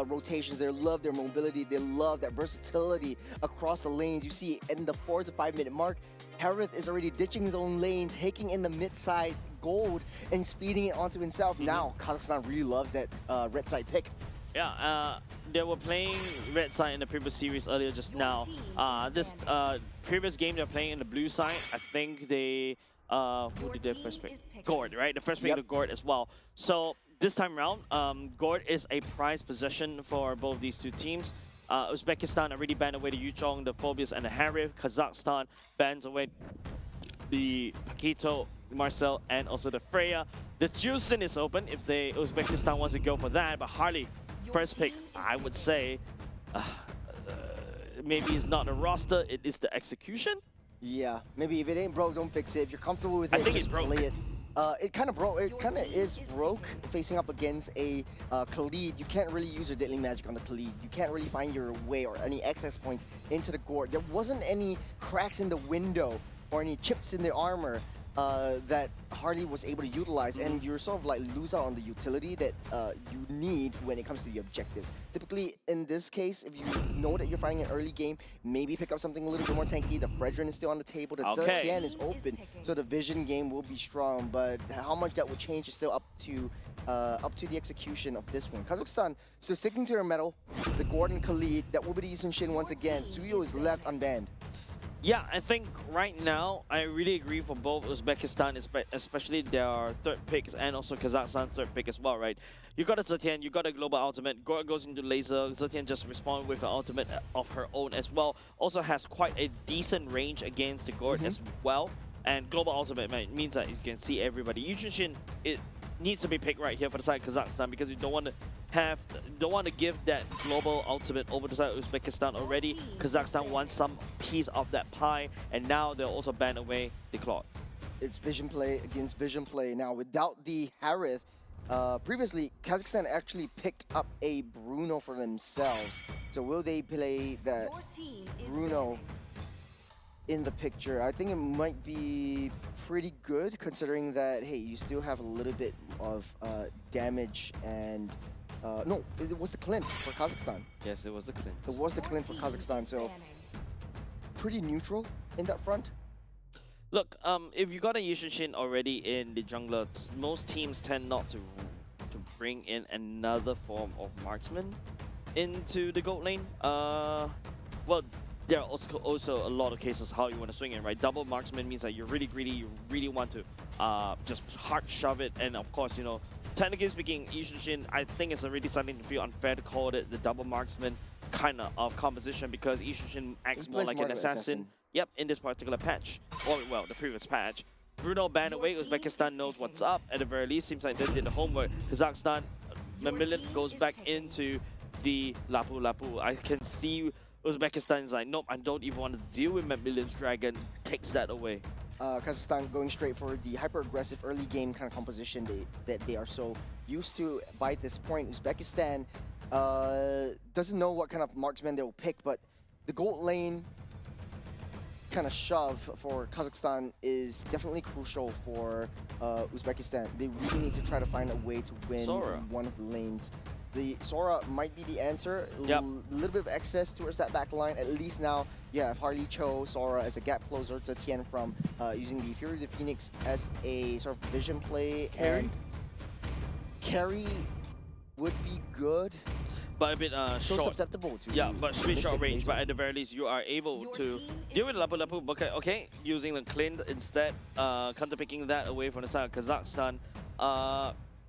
rotations, they love their mobility, they love that versatility across the lanes. You see in the 4 to 5 minute mark, Harith is already ditching his own lane, taking in the mid-side gold and speeding it onto himself. Now Kazakhstan really loves that red side pick. Yeah, they were playing red side in the previous series earlier just now. This previous game they're playing in the blue side, I think they who did their first pick? Gord, right? The first pick of Gord as well. So this time around, Gord is a prized possession for both these two teams. Uzbekistan already banned away the Yuchong, the Phobias, and the Harith. Kazakhstan bans away the Paquito, Marcel, and also the Freya. The Juicin is open if Uzbekistan wants to go for that, but Harley, first pick, I would say, maybe it's not the roster, it is the execution. Yeah, maybe if it ain't broke, don't fix it. If you're comfortable with it, I think just it's broke. play it. It kind of broke. It kind of is broke facing up against a Khalid. You can't really use your deadly magic on the Khalid. You can't really find your way or any access points into the Gord. There wasn't any cracks in the window or any chips in the armor that Harley was able to utilize, and you're sort of like lose out on the utility that you need when it comes to the objectives. Typically, in this case, if you know that you're fighting an early game, maybe pick up something a little bit more tanky. The Fredrin is still on the table. The Zetian is open, so the vision game will be strong. But how much that will change is still up to the execution of this one. Kazakhstan still sticking to their metal. The Gordon Khalid, that will be the Yi Sun-shin once again. Suyo is left unbanned. Yeah, I think right now, I really agree for both Uzbekistan, especially their third picks, and also Kazakhstan's third pick as well, right? You got a Zetian, you got a global ultimate, Gord goes into laser, Zetian just respawned with an ultimate of her own as well. Also has quite a decent range against the Gord as well. And global ultimate means that you can see everybody. Yi Sun-shin, it needs to be picked right here for the side of Kazakhstan, because you don't want to give that global ultimate over to the side of Uzbekistan already. Kazakhstan wants some piece of that pie, and now they'll also ban away the Claude. It's vision play against vision play. Now, without the Harith, previously, Kazakhstan actually picked up a Bruno for themselves. So will they play that Bruno in the picture? I think it might be pretty good, considering that, hey, you still have a little bit of damage and no, it was the Clint for Kazakhstan. Yes, it was the Clint. It was the Clint for Kazakhstan, so pretty neutral in that front. Look, if you got a Yi Sun-shin already in the jungler, most teams tend not to bring in another form of marksman into the gold lane. Well, there are also a lot of cases how you want to swing it, right? Double marksman means that you're really greedy, you really want to just hard shove it, and of course, you know, technically speaking, Yi Sun-shin, I think it's already starting to feel unfair to call it the double marksman kind of composition, because Yi Sun-shin acts more like an assassin. Yep, in this particular patch, or well, the previous patch. Bruno banned away, Uzbekistan knows what's up. At the very least, seems like they did the homework. Kazakhstan Mamilian goes back into the Lapu Lapu. I can see Uzbekistan is like, nope, I don't even want to deal with Mamilian's dragon. Takes that away. Kazakhstan going straight for the hyper-aggressive early game kind of composition that they are so used to by this point. Uzbekistan doesn't know what kind of marksman they will pick, but the gold lane kind of shove for Kazakhstan is definitely crucial for Uzbekistan. They really need to try to find a way to win one of the lanes. The Sora might be the answer. A little bit of excess towards that back line. At least now you have Harley Cho, Sora as a gap closer, Zetian from using the Fury of the Phoenix as a sort of vision play. And carry would be good. But a bit So short. susceptible to but a bit short range. laser. But at the very least, you are able to deal with Lapu Lapu. Okay, using the Clint instead, counterpicking that away from the side of Kazakhstan.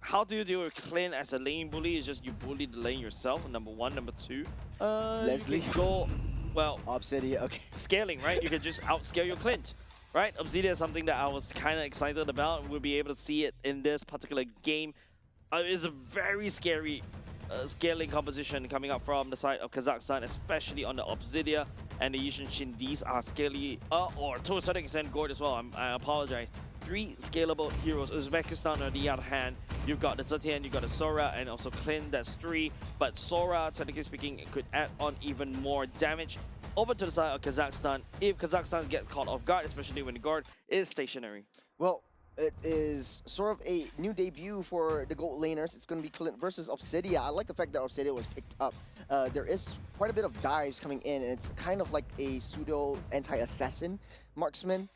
How do you deal with Clint as a lane bully? It's just you bully the lane yourself, number one. Number two, Leslie. you can go, well, Obsidian, okay. scaling, right? You can just outscale your Clint, right? Obsidian is something that I was kind of excited about. We'll be able to see it in this particular game. It's a very scary scaling composition coming up from the side of Kazakhstan, especially on the Obsidia and the Yishin Shin. These are scaly, or to a certain extent, Gord as well. I apologize. 3 scalable heroes. Uzbekistan, on the other hand, you've got the Zetian, you've got the Sora, and also Clint, that's 3. But Sora, technically speaking, could add on even more damage. Over to the side of Kazakhstan, if Kazakhstan get caught off guard, especially when the guard is stationary. Well, it is sort of a new debut for the gold laners. It's going to be Clint versus Obsidia. I like the fact that Obsidia was picked up. There is quite a bit of dives coming in, and it's kind of like a pseudo anti-assassin marksman.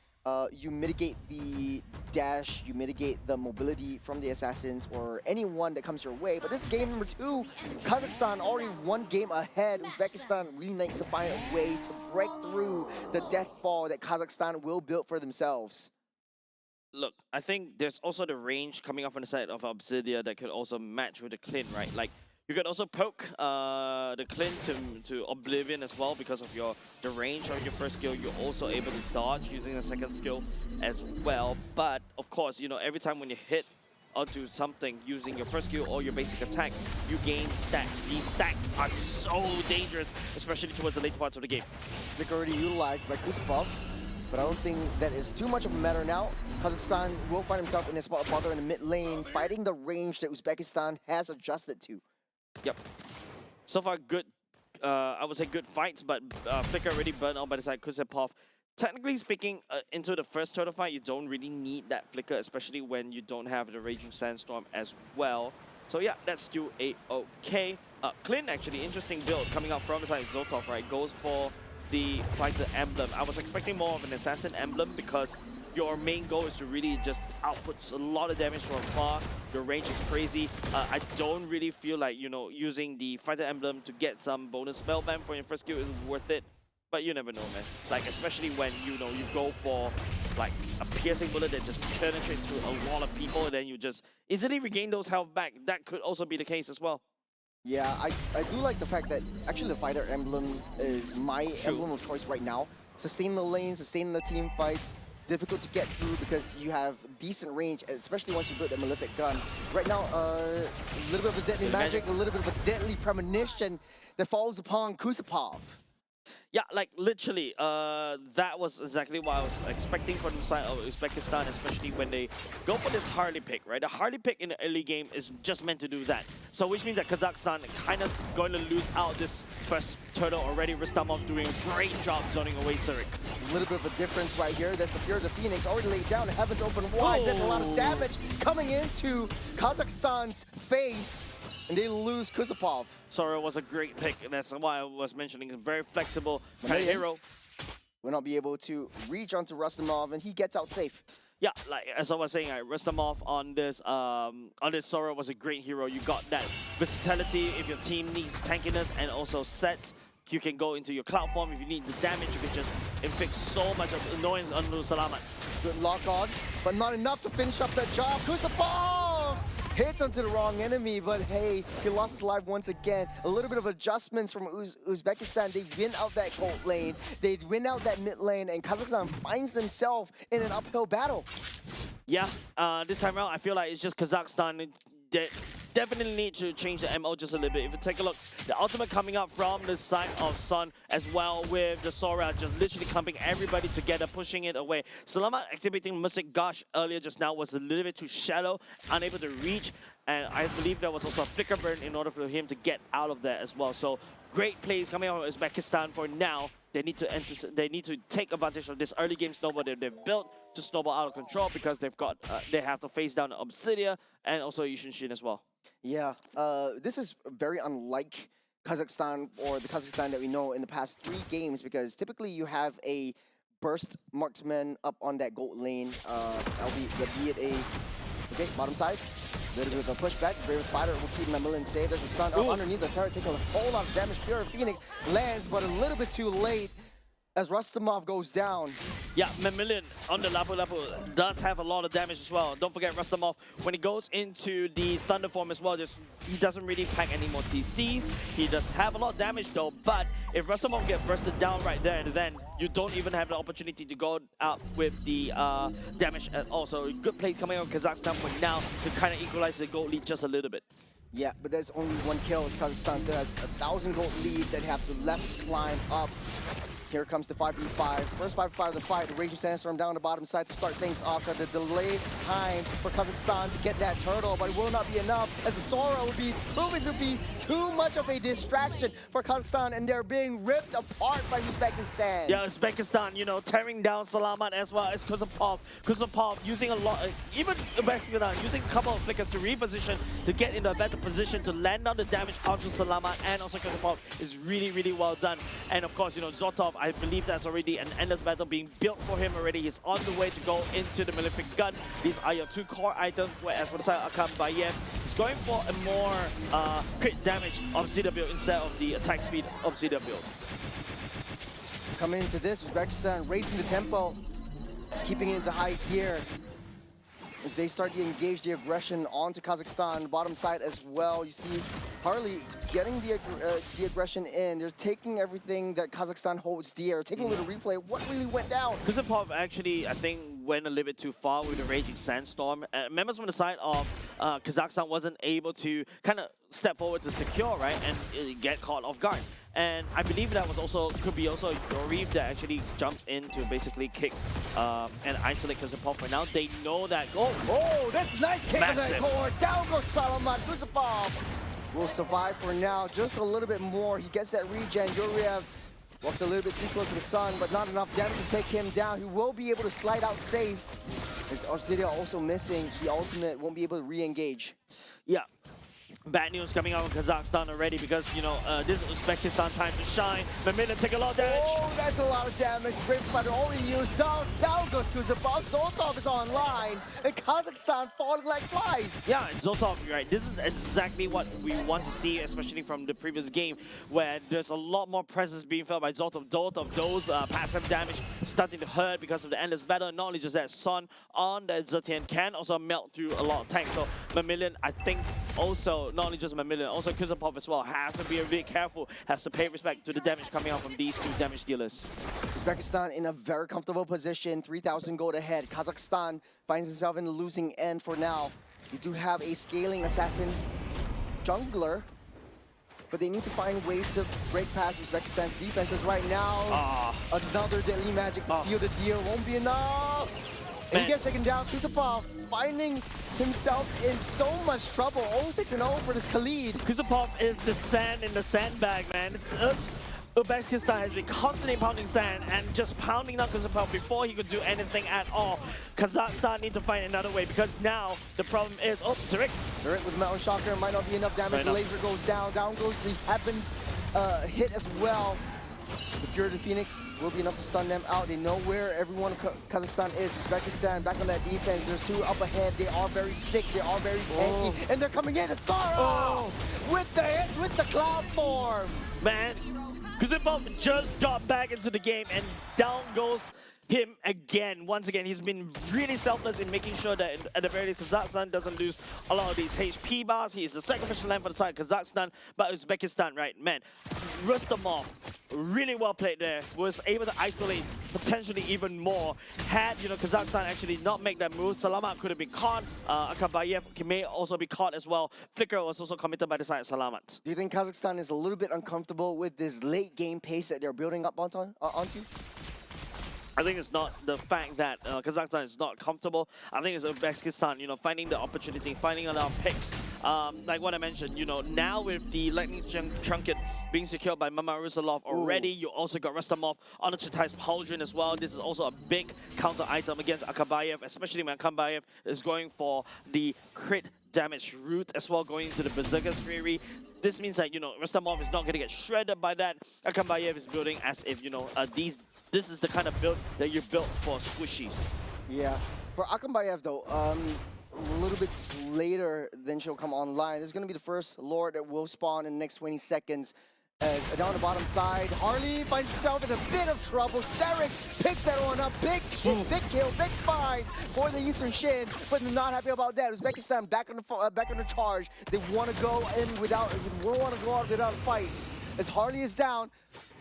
You mitigate the dash, you mitigate the mobility from the assassins or anyone that comes your way. But this is game number 2. Kazakhstan already 1 game ahead. Uzbekistan really needs to find a way to break through the death ball that Kazakhstan will build for themselves. Look, I think there's also the range coming up on the side of Obsidia that could also match with the Clint, right? Like, you could also poke the Clint to Oblivion as well because of the range of your first skill. You're also able to dodge using the second skill as well. But, of course, you know, every time when you hit onto something using your first skill or your basic attack, you gain stacks. These stacks are so dangerous, especially towards the later parts of the game. Flick already utilized by Kusupov, but I don't think that is too much of a matter now. Kazakhstan will find himself in a spot bother in the mid lane, fighting the range that Uzbekistan has adjusted to. Yep. So far, good, I would say good fights, but Flicker already burned out by the side Kusupov. Technically speaking, into the first turtle fight, you don't really need that Flicker, especially when you don't have the Raging Sandstorm as well. So yeah, that's still a-okay. Clint, actually, interesting build coming up from the side of Zotov, right? Goes for the Fighter Emblem. I was expecting more of an Assassin Emblem because your main goal is to really just output a lot of damage from afar. Your range is crazy. I don't really feel like, you know, using the Fighter Emblem to get some bonus spellband for your first skill is worth it. But you never know, man. Like, especially when, you know, you go for, like, a piercing bullet that just penetrates through a lot of people and then you just easily regain those health back. That could also be the case as well. Yeah, I do like the fact that actually the Fighter Emblem is my emblem of choice right now. Sustain the lanes, sustain the team fights. Difficult to get through because you have decent range, especially once you build a Malefic gun. Right now, a little bit of a deadly magic, a little bit of a deadly premonition that falls upon Kusupov. Yeah, like literally, that was exactly what I was expecting from the side of Uzbekistan, especially when they go for this Harley pick, right? The Harley pick in the early game is just meant to do that. So which means that Kazakhstan kind of going to lose out this first turtle already. Rustamov doing a great job zoning away Surik. A little bit of a difference right here. That's the Fury of the Phoenix already laid down. Heavens open wide. There's a lot of damage coming into Kazakhstan's face. And they lose Kusupov. Sora was a great pick, and that's why I was mentioning a very flexible kind of hero. Will not be able to reach onto Rustamov, and he gets out safe. Yeah, like as I was saying, Rustamov on this Sora was a great hero. You got that versatility if your team needs tankiness and also sets. You can go into your cloud form. If you need the damage, you can just inflict so much of annoyance on Salamat. Good lock on, but not enough to finish up that job. Kusupov hits onto the wrong enemy, but hey, he lost his life once again. A little bit of adjustments from Uzbekistan. They win out that gold lane, they win out that mid lane, and Kazakhstan finds themselves in an uphill battle. Yeah, this time around, I feel like it's just Kazakhstan. definitely need to change the MO just a little bit. If you take a look, the ultimate coming up from the side of Sun as well, with the Sora just literally clumping everybody together, pushing it away. Salamat activating Mystic Gush earlier just now was a little bit too shallow, unable to reach, and I believe there was also a flicker burn in order for him to get out of there as well. So great plays coming out of Uzbekistan for now. They need to take advantage of this early game snowball that they've built to snowball out of control, because they have to face down Obsidia and also Yushin as well. Yeah, this is very unlike Kazakhstan, or the Kazakhstan that we know in the past 3 games, because typically you have a burst marksman up on that gold lane, be it a bottom side. Little bit of a pushback. Brave Spider will keep Mamillion safe. There's a stun up underneath the turret, taking a whole lot of damage. Pure Phoenix lands, but a little bit too late as Rustamov goes down. Yeah, Mamillion on the Lapu does have a lot of damage as well. Don't forget Rustamov, when he goes into the Thunder form as well, he doesn't really pack any more CCs. He does have a lot of damage though, but if Rustamov gets bursted down right there, then you don't even have the opportunity to go out with the damage at all. So good plays coming out of Kazakhstan for now to kind of equalize the gold lead just a little bit. Yeah, but there's only 1 kill as Kazakhstan still has 1,000 gold lead that have to left climb up. Here comes the 5v5. First 5v5 of the fight. The Raging Sandstorm down the bottom side to start things off. Try to delay time for Kazakhstan to get that turtle, but it will not be enough, as the Sora will be proving to be too much of a distraction for Kazakhstan, and they're being ripped apart by Uzbekistan. Yeah, Uzbekistan, you know, tearing down Salamat as well as Kuzapov. Kuzapov using a lot, even Uzbekistan using a couple of flickers to reposition to get in a better position to land on the damage onto Salamat, and also Kuzapov is really, really well done. And of course, you know, Zotov, I believe that's already an endless battle being built for him already. He's on the way to go into the Malefic Gun. These are your 2 core items, whereas for the side of Akam Bayem, he's going for a more crit damage Obsidia build instead of the attack speed Obsidia build. Coming into this, Uzbekistan raising the tempo, keeping it into high gear as they start to engage the aggression onto Kazakhstan, bottom side as well. You see Harley getting the aggression in. They're taking everything that Kazakhstan holds dear, taking a little replay. What really went down? Kuzapov actually, I think, went a little bit too far with the Raging Sandstorm. Members from the side of Kazakhstan wasn't able to kind of step forward to secure, right, and get caught off guard. And I believe that was also could be also Yorif that actually jumps in to basically kick and isolate Kuzapov. For now, they know that. Oh, that's a nice kick on that Massive. core. Down goes Salamat. Kuzapov will survive for now. Just a little bit more. He gets that regen. Yuriev walks a little bit too close to the sun, but not enough damage to take him down. He will be able to slide out safe. As Obsidia also missing the ultimate, won't be able to re-engage. Yeah. Bad news coming out of Kazakhstan already, because, you know, this is Uzbekistan time to shine. Mamillion take a lot of damage. Oh, that's a lot of damage. Brave Spider already used. Down goes Kuzapov. Zotov is online. And Kazakhstan falling like flies. Yeah, Zotov, right. This is exactly what we want to see, especially from the previous game, where there's a lot more presence being felt by Zotov. Those passive damage starting to hurt because of the endless battle. Not only just that, Sun on the Zetian can also melt through a lot of tanks. So Mamillion, I think, also, not only just Mamillion, also Kuzapov as well, has to be a bit careful, has to pay respect to the damage coming out from these 2 damage dealers. Uzbekistan in a very comfortable position, 3,000 gold ahead. Kazakhstan finds itself in the losing end for now. You do have a scaling assassin jungler, but they need to find ways to break past Uzbekistan's defenses right now. Another deadly magic to seal the deal won't be enough. And he gets taken down. Kuzapov finding himself in so much trouble. 0-6-0 for this Khalid. Kuzapov is the sand in the sandbag, man. Uzbekistan has been constantly pounding sand and just pounding down Kuzapov before he could do anything at all. Kazakhstan need to find another way, because now the problem is, Zarek. Zarek with Mountain Shocker might not be enough damage. The laser goes down. Down goes the Heavens hit as well. The Fury of the Phoenix will be enough to stun them out. They know where everyone in Kazakhstan is. Uzbekistan back on that defense. There's 2 up ahead. They are very thick. They are very tanky. And they're coming in. Sora with the hit, with the cloud form. Man, Kuzapov just got back into the game, and down goes him again. Once again, he's been really selfless in making sure that at the very least Kazakhstan doesn't lose a lot of these HP bars. He is the sacrificial lamb for the side of Kazakhstan, but Uzbekistan, right, man, Rustamov, really well played there, was able to isolate potentially even more. Had, you know, Kazakhstan actually not make that move, Salamat could have been caught, Akabayev may also be caught as well. Flicker was also committed by the side of Salamat. Do you think Kazakhstan is a little bit uncomfortable with this late game pace that they're building up onto? I think it's not the fact that Kazakhstan is not comfortable. I think it's Uzbekistan, you know, finding the opportunity, finding enough picks. Like what I mentioned, you know, now with the lightning trunket being secured by Mama Rusalov already, you also got Rustamov on the Chetai's Pauldron as well. This is also a big counter item against Akabayev, especially when Akabayev is going for the crit damage route as well, going into the Berserker's Fury. This means that, you know, Rustamov is not going to get shredded by that. Akabayev is building as if, you know, this is the kind of build that you built for squishies. Yeah. For Akambayev, though, a little bit later than she'll come online. This is going to be the first Lord that will spawn in the next 20 seconds. As down the bottom side, Harley finds himself in a bit of trouble. Sarek picks that one up. Big kill, big find for the Eastern Shin, but they're not happy about that. Uzbekistan back on the charge. They want to go in without a fight. As Harley is down,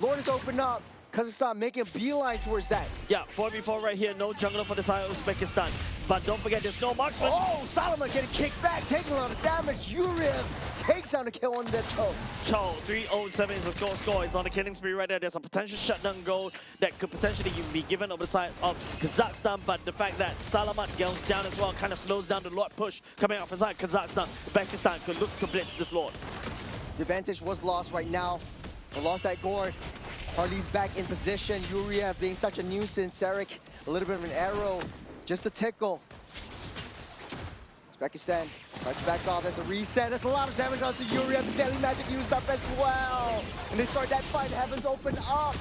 Lord is opened up. Kazakhstan making a beeline towards that. Yeah, 4v4 right here, no jungler for the side of Uzbekistan. But don't forget, there's no marksman. Oh, Salama getting kicked back, taking a lot of damage. Yuriev takes down the kill on that Cho. Cho, 307 is a goal score. He's on the killing spree right there. There's a potential shutdown goal that could potentially be given over the side of Kazakhstan, but the fact that Salamat goes down as well kind of slows down the Lord push coming out from side Kazakhstan. Uzbekistan could look to blitz this Lord. The advantage was lost right now. They lost that Gord. Harley's back in position. Yuriev being such a nuisance. Sarek, a little bit of an arrow, just a tickle. Uzbekistan tries to back off. That's a reset. That's a lot of damage onto Yuriev. The Deadly Magic used up as well. And they start that fight. Heavens open up.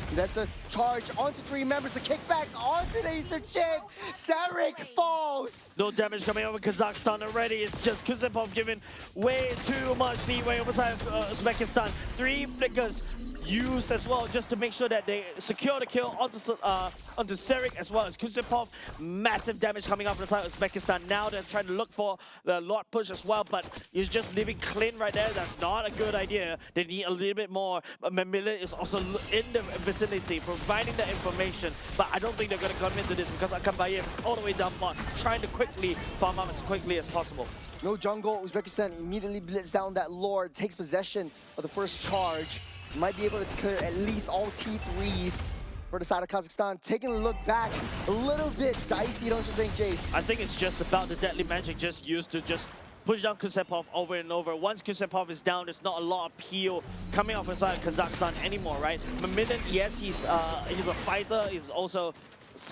And that's the charge onto three members. The kickback onto the Eastern Shin. Sarek falls. No damage coming over Kazakhstan already. It's just Kuzepov giving way too much leeway over side of Uzbekistan. 3 flickers used as well just to make sure that they secure the kill onto Sarek as well as Kuzepov. Massive damage coming up from the side of Uzbekistan. Now they're trying to look for the Lord push as well, but he's just leaving clean right there. That's not a good idea. They need a little bit more. Mamila is also in the vicinity providing the information, but I don't think they're going to come into this because Akambayev is all the way down far, trying to quickly farm up as quickly as possible. No jungle. Uzbekistan immediately blitz down that Lord, takes possession of the first charge. Might be able to clear at least all T3s for the side of Kazakhstan. Taking a look back, a little bit dicey, don't you think, Jace? I think it's just about the deadly magic just used to just push down Kuzepov over and over. Once Kuzepov is down, there's not a lot of peel coming off inside Kazakhstan anymore, right? Mamilin, yes, he's a fighter. He's also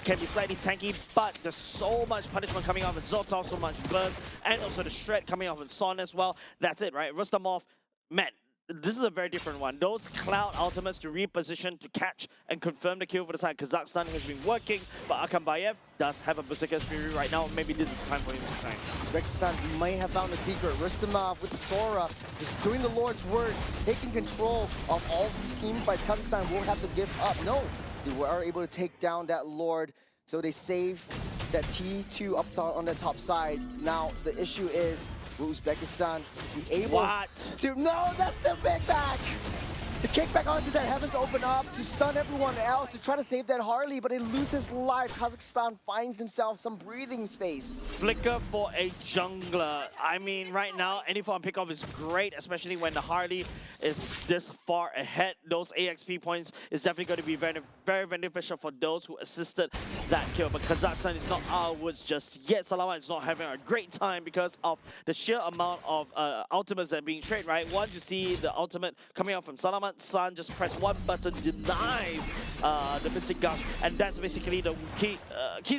can be slightly tanky, but there's so much punishment coming off of Zotov, so much burst, and also the shred coming off of Son as well. That's it, right? Rustamov, man. This is a very different one. Those Cloud ultimates to reposition, to catch and confirm the kill for the side. Kazakhstan has been working, but Akambayev does have a Berserker's Fury right now. Maybe this is the time for him to shine. Uzbekistan might have found a secret. Rustamov with the Sora is doing the Lord's work, taking control of all these team fights. Kazakhstan won't have to give up. No, they were able to take down that Lord, so they save that T2 up on the top side. Now, the issue is, will Uzbekistan be able to... No, that's the big back! The kickback onto that Heavens open up to stun everyone else, to try to save that Harley, but it loses life. Kazakhstan finds himself some breathing space. Flicker for a jungler. I mean, right now, any form pickoff is great, especially when the Harley is this far ahead. Those AXP points is definitely going to be very, very beneficial for those who assisted that kill. But Kazakhstan is not out of woods just yet. Salamat is not having a great time because of the sheer amount of ultimates that are being traded, right? Once you see the ultimate coming out from Salamat, Sun just press one button, denies the Mystic Gush, and that's basically the keys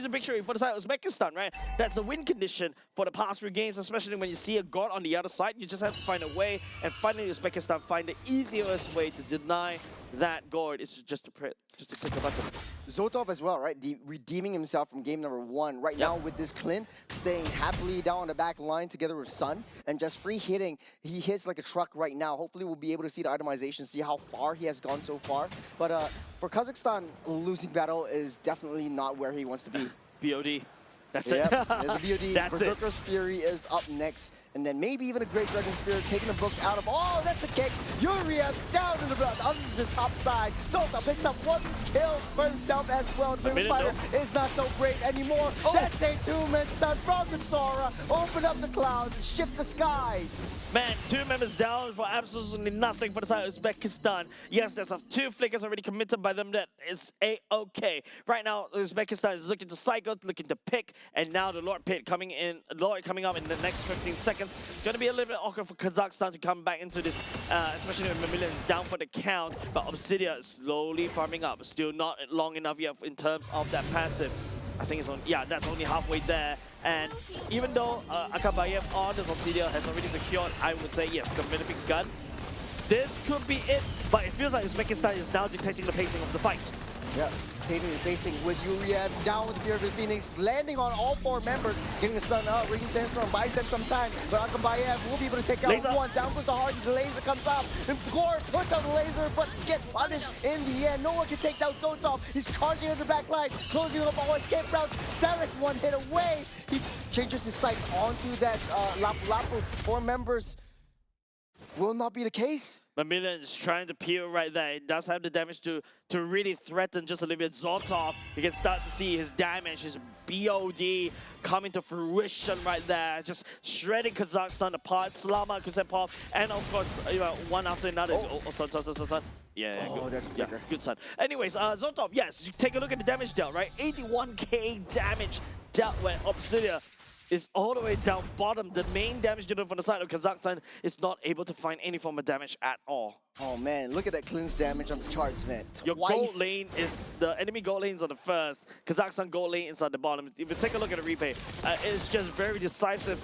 to victory for the side of Uzbekistan, right? That's the win condition for the past few games, especially when you see a god on the other side. You just have to find a way, and finally Uzbekistan find the easiest way to deny that god. It's just to just to click a button. Zotov as well, right? Redeeming himself from game number 1. Right now with this Clint staying happily down on the back line together with Sun and just free hitting. He hits like a truck right now. Hopefully we'll be able to see the itemization, see how far he has gone so far. But for Kazakhstan, losing battle is definitely not where he wants to be. BOD. That's Yep, it. there's a BOD. That's it. Berserker's Fury is up next. And then maybe even a Great Dragon Spirit taking the book out of... Oh, that's a kick! Yuria down to on the top side. Zolta picks up 1 kill for himself as well. The Grim Spider is not so great anymore. Oh. That's a 2-man stun from the Sora. Open up the clouds and shift the skies. Man, 2 members down for absolutely nothing for the side of Uzbekistan. Yes, there's 2 flickers already committed by them. That is A-okay. Right now, Uzbekistan is looking to cycle, looking to pick, and now the Lord Pit coming in. Lord coming up in the next 15 seconds. It's going to be a little bit awkward for Kazakhstan to come back into this, especially when Mamilian is down for the count. But Obsidia is slowly farming up. Still not long enough yet in terms of that passive. I think it's on, yeah, that's only halfway there. And even though Akabayev on this Obsidia has already secured, I would say, yes, competitive gun. This could be it, but it feels like Uzbekistan is now dictating the pacing of the fight. Yeah, taking the pacing with Yuriev, down with the Fear of the Phoenix, landing on all 4 members, getting the stun up, Raging Sandstorm buys them some time, but Akabayev will be able to take out Laser. 1, down goes the Hardy, the laser comes out, and Gore puts out the laser, but gets punished in the end. No one can take down Zotov, he's charging in the back line, closing up all escape routes, Sarek 1 hit away, he changes his sights onto that Lapu Lapu. 4 members will not be the case. Mamilian is trying to peel right there. It does have the damage to really threaten just a little bit. Zotov, you can start to see his damage, his BOD coming to fruition right there. Just shredding Kazakhstan apart. Slama, Kusepov, and of course, you know, one after another. Son. Yeah, oh, good. that's Yeah, bigger. good son. Anyways, Zotov, yes, you take a look at the damage dealt, right? 81k damage dealt when Obsidia is all the way down bottom. The main damage dealer from the side of Kazakhstan is not able to find any form of damage at all. Oh man, look at that cleanse damage on the charts, man. Your gold lane is, the enemy gold lanes on the first, Kazakhstan gold lane inside the bottom. If you take a look at the replay, it's just very decisive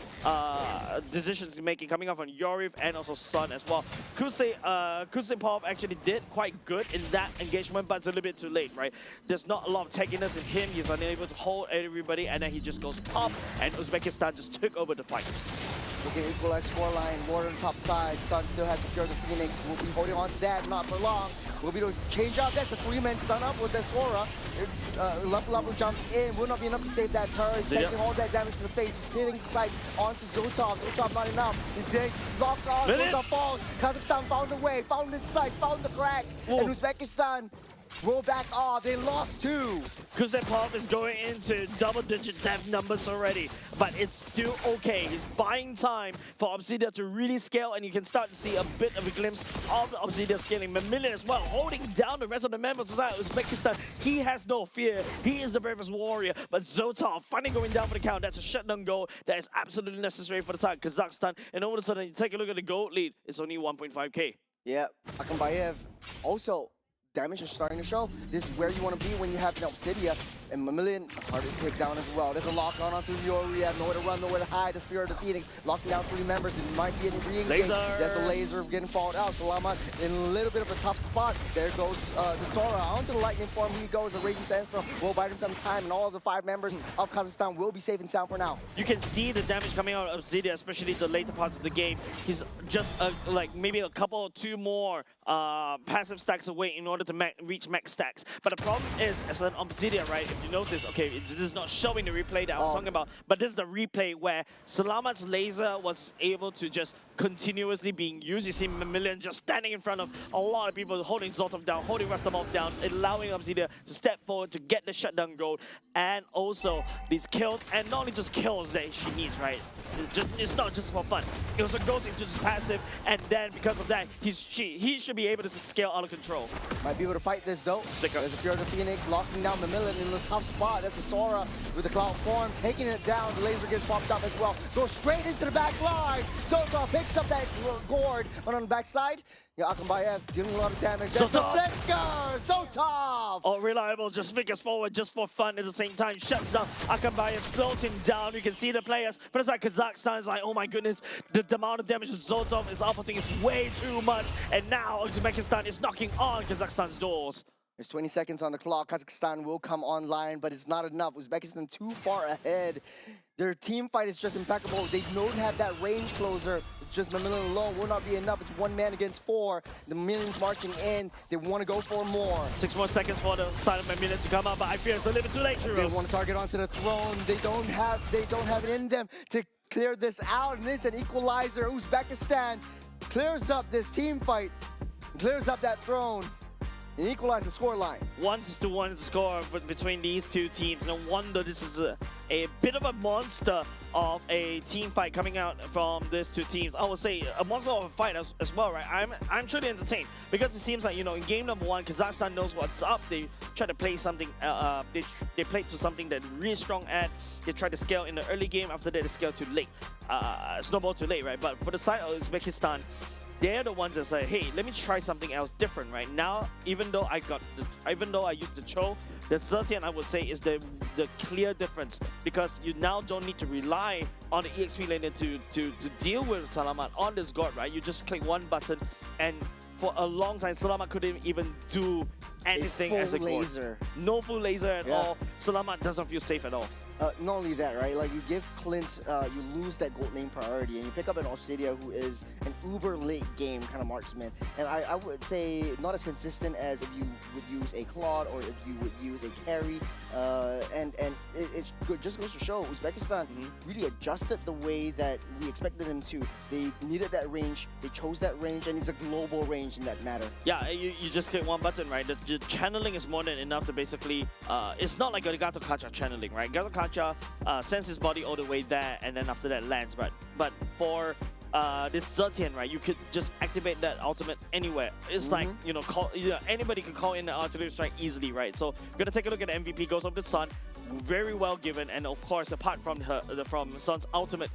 decisions making coming up from Yoriv and also Sun as well. Kusepov actually did quite good in that engagement, but it's a little bit too late, right? There's not a lot of tankiness in him. He's unable to hold everybody, and then he just goes pop, and Uzbekistan just took over the fight. We can equalize scoreline, Ward on the top side. Sun still has to cure the Phoenix. We'll be holding on to that, not for long. We'll be able to change up. That's a 3-man stun up with the Sora. Lapu Lapu jumps in, will not be enough to save that turret. He's taking all that damage to the face. He's hitting sights onto Zotov. Zotov not enough. He's getting locked on. Zotov falls. Kazakhstan found a way, found his sights, found the crack. Whoa. And Uzbekistan roll back off. They lost 2. Kusepov is going into double-digit death numbers already, but it's still okay. He's buying time for Obsidia to really scale, and you can start to see a bit of a glimpse of the Obsidia scaling. Mamilian as well, holding down the rest of the members of Uzbekistan. He has no fear. He is the bravest warrior, but Zotov finally going down for the count. That's a shutdown goal that is absolutely necessary for the side of Kazakhstan, and all of a sudden, you take a look at the gold lead. It's only 1.5k. Yeah, Akambayev also. Damage is starting to show. This is where you want to be when you have an Obsidia. And Mamilian, hard to take down as well. There's a lock on onto Yori. Nowhere to run, nowhere to hide. The Spirit of the Phoenix locking down 3 members. It might be a re-engage. There's a laser getting followed out. Salama in a little bit of a tough spot. There goes the Sora. Onto the lightning form he goes. The Raging Sandstorm will buy him some time. And all of the 5 members of Kazakhstan will be safe and sound for now. You can see the damage coming out of Obsidia, especially the later parts of the game. He's just like maybe a couple or 2 more passive stacks away in order to reach max stacks. But the problem is, as an Obsidia, right, if you notice, okay, this is not showing the replay that I'm talking about, but this is the replay where Salamat's laser was able to just continuously being used. You see Mamilian just standing in front of a lot of people, holding Zotov down, holding Rastamov down, allowing Obsidia to step forward to get the shutdown goal, and also these kills, and not only just kills that she needs, right? It's not just for fun. It also goes into this passive, and then because of that, he should be able to scale out of control. Might be able to fight this though. There's a Fear of the Phoenix locking down Mamilian in a tough spot. That's the Sora with the cloud form, taking it down. The laser gets popped up as well. Goes straight into the back line. Zotov picks up that gourd, but on the backside, yeah, Akambayev dealing a lot of damage. That's the flicker! Zotov! Oh, reliable, just flickers forward just for fun at the same time. Shuts down Akambayev, slows him down. You can see the players. But it's like Kazakhstan is like, oh my goodness, the amount of damage that Zotov is outputting is way too much. And now Uzbekistan is knocking on Kazakhstan's doors. There's 20 seconds on the clock. Kazakhstan will come online, but it's not enough. Uzbekistan too far ahead. Their team fight is just impeccable. They don't have that range closer. It's just Mamillion alone will not be enough. It's 1 man against 4. The Millions marching in. They want to go for more. 6 more seconds for the side of Mamillion to come up, but I fear it's a little bit too late, They want to target onto the throne. They don't have it in them to clear this out. And it's an equalizer. Uzbekistan clears up this team fight, clears up that throne, and equalize the scoreline. 1-1 score between these two teams. No wonder this is a bit of a monster of a team fight coming out from these two teams. I would say a monster of a fight as well, right? I'm truly entertained because it seems like, you know, in game number 1, Kazakhstan knows what's up. They try to play something. They played to something that really strong at. They try to scale in the early game. After that, they scale too late. Snowball too late, right? But for the side of Uzbekistan, they're the ones that say, hey, let me try something else different right now. Even though I used the Cho, the Zetian, I would say, is the clear difference, because you now don't need to rely on the EXP laner to deal with Salamat on this god, right? You just click one button, and for a long time, Salamat couldn't even do anything as a laser. god. No full laser at all. Salamat doesn't feel safe at all. Not only that, right? Like, you give Clint, you lose that gold lane priority, and you pick up an Obsidia who is an uber late game kind of marksman. And I would say not as consistent as if you would use a Claude or if you would use a carry. And it just goes to show Uzbekistan really adjusted the way that we expected them to. They needed that range, they chose that range, and it's a global range in that matter. Yeah, you just click one button, right? The channeling is more than enough to basically, it's not like a Gato Kacha channeling, right? Gato Kacha sends his body all the way there, and then after that lands, right? But for this Zetian, right, you could just activate that ultimate anywhere. It's like, you know, anybody can call in the artillery strike easily, right? So we're gonna take a look at the MVP, Goes of the Sun, very well given, and of course, apart from from Sun's ultimate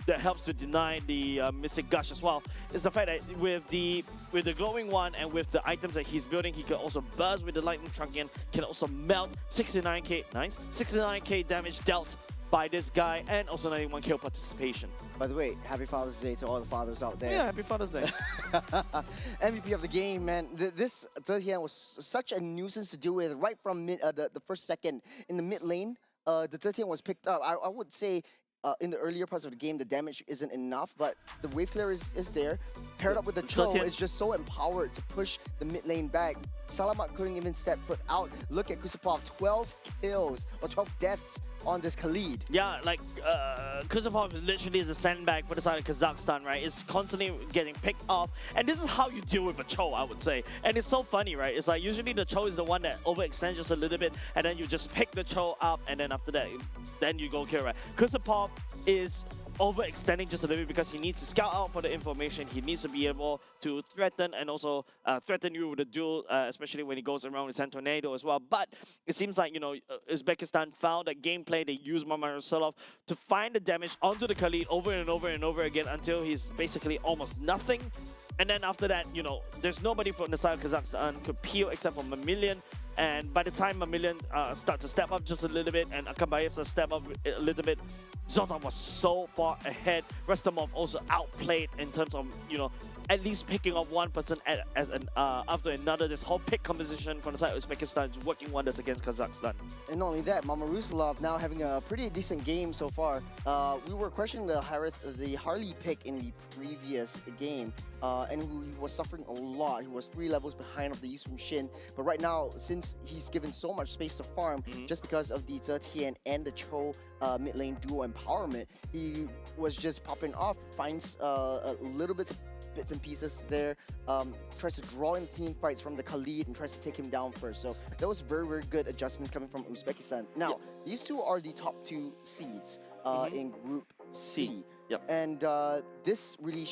that helps to deny the Mystic Gush as well, is the fact that with the glowing one and with the items that he's building, he can also burst with the lightning trunking, can also melt 69k, nice, 69k damage dealt by this guy, and also 91 kill participation. By the way, happy Father's Day to all the fathers out there. Yeah, happy Father's Day. MVP of the game, man. This Zetian was such a nuisance to deal with right from the first second in the mid lane. The Zetian was picked up. I would say in the earlier parts of the game, the damage isn't enough, but the wave clear is there. Paired up with the Cho, it's just so empowered to push the mid lane back. Salamat couldn't even step foot out. Look at Kusupov, 12 kills or 12 deaths on this Khalid. Yeah, like Kusupov literally is a sandbag for the side of Kazakhstan, right? It's constantly getting picked off, and this is how you deal with a Cho, I would say. And it's so funny, right? It's like usually the Cho is the one that overextends just a little bit, and then you just pick the Cho up, and then after that, then you go kill, right? Kusupov is overextending just a little bit because he needs to scout out for the information. He needs to be able to threaten and also threaten you with a duel, especially when he goes around with Sand Tornado as well. But it seems like, you know, Uzbekistan found that gameplay. They used Mamarosolov to find the damage onto the Khalid over and over and over again until he's basically almost nothing. And then after that, you know, there's nobody from the side of Kazakhstan could peel except for Mamillion. And by the time Mamillion start to step up just a little bit and Akabayev step up a little bit, Zoltan was so far ahead. Restamov also outplayed in terms of, you know, at least picking up one person after another. This whole pick composition from the side of Uzbekistan is working wonders against Kazakhstan. And not only that, Mamarusalov now having a pretty decent game so far. We were questioning the Harley pick in the previous game, and he was suffering a lot. He was 3 levels behind of the Yisun Shin. But right now, since he's given so much space to farm, just because of the Zetian and the Cho mid lane duo empowerment, he was just popping off, finds a little bits and pieces there, tries to draw in team fights from the Khalid and tries to take him down first. So that was very, very good adjustments coming from Uzbekistan. Now, these two are the top 2 seeds in Group C. And this really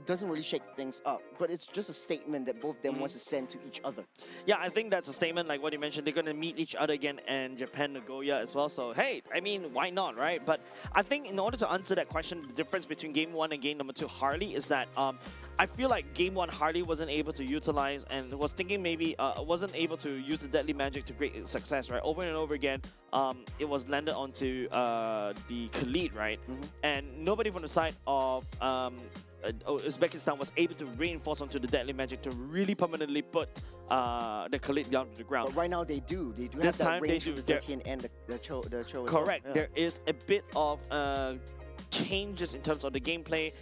doesn't really shake things up, but it's just a statement that both of them wants to send to each other. Yeah, I think that's a statement, like what you mentioned. They're going to meet each other again in Japan, Nagoya as well. So, hey, I mean, why not, right? But I think in order to answer that question, the difference between Game 1 and Game number 2 Harley is that I feel like Game 1 Harley wasn't able to utilize and was thinking maybe wasn't able to use the Deadly Magic to great success, right? Over and over again, it was landed onto the Khalid, right? And nobody from the side of Uzbekistan was able to reinforce onto the Deadly Magic to really permanently put the Khalid down to the ground. But right now they do. They do This have that time they range do. for the Zetian and the Cho as well. Correct. Yeah. There is a bit of changes in terms of the gameplay.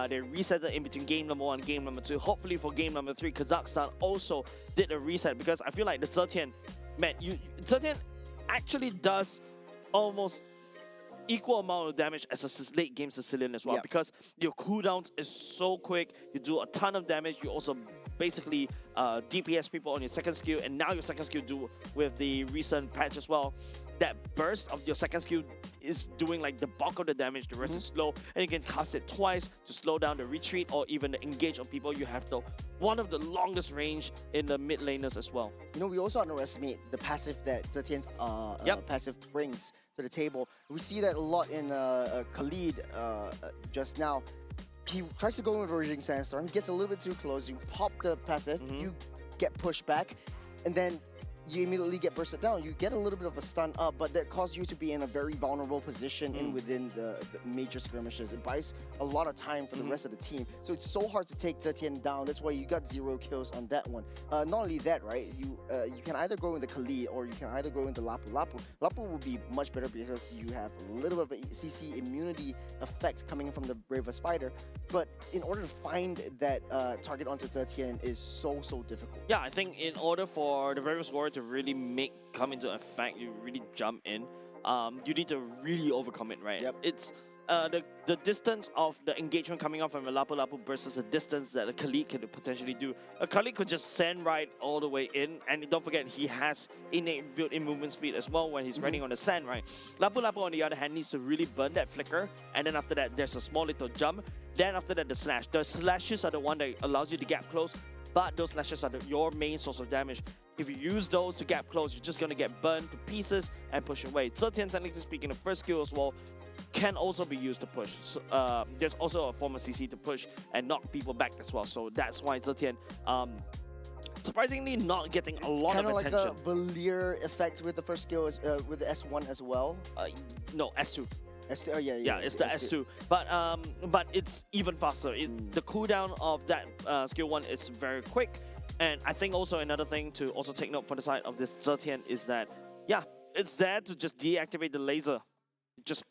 They reset it in between game number 1 and game number 2. Hopefully for game number 3, Kazakhstan also did a reset, because I feel like the Zetian, man, Zetian actually does almost equal amount of damage as a late game Sicilian as well, Yep. because your cooldowns is so quick. You do a ton of damage. You also basically DPS people on your second skill, and now your second skill do with the recent patch as well. That burst of your second skill is doing like the bulk of the damage. The rest is slow, and you can cast it twice to slow down the retreat or even the engage on people. You have one of the longest range in the mid laners as well. You know, we also underestimate the passive that Zetian's passive brings to the table. We see that a lot in Khalid just now. He tries to go with Virgin Sandstorm, he gets a little bit too close, you pop the passive, you get pushed back, and then you immediately get bursted down. You get a little bit of a stun up, but that causes you to be in a very vulnerable position within the major skirmishes. It buys a lot of time for the rest of the team. So it's so hard to take Zetian down. That's why you got 0 kills on that one. Not only that, right? You can either go in the Khalid or you can either go into Lapu. Lapu will be much better because you have a little bit of a CC immunity effect coming from the bravest fighter. But in order to find that target onto Zetian is so difficult. Yeah, I think in order for the bravest warrior to really come into effect, you really jump in. You need to really overcome it, right? Yep. It's the distance of the engagement coming out from a Lapu Lapu versus the distance that a Khalid could potentially do. A Khalid could just send right all the way in, and don't forget he has innate built-in movement speed as well when he's running on the sand, right? Lapu Lapu on the other hand needs to really burn that flicker, and then after that there's a small little jump. Then after that the slash. The slashes are the one that allows you to gap close, but those slashes are your main source of damage. If you use those to gap close, you're just going to get burned to pieces and push away. Zetian, technically speaking, the first skill as well can also be used to push. So, there's also a form of CC to push and knock people back as well. So that's why Zetian, surprisingly, not getting a lot of attention. Kind of like a Valier effect with the first skill, with the S1 as well. No, S2. S2, oh yeah, Yeah, it's the S2. But it's even faster. The cooldown of that skill 1 is very quick. And I think also another thing to also take note for the side of this Zetian is that, yeah, it's there to just deactivate the laser. Just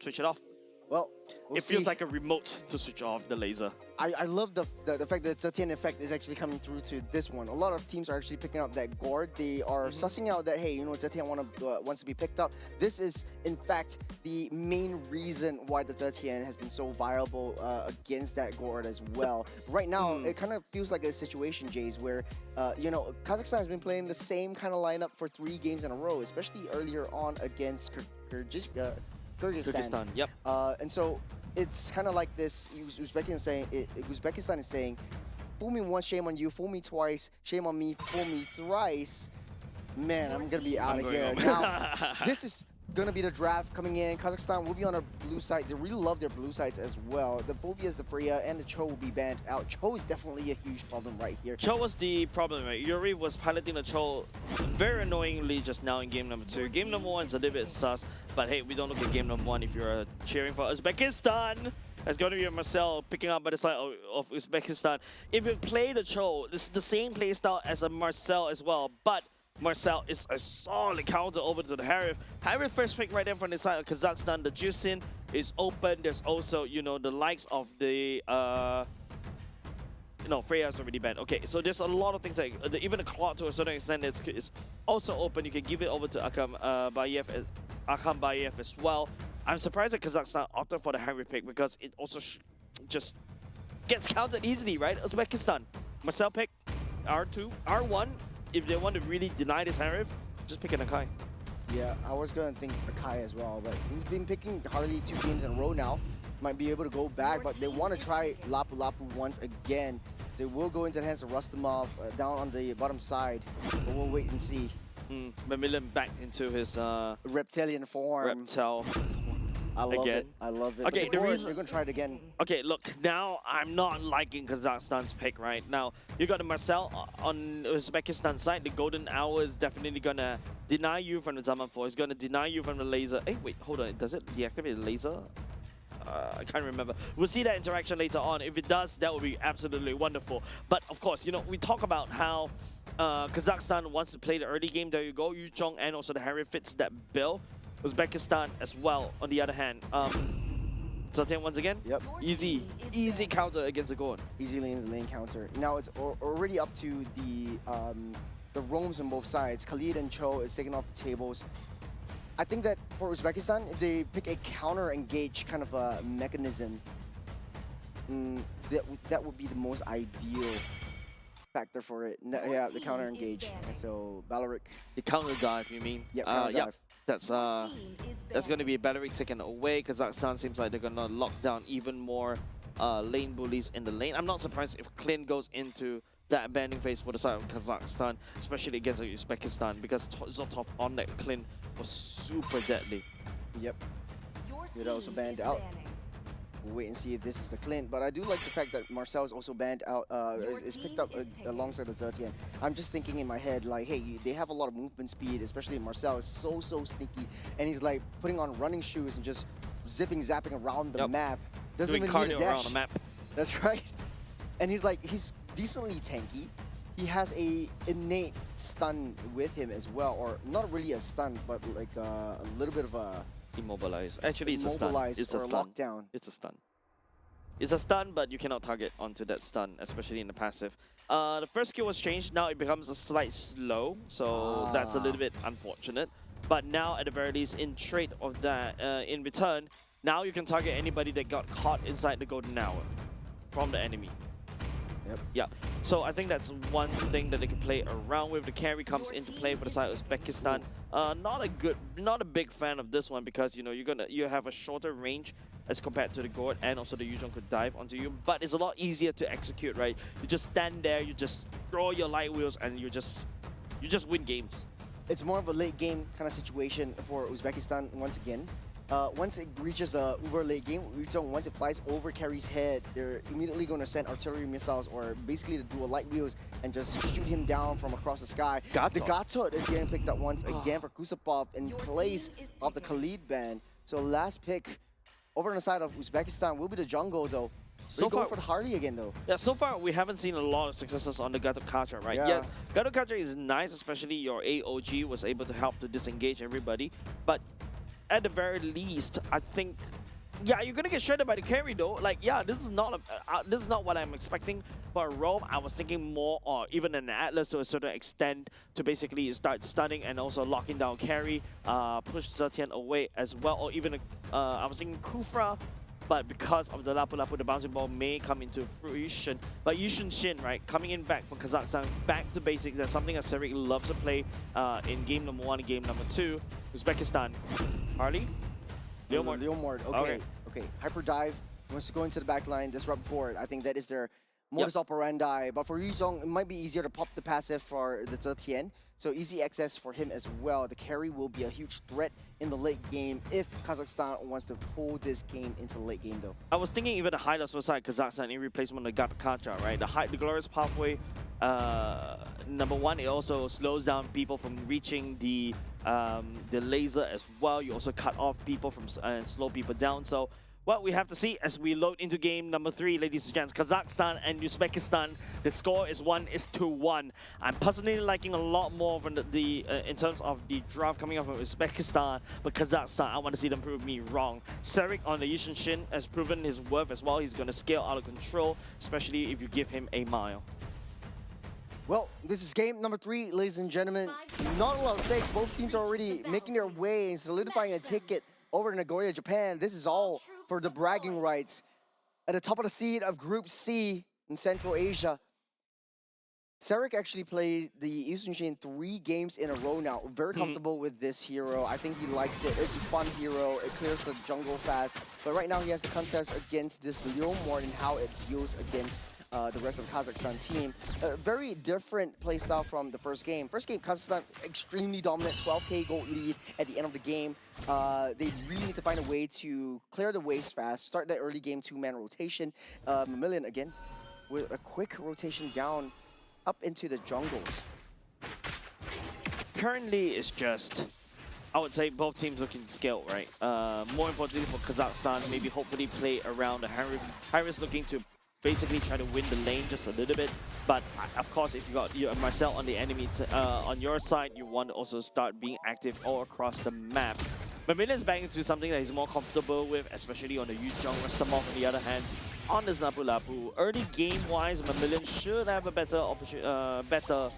switch it off. Well, it feels like a remote to switch off the laser. I love the fact that Zetian effect is actually coming through to this one. A lot of teams are actually picking up that Gord. They are sussing out that, hey, you know, Zetian wants to be picked up. This is, in fact, the main reason why the Zetian has been so viable against that Gord as well. Right now, it kind of feels like a situation, Jays, where, you know, Kazakhstan has been playing the same kind of lineup for 3 games in a row, especially earlier on against Kyrgyzstan. Yep. And so it's kind of like this. Uzbekistan is saying, fool me once, shame on you. Fool me twice, shame on me. Fool me thrice. Man, I'm gonna be out of here. Now, this is gonna be the draft coming in. Kazakhstan will be on our blue side. They really love their blue sides as well. The Bovias, the Freya, and the Cho will be banned out. Cho is definitely a huge problem right here. Cho was the problem, right? Yuri was piloting the Cho very annoyingly just now in game number 2. Game number 1 is a little bit sus, but hey, we don't look at game number 1 if you're cheering for Uzbekistan. It's going to be a Marcel picking up by the side of Uzbekistan. If you play the Cho, this is the same playstyle as a Marcel as well, but Marcel is a solid counter over to the Harith. Harith first pick right there from the side of Kazakhstan. The Juicin is open. There's also, you know, the likes of the no, Freya's already banned. Okay, so there's a lot of things like even the clock to a certain extent is also open. You can give it over to Akam Bayev as well. I'm surprised that Kazakhstan opted for the Harith pick because it also just gets countered easily, right? Uzbekistan, Marcel pick, R2, R1. If they want to really deny this Harith, just pick an Akai. Yeah, I was going to think Akai as well, but he's been picking Harley 2 games in a row now. Might be able to go back, but they want to try Lapu Lapu once again. They will go into the hands of Rustamov down on the bottom side, but we'll wait and see. Mamilian back into his reptilian form. Reptile. I love it. I love it. Okay, the reason you're gonna try it again. Okay, look, now I'm not liking Kazakhstan's pick right now. You got the Marcel on Uzbekistan side. The golden hour is definitely gonna deny you from the Zaman 4. It's gonna deny you from the laser. Hey, wait, hold on. Does it deactivate the laser? I can't remember. We'll see that interaction later on. If it does, that would be absolutely wonderful. But of course, you know, we talk about how Kazakhstan wants to play the early game. There you go. Yu Chong and also the Harry fits that bill. Uzbekistan as well, on the other hand. Zetian once again. Yep. Easy counter against the Gorn. Easy lane counter. Now it's already up to the roams on both sides. Khalid and Cho is taking off the tables. I think that for Uzbekistan, if they pick a counter engage kind of a mechanism, that would be the most ideal factor for it. Yeah, the counter engage. So Balearic. The counter dive, you mean? Yeah, counter dive. That's going to be Balearic taken away. Kazakhstan seems like they're going to lock down even more lane bullies in the lane. I'm not surprised if Clint goes into that banding phase for the side of Kazakhstan, especially against Uzbekistan, because Zotov on that Clint was super deadly. Yep. It also banned out. We'll wait and see if this is the Clint, but I do like the fact that Marcel is also banned out, is picked up alongside the Zetian. I'm just thinking in my head, like, hey, they have a lot of movement speed, especially Marcel is so sneaky, and he's like putting on running shoes and just zapping around the map. Doesn't Doing even need a cardio dash. around the map. That's right. And he's decently tanky. He has a innate stun with him as well, or not really a stun, but like a little bit of a Immobilize. Actually, it's a stun. It's a stun. Lockdown. It's a stun. It's a stun, but you cannot target onto that stun, especially in the passive. The first skill was changed. Now it becomes a slight slow, so that's a little bit unfortunate. But now, at the very least, in trade of that, in return, now you can target anybody that got caught inside the golden hour from the enemy. Yep. Yeah. So I think that's one thing that they can play around with. The carry comes into play for the side of Uzbekistan. Not a big fan of this one because you know you have a shorter range as compared to the Gord, and also the Yuzhong could dive onto you. But it's a lot easier to execute, right? You just stand there, you just throw your light wheels, and you just win games. It's more of a late game kind of situation for Uzbekistan once again. Once it reaches the uber late game, once it flies over Carry's head, they're immediately going to send artillery missiles or basically to do a light wheels and just shoot him down from across the sky. The Gatot is getting picked up once again for Kusapov in place of the Khalid ban. So last pick over on the side of Uzbekistan will be the jungle though. So far for the Harley again though. Yeah, so far we haven't seen a lot of successes on the Gatot Kacha, right? Yeah, Gatot Kacha is nice, especially your AOG was able to help to disengage everybody. But at the very least, I think, yeah, you're gonna get shredded by the carry though. Like, yeah, this is not what I'm expecting for a roam. I was thinking more, or even an Atlas to a certain extent, to basically start stunning and also locking down carry, push Zetian away as well, or even I was thinking Kufra. But because of the Lapu Lapu, the bouncing ball may come into fruition. But Yushin Shin, right, coming in back for Kazakhstan, back to basics. That's something that Serik loves to play in game number 1 and game number 2. Uzbekistan. Harley? Leomord, okay. Hyper dive, wants to go into the back line, disrupt board. I think that is their modus operandi. But for Yuzhong, it might be easier to pop the passive for the Zetian. So easy access for him as well. The carry will be a huge threat in the late game if Kazakhstan wants to pull this game into the late game though. I was thinking even the highlights was like Kazakhstan in replacement of Gatot Kacha, right? The glorious pathway, number 1, it also slows down people from reaching the laser as well. You also cut off people from and slow people down. So what we have to see as we load into game number 3, ladies and gents, Kazakhstan and Uzbekistan. The score is 1-1. I'm personally liking a lot more from the in terms of the draft coming up from Uzbekistan, but Kazakhstan, I want to see them prove me wrong. Serik on the Yushin Shin has proven his worth as well. He's going to scale out of control, especially if you give him a mile. Well, this is game number 3, ladies and gentlemen. Not a lot of stakes. Both teams are already making their way and solidifying a ticket over to Nagoya, Japan. This is all for the bragging rights. At the top of the seed of Group C in Central Asia, Serik actually played the Eastern Chain 3 games in a row now. Very comfortable with this hero. I think he likes it. It's a fun hero. It clears the jungle fast. But right now he has a contest against this Leomord and how it deals against the rest of the Kazakhstan team. A very different playstyle from the first game. First game, Kazakhstan extremely dominant, 12k gold lead at the end of the game. They really need to find a way to clear the waves fast, start that early game 2-man rotation. Mamillion again with a quick rotation down up into the jungles. Currently, it's just I would say both teams looking to scale, right? More importantly for Kazakhstan, maybe hopefully play around the Harris looking to basically try to win the lane just a little bit. But of course, if you got Marcel on the enemy on your side, you want to also start being active all across the map. Mamillion's back into something that he's more comfortable with, especially on the Yuzhong. Rustamov, on the other hand, on this Lapu Lapu. Early game-wise, Mamillion should have a better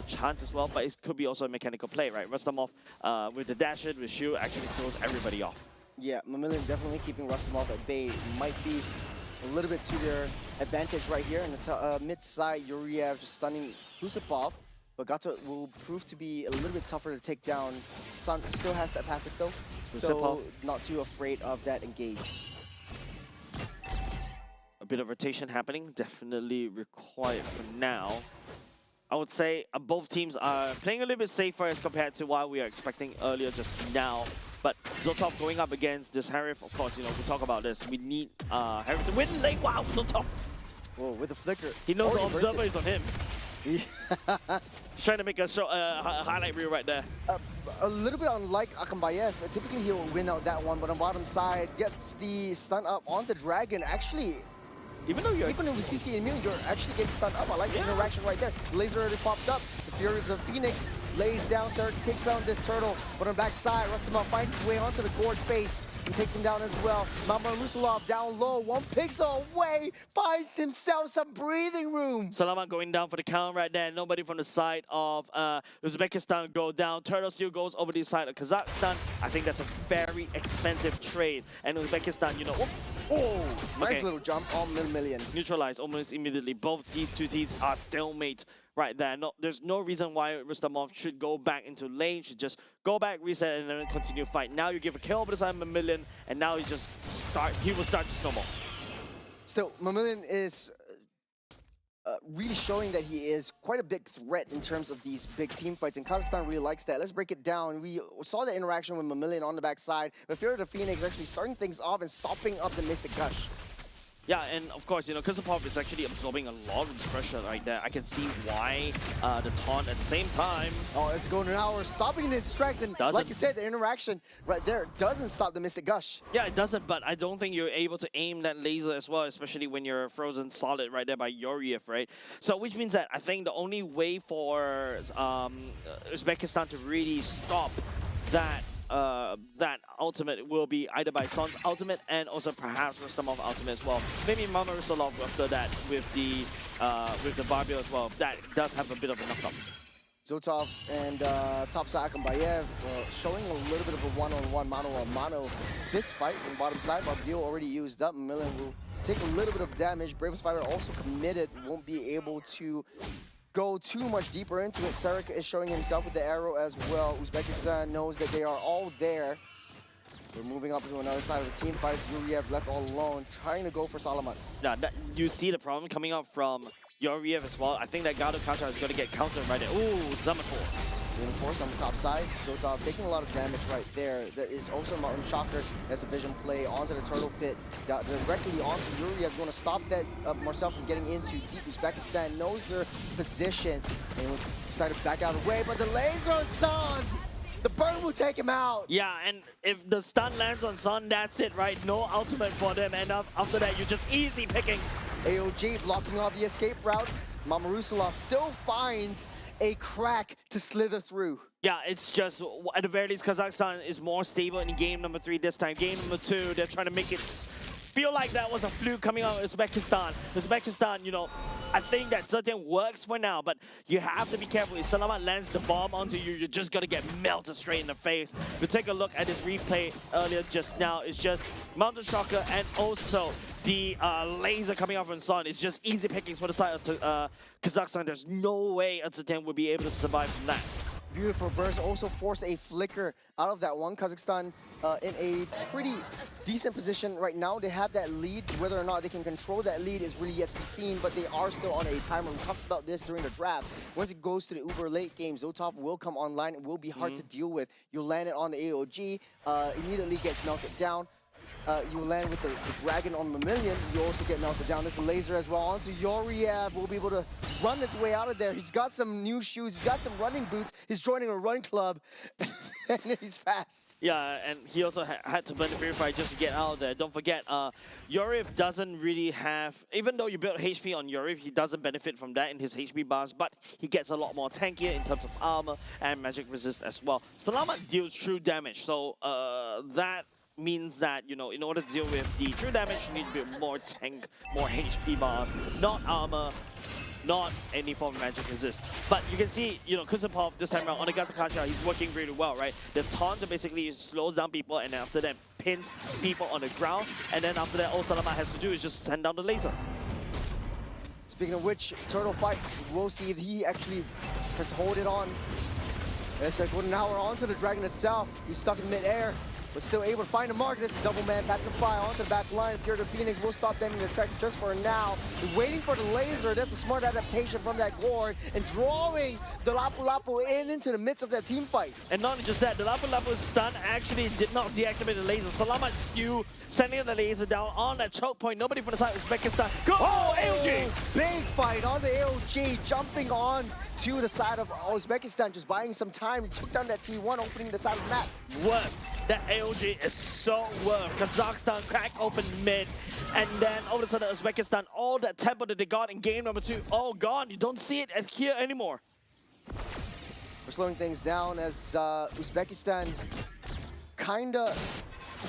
chance as well, but it could be also a mechanical play, right? Rustamov with the dash hit, with shield, actually throws everybody off. Yeah, Mamillion definitely keeping Rustamov at bay. Might be a little bit to their advantage right here. In the mid side, Yuriev just stunning Kusupov, but Gato will prove to be a little bit tougher to take down. Sun still has that passive though, so not too afraid of that engage. A bit of rotation happening, definitely required for now. I would say both teams are playing a little bit safer as compared to what we are expecting earlier just now. But Zotov going up against this Harif, of course, you know, we talk about this. We need Harif to win lane. Wow, Zotov! Whoa, with the flicker. He knows the observer is on him. He's trying to make a highlight reel right there. A little bit unlike Akambayev. Typically he'll win out that one, but on bottom side, gets the stun up on the Dragon. Actually, even with CC immune, you're actually getting stunned up. I like the interaction right there. Laser already popped up. The Fury of the Phoenix lays down, Sarah takes down this turtle. But on the back side, Rustamov finds his way onto the Gord space and takes him down as well. Mamarusulov down low, 1 pixel away, finds himself some breathing room. Salamat going down for the count right there. Nobody from the side of Uzbekistan go down. Turtle still goes over the side of Kazakhstan. I think that's a very expensive trade. And Uzbekistan, you know, Nice little jump on Mamillion. Neutralized almost immediately. Both these two teams are stalemates right there. No, there's no reason why Rustamov should go back into lane. Should just go back, reset, and then continue fight. Now you give a kill over the side of Mamillion, and now he will start to snowball. Still, Mamillion is really showing that he is quite a big threat in terms of these big team fights, and Kazakhstan really likes that. Let's break it down. We saw the interaction with Mamillion on the backside, but Fury of the Phoenix actually starting things off and stopping up the Mystic Gush. Yeah, and of course, you know, Kusupov is actually absorbing a lot of pressure right there. I can see why the taunt at the same time. Oh, it's going now. We're stopping his tracks, and like you said, the interaction right there doesn't stop the Mystic Gush. Yeah, it doesn't, but I don't think you're able to aim that laser as well, especially when you're frozen solid right there by Yuriev, right? So, which means that I think the only way for Uzbekistan to really stop that that ultimate will be either by Son's ultimate and also perhaps Rustamov ultimate as well. Maybe Mamarusalov after that with the Barbie as well. That does have a bit of a knockup. Zotov and topside Akambayev showing a little bit of a one-on-one, mano-on-mano. This fight from the bottom side, Barbio already used up. Mamillion will take a little bit of damage. Bravest Fighter also committed, won't be able to go too much deeper into it. Sarek is showing himself with the arrow as well. Uzbekistan knows that they are all there. We're moving up to another side of the team fights. Yuriev left all alone, trying to go for Salamat. Yeah, you see the problem coming up from Yuriev as well. I think that Gado counter is going to get countered right there. Ooh, Zamaforce. Reinforce on the top side. Zotov taking a lot of damage right there. That is also Martin Shocker. That's a vision play onto the turtle pit. Directly onto Yuriev. Going to stop that Marcel from getting into deep. Uzbekistan knows their position and will decide to back out of the way. But the laser on Son! The burn will take him out. Yeah, and if the stun lands on Son, that's it, right? No ultimate for them, and after that, you're just easy pickings. AOG blocking all the escape routes. Mamarusalov still finds a crack to slither through. Yeah, it's just, at the very least, Kazakhstan is more stable in game number 3 this time. Game number 2, they're trying to make it feel like that was a fluke coming out of Uzbekistan. Uzbekistan, you know, I think that certain works for now, but you have to be careful. If Salamat lands the bomb onto you, you're just gonna get melted straight in the face. If you take a look at this replay earlier just now, it's just Mountain Shocker and also the laser coming out from Son. It's just easy pickings for the side of Kazakhstan. There's no way Atsuten would be able to survive from that. Beautiful burst, also forced a flicker out of that one. Kazakhstan in a pretty decent position right now. They have that lead. Whether or not they can control that lead is really yet to be seen, but they are still on a timer. We talked about this during the draft. Once it goes to the uber late game, Zotov will come online. It will be hard to deal with. You'll land it on the AOG, immediately gets melted down. You land with the Dragon on Mamillion, you also get melted down. This laser as well onto Yuriev. Will be able to run its way out of there. He's got some new shoes, he's got some running boots. He's joining a run club. and he's fast. Yeah, and he also had to burn the Purify just to get out of there. Don't forget, Yoriv doesn't really have, even though you build HP on Yoriv, he doesn't benefit from that in his HP bars, but he gets a lot more tankier in terms of armor and magic resist as well. Salamat deals true damage, so that means that, you know, in order to deal with the true damage, you need to build more tank, more HP bars, not armor, not any form of magic resist. But you can see, you know, Kuzapov this time around on the Gatakasha, he's working really well, right? The taunt basically slows down people, and after that pins people on the ground, and then after that all Salamat has to do is just send down the laser. Speaking of which, turtle fight, we'll see if he actually has to hold it on. As they're going now onto the dragon itself, he's stuck in mid-air, but still able to find a mark. It's a double man, pacify onto the back line. Pure the Phoenix will stop them in their tracks just for now. They're waiting for the laser. That's a smart adaptation from that Gord, and drawing the Lapu Lapu into the midst of that team fight. And not just that, the Lapu Lapu stun actually did not deactivate the laser. Salamat Stew sending the laser down on that choke point. Nobody from the side of Uzbekistan. Go! Oh, AOG! Big fight on the AOG, jumping on to the side of Uzbekistan, just buying some time. He took down that T1, opening the side of the map. Worth. That AOG is so worth. Kazakhstan crack open mid, and then all of a sudden Uzbekistan, all that tempo that they got in game number 2, all gone. You don't see it here anymore. We're slowing things down as Uzbekistan kinda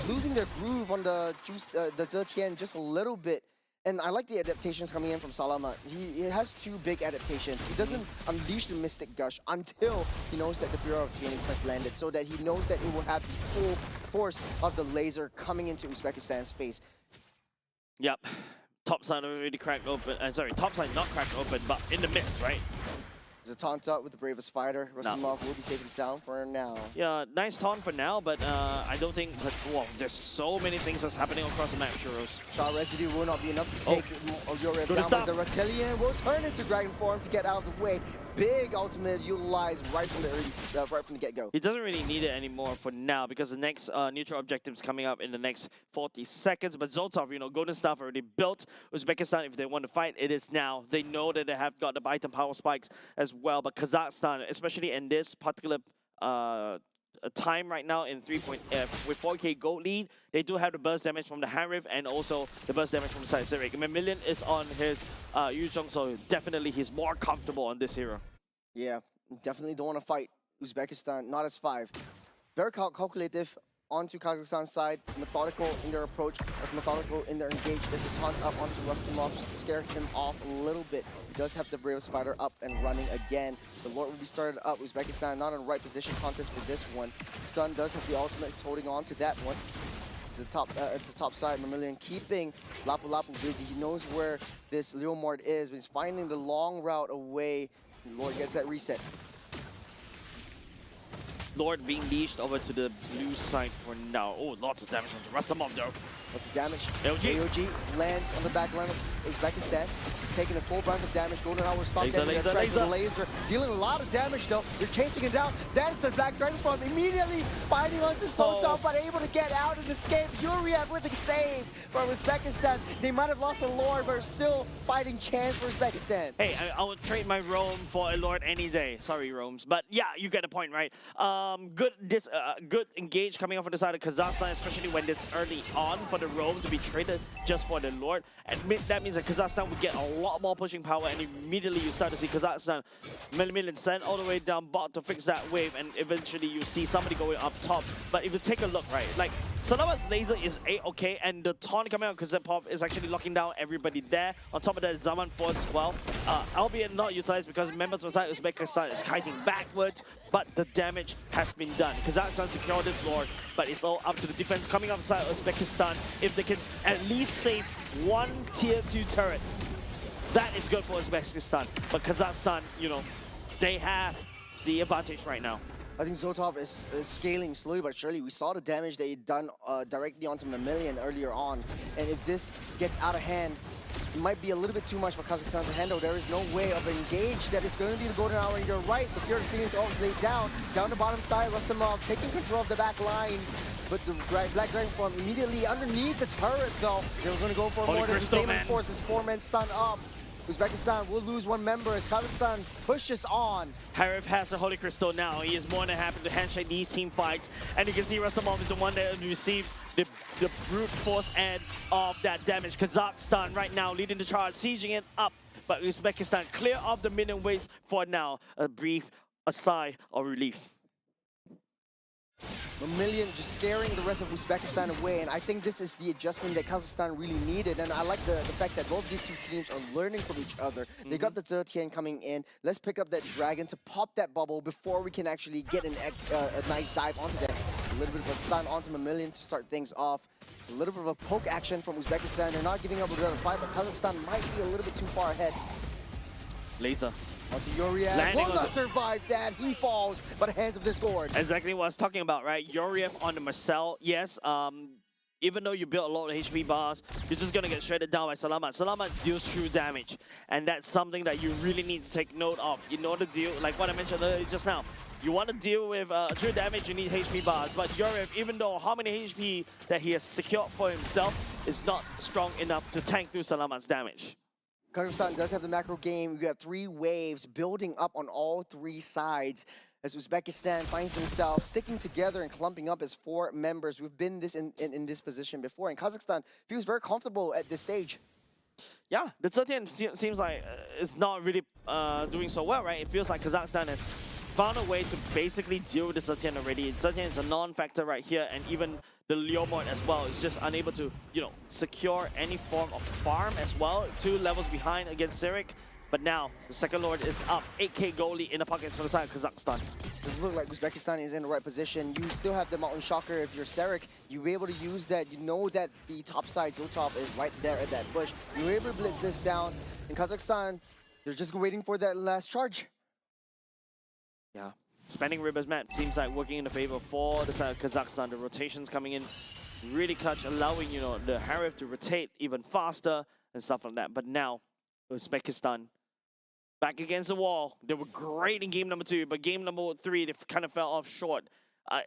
losing their groove on the Zetian just a little bit. And I like the adaptations coming in from Salamat. He has 2 big adaptations. He doesn't unleash the Mystic Gush until he knows that the Bureau of Phoenix has landed, so that he knows that it will have the full force of the laser coming into Uzbekistan's face. Yep. Top side already cracked open. Sorry, top side not cracked open, but in the midst, right? There's a taunt up with the bravest fighter. Rustamov will be safe and sound for now. Yeah, nice taunt for now, but I don't think that, well, there's so many things that's happening across the map, Churros. Shot residue will not be enough to take Yoriv down, as the Reptilian will turn into Dragon Form to get out of the way. Big ultimate utilized right from the right from the get-go. He doesn't really need it anymore for now, because the next neutral objective is coming up in the next 40 seconds. But Zoltov, you know, Golden Staff already built Uzbekistan. If they want to fight, it is now. They know that they have got the item power spikes as well, but Kazakhstan, especially in this particular time right now in with 4K gold lead, they do have the burst damage from the Harif and also the burst damage from Side Civic. Mamillion is on his Yuzhong, so definitely he's more comfortable on this hero. Yeah, definitely don't want to fight Uzbekistan, not as 5. Very calculative onto Kazakhstan's side, methodical in their approach, methodical in their engage. There's a taunt up onto Rustamov just to scare him off a little bit. He does have the bravest fighter up and running again. The Lord will be started up. Uzbekistan not in the right position contest for this one. Sun does have the ultimate. He's holding on to that one. It's the top side. Mamillion keeping Lapu Lapu busy. He knows where this Leomord is, but he's finding the long route away. The Lord gets that reset. Lord being leashed over to the blue side for now. Oh, lots of damage onto Rustamov though. Lots of damage. AOG lands on the back line of Uzbekistan. He's taking a full brunt of damage. Golden Hour stop the laser. Dealing a lot of damage though. They're chasing it down. That's the Black Dragon Form immediately fighting onto Zoltov, but able to get out and escape. Yuriev with a save for Uzbekistan. They might have lost the Lord, but are still fighting chance for Uzbekistan. Hey, I would trade my Roam for a Lord any day. Sorry, Roams. But yeah, you get the point, right? Good engage coming off on the side of Kazakhstan, especially when it's early on for the Roam to be traded just for the Lord. And that means that Kazakhstan would get a lot more pushing power, and immediately you start to see Kazakhstan Million send all the way down bot to fix that wave, and eventually you see somebody going up top. But if you take a look, right, like Salamat's laser is A-okay, and the taunt coming out of Kazepov is actually locking down everybody there. On top of that, Zaman Force as well, albeit not utilized because members of side Uzbekistan is kiting backwards, but the damage has been done. Kazakhstan secured this Lord, but it's all up to the defense coming up side Uzbekistan. If they can at least save one tier 2 turret, that is good for Uzbekistan. But Kazakhstan, you know, they have the advantage right now. I think Zoltov is scaling slowly but surely. We saw the damage that he'd done directly onto Mamillion earlier on. And if this gets out of hand, it might be a little bit too much for Kazakhstan to handle. There is no way of engage that it's going to be the Golden Hour. And you're right, the Fear of Phoenix all laid down. Down the bottom side, Rustamov taking control of the back line. But the Black Dragon Form immediately underneath the turret, though. They were going to go for more than Sustainment Force. This 4-man stun up. Uzbekistan will lose one member as Kazakhstan pushes on. Harif has the Holy Crystal now. He is more than happy to handshake these team fights. And you can see Rastamov is the one that received the brute force end of that damage. Kazakhstan right now leading the charge, sieging it up. But Uzbekistan clear of the minion waves for now. A sigh of relief. Mamillion just scaring the rest of Uzbekistan away, and I think this is the adjustment that Kazakhstan really needed. And I like the fact that both these two teams are learning from each other. They got the Zetian coming in. Let's pick up that Dragon to pop that bubble before we can actually get a nice dive onto that. A little bit of a stun onto Mamillion to start things off. A little bit of a poke action from Uzbekistan. They're not giving up a fight, but Kazakhstan might be a little bit too far ahead. Laser. Onto Yuriev, will not survive that. He falls by the hands of this Discord. Exactly what I was talking about, right? Yuriev on the Marcel. Yes, even though you build a lot of HP bars, you're just going to get shredded down by Salamat. Salamat deals true damage, and that's something that you really need to take note of in order to deal, like what I mentioned earlier just now. You want to deal with true damage, you need HP bars, but Yuriev, even though how many HP that he has secured for himself, is not strong enough to tank through Salamat's damage. Kazakhstan does have the macro game. We got 3 waves building up on all 3 sides as Uzbekistan finds themselves sticking together and clumping up as 4 members. We've been in this position before, and Kazakhstan feels very comfortable at this stage. Yeah, the Zetian seems like it's not really doing so well, right? It feels like Kazakhstan has found a way to basically deal with the Zetian already. Zetian is a non-factor right here, and even the Leomord as well is just unable to, secure any form of farm as well. 2 levels behind against Sirik. But now, the second Lord is up. 8k goalie in the pockets for the side of Kazakhstan. Does look like Uzbekistan is in the right position. You still have the Mountain Shocker. If you're Sirik, you'll be able to use that. You know that the top side, Zotov, is right there at that bush. You're able to blitz this down. In Kazakhstan, they're just waiting for that last charge. Yeah. Spending Rivers map seems like working in the favor for the side of Kazakhstan. The rotations coming in really clutch, allowing, the Harif to rotate even faster and stuff like that. But now, Uzbekistan back against the wall. They were great in game number 2, but game number 3, they kind of fell off short.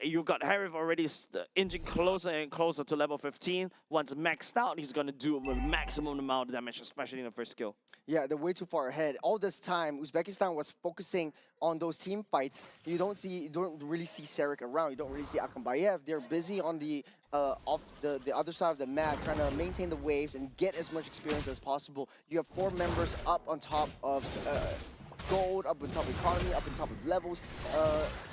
You've got Harif already inching closer and closer to level 15. Once maxed out, he's going to do a maximum amount of damage, especially in the first skill. Yeah, they're way too far ahead. All this time, Uzbekistan was focusing on those team fights. You don't really see Sirik around. You don't really see Akambayev. They're busy on the other side of the map, trying to maintain the waves and get as much experience as possible. You have 4 members up on top of gold, up on top of economy, up on top of levels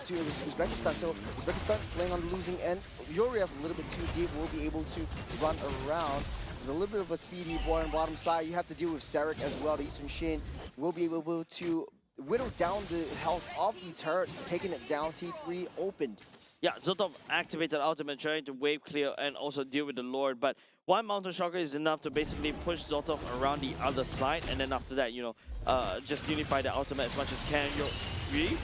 to Uzbekistan. So Uzbekistan playing on the losing end. Yuriev a little bit too deep, will be able to run around. There's a little bit of a speedy boy on bottom side. You have to deal with Sirik as well. The Eastern Shin will be able to whittle down the health of the turret, taking it down. T3 opened. Yeah, Zotov activated ultimate, trying to wave clear and also deal with the Lord. But one Mountain Shocker is enough to basically push Zotov around the other side. And then after that, just unify the ultimate as much as can. Really?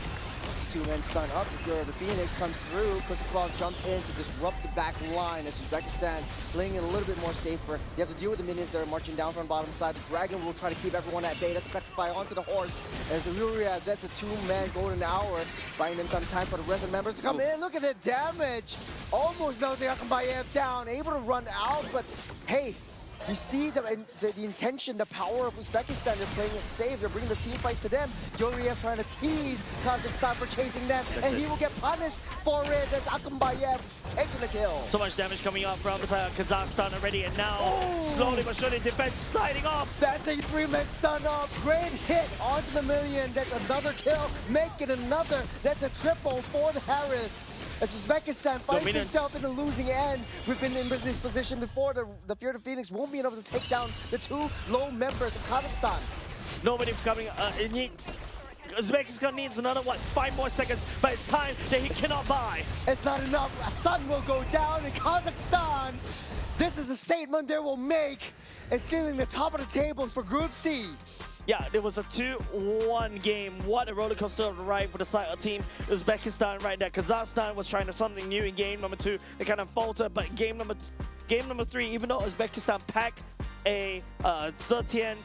2-man stun up. If you're the Phoenix comes through, Kozakov jumps in to disrupt the back line as Uzbekistan playing it a little bit more safer. You have to deal with the minions that are marching down from the bottom side. The Dragon will try to keep everyone at bay. That's Petrify onto the horse. As Yuria, that's a 2-man golden hour, buying them some time for the rest of the members to come in. Look at the damage! Almost melting Akambayev down, able to run out, but hey, you see the intention, the power of Uzbekistan. They're playing it safe. They're bringing the team fights to them. Yuriev trying to tease Kazakhstan for chasing them, and he will get punished for it as Akambayev taking the kill. So much damage coming up from Kazakhstan already, and now slowly but surely defense sliding off. That's a 3-man stun off. Great hit onto Mamillion. That's another kill. Make it another. That's a triple for the Harith. As Uzbekistan finds himself in the losing end. We've been in this position before. The Fear of the Phoenix won't be able to take down the 2 low members of Kazakhstan. Nobody's coming. Uzbekistan needs another, 5 more seconds, but it's time that he cannot buy. It's not enough. A sun will go down in Kazakhstan. This is a statement they will make and sealing the top of the tables for Group C. Yeah, there was a 2-1 game. What a roller coaster of the ride for the side of team Uzbekistan right there. Kazakhstan was trying something new in game number 2. They kind of faltered, but game number 3, even though Uzbekistan packed a Zetian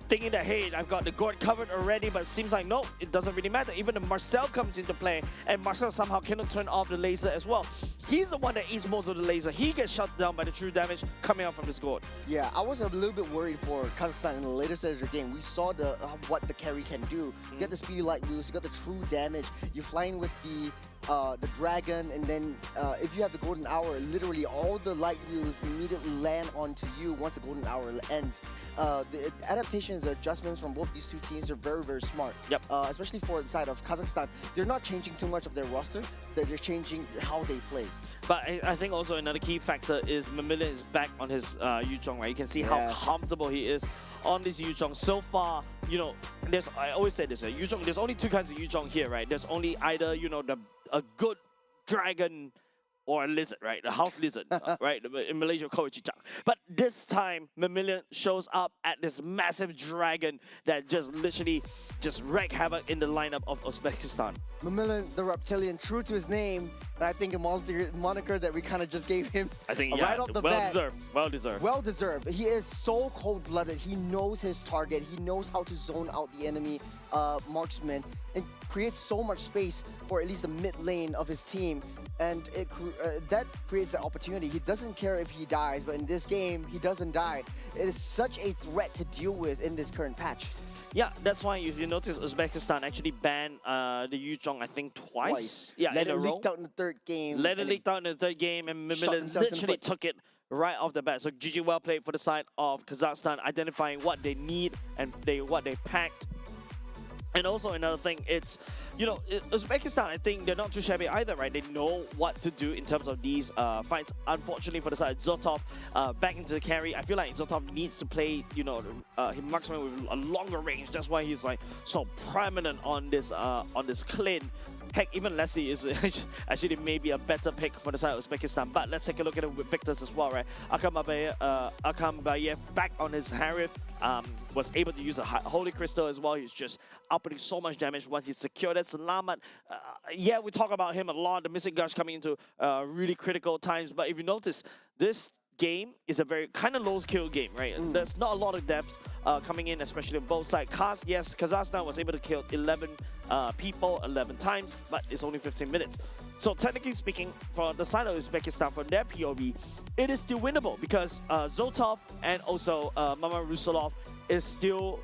thinking that, hey, I've got the gourd covered already, but it seems like, no, it doesn't really matter. Even if Marcel comes into play, and Marcel somehow cannot turn off the laser as well. He's the one that eats most of the laser. He gets shut down by the true damage coming out from this gourd. Yeah, I was a little bit worried for Kazakhstan in the later stage of the game. We saw what the carry can do. You get the speedy light boost, you got the true damage. You're flying with the dragon, and then if you have the golden hour, literally all the light wheels immediately land onto you once the golden hour ends. The adaptations, the adjustments from both these two teams are very, very smart. Yep. Especially for the side of Kazakhstan, they're not changing too much of their roster. They're just changing how they play. But I think also another key factor is Mamillion is back on his Yuzhong, right? You can see how comfortable he is on this Yuzhong. So far, you know, I always say this, Yuzhong, there's only two kinds of Yuzhong here, right? There's only either, you know, a good dragon or a lizard, right? The house lizard, right? In Malaysia, called Chichang. But this time, Mamillion shows up at this massive dragon that just literally just wreak havoc in the lineup of Uzbekistan. Mamillion, the reptilian, true to his name, and I think a moniker that we kind of just gave him. I think, right off the bat. Well deserved. Well deserved. He is so cold-blooded. He knows his target. He knows how to zone out the enemy marksman and creates so much space for at least the mid lane of his team. And that creates the opportunity. He doesn't care if he dies, but in this game, he doesn't die. It is such a threat to deal with in this current patch. Yeah, that's why you notice Uzbekistan actually banned the Yuzhong, I think, twice. Yeah, Let in it a row. leaked out in the third game. Let it leaked out in the third game, and Mamillion literally took it right off the bat. So GG well played for the side of Kazakhstan, identifying what they need and what they packed. And also another thing, it's, you know, Uzbekistan, I think they're not too shabby either, right? They know what to do in terms of these fights. Unfortunately for the side, Zotov back into the carry. I feel like Zotov needs to play, you know, marksman with a longer range. That's why he's like so prominent on this clean. Heck, even Leslie is actually maybe a better pick for the side of Uzbekistan. But let's take a look at it with Victors as well, right? Akambayev back on his Harith, was able to use a Holy Crystal as well. He's just outputting so much damage once he secured it. Salamat, yeah, we talk about him a lot. The missing gush coming into really critical times. But if you notice, this game is a very kind of low skill game, right? There's not a lot of depth coming in, especially on both sides. Yes, Kazakhstan was able to kill 11 people 11 times, but it's only 15 minutes. So technically speaking, for the side of Uzbekistan, from their POV, it is still winnable because Zotov and also Mama Rusalov is still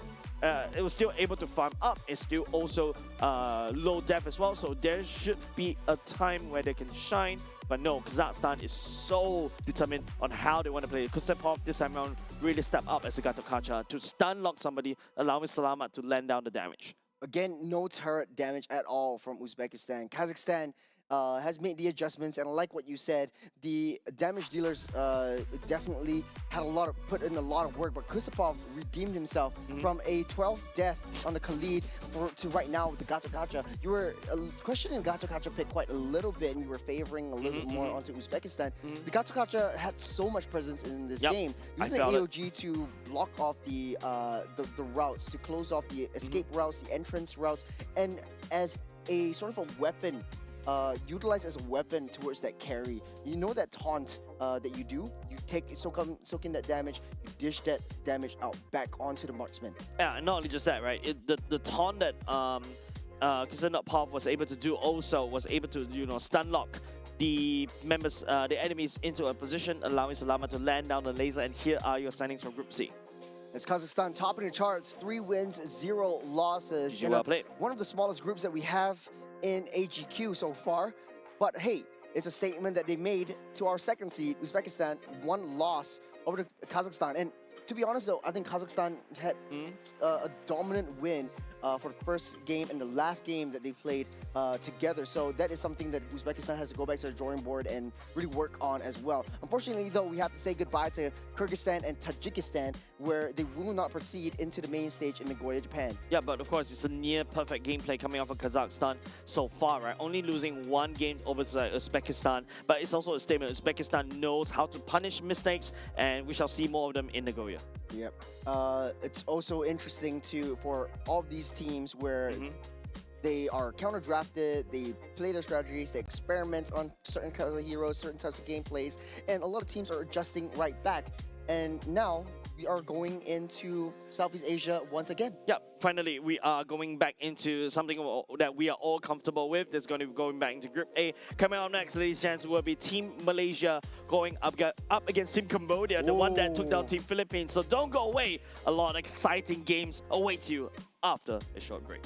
it was still able to farm up. It's still also low depth as well. So there should be a time where they can shine. But no, Kazakhstan is so determined on how they want to play. Kusepov this time around really stepped up as a Gatakacha to stun lock somebody, allowing Salamat to land down the damage. Again, no turret damage at all from Uzbekistan. Kazakhstan has made the adjustments, and like what you said, the damage dealers definitely had put in a lot of work, but Kusepov redeemed himself from a 12th death on the Khalid to right now with the Gacha. You were questioning Gacha pick quite a little bit, and you were favoring a little bit more onto Uzbekistan. The Gacha had so much presence in this game. Using the AOG to block off the routes, to close off the escape routes, the entrance routes, and as a sort of a weapon, utilized as a weapon towards that carry. You know that taunt that you do? You soak in that damage, you dish that damage out back onto the marksman. Yeah, and not only just that, right? The taunt that Kusanov was able to do also was able to, you know, stun lock the members, the enemies into a position, allowing Salama to land down the laser. And here are your standings from Group C. It's Kazakhstan topping the charts, 3 wins, 0 losses. Well played. One of the smallest groups that we have in AGQ so far, but hey, it's a statement that they made to our second seed, Uzbekistan, 1 loss over to Kazakhstan. And to be honest though, I think Kazakhstan had a dominant win for the first game and the last game that they played together. So that is something that Uzbekistan has to go back to the drawing board and really work on as well. Unfortunately though, we have to say goodbye to Kyrgyzstan and Tajikistan, where they will not proceed into the main stage in Nagoya, Japan. Yeah, but of course, it's a near perfect gameplay coming off of Kazakhstan so far, right? Only losing 1 game over to Uzbekistan, but it's also a statement. Uzbekistan knows how to punish mistakes, and we shall see more of them in Nagoya. Yep. It's also interesting for all of these teams where they are counter-drafted, they play their strategies, they experiment on certain kinds of heroes, certain types of gameplays, and a lot of teams are adjusting right back. And now we are going into Southeast Asia once again. Yeah, finally, we are going back into something that we are all comfortable with. That's going to be going back into Group A. Coming up next, ladies and gents, will be Team Malaysia going up against Team Cambodia, the one that took down Team Philippines. So don't go away. A lot of exciting games awaits you after a short break.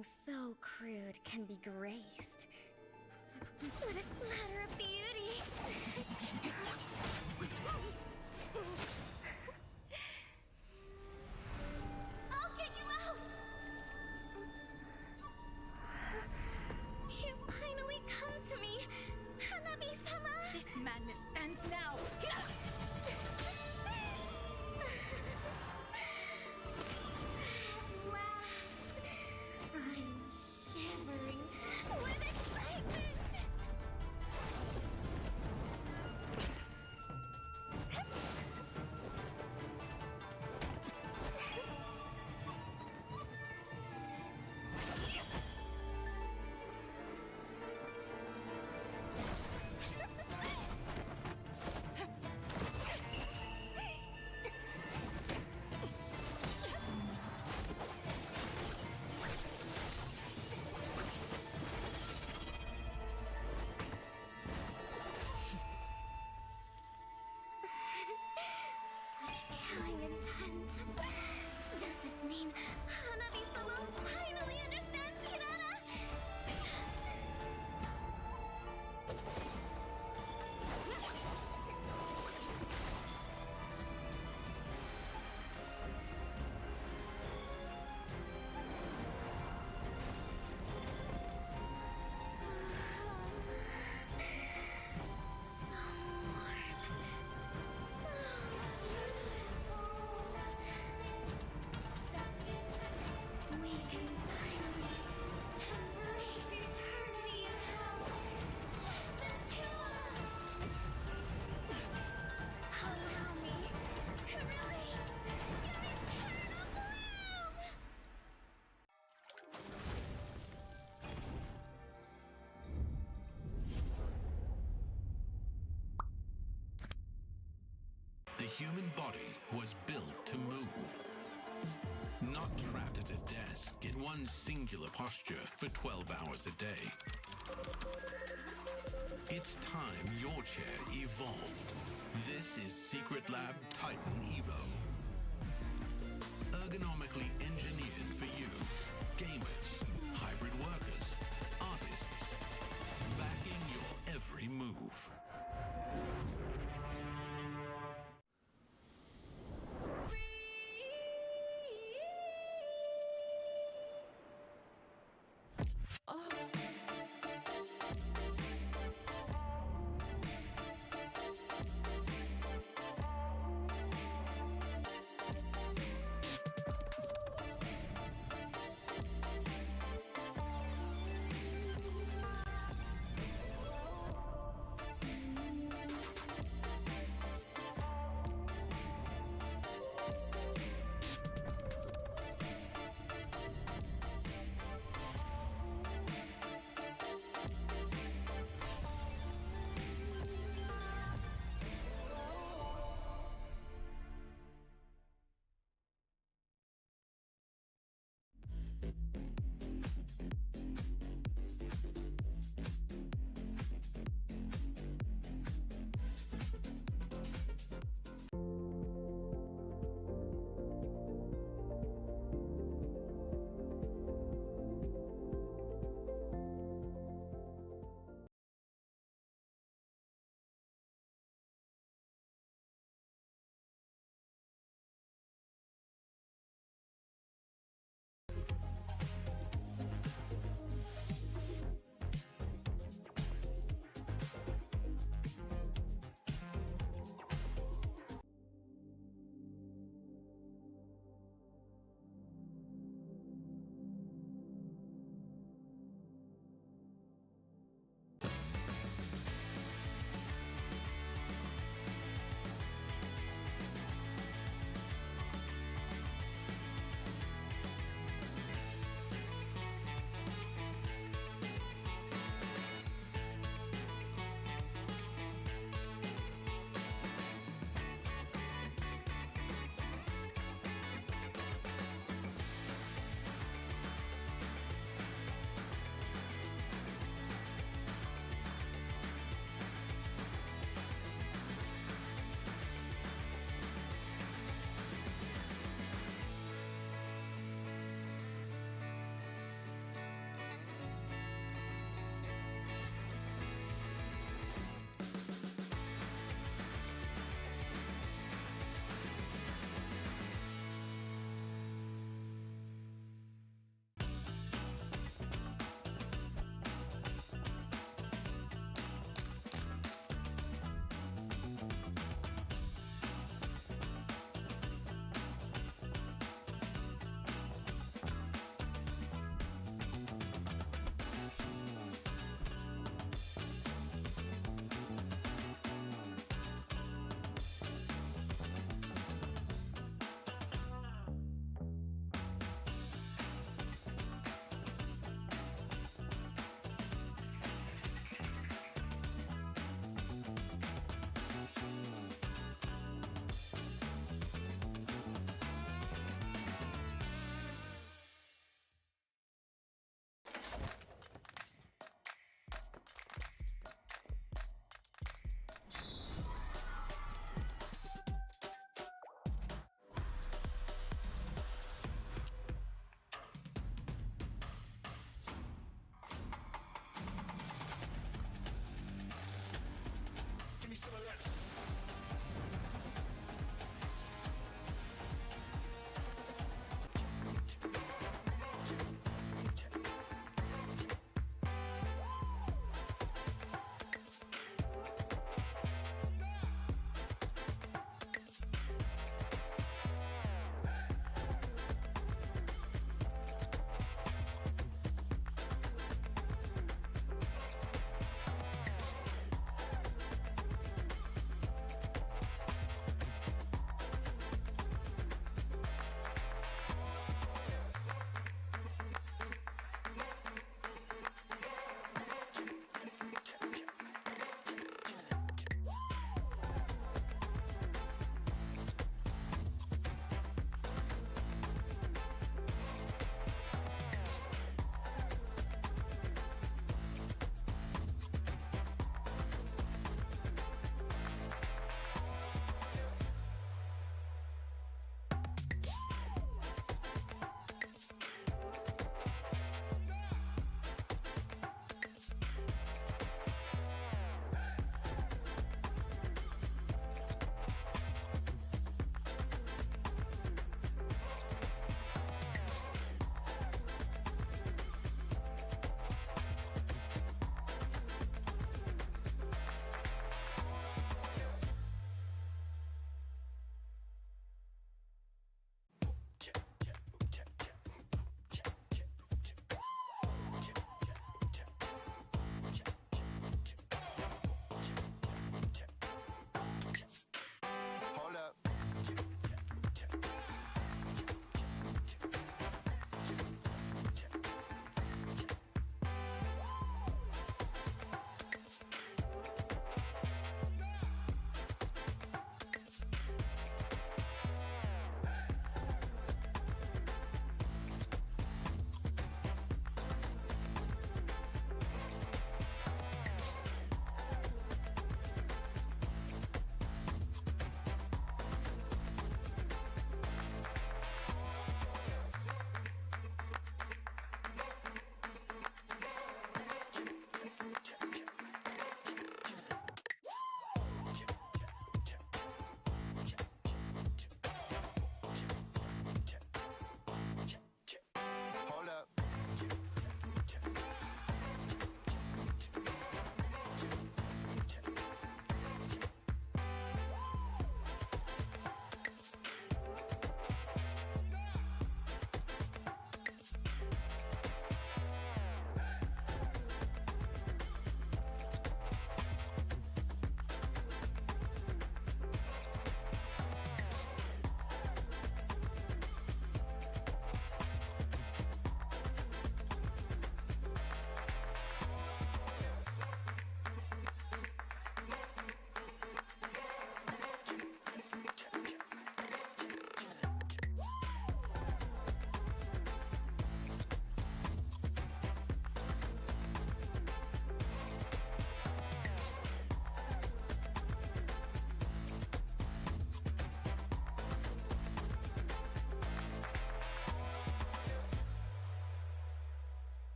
something so crude can be graced with a splatter of beauty. I'll get you out! You finally come to me, Hanabi-sama! This madness ends now! At last, I'm shivering with excitement! Such killing intent. Does this mean Hanabi-sama finally understands Kirara? So warm. So beautiful. We can finally embrace eternity in hell. Just the two of us. Allow me to release your eternal bloom. The human body was built to move. Not trapped at a desk in one singular posture for 12 hours a day. It's time your chair evolved. This is Secret Lab Titan Evo. Ergonomically engineered for you, gamers, hybrid workers, artists, backing your every move.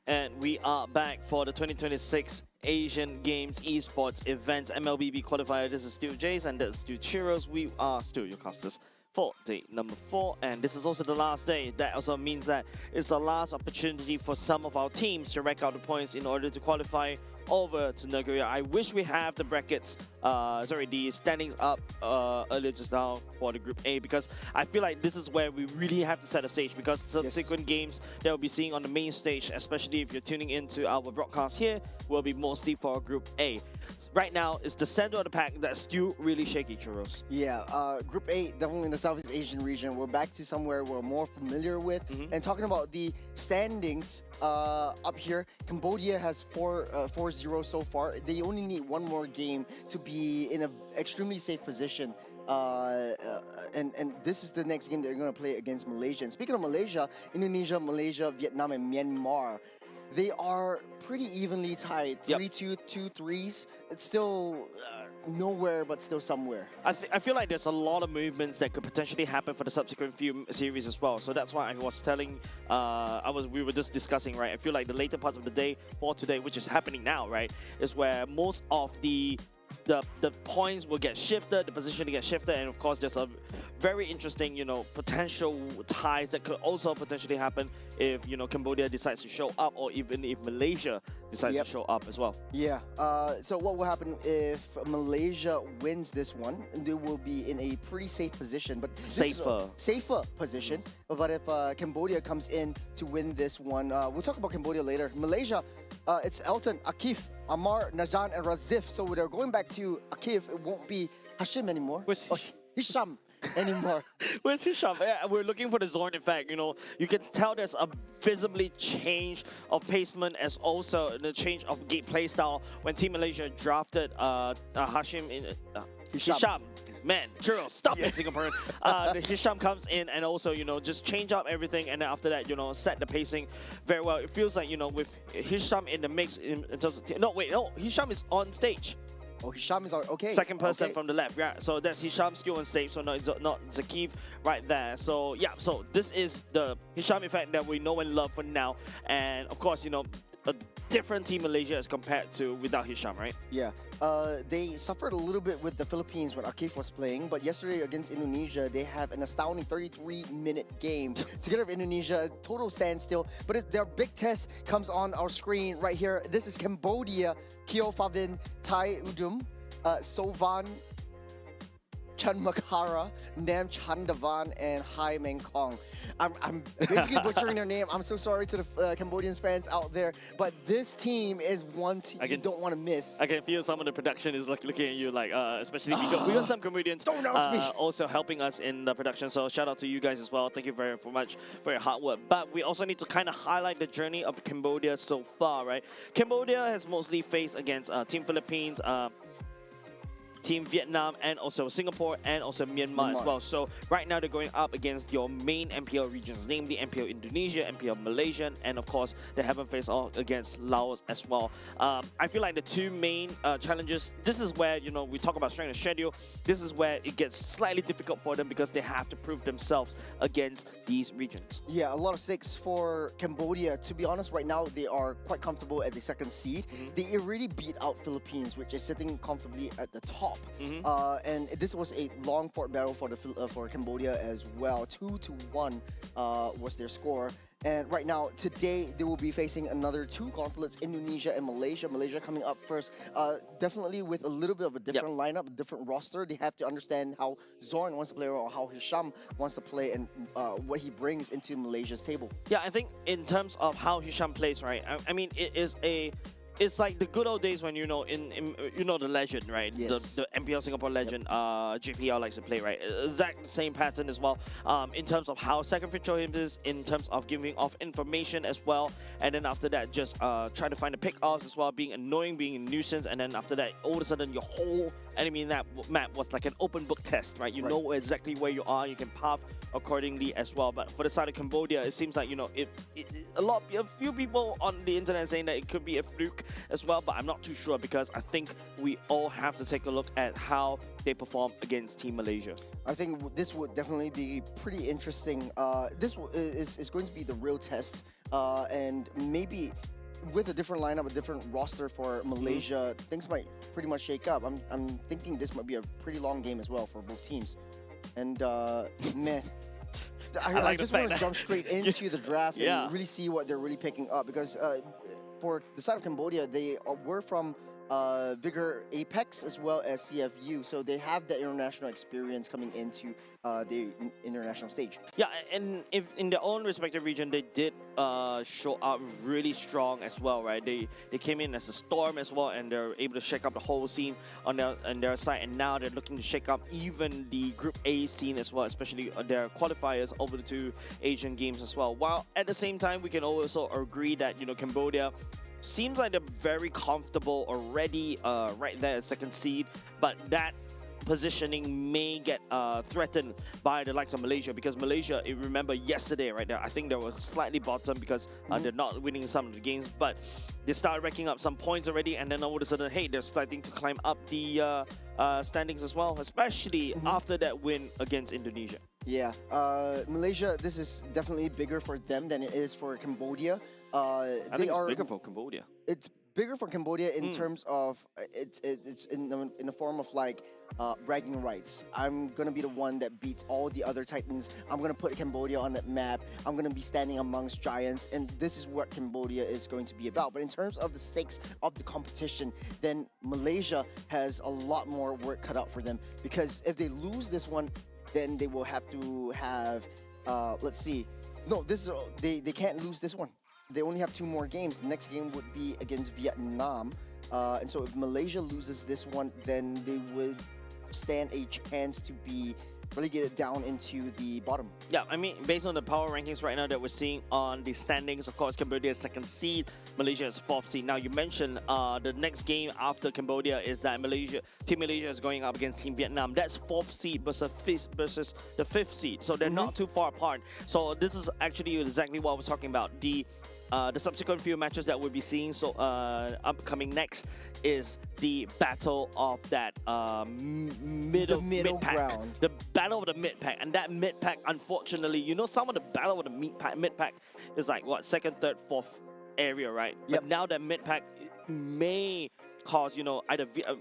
And we are back for the 2026 Asian Games Esports event MLBB qualifier. This is still Jace and that's still Churros. We are still your casters for day number 4, and this is also the last day. That also means that it's the last opportunity for some of our teams to rack out the points in order to qualify over to Nagoya. I wish we have the brackets, the standings up earlier just now for the Group A, because I feel like this is where we really have to set a stage, because subsequent games that we'll be seeing on the main stage, especially if you're tuning into our broadcast here, will be mostly for Group A. Right now, it's the center of the pack that's still really shaky, Churros. Yeah, Group A, definitely in the Southeast Asian region. We're back to somewhere we're more familiar with. And talking about the standings up here, Cambodia has 4-0 so far. They only need one more game to be in an extremely safe position. And this is the next game they're going to play against Malaysia. And speaking of Malaysia, Indonesia, Malaysia, Vietnam, and Myanmar, they are pretty evenly tied. 3-2, 2-3s. It's still nowhere, but still somewhere. I feel like there's a lot of movements that could potentially happen for the subsequent few series as well. So that's why I was telling, we were just discussing, right? I feel like the later parts of the day for today, which is happening now, right, is where most of the points will get shifted, the position will get shifted, and of course there's a very interesting, potential ties that could also potentially happen if, Cambodia decides to show up, or even if Malaysia decides to show up as well. Yeah. So what will happen if Malaysia wins this one? They will be in a pretty safe position, but safer position. But if Cambodia comes in to win this one, we'll talk about Cambodia later. Malaysia, it's Elton, Akif, Amar, Najan, and Razif. So they're going back to Akif. It won't be Hashim anymore. Hisham anymore. Where's Hisham? Yeah, we're looking for the Zorn effect. You know, you can tell there's a visibly change of placement as also the change of game play style when Team Malaysia drafted Hashim in Hisham. Man, Churro, stop it, Singaporean. The Hisham comes in and also, you know, just change up everything, and then after that, you know, set the pacing very well. It feels like, you know, with Hisham in the mix in terms of... No, Hisham is on stage. Oh, Hisham is okay. Second person from the left, yeah. So that's Hisham's skill on stage, so not Zakif right there. So yeah, so this is the Hisham effect that we know and love for now. And of course, you know, a different Team Malaysia as compared to without Hisham, right? Yeah. They suffered a little bit with the Philippines when Akif was playing, but yesterday against Indonesia, they have an astounding 33-minute game together with Indonesia, total standstill. But their big test comes on our screen right here. This is Cambodia, Kyo Favin, Tai Udum, Sovan Chanmakara, Nam Chandavan, and Hai Meng Kong. I'm basically butchering their name. I'm so sorry to the Cambodian fans out there, but this team is one team you don't want to miss. I can feel some of the production is looking at you like, especially we got some Cambodians also helping us in the production. So shout out to you guys as well. Thank you very much for your hard work. But we also need to kind of highlight the journey of Cambodia so far, right? Cambodia has mostly faced against Team Philippines, Team Vietnam, and also Singapore, and also Myanmar as well. So right now they're going up against your main MPL regions, namely MPL Indonesia, MPL Malaysia, and of course they haven't faced off against Laos as well. I feel like the two main challenges, this is where, you know, we talk about strength of schedule, this is where it gets slightly difficult for them because they have to prove themselves against these regions. Yeah, a lot of stakes for Cambodia. To be honest, right now they are quite comfortable at the second seed. They already beat out Philippines, which is sitting comfortably at the top. And this was a long fought battle for Cambodia as well. 2-1 was their score. And right now, today, they will be facing another two conflicts, Indonesia and Malaysia. Malaysia coming up first, definitely with a little bit of a different lineup, a different roster. They have to understand how Zorn wants to play or how Hisham wants to play and what he brings into Malaysia's table. Yeah, I think in terms of how Hisham plays, right? I mean, it's like the good old days when, you know, you know the legend, right? Yes. The MPL Singapore legend, JPL likes to play, right? Exact same pattern as well. In terms of how sacrificial he is, in terms of giving off information as well, and then after that, just try to find the pick-offs as well, being annoying, being a nuisance, and then after that, all of a sudden, your whole enemy map was like an open book test, right? You know exactly where you are, you can path accordingly as well. But for the side of Cambodia, it seems like, you know, a few people on the internet saying that it could be a fluke as well, but I'm not too sure because I think we all have to take a look at how they perform against Team Malaysia. I think this would definitely be pretty interesting. This is going to be the real test, and maybe with a different lineup, a different roster for Malaysia, things might pretty much shake up. I'm thinking this might be a pretty long game as well for both teams. And man, I just want to jump straight into the draft and really see what they're really picking up, because for the side of Cambodia, they were from Vigor Apex as well as CFU, so they have that international experience coming into the international stage. Yeah, and if in their own respective region, they did show up really strong as well, right? They came in as a storm as well, and they're able to shake up the whole scene on their side, and now they're looking to shake up even the Group A scene as well, especially their qualifiers over the two Asian games as well. While at the same time, we can also agree that, you know, Cambodia seems like they're very comfortable already right there at second seed, but that positioning may get threatened by the likes of Malaysia, because Malaysia, if you remember yesterday right there, I think they were slightly bottom because they're not winning some of the games, but they started racking up some points already, and then all of a sudden, hey, they're starting to climb up the standings as well, especially after that win against Indonesia. Yeah, Malaysia, this is definitely bigger for them than it is for Cambodia. I think it's bigger for Cambodia. It's bigger for Cambodia in terms of it's in the form of like bragging rights. I'm gonna be the one that beats all the other titans. I'm gonna put Cambodia on that map. I'm gonna be standing amongst giants, and this is what Cambodia is going to be about. But in terms of the stakes of the competition, then Malaysia has a lot more work cut out for them, because if they lose this one, then they will have to have let's see. No, this is they can't lose this one. They only have 2 more games. The next game would be against Vietnam. And so if Malaysia loses this one, then they would stand a chance to be relegated down into the bottom. Yeah, I mean, based on the power rankings right now that we're seeing on the standings, of course, Cambodia is 2nd seed, Malaysia is 4th seed. Now, you mentioned the next game after Cambodia is that Team Malaysia is going up against Team Vietnam. That's 4th seed versus the 5th seed. So they're not too far apart. So this is actually exactly what I was talking about. The subsequent few matches that we'll be seeing upcoming next is the battle of that middle mid-pack. ground. The battle of the mid-pack. And that mid-pack, unfortunately, you know, some of the battle of the mid-pack is like, what, 2nd, 3rd, 4th area, right? Yep. But now that mid-pack may cause, you know,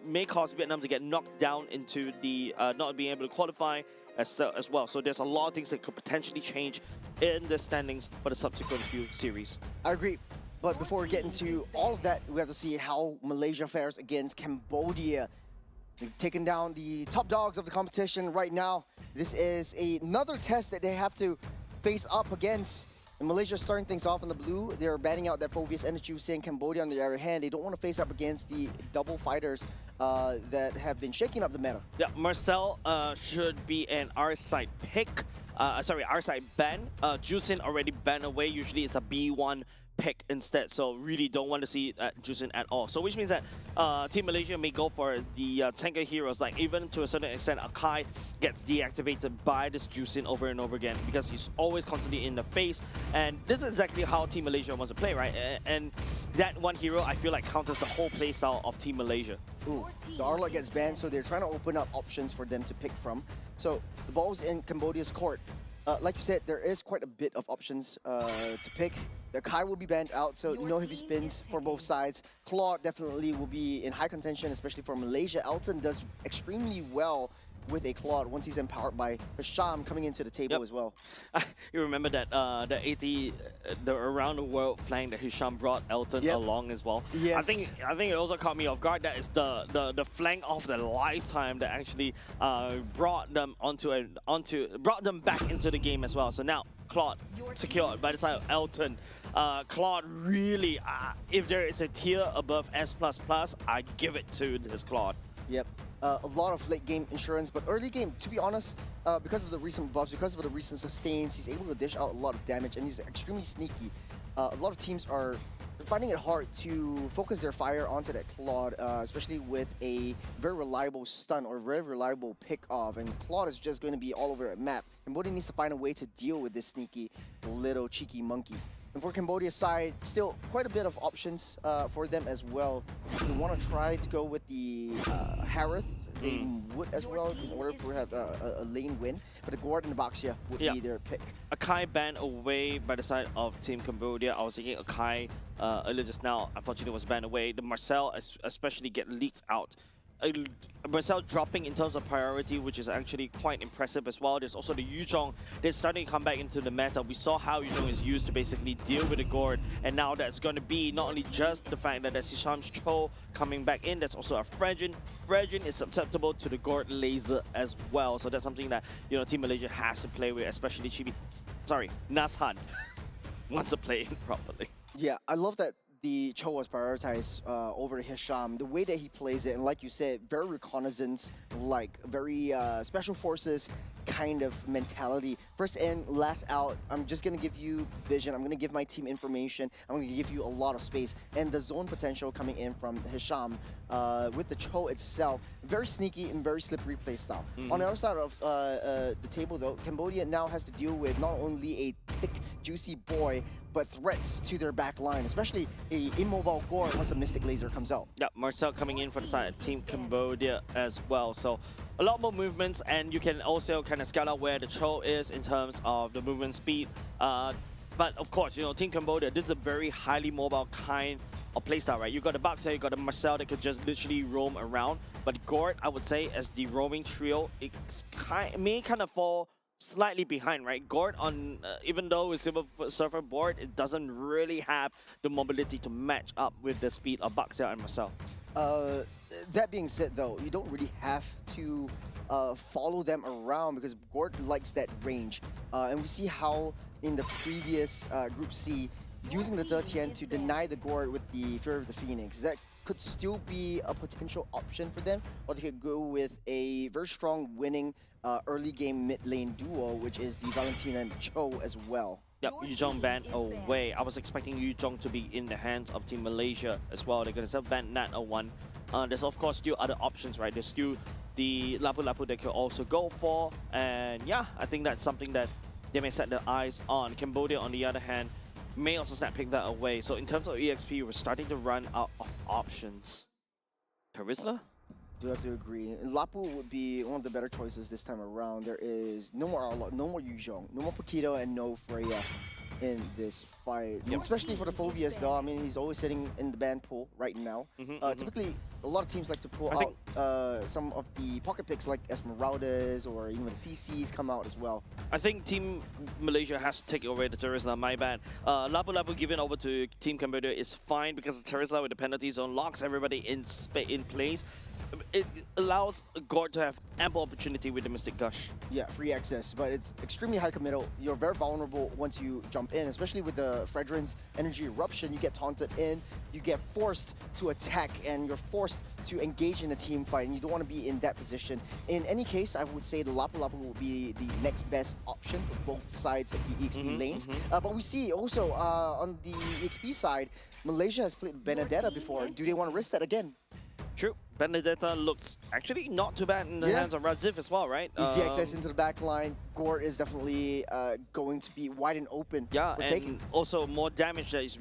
may cause Vietnam to get knocked down into the not being able to qualify as well. So there's a lot of things that could potentially change in the standings for the subsequent few series. I agree. But before we get into all of that, we have to see how Malaysia fares against Cambodia. They've taken down the top dogs of the competition right now. This is another test that they have to face up against. And Malaysia starting things off in the blue. They're banning out that Fovius and saying Cambodia on the other hand. They don't want to face up against the double fighters that have been shaking up the meta. Yeah, Marcel should be an R-side pick. R-side ban. Juicin already banned away. Usually it's a B1 pick instead, so really don't want to see Juicin at all. So which means that Team Malaysia may go for the tanker heroes, like even to a certain extent Akai gets deactivated by this Juicin over and over again because he's always constantly in the face, and this is exactly how Team Malaysia wants to play, right? And that one hero I feel like counters the whole playstyle of Team Malaysia. Ooh, the Arlot gets banned, so they're trying to open up options for them to pick from. So the ball's in Cambodia's court. Like you said, there is quite a bit of options to pick. The Kai will be banned out, so no heavy spins for both sides. Claude definitely will be in high contention, especially for Malaysia. Elton does extremely well with a Claude once he's empowered by Hisham coming into the table as well. You remember that the the around the world flank that Hisham brought Elton along as well. Yes. I think it also caught me off guard. That is the flank of the lifetime that actually brought them brought them back into the game as well. So now Claude secured by the side of Elton. Claude really, if there is a tier above S++, I give it to this Claude. Yep. A lot of late game insurance, but early game, to be honest, because of the recent buffs, because of the recent sustains, he's able to dish out a lot of damage, and he's extremely sneaky. A lot of teams are finding it hard to focus their fire onto that Claude, especially with a very reliable stun or very reliable pick off, and Claude is just going to be all over the map. Cambodia needs to find a way to deal with this sneaky little cheeky monkey. And for Cambodia's side, still quite a bit of options for them as well. If they want to try to go with the Harith, they would as well in order to have a lane win. But the Gord and the Baxia would be their pick. Akai banned away by the side of Team Cambodia. I was thinking Akai earlier just now, unfortunately was banned away. The Marcel especially get leaked out. Marcel dropping in terms of priority, which is actually quite impressive as well. There's also the Yuzhong that's starting to come back into the meta. We saw how Yuzhong is used to basically deal with the Gord, and now that's going to be not only just the fact that there's Hisham's Cho coming back in, that's also a Frejin. Frejin is susceptible to the Gord laser as well, so that's something that, you know, Team Malaysia has to play with, especially Nashan wants to play it properly. Yeah, I love that the Cho was prioritized over Hisham. The way that he plays it, and like you said, very reconnaissance, like very special forces kind of mentality. First in, last out. I'm just going to give you vision. I'm going to give my team information. I'm going to give you a lot of space. And the zone potential coming in from Hisham with the Cho itself, very sneaky and very slippery play style. On the other side of the table though, Cambodia now has to deal with not only a thick, juicy boy, but threats to their back line, especially a immobile Gord once the Mystic Laser comes out. Yeah, Marcel coming in for the side of Team Cambodia as well. So a lot more movements, and you can also kind of scout out where the Cho is in terms of the movement speed. But of course, you know, Team Cambodia, this is a very highly mobile kind of playstyle, right? You got the Bucks there, you got the Marcel that could just literally roam around. But Gord, I would say, as the roaming trio, it may kind of fall slightly behind, right? Gord, on even though it's Silver Surfer board, it doesn't really have the mobility to match up with the speed of Buxel and Marcel. That being said, though, you don't really have to follow them around because Gord likes that range. And we see how in the previous Group C, using the Zetian to deny the Gord with the Fear of the Phoenix, that could still be a potential option for them, or they could go with a very strong winning early game mid lane duo, which is the Valentina and Cho as well. Yep, Yuzhong banned away. I was expecting Yuzhong to be in the hands of Team Malaysia as well. They're going to ban Nat 01. There's of course still other options, right? There's still the Lapu Lapu they could also go for. And yeah, I think that's something that they may set their eyes on. Cambodia, on the other hand, may also pick that away. So in terms of EXP, we're starting to run out of options. Terizla? Do have to agree. Lapu would be one of the better choices this time around. There is no more Arlo, no more Yuzhong, no more Paquito, and no Freya in this fight. Yep. Especially for the Phobias, though. I mean, he's always sitting in the ban pool right now. Typically, a lot of teams like to pull out some of the pocket picks like Esmeraldas or even the CCs come out as well. I think Team Malaysia has to take away the Terizla, my bad. Lapu Lapu given over to Team Cambodia is fine because the Terizla with the penalty zone locks everybody in place. It allows Gord to have ample opportunity with the Mystic Gush. Yeah, free access, but it's extremely high committal. You're very vulnerable once you jump in, especially with the Fredrin's Energy Eruption. You get taunted in, you get forced to attack, and you're forced to engage in a team fight, and you don't want to be in that position. In any case, I would say the Lapu Lapu will be the next best option for both sides of the EXP lanes. But we see also on the EXP side, Malaysia has played Benedetta before. Do they want to risk that again? True. Benedetta looks actually not too bad in the hands of Radziv as well, right? Easy access into the back line. Gord is definitely going to be wide and open for taking. Also more damage that is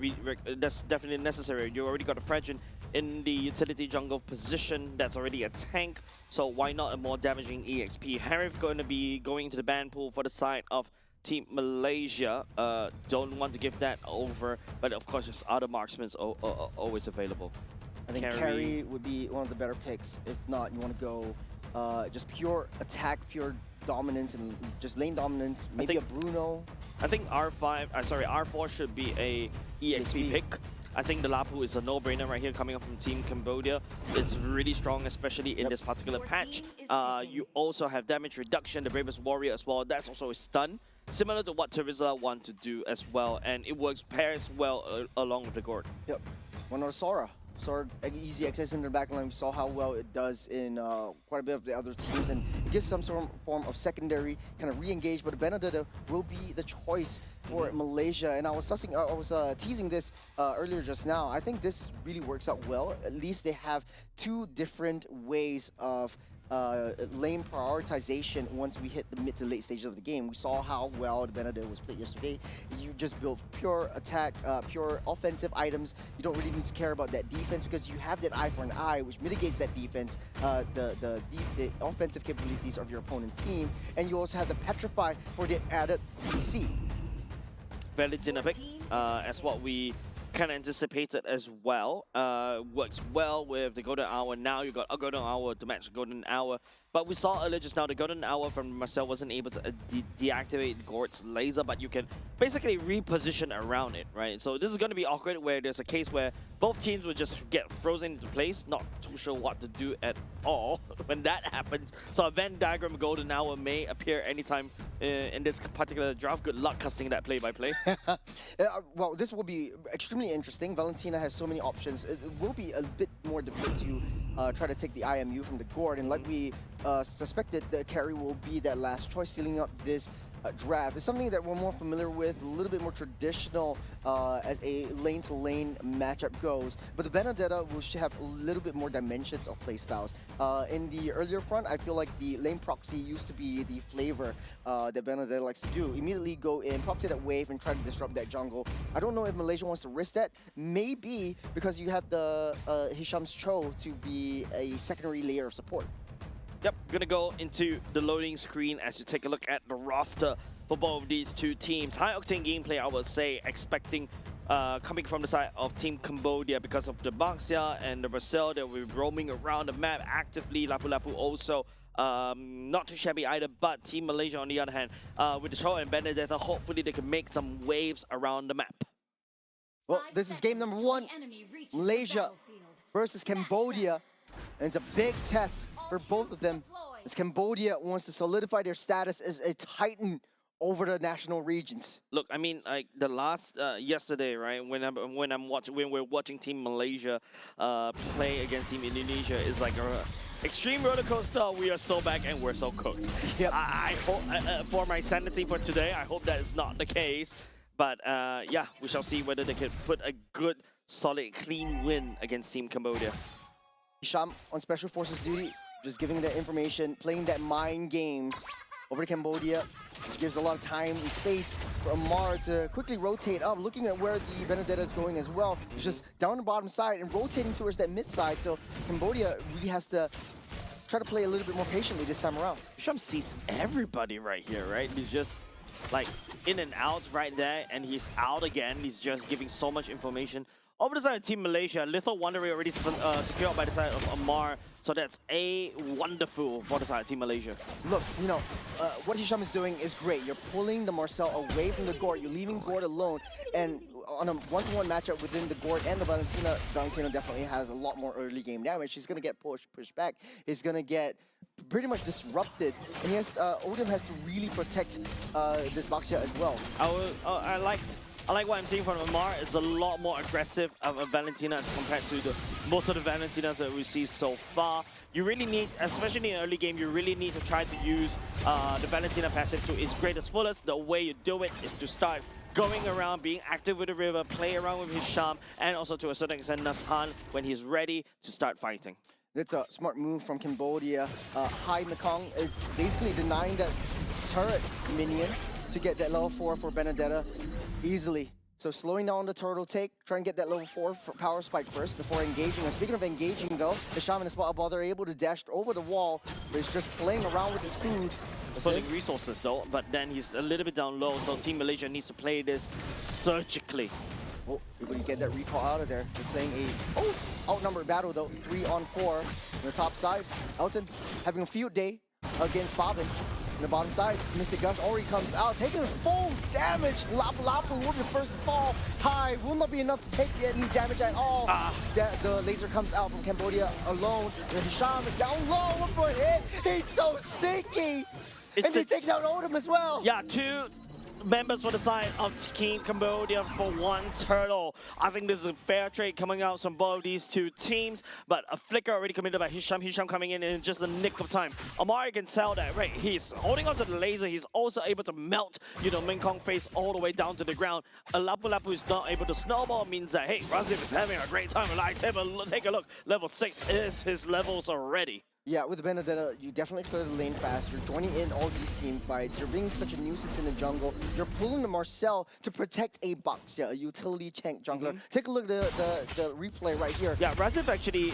that's definitely necessary. You already got a Fredrin in the utility jungle position that's already a tank, so why not a more damaging EXP? Harif going to be going to the ban pool for the side of Team Malaysia. Don't want to give that over, but of course there's other marksmen always available. I think Carry would be one of the better picks. If not, you want to go just pure attack, pure dominance, and just lane dominance. Maybe a Bruno. I think R4 should be a EXP pick. I think the Lapu is a no-brainer right here coming up from Team Cambodia. It's really strong, especially in this particular patch. You also have damage reduction, the Bravest Warrior as well. That's also a stun, similar to what Terizla want to do as well. And it pairs well along with the Gord. Yep. One of Sora. Sora, easy access into the backline. We saw how well it does in quite a bit of the other teams, and it gives some sort of form of secondary kind of re-engage. But Benedetta will be the choice for Malaysia. And I was teasing this earlier just now. I think this really works out well. At least they have two different ways of lane prioritization once we hit the mid to late stages of the game. We saw how well the Benedetta was played yesterday. You just build pure attack, pure offensive items. You don't really need to care about that defense because you have that eye for an eye, which mitigates that defense, the offensive capabilities of your opponent team. And you also have the Petrify for the added CC. Valentina pick, as what we kind of anticipated as well. Works well with the Golden Hour. Now you got a Golden Hour to match Golden Hour. But we saw earlier just now the Golden Hour from Marcel wasn't able to deactivate Gord's laser, but you can basically reposition around it, right? So this is going to be awkward where there's a case where both teams will just get frozen into place, not too sure what to do at all when that happens. So a Venn diagram Golden Hour may appear anytime in this particular draft. Good luck casting that play-by-play. Well, this will be extremely interesting. Valentina has so many options. It will be a bit more difficult to try to take the IMU from the Gord, and like we suspected, the carry will be that last choice, sealing up this draft. It's something that we're more familiar with, a little bit more traditional as a lane-to-lane matchup goes. But the Benedetta will have a little bit more dimensions of playstyles. In the earlier front, I feel like the lane proxy used to be the flavor that Benedetta likes to do. Immediately go in, proxy that wave, and try to disrupt that jungle. I don't know if Malaysia wants to risk that. Maybe because you have the Hisham's Cho to be a secondary layer of support. Yep, gonna go into the loading screen as you take a look at the roster for both of these two teams. High octane gameplay, I would say, expecting coming from the side of Team Cambodia because of the Baxia and the Brazil that were roaming around the map actively. Lapu-Lapu also not too shabby either, but Team Malaysia on the other hand, with the Cho and Benedetta, hopefully they can make some waves around the map. Well, this is game number 1. Malaysia versus Cambodia. And it's a big test for both of them, as Cambodia wants to solidify their status as a titan over the national regions. Look, I mean, like the last yesterday, right? When we're watching Team Malaysia play against Team Indonesia, is like a extreme roller coaster. We are so back and we're so cooked. Yep. I hope, for my sanity for today, I hope that is not the case. But yeah, we shall see whether they can put a good, solid, clean win against Team Cambodia. Hisham on Special Forces duty, just giving that information, playing that mind games over to Cambodia, which gives a lot of time and space for Amar to quickly rotate up, looking at where the Benedetta is going as well. It's just down the bottom side and rotating towards that mid side, so Cambodia really has to try to play a little bit more patiently this time around. Hisham sees everybody right here, right? He's just like in and out right there, and he's out again. He's just giving so much information. Over the side of Team Malaysia, Lethal Wanderer already secured by the side of Amar, so that's a wonderful for the side of Team Malaysia. Look, you know, what Hisham is doing is great. You're pulling the Marcel away from the Gord, you're leaving Gord alone, and on a one-to-one matchup within the Gord and the Valentina, Valentina definitely has a lot more early game damage. He's going to get pushed back. He's going to get pretty much disrupted, and he has, Odin has to really protect this Baxia as well. I like what I'm seeing from Amar. It's a lot more aggressive of a Valentina as compared to most of the Valentinas that we see so far. You really need, especially in the early game, you really need to try to use the Valentina passive to its greatest fullest. The way you do it is to start going around, being active with the river, play around with Hisham, and also to a certain extent Nashan when he's ready to start fighting. That's a smart move from Cambodia. High Mekong is basically denying that turret minion to get that level 4 for Benedetta easily. So slowing down the turtle take, trying to get that level 4 for power spike first before engaging. And speaking of engaging though, the Shaman is while they're able to dash over the wall, but he's just playing around with his food. Pulling resources though, but then he's a little bit down low, so Team Malaysia needs to play this surgically. Oh, able to get that recall out of there. They're playing a outnumbered battle though, 3-on-4 on the top side. Elton having a field day against Bobbin. On the bottom side, Mystic Gush already comes out, taking full damage. Lapu-Lapu will be the first to fall. High will not be enough to take any damage at all. The laser comes out from Cambodia alone. And Hisham is down low, one more hit. He's so sneaky. And he's taking out Odom as well. Yeah, 2 members for the side of Team Cambodia for 1 turtle. I think this is a fair trade coming out from both of these 2 teams, but a flicker already committed by Hisham. Hisham coming in just the nick of time. Amari can tell that, right, he's holding onto the laser. He's also able to melt, you know, Mekong face all the way down to the ground. Lapu-Lapu is not able to snowball, means that, hey, Razif is having a great time. Take a look. Level 6 is his levels already. Yeah, with Benedetta, you definitely clear the lane fast. You're joining in all these team fights. You're being such a nuisance in the jungle. You're pulling the Marcel to protect a Baxia, a utility tank jungler. Take a look at the replay right here. Yeah, Razif actually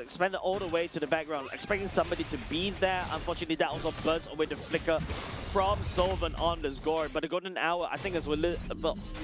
expanded all the way to the background, expecting somebody to be there. Unfortunately, that also burns away the flicker from Solven on this Gord. But the Golden Hour, I think, is a little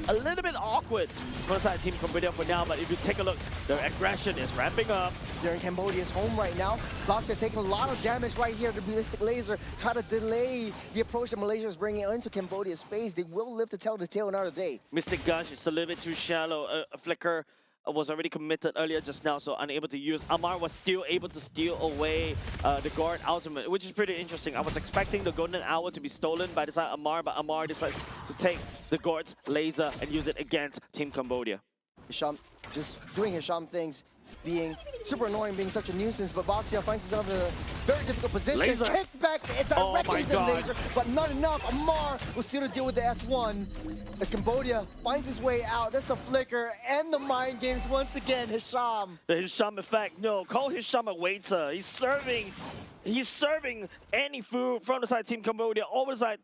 bit awkward for the side of Team Cambodia for now. But if you take a look, the aggression is ramping up. They're in Cambodia's home right now. Baxia taking a lot of damage right here. The Mystic Laser try to delay the approach that Malaysia is bringing into Cambodia's face. They will live to tell the tale another day. Mystic Gush is a little bit too shallow. A flicker was already committed earlier just now, so unable to use. Amar was still able to steal away the Gord ultimate, which is pretty interesting. I was expecting the Golden Hour to be stolen by the side of Amar, but Amar decides to take the Gord's laser and use it against Team Cambodia. Hisham just doing Hisham things, being super annoying, being such a nuisance, but Baxia finds himself in a very difficult position. Laser. Kick back directly to the laser, but not enough. Amar will still deal with the S1 as Cambodia finds his way out. That's the flicker and the mind games once again. Hisham. The Hisham effect. No, call Hisham a waiter. He's serving he's serving any food from the side of Team Cambodia over the side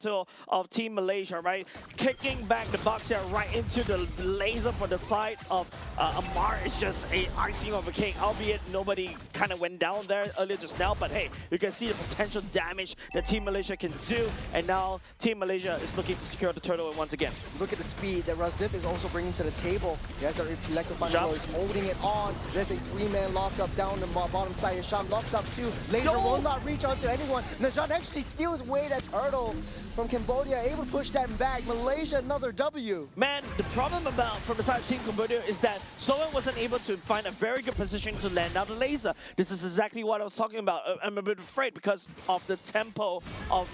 of Team Malaysia, right? Kicking back the box here right into the laser for the side of Amar is just a icing of a cake, albeit nobody kind of went down there earlier just now, but hey, you can see the potential damage that Team Malaysia can do, and now Team Malaysia is looking to secure the turtle once again. Look at the speed that Razif is also bringing to the table. He has the electrifying blow. He's holding it on. There's a 3-man lockup down the bottom side. Hisham locks up too. Laser will not reach out to anyone. Najat actually steals away that turtle from Cambodia, able to push that back. Malaysia, another W. Man, the problem about from the side of Team Cambodia is that Soen wasn't able to find a very good position to land out the laser. This is exactly what I was talking about. I'm a bit afraid because of the tempo of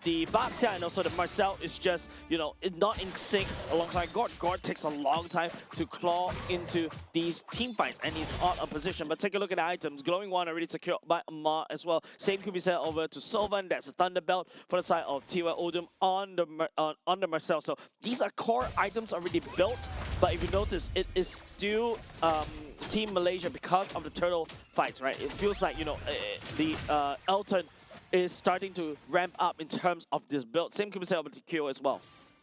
the Baxia, and also the Marcel is just, you know, not in sync alongside Gord. Gord takes a long time to claw into these team fights, and he's out of position. But take a look at the items. Glowing one already secured by Amar as well. Same could be said over to Sovan. That's a Thunderbelt for the side of Tiwa Odum on the Marcel. So these are core items already built, but if you notice, it is still Team Malaysia because of the turtle fights, right? It feels like, you know, the Elton is starting to ramp up in terms of this build. Same can be said over to Kyo as well.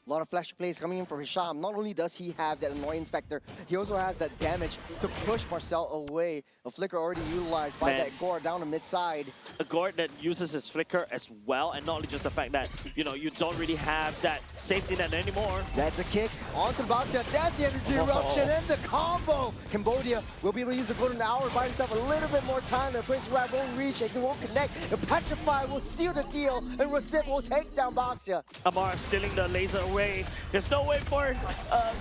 A lot of flash plays coming in from Hisham. Not only does he have that annoyance factor, he also has that damage to push Marcel away. A flicker already utilized by that Gord down the mid side. A Gord that uses his flicker as well, and not only just the fact that, you know, you don't really have that safety net anymore. That's a kick onto the box. That's the energy eruption and the combo. Cambodia will be able to use the golden hour, buy himself a little bit more time. The Prince Rap won't reach, it won't connect. The Petrify will seal the deal, and Rasip will take down Boxia. Amar stealing the laser away. There's no way for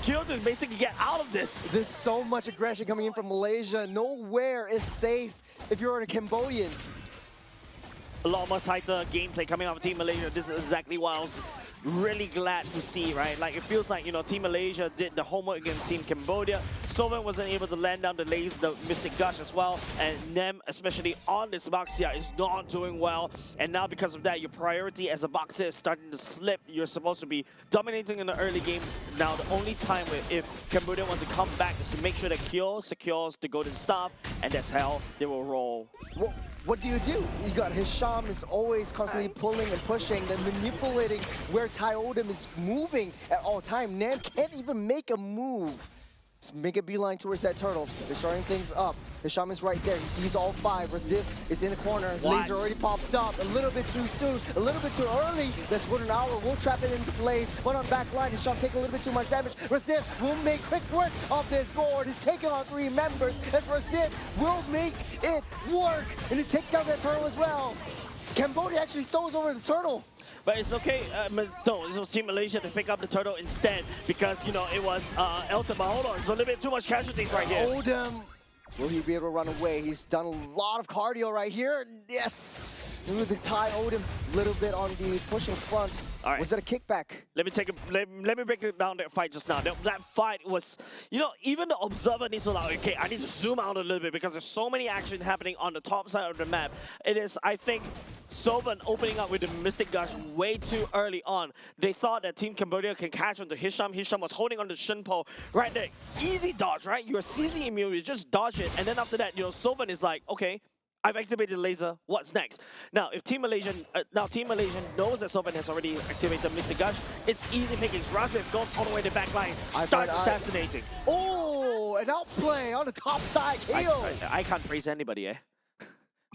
Kyo to basically get out of this. There's so much aggression coming in from Malaysia. Nowhere is safe if you're a Cambodian. A lot more tighter gameplay coming out of Team Malaysia. This is exactly what I was really glad to see, right? Like, it feels like, you know, Team Malaysia did the homework against Team Cambodia. Sovan wasn't able to land down the Mystic Gush as well, and Nem, especially on this Baxia, is not doing well. And now because of that, your priority as a Baxia is starting to slip. You're supposed to be dominating in the early game. Now, the only time if Cambodia wants to come back is to make sure that Kyo secures the golden staff, and that's how they will roll. What do? You got Hisham is always constantly pulling and pushing and manipulating where Ty Odom is moving at all time. Nam can't even make a move. Just make a beeline towards that turtle. They're starting things up. Hisham is right there. He sees all five. Razif is in the corner. What? Laser already popped up. A little bit too soon. A little bit too early. That's golden hour. We'll trap it into place. One on back line. Hisham taking a little bit too much damage. Razif will make quick work of this Gord. He's taking on 3 members. And Razif will make it work. And he takes down that turtle as well. Cambodia actually stows over the turtle. But it's okay, no, it was Team Malaysia to pick up the turtle instead because, you know, it was Elton. But hold on, it's a little bit too much casualties right here. Odom, will he be able to run away? He's done a lot of cardio right here. Yes, with the Ty Odom, a little bit on the pushing front. All right. Was that a kickback? Let me break it down that fight just now. That fight was, you know, even the observer needs to like, okay, I need to zoom out a little bit because there's so many action happening on the top side of the map. It is, I think, Sovan opening up with the Mystic Gush way too early on. They thought that Team Cambodia can catch on to Hisham. Hisham was holding on to Shinpo right there. Easy dodge, right? You're CC immune, you just dodge it. And then after that, you know, Sovan is like, okay, I've activated the laser. What's next? Now, if Team Malaysian knows that Sovan has already activated Mr. Gush, it's easy pickings. Razif goes all the way to the back line, starts assassinating. Oh, an outplay on the top side. KO. I can't praise anybody, eh?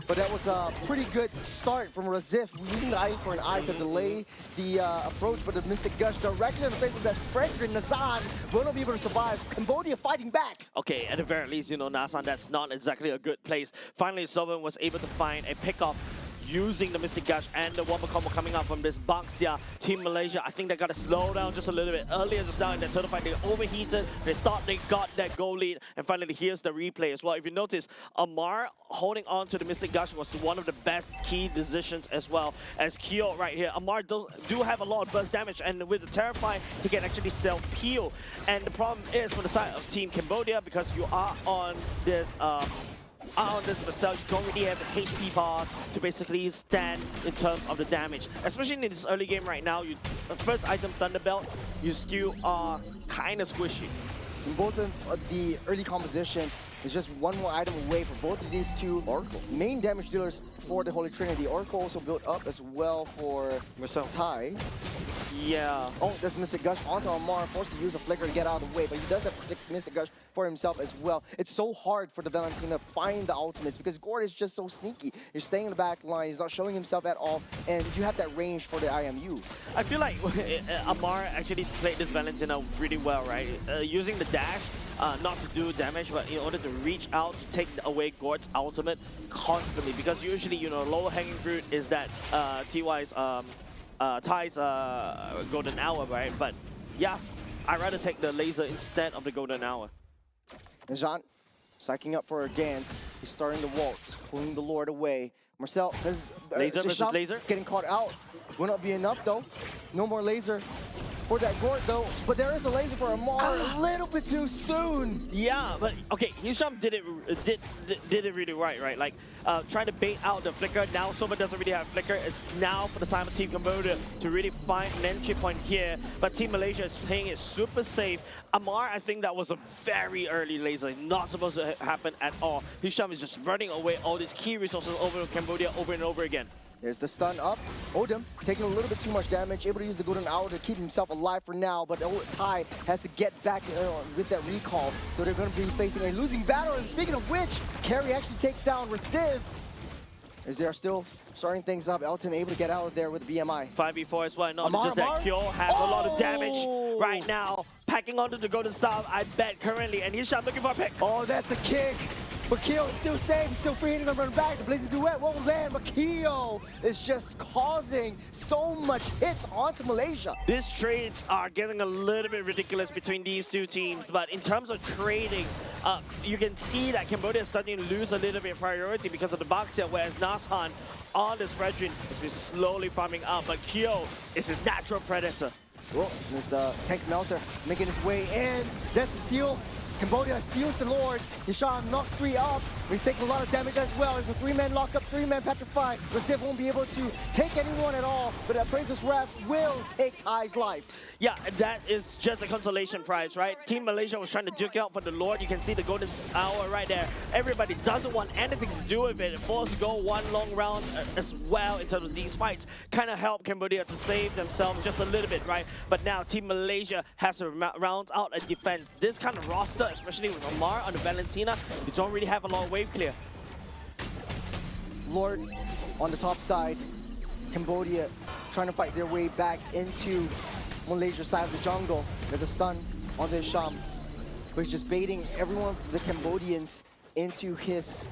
But that was a pretty good start from Razif. Using the eye for an eye to delay the approach, but the Mystic Gush directly in the face of that Fredrin Nazan will not be able to survive. Cambodia fighting back. Okay, at the very least, you know, Nazan, that's not exactly a good place. Finally, Sovan was able to find a pickoff using the Mystic Gush and the Wombo combo coming out from this Baxia. Team Malaysia, I think they got to slow down just a little bit earlier just now in that turtle fight. They overheated, they thought they got that goal lead, and finally here's the replay as well. If you notice, Amar holding on to the Mystic Gush was one of the best key decisions as well as Kyo right here. Amar do have a lot of burst damage, and with the Terrify, he can actually self-peel. And the problem is for the side of Team Cambodia, because you are on this Marcel, you don't really have the HP bar to basically stand in terms of the damage. Especially in this early game right now, first item Thunderbelt, you still are kind of squishy. In both of the early composition, is just one more item away for both of these two main damage dealers for the Holy Trinity. Oracle also built up as well for Tai. Yeah. Oh, that's Mystic Gush onto Amar, forced to use a flicker to get out of the way, but he does have Mystic Gush for himself as well. It's so hard for the Valentina to find the ultimates because Gord is just so sneaky. He's staying in the back line, he's not showing himself at all, and you have that range for the IMU. I feel like Amar actually played this Valentina really well, right? Using the dash, not to do damage, but in order to reach out to take away Gord's ultimate constantly, because usually, you know, lower hanging fruit is that TY's Tai's golden hour, right? But yeah, I'd rather take the laser instead of the golden hour. Jean, psyching up for a dance. He's starting the waltz, pulling the Lord away. Marcel, laser versus laser. Getting caught out. Will not be enough though. No more laser for that Gord though. But there is a laser for Amar a little bit too soon. Yeah, but okay, Hisham did it really right? Like trying to bait out the flicker. Now Soma doesn't really have flicker. It's now for the time of Team Cambodia to really find an entry point here. But Team Malaysia is playing it super safe. Amar, I think that was a very early laser, not supposed to happen at all. Hisham is just running away all these key resources over to Cambodia over and over again. There's the stun up. Odin taking a little bit too much damage, able to use the golden hour to keep himself alive for now, but Tai has to get back with that recall, so they're going to be facing a losing battle. And speaking of which, Carry actually takes down Reciv as they are still starting things up. Elton able to get out of there with BMI. 5v4 as well, not just that Kyo has a lot of damage right now. Packing onto the golden staff, I bet currently, and Hisham looking for a pick. Oh, that's a kick. But Kyo is still safe, still free to run back. The Blazing Duet won't land, but Kyo is just causing so much hits onto Malaysia. These trades are getting a little bit ridiculous between these two teams, but in terms of trading, you can see that Cambodia is starting to lose a little bit of priority because of the Baxia, whereas Nashan on this Regin has been slowly farming up, but Kyo is his natural predator. Oh, there's the tank melter making his way in. That's the steal. Cambodia steals the Lord. Hisham knocks 3 up. He's taking a lot of damage as well. It's a 3-man lockup, 3-man petrify. Reciv won't be able to take anyone at all, but Appraiser's Wrath will take Tai's life. Yeah, that is just a consolation prize, right? Team Malaysia was trying to duke out for the Lord. You can see the golden hour right there. Everybody doesn't want anything to do with it. Forced to go one long round as well in terms of these fights. Kind of help Cambodia to save themselves just a little bit, right? But now Team Malaysia has to round out a defense. This kind of roster, especially with Amar on the Valentina, you don't really have a long wave clear. Lord on the top side. Cambodia trying to fight their way back into Malaysia's side of the jungle. There's a stun onto Hisham, but he's just baiting everyone, the Cambodians, into his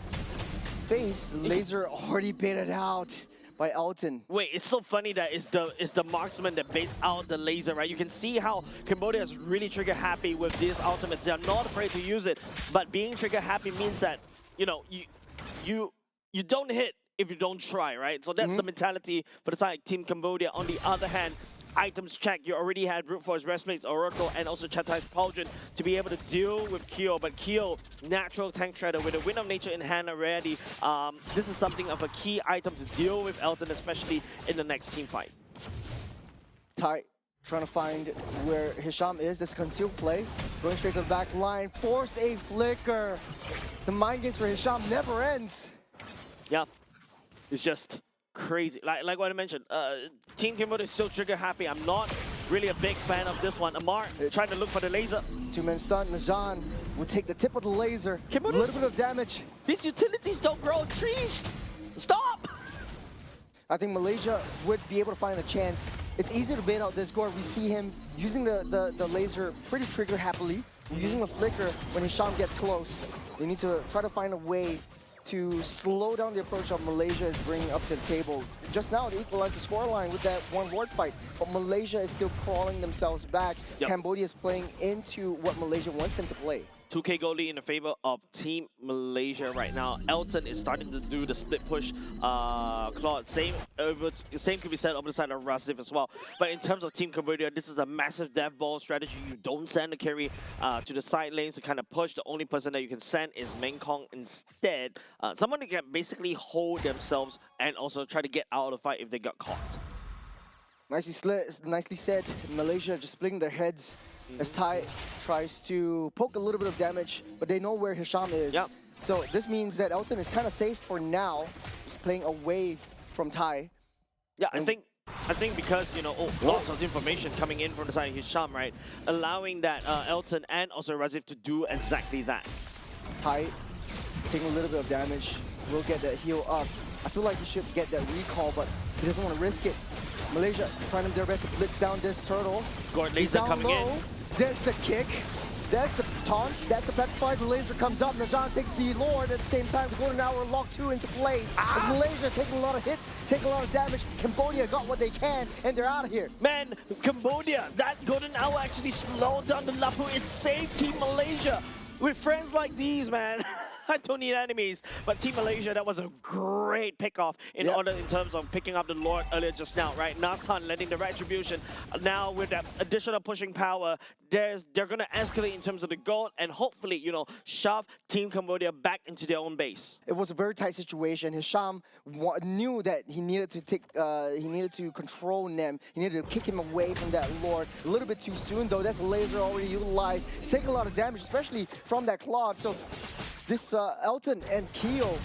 face. The laser already baited out by Elton. Wait, it's so funny that it's the marksman that baits out the laser, right? You can see how Cambodia is really trigger happy with these ultimates. They're not afraid to use it, but being trigger happy means that, you know, you don't hit if you don't try, right? So that's the mentality for the side Team Cambodia. On the other hand, items check. You already had Brute Force, Respmates, Oracle, and also Chatai's Pauldron to be able to deal with Kyo. But Kyo, natural tank shredder with a Wind of Nature in hand already. This is something of a key item to deal with Elton, especially in the next team fight. Tai trying to find where Hisham is. This concealed play. Going straight to the back line. Forced a flicker. The mind games for Hisham never ends. Yeah, it's just crazy. Like what I mentioned, Team Cambodia is still trigger happy. I'm not really a big fan of this one. Amar trying to look for the laser. 2-man stun. Najan will take the tip of the laser. A little bit of damage. These utilities don't grow on trees. Stop! I think Malaysia would be able to find a chance. It's easy to bait out this Gord. We see him using the laser pretty trigger happily. Using the flicker when Hisham gets close. They need to try to find a way to slow down the approach of Malaysia is bringing up to the table. Just now, they equalized the scoreline with that one ward fight, but Malaysia is still crawling themselves back. Yep. Cambodia is playing into what Malaysia wants them to play. 2K goal lead in the favor of Team Malaysia right now. Elton is starting to do the split push. Claude, same could be said over the side of Rasiv as well. But in terms of Team Cambodia, this is a massive death ball strategy. You don't send the carry to the side lanes to kind of push. The only person that you can send is Mengkong instead. Someone who can basically hold themselves and also try to get out of the fight if they got caught. Nicely said. Malaysia just splitting their heads as Thai tries to poke a little bit of damage, but they know where Hisham is. Yep. So this means that Elton is kind of safe for now. He's playing away from Thai. Yeah, I think because, you know, lots of information coming in from the side of Hisham, right? Allowing that Elton and also Razif to do exactly that. Thai taking a little bit of damage. Will get that heal up. I feel like he should get that recall, but he doesn't want to risk it. Malaysia trying their best to blitz down this turtle. Gord laser coming in. There's the kick. That's the taunt. That's the petrify. The laser comes up. Najan takes the Lord at the same time. The golden hour lock 2 into place. As Malaysia taking a lot of hits, taking a lot of damage. Cambodia got what they can, and they're out of here. Man, Cambodia, that golden hour actually slowed down the Lapu. It saved Team Malaysia. With friends like these, man, I don't need enemies. But Team Malaysia, that was a great pickoff in terms of picking up the Lord earlier just now, right? Nashan letting the retribution. Now with that additional pushing power, they're going to escalate in terms of the gold and hopefully, you know, shove Team Cambodia back into their own base. It was a very tight situation. Hisham knew that he needed to control Nem. He needed to kick him away from that Lord a little bit too soon, though. That's a laser already utilized. He's taking a lot of damage, especially from that Claude. So this Elton and Keo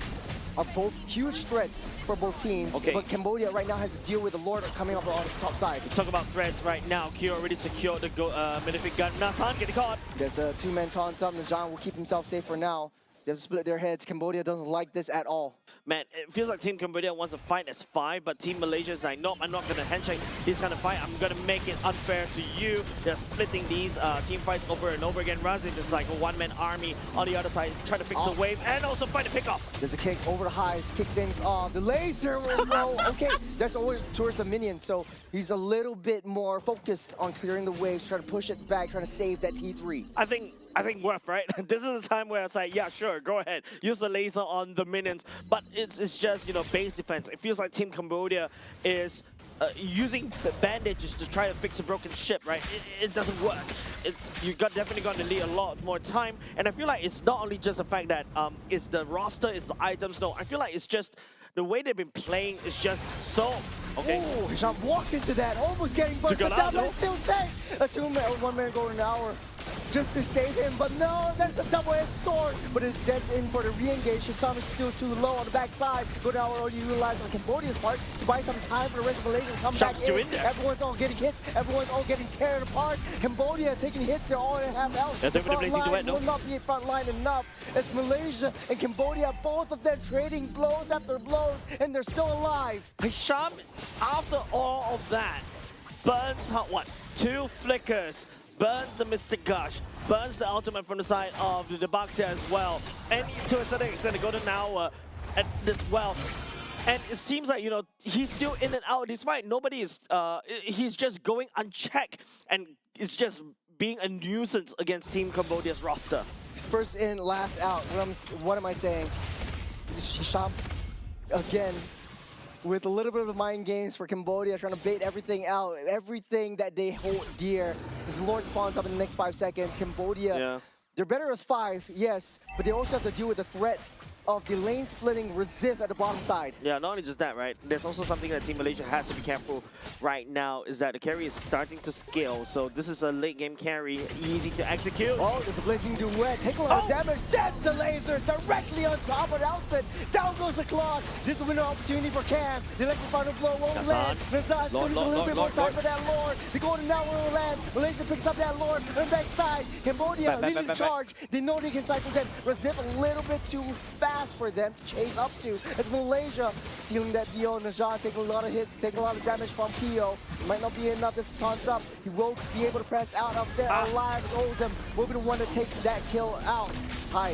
are both huge threats for both teams. Okay. But Cambodia right now has to deal with the Lord coming up on the top side. Talk about threats right now. Keo already secured the Minific gun. Nasan getting caught. There's a two-man taunt up. Najan will keep himself safe for now. They have to split their heads. Cambodia doesn't like this at all. Man, it feels like Team Cambodia wants to fight as 5, but Team Malaysia is like, nope, I'm not going to handshake this kind of fight. I'm going to make it unfair to you. They're splitting these team fights over and over again. Razif is like a one-man army on the other side, trying to fix the wave and also find a pickup. There's a kick over the highs, kick things off. The laser will go. Okay, that's always towards the minion, so he's a little bit more focused on clearing the waves, trying to push it back, trying to save that T3. I think worth, right? This is a time where it's like, yeah, sure, go ahead. Use the laser on the minions. But it's just, you know, base defense. It feels like Team Cambodia is using bandages to try to fix a broken ship, right? It doesn't work. You definitely got to need a lot more time. And I feel like it's not only just the fact that it's the roster, it's the items. No, I feel like it's just the way they've been playing is just so... Okay. Oh, Hisham walked into that, almost getting burst down, but it's still safe. A one-man golden hour just to save him, but no, there's a double-edged sword. But that's in for the re-engage. Hisham is still too low on the backside. Golden hour already utilized on Cambodia's part to buy some time for the rest of Malaysia to come back in. Everyone's all getting hits. Everyone's all getting teared apart. Cambodia taking hits. They're all in half health. The front line will not be front line enough. It's Malaysia and Cambodia, both of them trading blows after blows, and they're still alive. Hisham, after all of that, burns, what, 2 flickers, burns the Mr. Gush, burns the ultimate from the side of the Baxia as well, and to a certain extent, the Golden Hour as well. And it seems like, you know, he's still in and out, despite nobody is, he's just going unchecked, and it's just being a nuisance against Team Cambodia's roster. He's first in, last out. What am I saying? Hisham, again, with a little bit of mind games for Cambodia, trying to bait everything out, everything that they hold dear. This Lord spawns up in the next 5 seconds. Cambodia, they're better as 5, yes, but they also have to deal with the threat of the lane splitting Razif at the bottom side. Yeah, not only just that, right? There's also something that Team Malaysia has to be careful right now, is that the carry is starting to scale. So this is a late game carry, easy to execute. Oh, there's a blazing duet. Take a lot of damage. That's a laser directly on top of Elton. Down goes the clock. This is a winner opportunity for Cam. The electric final blow won't land. Nazan gives a little bit more time for that Lord. The golden hour will land. Malaysia picks up that Lord on the backside. Cambodia leading the charge. They know they can cycle them. Razif a little bit too fast for them to chase up to. As Malaysia sealing that deal. Najan taking a lot of hits, taking a lot of damage from Keo. It might not be enough. This taunts up. He won't be able to press out of there alive. Oldham will be the one to take that kill out. Hi.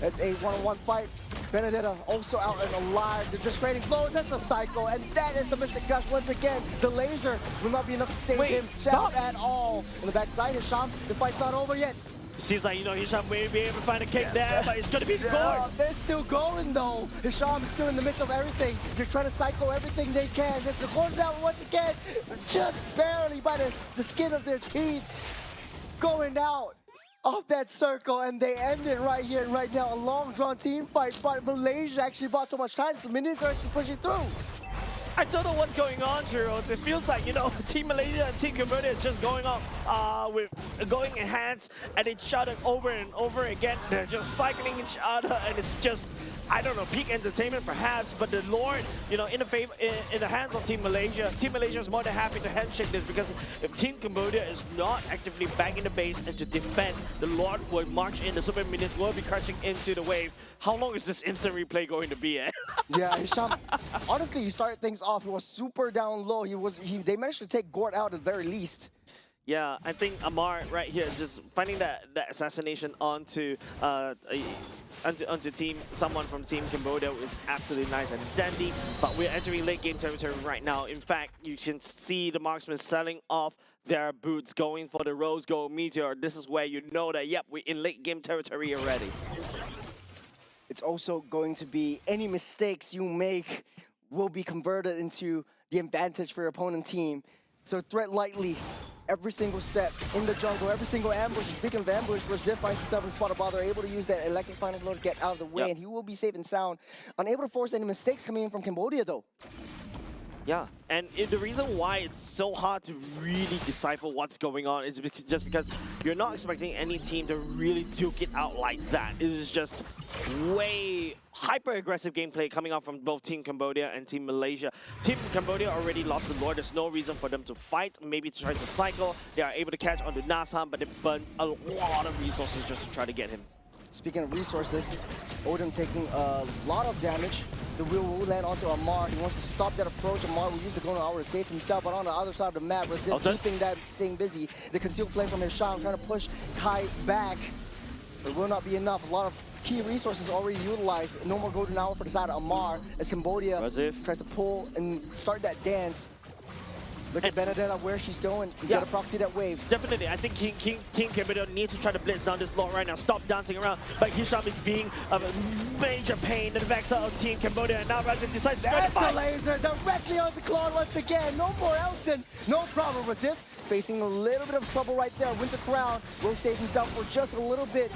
It's a one-on-one fight. Benedetta also out and alive. They're just trading blows. That's a cycle. And that is the Mystic Gush once again. The laser will not be enough to save himself at all. On the backside, Hisham, the fight's not over yet. Seems like, you know, Hisham may be able to find a kick there, but it's going to be the core. They're still going, though. Hisham is still in the midst of everything. They're trying to cycle everything they can. There's the corner down once again, just barely by the skin of their teeth, going out of that circle, and they end it right here and right now. A long-drawn team fight, but Malaysia actually bought so much time, so minions are actually pushing through. I don't know what's going on, Churros. It feels like, you know, Team Malaysia and Team Cambodia is just going on with going hands at each other over and over again. They're just cycling each other, and it's just, I don't know, peak entertainment perhaps, but the Lord, you know, in the hands of Team Malaysia is more than happy to handshake this, because if Team Cambodia is not actively back in the base and to defend, the Lord will march in, the Super Minions will be crashing into the wave. How long is this instant replay going to be, eh? Yeah, Hisham, honestly, he started things off. He was super down low. They managed to take Gord out at the very least. Yeah, I think Amar right here is just finding that assassination onto someone from Team Cambodia is absolutely nice and dandy. But we're entering late game territory right now. In fact, you can see the marksmen selling off their boots, going for the Rose Gold Meteor. This is where you know that, yep, we're in late game territory already. It's also going to be any mistakes you make will be converted into the advantage for your opponent team. So tread lightly every single step in the jungle, every single ambush. Speaking of ambush, Razif finds himself in the spot of bother, able to use that electric final blow to get out of the way, and he will be safe and sound. Unable to force any mistakes coming in from Cambodia, though. Yeah, and the reason why it's so hard to really decipher what's going on is just because you're not expecting any team to really duke it out like that. It is just way hyper-aggressive gameplay coming out from both Team Cambodia and Team Malaysia. Team Cambodia already lost the Lord. There's no reason for them to fight, maybe to try to cycle. They are able to catch onto Nasam, but they burn a lot of resources just to try to get him. Speaking of resources, Odin taking a lot of damage. The wheel will land onto Amar. He wants to stop that approach. Amar will use the Golden Hour to save himself, but on the other side of the map, Razif keeping that thing busy. The concealed flame from Hisham trying to push Kai back. It will not be enough. A lot of key resources already utilized. No more Golden Hour for the side of Amar as Cambodia tries to pull and start that dance. Look at Benedetta where she's going. You gotta proxy that wave. Definitely. I think Team Cambodia needs to try to blitz down this Lord right now. Stop dancing around. But Hisham is being a major pain in the backside of Team Cambodia. And now Razif decides to go to fight. That's a laser directly onto Claude once again. No more Elton. No problem. Razif facing a little bit of trouble right there. Winter Crown will save himself for just a little bit.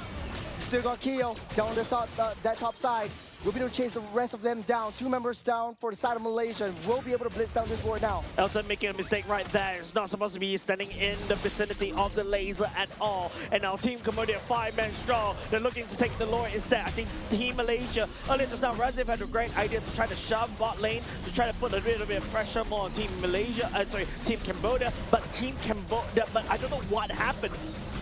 Still got Keo down the top, that top side. We'll be able to chase the rest of them down. 2 members down for the side of Malaysia. We'll be able to blitz down this Lord now. Elton making a mistake right there. He's not supposed to be standing in the vicinity of the laser at all. And now Team Cambodia 5-man strong. They're looking to take the Lord instead. I think Team Malaysia, earlier just now, Razif had a great idea to try to shove bot lane, to try to put a little bit of pressure more on Team Malaysia, Team Cambodia. But I don't know what happened.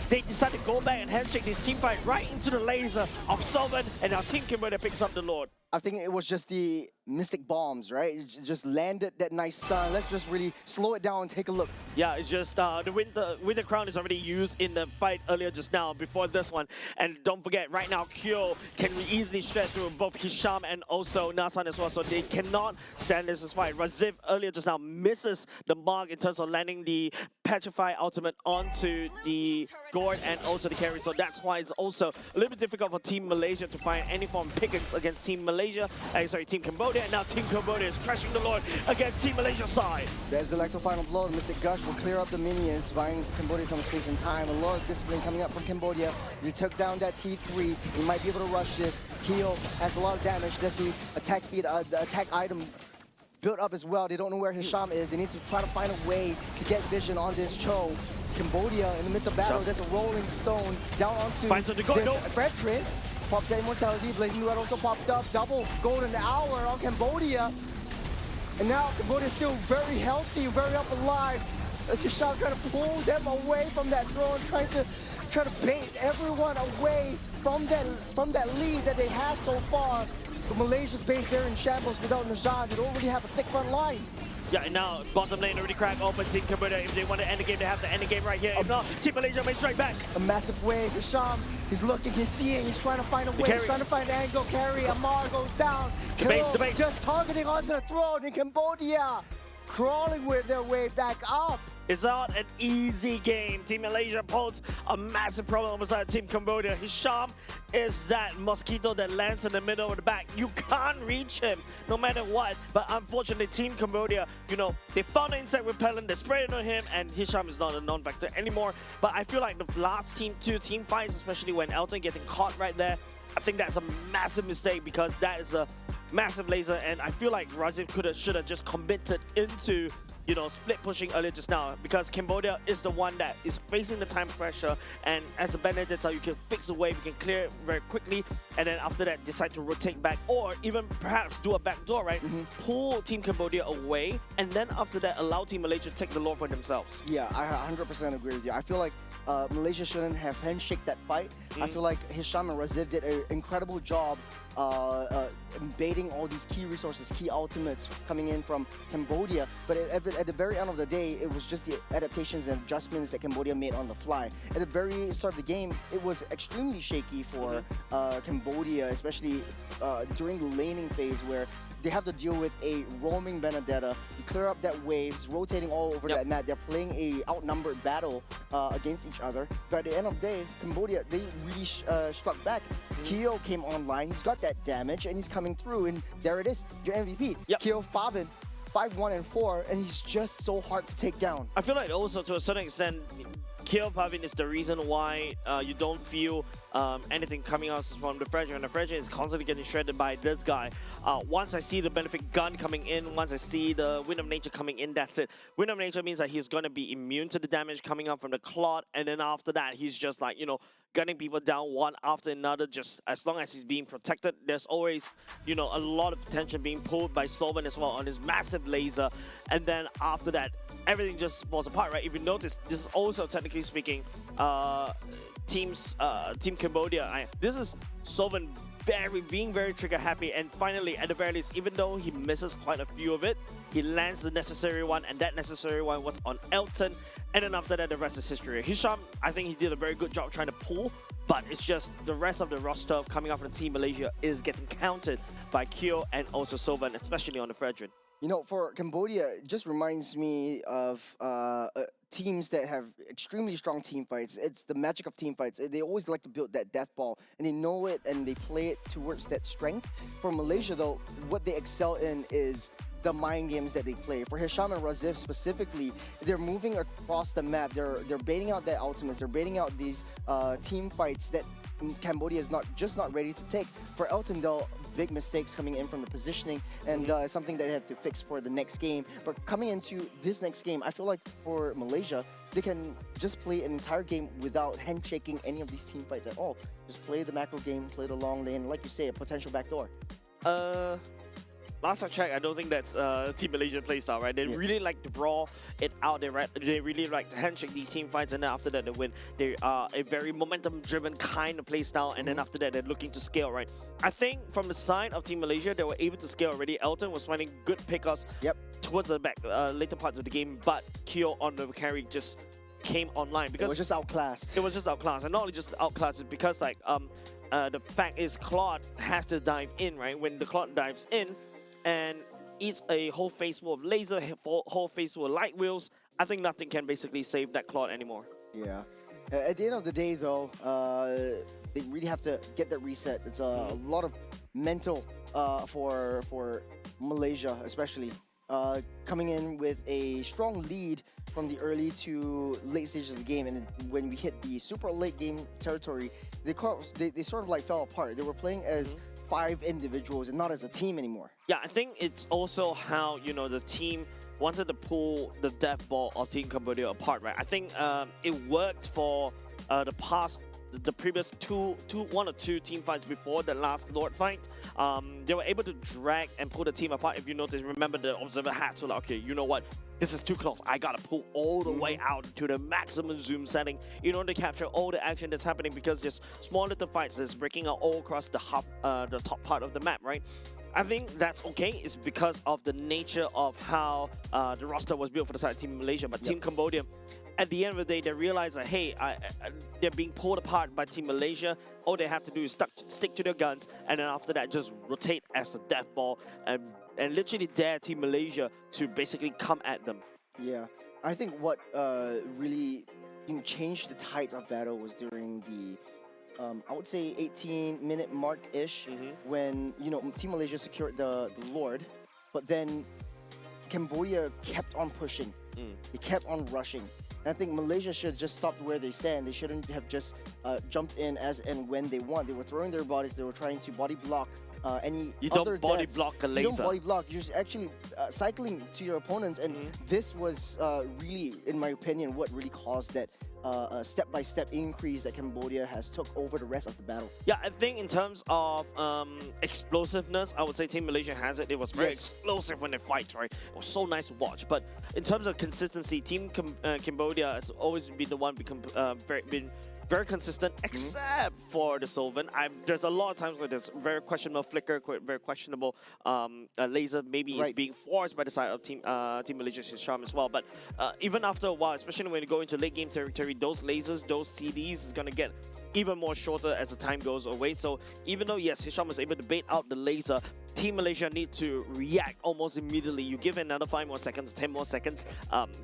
They decided to go back and handshake this team fight right into the laser of Sovereign, and now Team Cambodia picks up the Lord. I think it was just the Mystic Bombs, right? It just landed that nice stun. Let's just really slow it down and take a look. Yeah, it's just the Winter Crown is already used in the fight earlier just now, before this one. And don't forget, right now, Kyo can easily shred through both Hisham and also Nasan as well, so they cannot stand this fight. Razif earlier just now misses the mark in terms of landing the Petrify ultimate onto the Gord and also the carry, so that's why it's also a little bit difficult for Team Malaysia to find any form of pickings against Team Team Cambodia, and now Team Cambodia is crashing the Lord against Team Malaysia's side. There's the electro final blow. Mystic Gush will clear up the minions, buying Cambodia some space and time. A lot of discipline coming up from Cambodia. He took down that T3. He might be able to rush this. Keo has a lot of damage. That's the attack speed, the attack item built up as well. They don't know where Hisham is. They need to try to find a way to get vision on this Cho. It's Cambodia in the midst of battle. There's a rolling stone down onto this Veteran. Pops that immortality. Blazing Duet also popped up. Double golden hour on Cambodia. And now Cambodia is still very healthy, very up alive. As Hisham trying to pull them away from that throne, trying to bait everyone away from that lead that they have so far. But Malaysia's base there in shambles without Najan. They don't really have a thick front line. Yeah, and now bottom lane already cracked open. Team Cambodia, if they want to end the game, they have to end the game right here. If not, Team Malaysia may strike back. A massive wave. Hisham, he's looking, he's seeing, he's trying to find a way. He's trying to find an angle. Carry. Amar goes down. The base. Just targeting onto the throne in Cambodia. Crawling with their way back up. It's not an easy game. Team Malaysia poses a massive problem beside Team Cambodia. Hisham is that mosquito that lands in the middle of the back. You can't reach him no matter what. But unfortunately, Team Cambodia, you know, they found the insect repellent, they sprayed it on him, and Hisham is not a non-factor anymore. But I feel like the last two team fights, especially when Elton getting caught right there, I think that's a massive mistake, because that is a massive laser, and I feel like Raziv should have just committed into, you know, split pushing earlier just now, because Cambodia is the one that is facing the time pressure, and as a Benedetta, you can fix a wave, you can clear it very quickly, and then after that decide to rotate back, or even perhaps do a backdoor, right? Pull Team Cambodia away, and then after that allow Team Malaysia to take the Lord for themselves. Yeah, I 100% agree with you. I feel like Malaysia shouldn't have handshake that fight. I feel like Hisham and Raziv did an incredible job invading all these key resources, key ultimates coming in from Cambodia. But at the very end of the day, it was just the adaptations and adjustments that Cambodia made on the fly. At the very start of the game, it was extremely shaky for Cambodia, especially during the laning phase, where they have to deal with a roaming Benedetta. You clear up that waves, rotating all over that map. They're playing a outnumbered battle against each other. But at the end of the day, Cambodia, they really struck back. Kyo came online. He's got that damage, and he's coming through. And there it is, your MVP. Kyo Favin, 5-1 and 4, and he's just so hard to take down. I feel like also to a certain extent, Kyo Pavin is the reason why you don't feel anything coming out from the Frederick, and the Frederick is constantly getting shredded by this guy. Once I see the Benefit Gun coming in, once I see the Wind of Nature coming in, that's it. Wind of Nature means that he's going to be immune to the damage coming out from the Clot, and then after that, he's just like, you know, gunning people down one after another. Just as long as he's being protected, there's always, you know, a lot of attention being pulled by Solven as well on his massive laser, and then after that, everything just falls apart, right? If you notice, this is also, technically speaking, Team Cambodia. This is Solven being very trigger happy, and finally, at the very least, even though he misses quite a few of it, he lands the necessary one, and that necessary one was on Elton, and then after that, the rest is history. Hisham, I think he did a very good job trying to pull, but it's just the rest of the roster coming out from Team Malaysia is getting counted by Kyo and also Solven, especially on the Fredrin. You know, for Cambodia, it just reminds me of teams that have extremely strong team fights. It's the magic of team fights. They always like to build that death ball, and they know it, and they play it towards that strength. For Malaysia, though, what they excel in is the mind games that they play. For Hisham and Raziv specifically, they're moving across the map. They're baiting out their ultimates. They're baiting out these team fights that Cambodia is not ready to take. For Elton, though, big mistakes coming in from the positioning, and something that they have to fix for the next game. But coming into this next game, I feel like for Malaysia, they can just play an entire game without handshaking any of these team fights at all. Just play the macro game, play the long lane, like you say, a potential backdoor. Last I checked, I don't think that's Team Malaysia playstyle, right? They really like to brawl it out there, right? They really like to handshake these team fights, and then after that they win. They are a very momentum-driven kind of playstyle, and then after that they're looking to scale, right? I think from the side of Team Malaysia, they were able to scale already. Elton was finding good pickups towards the back later parts of the game, but Kyo on the carry just came online because it was just outclassed. It was just outclassed, and not only just outclassed, it's because like the fact is Claude has to dive in, right? When the Claude dives in and eats a whole face full of laser, whole face full of light wheels, I think nothing can basically save that Claude anymore. Yeah. At the end of the day, though, they really have to get that reset. It's a lot of mental for Malaysia, especially. Coming in with a strong lead from the early to late stages of the game, and when we hit the super late game territory, they sort of like fell apart. They were playing as 5 individuals and not as a team anymore. Yeah, I think it's also how, you know, the team wanted to pull the death ball of Team Cambodia apart, right? I think it worked for the previous one or two team fights before the last Lord fight. They were able to drag and pull the team apart. If you notice, remember the observer had to like, okay, you know what? This is too close. I gotta pull all the way out to the maximum zoom setting in order to capture all the action that's happening, because there's small little fights that's breaking out all across the top part of the map, right? I think that's okay. It's because of the nature of how the roster was built for the side of Team Malaysia. But Team Cambodia, at the end of the day, they realize that, hey, they're being pulled apart by Team Malaysia. All they have to do is stick to their guns, and then after that, just rotate as a death ball and literally dare Team Malaysia to basically come at them. Yeah, I think what really changed the tide of battle was during the I would say 18-minute mark-ish, when Team Malaysia secured the Lord, but then Cambodia kept on pushing. They kept on rushing. And I think Malaysia should have just stopped where they stand. They shouldn't have just jumped in as and when they want. They were throwing their bodies. They were trying to body block any You other don't body deaths. block a You laser. don't body block. You're actually cycling to your opponents. And this was really, in my opinion, what really caused that step-by-step increase that Cambodia has took over the rest of the battle. Yeah, I think in terms of explosiveness, I would say Team Malaysia has it. It was very Yes. explosive when they fight, right? It was so nice to watch. But in terms of consistency, Team Cambodia has always been the one been very consistent, except for the Sylvan. There's a lot of times where there's very questionable flicker, very questionable laser. Maybe it's being forced by the side of Team Malaysia's Hisham as well. But even after a while, especially when you go into late game territory, those lasers, those CDs is gonna get even more shorter as the time goes away. So even though yes, Hisham was able to bait out the laser, Team Malaysia need to react almost immediately. You give it another 5 more seconds, 10 more seconds.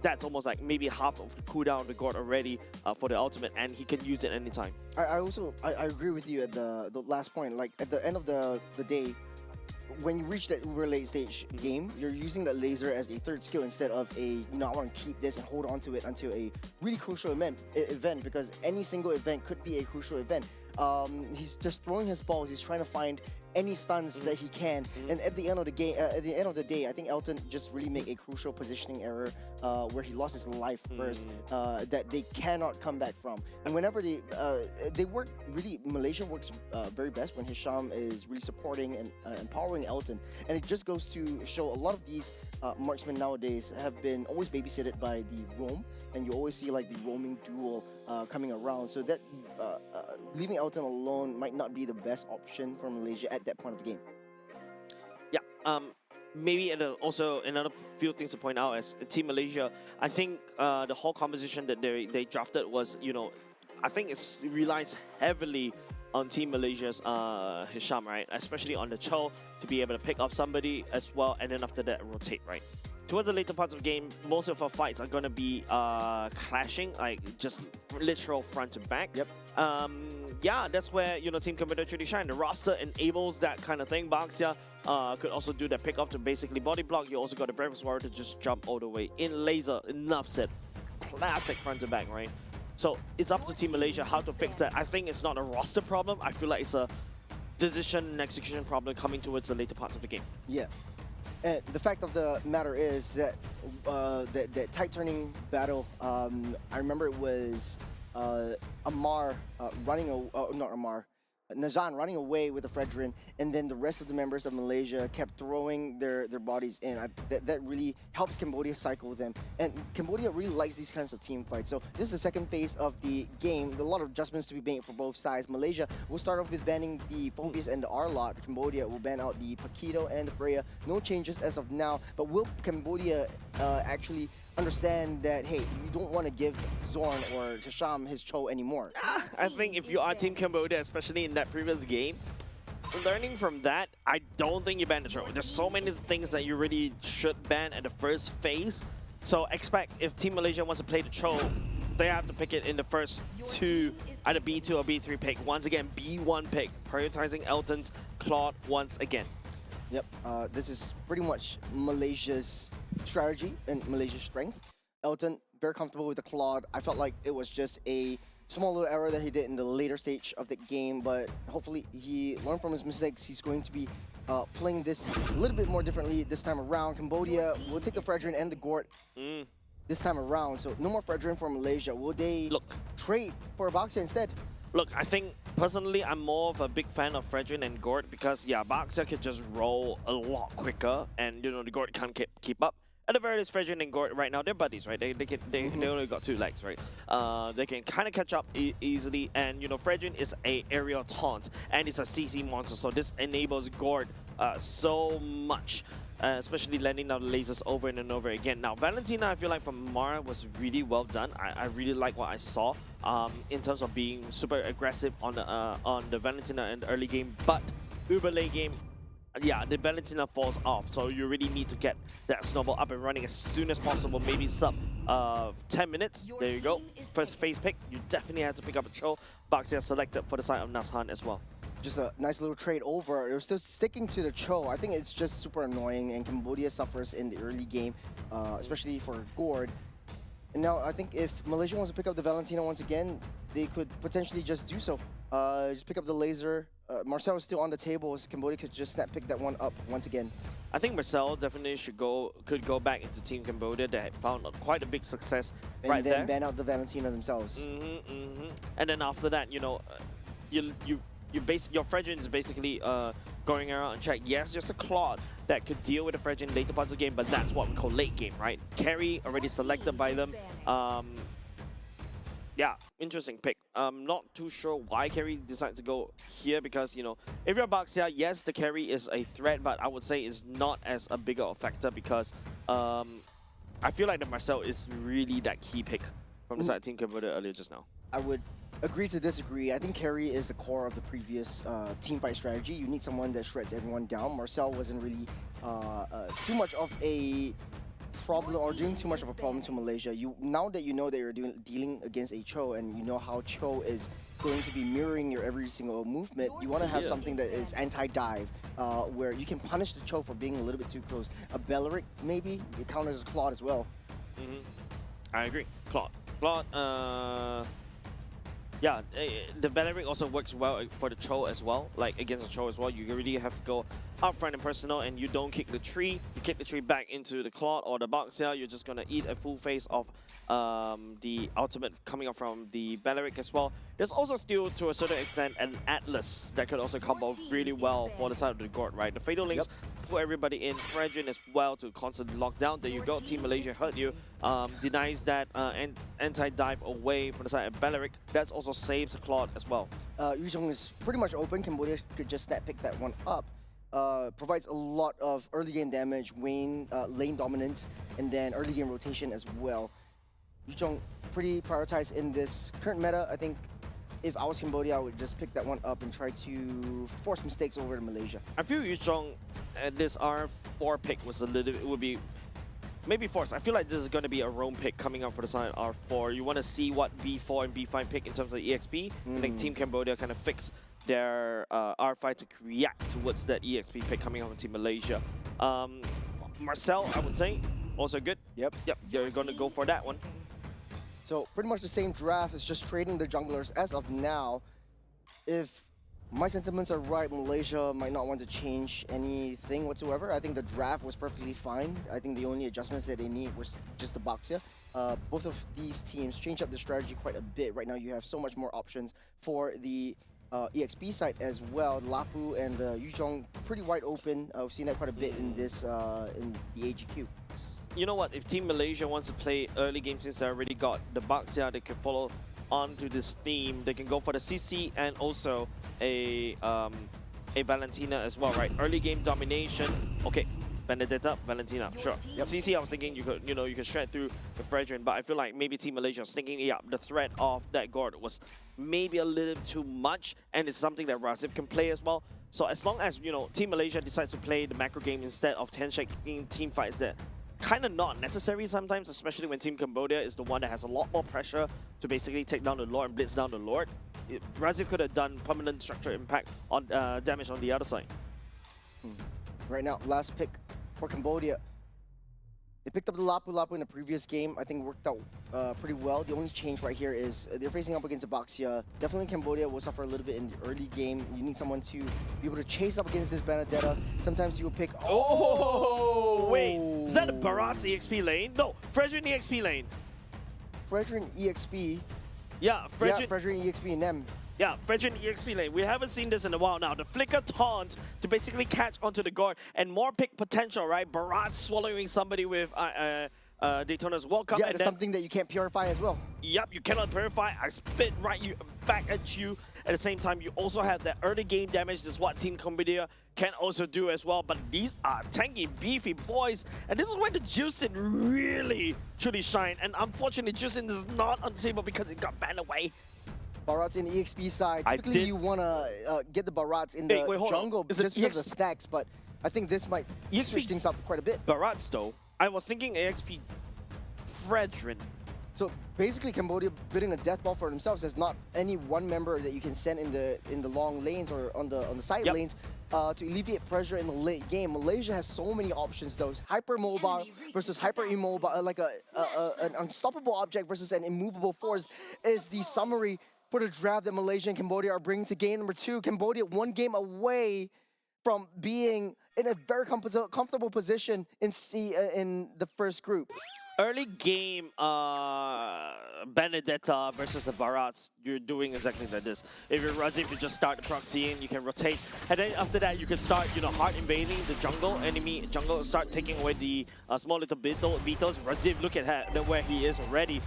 That's almost like maybe half of the cooldown of the god already for the ultimate, and he can use it anytime. I agree with you at the last point. Like at the end of the day, when you reach that uber late stage game, you're using that laser as a third skill instead of a, I want to keep this and hold on to it until a really crucial event, because any single event could be a crucial event. He's just throwing his balls. He's trying to find any stuns that he can, and at the end of the game, at the end of the day, I think Elton just really made a crucial positioning error where he lost his life first, that they cannot come back from. And whenever they work really, Malaysia works very best when Hisham is really supporting and empowering Elton, and it just goes to show a lot of these marksmen nowadays have been always babysitted by the roam, and you always see like the roaming duel coming around. So that leaving Elton alone might not be the best option for Malaysia at that point of the game. Yeah, maybe also another few things to point out as Team Malaysia, I think the whole composition that they drafted was, I think it relies heavily on Team Malaysia's Hisham, right? Especially on the Cho to be able to pick up somebody as well, and then after that rotate, right? Towards the later parts of the game, most of our fights are going to be clashing, like just literal front to back. Yep. Yeah, that's where, Team Cambodia truly shine. The roster enables that kind of thing. Baxia could also do that pick up to basically body block. You also got the Breakfast Warrior to just jump all the way in laser. Enough said. Classic front to back, right? So it's up to Team Malaysia how to fix that. I think it's not a roster problem. I feel like it's a decision and execution problem coming towards the later parts of the game. Yeah. And the fact of the matter is that that tight turning battle, I remember it was Amar Nazan running away with the Fredrin, and then the rest of the members of Malaysia kept throwing their bodies in. That really helps Cambodia cycle them, and Cambodia really likes these kinds of team fights. So this is the second phase of the game. A lot of adjustments to be made for both sides. Malaysia will start off with banning the Phobias and the R-Lot. Cambodia will ban out the Paquito and the Freya. No changes as of now, but will Cambodia actually understand that, hey, you don't want to give Zorn or Hisham his Cho anymore? I think if you are Team Cambodia, especially in that previous game, learning from that, I don't think you ban the Cho. There's so many things that you really should ban at the first phase. So expect if Team Malaysia wants to play the Cho, they have to pick it in the first two, either B2 or B3 pick. Once again, B1 pick, prioritizing Elton's Claude once again. Yep, this is pretty much Malaysia's strategy and Malaysia's strength. Elton, very comfortable with the Claude. I felt like it was just a small little error that he did in the later stage of the game, but hopefully he learned from his mistakes. He's going to be playing this a little bit more differently this time around. Cambodia will take the Fredrin and the Gort this time around, so no more Fredrin for Malaysia. Will they trade for a Boxer instead? Look, I think personally I'm more of a big fan of Fredrin and Gort because yeah, Baxia could just roll a lot quicker, and the Gort can't keep up. At the very least, Fredrin and Gort right now they're buddies, right? They only got 2 legs, right? They can kind of catch up easily, and Fredrin is a aerial taunt and it's a CC monster, so this enables Gort so much. Especially landing down the lasers over and over again. Now, Valentina, I feel like from Mara was really well done. I really like what I saw in terms of being super aggressive on the Valentina in the early game. But uber late game, yeah, the Valentina falls off. So you really need to get that snowball up and running as soon as possible. Maybe sub 10 minutes. There you go. First phase pick. You definitely have to pick up a Cho. Baxia selected for the side of Nazhan as well. Just a nice little trade over. They're still sticking to the Cho. I think it's just super annoying, and Cambodia suffers in the early game, especially for Gord. And now I think if Malaysia wants to pick up the Valentina once again, they could potentially just do so. Just pick up the laser. Marcel is still on the table, so Cambodia could just snap pick that one up once again. I think Marcel definitely could go back into Team Cambodia. They had found quite a big success right there. And then ban out the Valentina themselves. And then after that, you know, your Fredrin is basically going around and check. Yes, there's a Claude that could deal with the Fredrin later parts of the game, but that's what we call late game, right? Carry already selected by them. Yeah, interesting pick. Not too sure why Carry decided to go here because, you know, if you're Baxia, yes, the carry is a threat, but I would say it's not as a bigger a factor because I feel like the Marcel is really that key pick from the side of Team Cambodia earlier just now. I would agree to disagree. I think carry is the core of the previous team fight strategy. You need someone that shreds everyone down. Marcel wasn't really too much of a problem or doing too much of a problem to Malaysia. Now that you know that you're dealing against a Cho and you know how Cho is going to be mirroring your every single movement, you want to have something that is anti-dive, where you can punish the Cho for being a little bit too close. A Beleric maybe, it counters as Claude as well. I agree. Claude, yeah, the Beleric also works well for the Cho as well, like against the Cho as well. You really have to go up front and personal and you don't kick the tree. You kick the tree back into the Claude or the Baxia, you're just going to eat a full face of the ultimate coming up from the Beleric as well. There's also still, to a certain extent, an Atlas that could also combo really well for the side of the Gord, right? The Fatal Links put everybody in, Fredrin as well to constantly lock down. There you go, Team Malaysia hurt you. Denies that anti-dive away from the side of Beleric. That also saves the Claude as well. Yuzhong is pretty much open. Cambodia could just snap pick that one up. Provides a lot of early game damage, lane dominance, and then early game rotation as well. Yuzhong pretty prioritized in this current meta. I think if I was Cambodia, I would just pick that one up and try to force mistakes over to Malaysia. I feel Yuzhong at this R4 pick was a little, it would be maybe forced. I feel like this is going to be a roam pick coming up for the side R4. You want to see what B4 and B5 pick in terms of EXP. I think Team Cambodia kind of fix their R5 to react towards that EXP pick coming out from Team Malaysia. Marcel, I would say, also good. Yep, you're going to go for that one. So pretty much the same draft, it's just trading the junglers as of now. If my sentiments are right, Malaysia might not want to change anything whatsoever. I think the draft was perfectly fine. I think the only adjustments that they need was just the Baxia. Both of these teams change up the strategy quite a bit. Right now you have so much more options for the EXP side as well. Lapu and the Yuzhong pretty wide open. We've seen that quite a bit in this in the AGQ. You know what? If Team Malaysia wants to play early game, since they already got the Baxia, they can follow on to this theme. They can go for the CC and also a Valentina as well, right? Early game domination. Okay, Benedetta, Valentina, sure. CC, I was thinking you could shred through the Fredrin, but I feel like maybe Team Malaysia was thinking, yeah, the threat of that Gord was maybe a little too much, and it's something that Razif can play as well. So as long as, you know, Team Malaysia decides to play the macro game instead of handshaking team fights that kind of not necessary sometimes, especially when Team Cambodia is the one that has a lot more pressure to basically take down the Lord and blitz down the Lord. Razif could have done permanent structure impact on damage on the other side. Right now, last pick for Cambodia. They picked up the Lapu in the previous game. I think worked out pretty well. The only change right here is they're facing up against a Baxia. Definitely Cambodia will suffer a little bit in the early game. You need someone to be able to chase up against this Benedetta. Sometimes you will pick... Oh, wait. Is that a Barat's EXP lane? No, Fredrin EXP lane. Fredrin EXP? Yeah, Fredrin EXP and them. Yeah, Fredrin EXP lane. We haven't seen this in a while now. The flicker taunt to basically catch onto the guard and more pick potential, right? Barat swallowing somebody with Daytona's welcome. Yeah, and that's something that you can't purify as well. Yep, you cannot purify. I spit back at you. At the same time, you also have that early game damage. This is what Team Cambodia can also do as well. But these are tanky, beefy boys. And this is where the Juicin really truly shine. And unfortunately, Juicin is not on the table because it got banned away. Barats in the EXP side. Typically, you want to get the Barats in the jungle just because of the stacks, but I think this might switch things up quite a bit. Barats, though, I was thinking EXP Fredrin. So basically, Cambodia bidding a death ball for themselves. There's not any one member that you can send in the long lanes or on the side lanes. to alleviate pressure in the late game. Malaysia has so many options though. Hyper mobile versus hyper immobile, like an unstoppable object versus an immovable force is the summary for the draft that Malaysia and Cambodia are bringing to game number 2. Cambodia 1 game away from being in a very comfortable position in the first group. Early game, Benedetta versus the Barats, you're doing exactly like this. If you're Razif, you just start the proxy in, you can rotate. And then after that, you can start, hard invading the jungle, enemy jungle, start taking away the small little beetles. Razif, look at where he is already.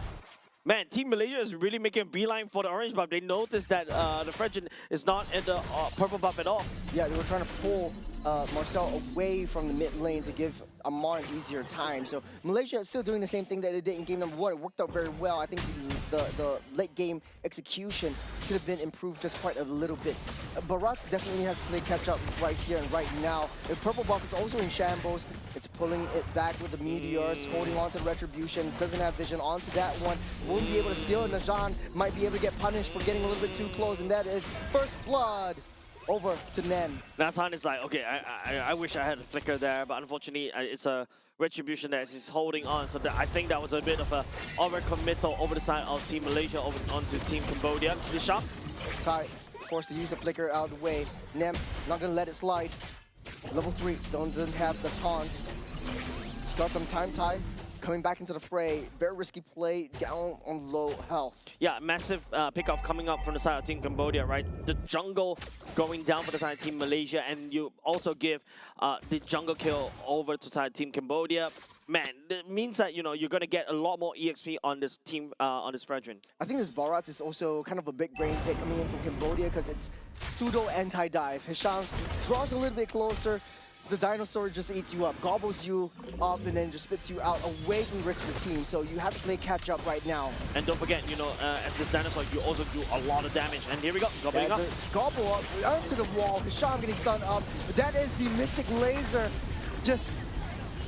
Man, Team Malaysia is really making a beeline for the orange buff. They noticed that the Fredrin is not in the purple buff at all. Yeah, they were trying to pull Marcel away from the mid lane to give Amar an easier time. So Malaysia is still doing the same thing that they did in game number 1. It worked out very well. I think the late game execution could have been improved just quite a little bit. Barats definitely has to play catch up right here and right now. The purple buff is also in shambles. It's pulling it back with the meteors, holding on to the retribution. Doesn't have vision onto that one. Won't be able to steal. Najan might be able to get punished for getting a little bit too close, and that is first blood. Over to Nem. Nazhan is like, okay, I wish I had a flicker there, but unfortunately, it's a retribution that he's holding on. So I think that was a bit of a overcommittal over the side of Team Malaysia onto Team Cambodia. Hisham? Ty forced to use the flicker out of the way. Nem not gonna let it slide. Level 3 doesn't have the taunt. He's got some time, Ty. Coming back into the fray, very risky play, down on low health. Yeah, massive pickoff coming up from the side of Team Cambodia, right? The jungle going down for the side of Team Malaysia, and you also give the jungle kill over to side of Team Cambodia. Man, that means that, you're going to get a lot more EXP on this team, on this Fredrin. I think this Barats is also kind of a big brain pick coming in from Cambodia because it's pseudo anti-dive. Hisham draws a little bit closer. The dinosaur just eats you up, gobbles you up, and then just spits you out away from the rest of your team. So you have to play catch up right now. And don't forget, as this dinosaur, you also do a lot of damage. And here we go, gobbling up. Gobble up onto the wall. Hisham getting stunned up. That is the Mystic Laser just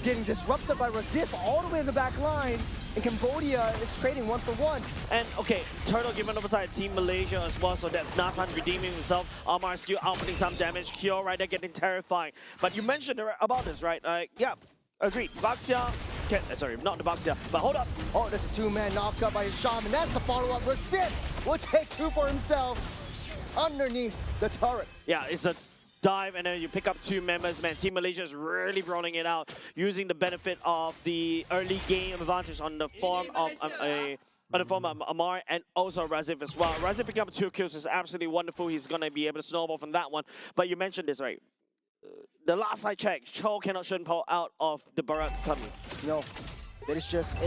getting disrupted by Razif all the way in the back line. In Cambodia, it's trading 1-for-1. And okay, Turtle given over side Team Malaysia as well, so that's Nazhan redeeming himself. Amar skill outputting some damage. Kyo right there getting terrifying. But you mentioned about this, right? Yeah, agreed. Baxia, sorry, not the Baxia, but hold up. Oh, that's a 2-man knockup by Hisham, and that's the follow-up. Razif will take 2 for himself underneath the turret. Yeah, it's a dive, and then you pick up 2 members. Man, Team Malaysia is really rolling it out, using the benefit of the early game advantage on the form of Amar and also Razif as well. Razif picking up 2 kills is absolutely wonderful. He's going to be able to snowball from that one. But you mentioned this, right? The last I checked, Cho cannot Shenpo out of the Barat's tummy. No, that is just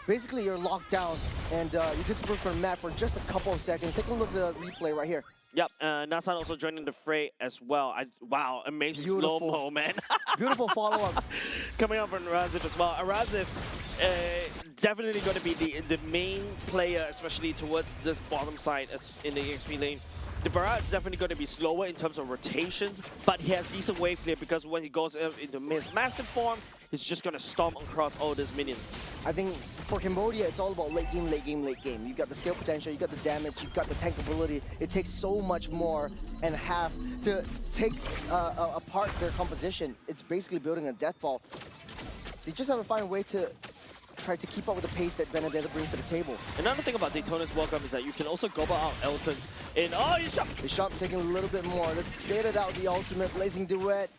basically you're locked down and you disappear from the map for just a couple of seconds. Take a look at the replay right here. Yep, Nazhan also joining the fray as well. Wow, amazing slow-mo, man. Beautiful follow-up. Coming up from Razif as well. Razif definitely going to be the main player, especially towards this bottom side in the EXP lane. The Barat is definitely going to be slower in terms of rotations, but he has decent wave clear because when he goes into his massive form, he's just going to stomp across all these minions. I think for Cambodia, it's all about late game, late game, late game. You've got the skill potential, you've got the damage, you've got the tank ability. It takes so much more and have to take apart their composition. It's basically building a death ball. They just have to find a way to try to keep up with the pace that Benedetta brings to the table. Another thing about Daytona's welcome is that you can also gobble out Elton's in... Oh, Hisham taking a little bit more. Let's bait it out the ultimate blazing duet.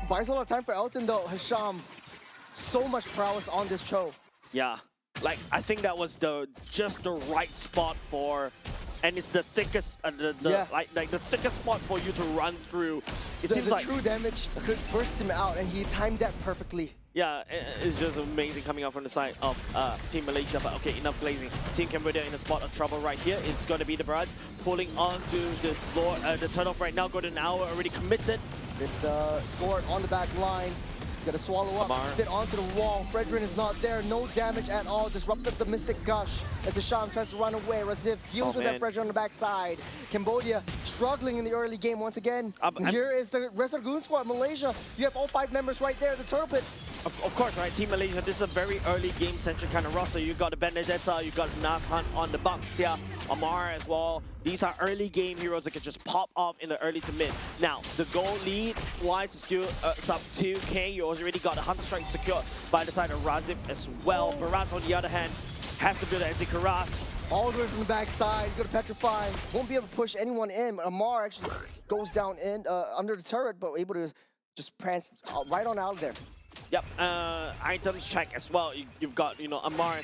Buys a lot of time for Elton though. Hisham, so much prowess on this show. Yeah, like I think that was just the right spot for, and it's the thickest, like the thickest spot for you to run through. It seems like true damage could burst him out, and he timed that perfectly. Yeah, it's just amazing coming out from the side of Team Malaysia. But okay, enough blazing. Team Cambodia in a spot of trouble right here. It's going to be the Barats pulling on to the Lord, the turn-off right now. Golden Hour already committed. It's the Lord on the back line. Got to swallow up, Amar. spit onto the wall. Fredrin is not there, no damage at all. Disrupted the Mystic Gush as Hisham tries to run away. Razif deals with that Fredrin on the backside. Cambodia struggling in the early game once again. Here is the rest of the Goon Squad, Malaysia. You have all 5 members right there at the turtle pit. of course, right? Team Malaysia, this is a very early game-centric kind of roster. You got the Benedetta, you got Nas Hunt on the box here, Amar as well. These are early game heroes that can just pop off in the early to mid. Now, the goal lead-wise is still sub 2k. You already got a Hunter Strike secured by the side of Razif as well. Barat, on the other hand, has to build an anti-Karas. All the way from the backside, you go to Petrify. Won't be able to push anyone in. Amar actually goes down in under the turret, but able to just prance right on out of there. Yep, items check as well. You've got, Amar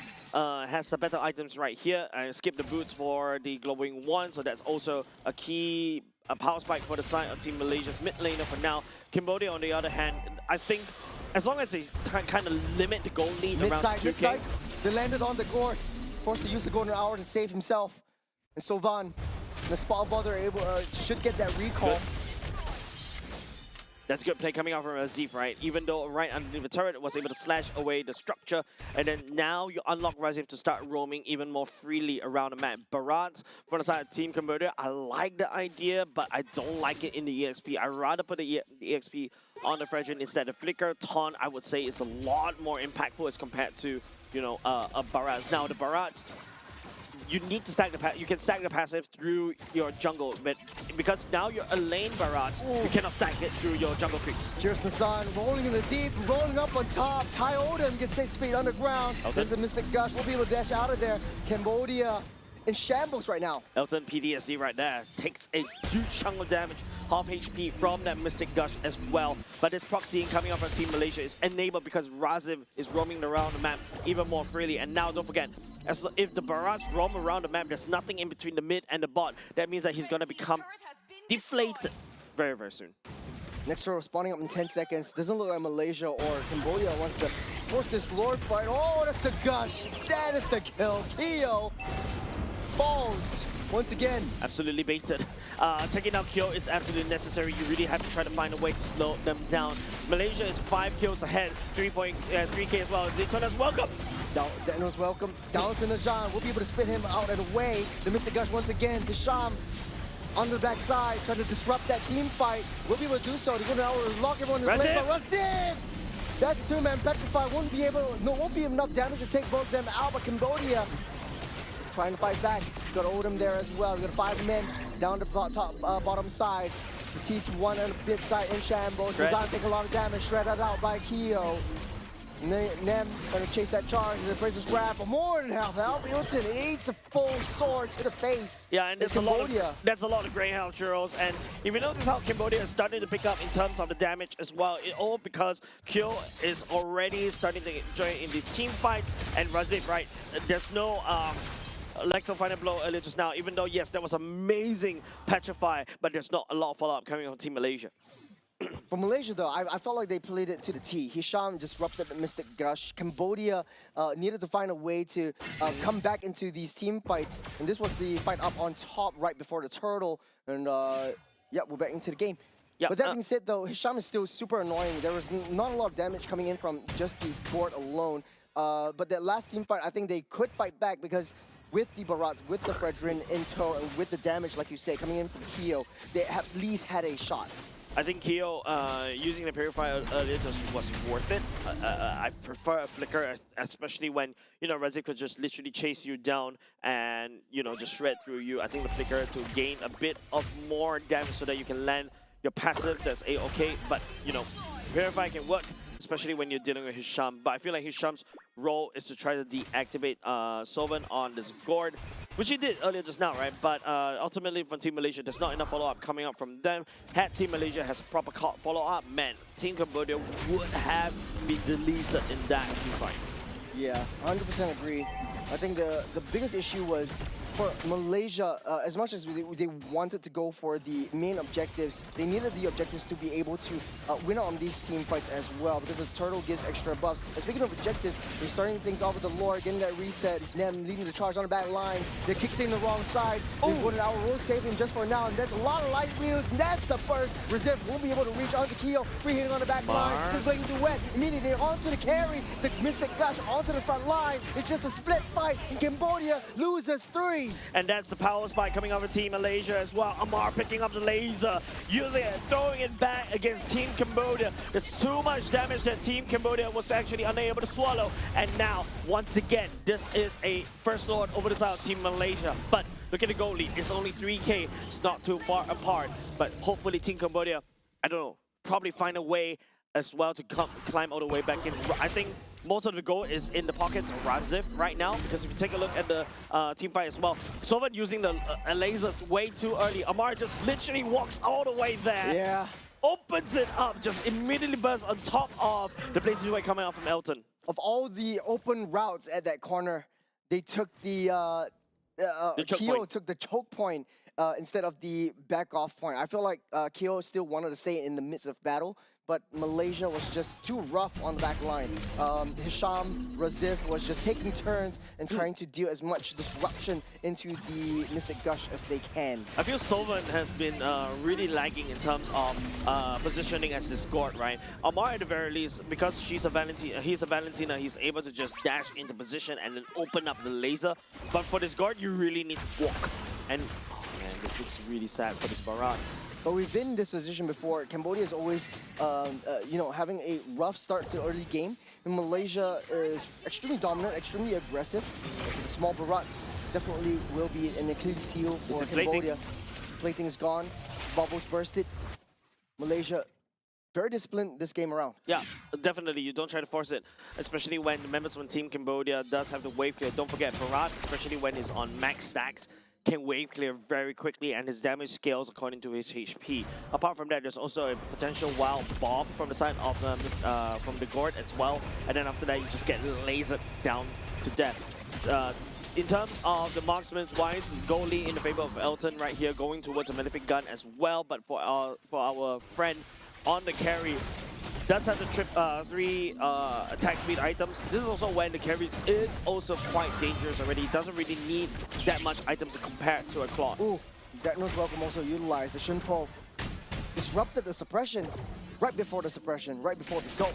has the better items right here. Skip the boots for the glowing one, so that's also a key power spike for the side of Team Malaysia's mid laner for now. Cambodia, on the other hand, I think as long as they kind of limit the goal lead around 2K. Mid-side, they landed on the Gore. Forced to use the golden hour to save himself. And Sovan, the spot bother should get that recall. Good. That's good play coming out from Razif, right? Even though right underneath the turret was able to slash away the structure, and then now you unlock Razif to start roaming even more freely around the map. Barat, from the side of Team Cambodia, I like the idea, but I don't like it in the EXP. I'd rather put the EXP on the Fredrin instead. The Flicker Taunt, I would say, is a lot more impactful as compared to, a Barat. Now, the Barat, you need to stack the you can stack the passive through your jungle, but because now you're a lane Barat, you cannot stack it through your jungle creeps. Here's Nasan rolling in the deep, rolling up on top. Tai Odin gets 6 feet underground. There's a Mystic Gush. We'll be able to dash out of there. Cambodia in shambles right now. Elton PTSD right there takes a huge chunk of damage, half HP from that Mystic Gush as well. But this proxy coming up from Team Malaysia is enabled because Razif is roaming around the map even more freely. And now don't forget, if the Barats roam around the map, there's nothing in between the mid and the bot. That means that he's going to become deflated very, very soon. Next turret spawning up in 10 seconds. Doesn't look like Malaysia or Cambodia wants to force this Lord fight. Oh, that's the Gush. That is the kill. Kyo falls once again. Absolutely baited. Taking out Kyo is absolutely necessary. You really have to try to find a way to slow them down. Malaysia is 5 kills ahead, 3K as well. Daytona's welcome. Daniel's welcome. Down to Najan. We'll be able to spit him out and away. The Mystic Gush once again. Hisham on the backside, trying to disrupt that team fight. We'll be able to do so. They're going to lock everyone in the lane. Razif! That's a 2-man Petrify. Won't be enough damage to take both of them out, but Cambodia trying to fight back. Got Odin there as well. We got 5 men down the bottom side. The T1 on the mid side in shambles. Najan taking a lot of damage. Shredded out by Kyo. Nem trying to chase that charge. The Princess Wrath for more than half health. Hilton eats a full sword to the face. Yeah, and that's a lot of Greyhound churros. And if you notice how Cambodia is starting to pick up in terms of the damage as well, all because Kyo is already starting to enjoy in these team fights. And Razif, right? There's no Electro final blow earlier just now. Even though yes, that was amazing Petrify, but there's not a lot of follow-up coming from Team Malaysia. For Malaysia, though, I felt like they played it to the T. Hisham disrupted the Mystic Gush. Cambodia needed to find a way to come back into these team fights. And this was the fight up on top right before the turtle. And yeah, we're back into the game. But that being said, though, Hisham is still super annoying. There was not a lot of damage coming in from just the board alone. But that last team fight, I think they could fight back because with the Barats, with the Fredrin in tow, and with the damage, like you say, coming in from Kyo, they at least had a shot. I think Kyo using the Purifier earlier just was worth it. I prefer a Flicker, especially when, Razif could just literally chase you down and, just shred through you. I think the Flicker to gain a bit of more damage so that you can land your passive, that's A-okay. But, Purifier can work, especially when you're dealing with Hisham. But I feel like Hisham's role is to try to deactivate Sovan on this Gord, which he did earlier just now, right? But ultimately from Team Malaysia, there's not enough follow-up coming up from them. Had Team Malaysia has a proper follow-up, man, Team Cambodia would have been deleted in that team fight. Yeah, 100% agree. I think the biggest issue was for Malaysia, as much as they wanted to go for the main objectives, they needed the objectives to be able to win on these team fights as well, because the turtle gives extra buffs. And speaking of objectives, they're starting things off with the lore, getting that reset, them leading the charge on the back line. They kicked in the wrong side. They put an hour will save him just for now, and there's a lot of light wheels, and that's the first. Razif won't be able to reach onto Kyo, free hitting on the back line. Just playing duet. Immediately onto the carry, the Mystic Gush onto the front line. It's just a split fight, and Cambodia loses 3. And that's the power spike coming over Team Malaysia as well. Amar picking up the laser, using it, throwing it back against Team Cambodia. There's too much damage that Team Cambodia was actually unable to swallow. And now, once again, this is a first Lord over the side of Team Malaysia. But look at the goal lead. It's only 3K. It's not too far apart. But hopefully Team Cambodia, I don't know, probably find a way as well to climb all the way back in. I think most of the goal is in the pockets of Razif right now, because if you take a look at the team fight as well, Sovan using the laser way too early. Amar just literally walks all the way there. Yeah. Opens it up, just immediately bursts on top of the Blaze way coming out from Elton. Of all the open routes at that corner, they took the Kyo took the choke point instead of the back off point. I feel like Kyo still wanted to stay in the midst of battle, but Malaysia was just too rough on the back line. Hisham, Razif was just taking turns and trying to deal as much disruption into the Mystic Gush as they can. I feel Sovan has been really lagging in terms of positioning as his guard, right? Amar at the very least, because he's a Valentina, he's able to just dash into position and then open up the laser. But for this guard, you really need to walk. And oh man, this looks really sad for these Barats. But we've been in this position before. Cambodia is always, having a rough start to early game. And Malaysia is extremely dominant, extremely aggressive. The small Barats definitely will be an Achilles heel for Cambodia. Plating is gone. Bubbles bursted. Malaysia very disciplined this game around. Yeah, definitely. You don't try to force it, especially when the members from Team Cambodia does have the wave clear. Don't forget, Barats, especially when he's on max stacks, can wave clear very quickly, and his damage scales according to his HP. Apart from that, there's also a potential wild bomb from the side of from the Gord as well, and then after that you just get lasered down to death. In terms of the marksman's wise, goalie in the favor of Elton right here, going towards a Malefic gun as well. But for our friend on the carry, does have the 3 attack speed items. This is also when the carry is also quite dangerous already. It doesn't really need that much items compared to a Claw. Ooh, Datnos Welcome also utilized the Shinpo. Disrupted the suppression right before the suppression, right before the go.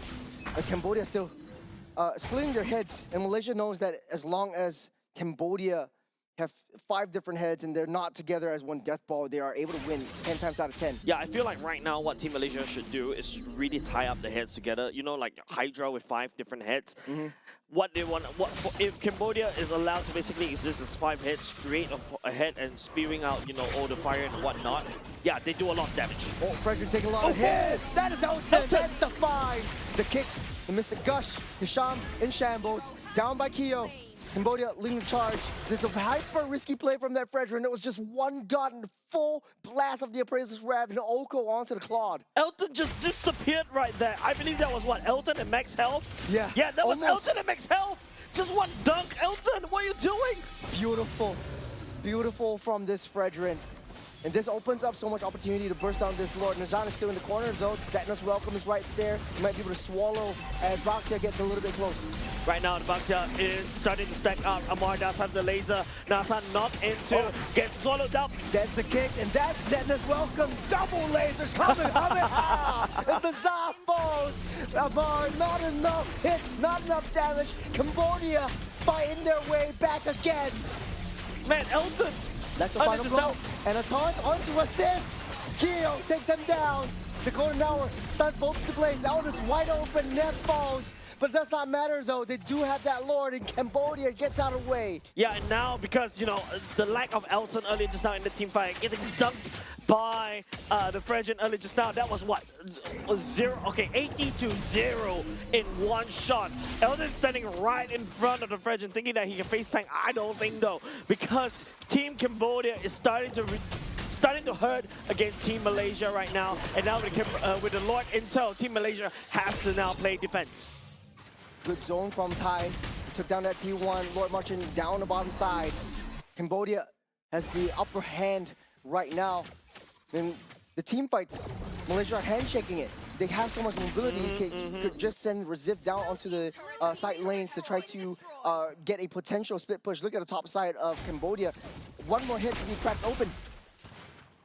As Cambodia still splitting their heads, and Malaysia knows that as long as Cambodia have 5 different heads and they're not together as one death ball, they are able to win 10 times out of 10. Yeah, I feel like right now what Team Malaysia should do is really tie up the heads together. You know, like Hydra with 5 different heads. What they want, if Cambodia is allowed to basically exist as 5 heads straight ahead and spewing out, you know, all the fire and whatnot, yeah, they do a lot of damage. Oh, Frederick taking a lot of hits. That is Elton. That's the 5. The kick, the Mystic Gush, Hisham in shambles, down by Kyo. Cambodia leading the charge. There's a hyper risky play from that Frederick, and it was just one dot and full blast of the Appraiser's Rev and Oko onto the Claude. Elton just disappeared right there. I believe that was what, Elton and max health? Yeah. Yeah, that was almost. Elton and max health. Just one dunk. Elton, what are you doing? Beautiful. Beautiful from this Frederick. And this opens up so much opportunity to burst down this Lord. Nazan is still in the corner, though. Datnos Welcome is right there. He might be able to swallow as Baxia gets a little bit close. Right now, the Baxia is starting to stack up. Amar does have the laser. Nazan knocked into, gets swallowed up. That's the kick, and that's Datnos Welcome. Double lasers coming, It's the Zaphos. Amar, not enough hits, not enough damage. Cambodia fighting their way back again. Man, Elton. That's the final blow. And a taunt onto a Sith. Kyo takes them down. The corner now stuns both of the Blaze. Elton's wide open, net falls. But it does not matter though. They do have that Lord, and Cambodia gets out of the way. Yeah, and now because, you know, the lack of Elton earlier just now in the team fight, getting dunked by the Frenchman earlier just now, that was what? 80-0 in one shot. Elton standing right in front of the Frenchman, thinking that he can face tank. I don't think though, because Team Cambodia is starting to hurt against Team Malaysia right now, and now with the Lord Intel, Team Malaysia has to now play defense. Good zone from Thai. Took down that T1. Lord marching down the bottom side. Cambodia has the upper hand right now. In the team fights, Malaysia are handshaking it. They have so much mobility, could just send Razif down onto the side lanes to try to get a potential split push. Look at the top side of Cambodia. One more hit to be cracked open.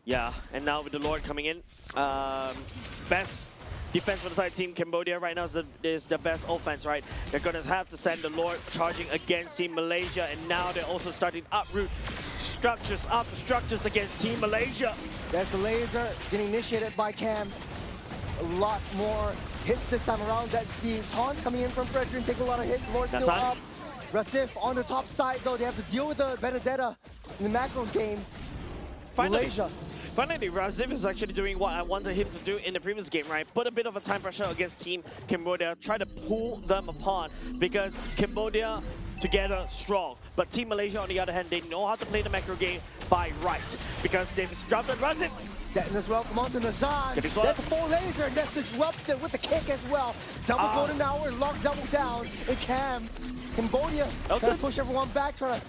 Yeah, and now with the Lord coming in, best defense for the side Team Cambodia right now is the best offense, right? They're going to have to send the Lord charging against Team Malaysia, and now they're also starting uproot structures after structures against Team Malaysia. That's the laser getting initiated by Cam. A lot more hits this time around. That's the taunt coming in from Fredrin, taking a lot of hits. Lord still That's up. Rasif on the top side though. They have to deal with the Benedetta in the macro game. Malaysia. Finally, Razif is actually doing what I wanted him to do in the previous game, right? Put a bit of a time pressure against Team Cambodia, try to pull them apart because Cambodia together strong. But Team Malaysia, on the other hand, they know how to play the macro game by right because they've disrupted Razif. That as well, come on to Nazan. That's a full laser, and that's disrupted with the kick as well. Double golden hour, lock double down. And Cambodia trying to push everyone back, trying to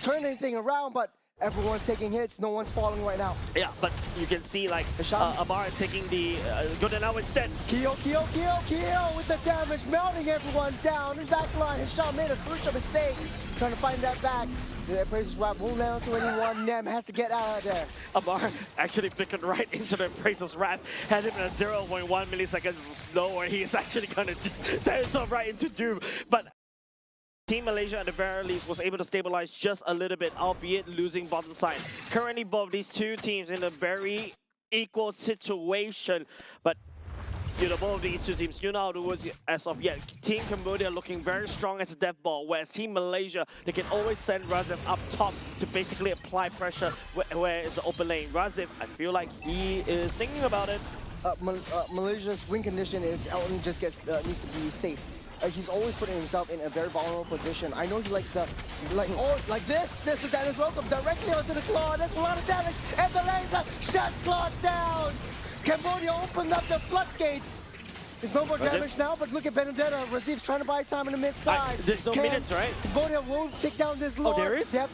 turn anything around, but everyone's taking hits, no one's falling right now. Yeah, but you can see like Amara taking the golden hour instead. Kyo with the damage, melting everyone down. In backline, Hisham made a crucial mistake, trying to find that back. That Praises Wrap won't land onto anyone. Nem has to get out of there. Amar actually flickered right into the Praises Wrap, had him at 0.1 milliseconds slower. He's actually gonna just set himself right into doom. But Team Malaysia at the very least was able to stabilize just a little bit, albeit losing bottom side. Currently both these two teams in a very equal situation, but you know, both of these two teams, you know how to work as of yet. Team Cambodia looking very strong as a death ball, whereas Team Malaysia, they can always send Razif up top to basically apply pressure where it's the open lane. Razif, I feel like he is thinking about it. Malaysia's win condition is Elton just needs to be safe. He's always putting himself in a very vulnerable position. I know he likes to, like this. This is damage welcome directly onto the claw. That's a lot of damage, and the laser shuts claw down. Cambodia opened up the floodgates. There's no more damage now, but look at Benedetta. Razif's trying to buy time in the mid side. There's no minutes, right? Cambodia won't take down this Lord. Oh, there is? They have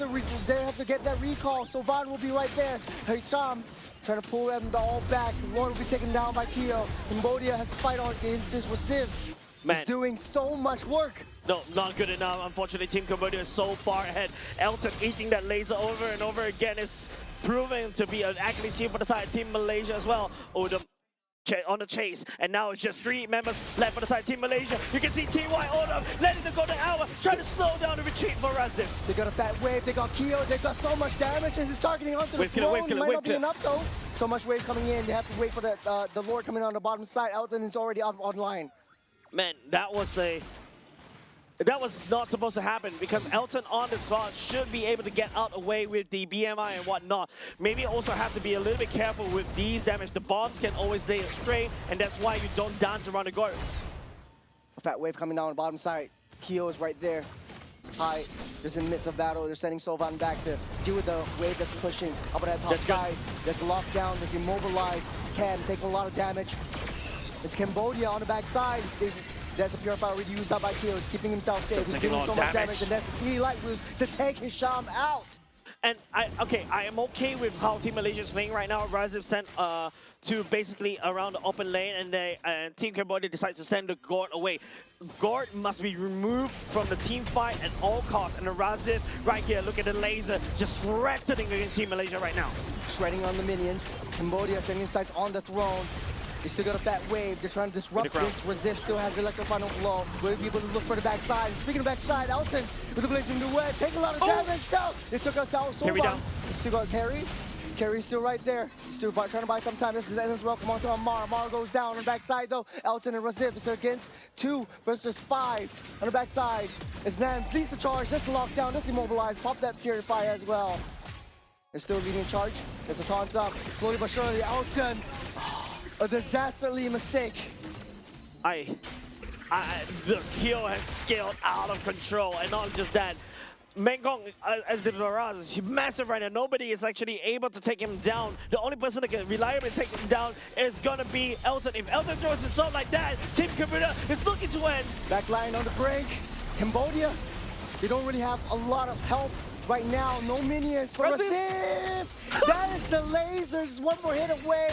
to get that recall. So Van will be right there. Hisham trying to pull them all back. Lord will be taken down by Kyo. Cambodia has to fight on against this Razif. He's doing so much work. No, not good enough. Unfortunately, Team Cambodia is so far ahead. Elton eating that laser over and over again is proving to be an accuracy for the side of Team Malaysia as well. Odom on the chase, and now it's just 3 members left for the side of Team Malaysia. You can see TY Odom letting the golden hour, trying to slow down the retreat for Razif. They got a fat wave, they got Kyo, they got so much damage. This is targeting onto the throne. It might not be enough though. So much wave coming in, they have to wait for the Lord coming on the bottom side. Elton is already online. Man, that was not supposed to happen because Elton on the spot should be able to get out away with the BMI and whatnot. Maybe also have to be a little bit careful with these damage. The bombs can always lay astray, and that's why you don't dance around the guard. A fat wave coming down on the bottom side. Kyo is right there. High, just in the midst of battle. They're sending Sovan back to deal with the wave that's pushing up on that top side. That's locked down, that's immobilized. Cam taking a lot of damage. It's Cambodia on the back side. That's a purifier already used up by Kyo. He's keeping himself safe. He's doing so much damage, and that's the speedy light boost to take Hisham out. And I am okay with how Team Malaysia is playing right now. Razif sent to basically around the open lane, and Team Cambodia decides to send the Gord away. Gord must be removed from the team fight at all costs. And the Razif right here, look at the laser, just threatening against Team Malaysia right now. Shredding on the minions. Cambodia sending sights on the throne. They still got a fat wave. They're trying to disrupt this. Razif still has the electroffinal blow. Will be able to look for the backside. Speaking of backside, Elton with the blazing new web, taking a lot of damage. No, they took us out so long. They still got Carry. Carry's still right there. Still trying to buy some time. This is as well. Come on to Amar. Amar goes down on the backside though. Elton and Razif. It's against 2 versus 5 on the backside. It's Nan. Leads the charge. That's lockdown. That's immobilized. Pop that purifier as well. They're still leading charge. There's a taunt up. Slowly but surely, Elton. A disasterly mistake. The Kyo has scaled out of control, and not just that. Mengong, as the Varaz, is massive right now. Nobody is actually able to take him down. The only person that can reliably take him down is gonna be Elton. If Elton throws himself like that, Team Cambodia is looking to end. Backline on the brink. Cambodia, they don't really have a lot of help right now. No minions for Razif. That is the lasers. One more hit away.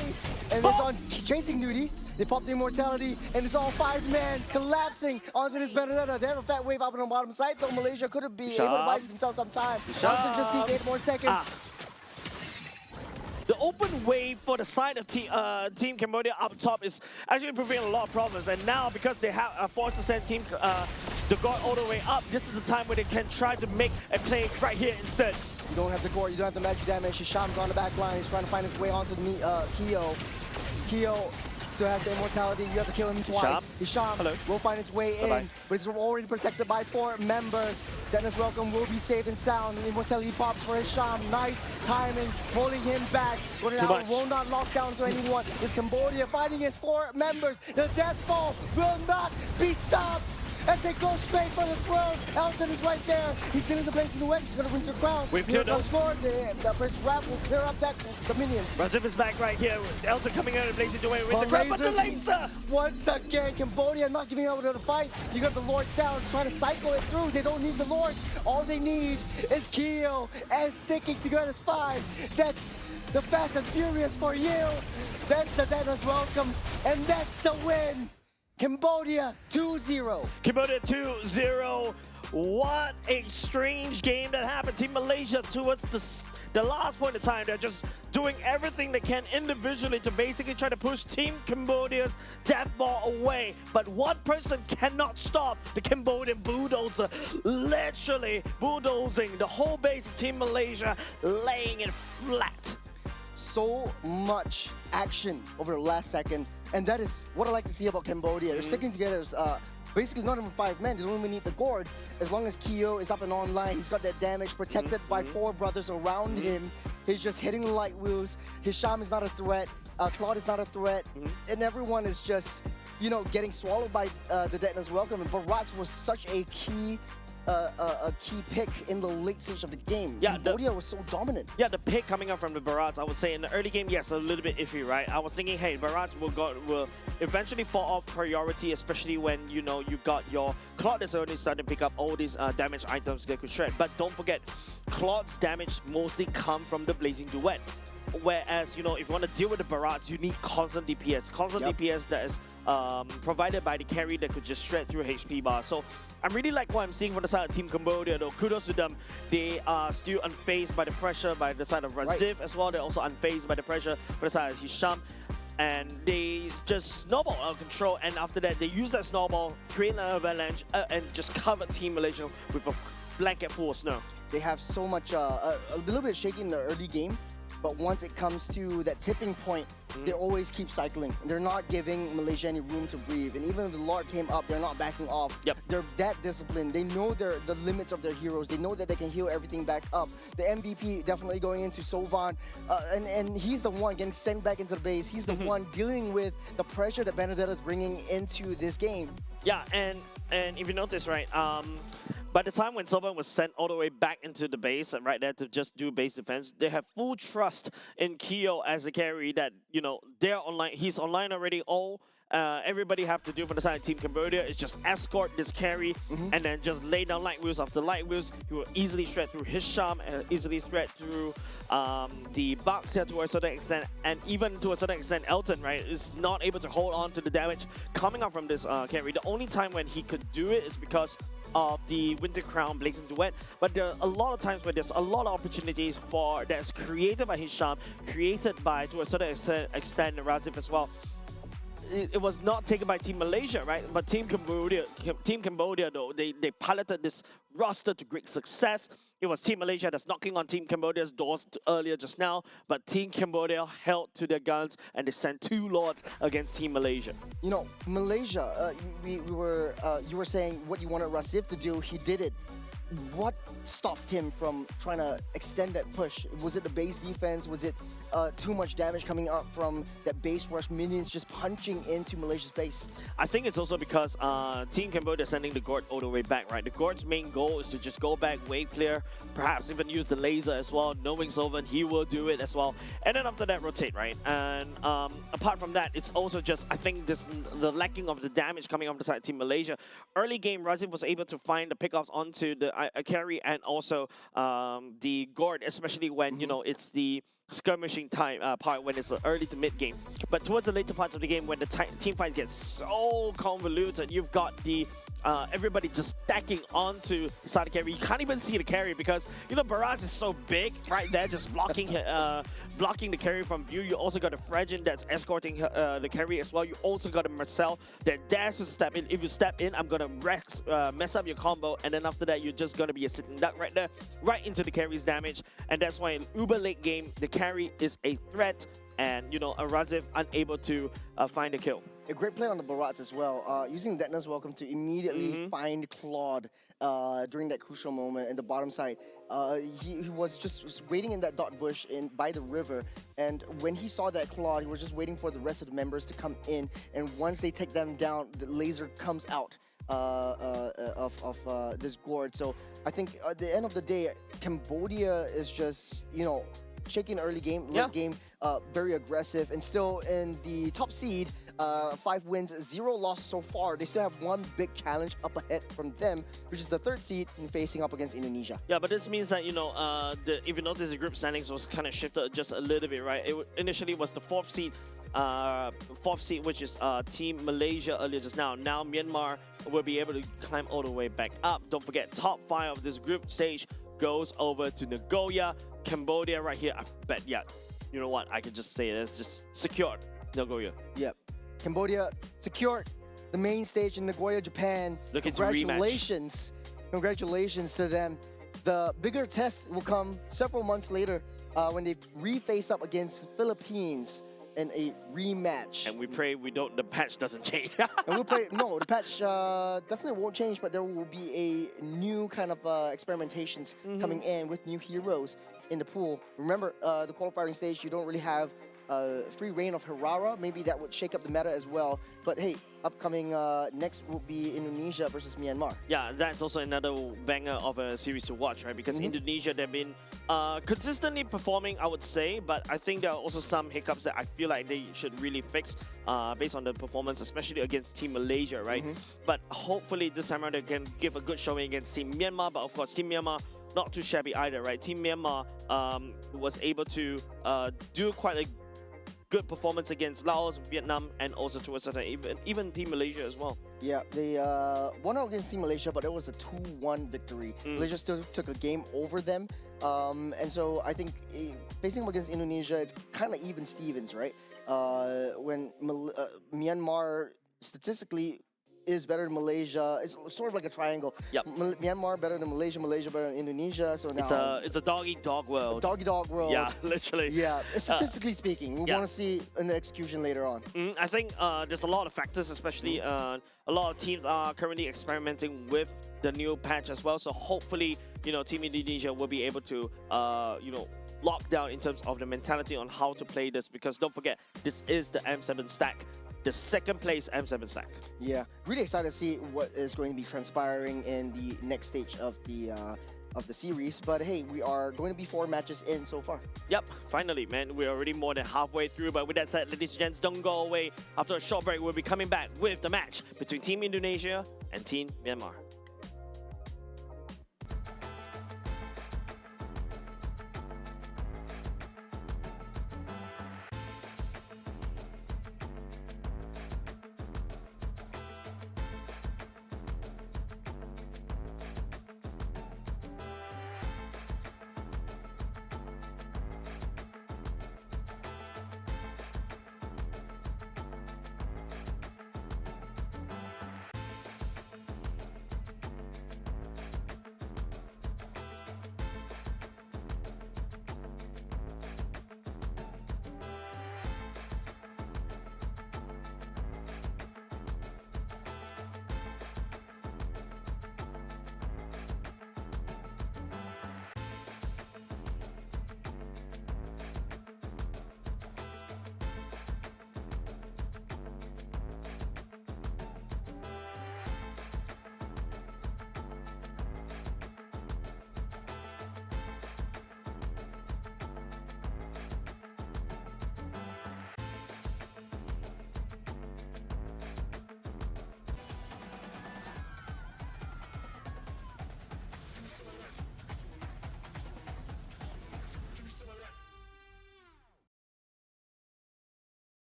And it's on chasing duty. They pop the immortality, and it's all 5-man collapsing onto this Benedetta. They have a fat wave up on the bottom side, though Malaysia could have been able to buy themselves some time. Elton just needs 8 more seconds. The open wave for the side of Team Cambodia up top is actually preventing a lot of problems. And now, because they have forced to send the guard all the way up, this is the time where they can try to make a play right here instead. You don't have the core, you don't have the magic damage. Hisham's on the back line. He's trying to find his way onto the Kyo. Kyo still has the immortality. You have to kill him twice. Hisham will find his way in, but he's already protected by 4 members. Dennis Welcome will be safe and sound. Immortality pops for Hisham. Nice timing, pulling him back. But now will not lock down to anyone. It's Cambodia fighting his 4 members. The death fall will not be stopped. And they go straight for the throne. Elton is right there. He's getting the place in the way. He's going to win the crown. We've cleared up. The first rap will clear up the minions. Razif is back right here. Elton coming out and blazing the way with the crown. But the laser! Once again, Cambodia not giving out to the fight. You got the Lord down, trying to cycle it through. They don't need the Lord. All they need is Kyo and sticking together as 5. That's the Fast and Furious for you. That's the Dennis Welcome. And that's the win. Cambodia 2-0. Cambodia 2-0. What a strange game that happened. Team Malaysia towards the last point of time, they're just doing everything they can individually to basically try to push Team Cambodia's death ball away. But one person cannot stop the Cambodian bulldozer, literally bulldozing the whole base of Team Malaysia, laying it flat. So much action over the last second, and that is what I like to see about Cambodia. They're sticking together as basically not even 5 men. They don't even need the gourd. As long as Kyo is up and online, he's got that damage protected by 4 brothers around him. He's just hitting the light wheels. Hisham is not a threat. Claude is not a threat. And everyone is just, you know, getting swallowed by the Dennis Welcome. And Barats was such a key pick in the late stage of the game. Yeah, Cambodia was so dominant. Yeah, the pick coming up from the Barats, I would say in the early game, yes, a little bit iffy, right? I was thinking, hey, Barats will eventually fall off priority, especially when, you know, you got your Claude is already starting to pick up all these damage items that could shred. But don't forget, Claude's damage mostly come from the Blazing Duet. Whereas, you know, if you want to deal with the Barats, you need constant DPS. Constant DPS that is provided by the carry that could just shred through HP bar. So I really like what I'm seeing from the side of Team Cambodia, though. Kudos to them. They are still unfazed by the pressure by the side of Razif as well. They're also unfazed by the pressure by the side of Hisham. And they just snowball out of control. And after that, they use that snowball, create an avalanche, and just cover Team Malaysia with a blanket full of snow. They have so much, a little bit shaky in the early game. But once it comes to that tipping point, they always keep cycling. They're not giving Malaysia any room to breathe. And even if the Lord came up, they're not backing off. They're that disciplined. They know the limits of their heroes. They know that they can heal everything back up. The MVP definitely going into Sovan. And he's the one getting sent back into the base. He's the one dealing with the pressure that Benedetta's bringing into this game. Yeah, and if you notice, right, by the time when Sovan was sent all the way back into the base, right there to just do base defense, they have full trust in Kyo as a carry that, you know, they're online. He's online already. All everybody have to do for the side of Team Cambodia is just escort this carry and then just lay down light wheels after light wheels. He will easily shred through Hisham and easily shred through the Bucks here to a certain extent, and even to a certain extent Elton, right, is not able to hold on to the damage coming out from this carry. The only time when he could do it is because of the Winter Crown Blazing Duet, but there are a lot of times where there's a lot of opportunities for that's created by Hisham, created by, to a certain extent, Razif as well. It was not taken by Team Malaysia, right? But Team Cambodia, though, they piloted this roster to great success. It was Team Malaysia that's knocking on Team Cambodia's doors earlier just now, but Team Cambodia held to their guns and they sent 2 Lords against Team Malaysia. You know, Malaysia, you were saying what you wanted Razif to do, he did it. What stopped him from trying to extend that push? Was it the base defense? Was it too much damage coming up from that base rush minions just punching into Malaysia's base? I think it's also because Team Cambodia sending the Gord all the way back, right? The Gord's main goal is to just go back, wave clear, perhaps even use the laser as well. Knowing Sovan, he will do it as well. And then after that, rotate, right? And apart from that, it's also just, I think, the lacking of the damage coming off the side of Team Malaysia. Early game, Razif was able to find the pickoffs onto the carry and also the Gord, especially when, you know, it's the skirmishing time part when it's early to mid game. But towards the later parts of the game, when the team fight gets so convoluted, you've got the everybody just stacking onto the side of carry. You can't even see the carry because, you know, Baraz is so big right there, just blocking blocking the carry from view. You also got a Fragin that's escorting the carry as well. You also got a Marcel that dares to step in. If you step in, I'm gonna mess up your combo, and then after that, you're just gonna be a sitting duck right there, right into the carry's damage. And that's why in uber late game, the carry is a threat, and you know, Araziv unable to find a kill. A great play on the Barats as well, using Detna's Welcome to immediately find Claude during that crucial moment in the bottom side. He was just waiting in that dot bush by the river, and when he saw that Claude, he was just waiting for the rest of the members to come in, and once they take them down, the laser comes out of this gourd. So I think at the end of the day, Cambodia is just, you know, shaking early game, late game, very aggressive, and still in the top seed. 5 wins, 0 loss so far. They still have one big challenge up ahead from them, which is the 3rd seed and facing up against Indonesia. Yeah, but this means that, you know, if you notice, the group standings was kind of shifted just a little bit, right? It initially was the 4th seed, which is Team Malaysia earlier just now. Now Myanmar will be able to climb all the way back up. Don't forget, top 5 of this group stage goes over to Nagoya. Cambodia right here, I bet, yeah, you know what, I can just say it, it's just secured Nagoya. Yep. Cambodia secured the main stage in Nagoya, Japan. Congratulations. Congratulations to them. The bigger test will come several months later when they re-face up against Philippines in a rematch. And we pray the patch doesn't change. And we'll pray, no, the patch definitely won't change, but there will be a new kind of experimentations coming in with new heroes in the pool. Remember, the qualifying stage, you don't really have free reign of Harara. Maybe that would shake up the meta as well. But hey, upcoming next will be Indonesia versus Myanmar. Yeah, that's also another banger of a series to watch, right? Because Indonesia, they've been consistently performing, I would say, but I think there are also some hiccups that I feel like they should really fix based on the performance, especially against Team Malaysia, right? But hopefully this time around they can give a good showing against Team Myanmar. But of course, Team Myanmar, not too shabby either, right? Team Myanmar was able to do quite a good performance against Laos, Vietnam, and also to a certain even Team Malaysia as well. Yeah, they won out against Team Malaysia, but it was a 2-1 victory. Malaysia still took a game over them, and so I think facing them against Indonesia, it's kind of even Stevens, right? When Myanmar statistically is better than Malaysia. It's sort of like a triangle. Yep. Myanmar better than Malaysia, Malaysia better than Indonesia. So now it's a dog-eat-dog world. Dog-eat-dog world. Yeah, literally. Yeah, statistically speaking, we want to see an execution later on. I think there's a lot of factors, especially a lot of teams are currently experimenting with the new patch as well. So hopefully, you know, Team Indonesia will be able to, you know, lock down in terms of the mentality on how to play this. Because don't forget, this is the M7 stack. The 2nd place M7 stack. Yeah, really excited to see what is going to be transpiring in the next stage of the series. But hey, we are going to be 4 matches in so far. Yep, finally, man. We're already more than halfway through. But with that said, ladies and gents, don't go away. After a short break, we'll be coming back with the match between Team Indonesia and Team Myanmar.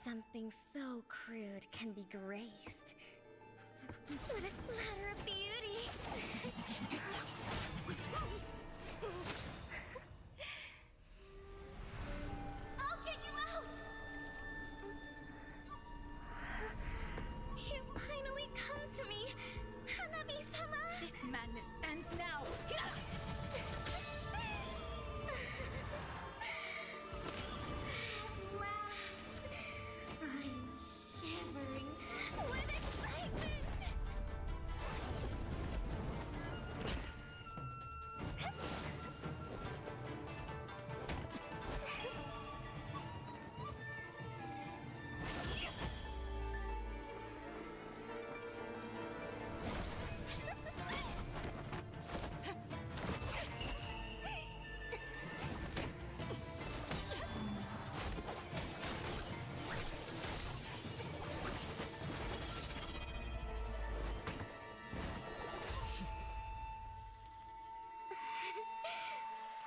Something so crude can be graced with a splatter of beauty. I'll get you out! You finally come to me, Hanabi-sama! This madness ends now! At last, I'm shivering with excitement!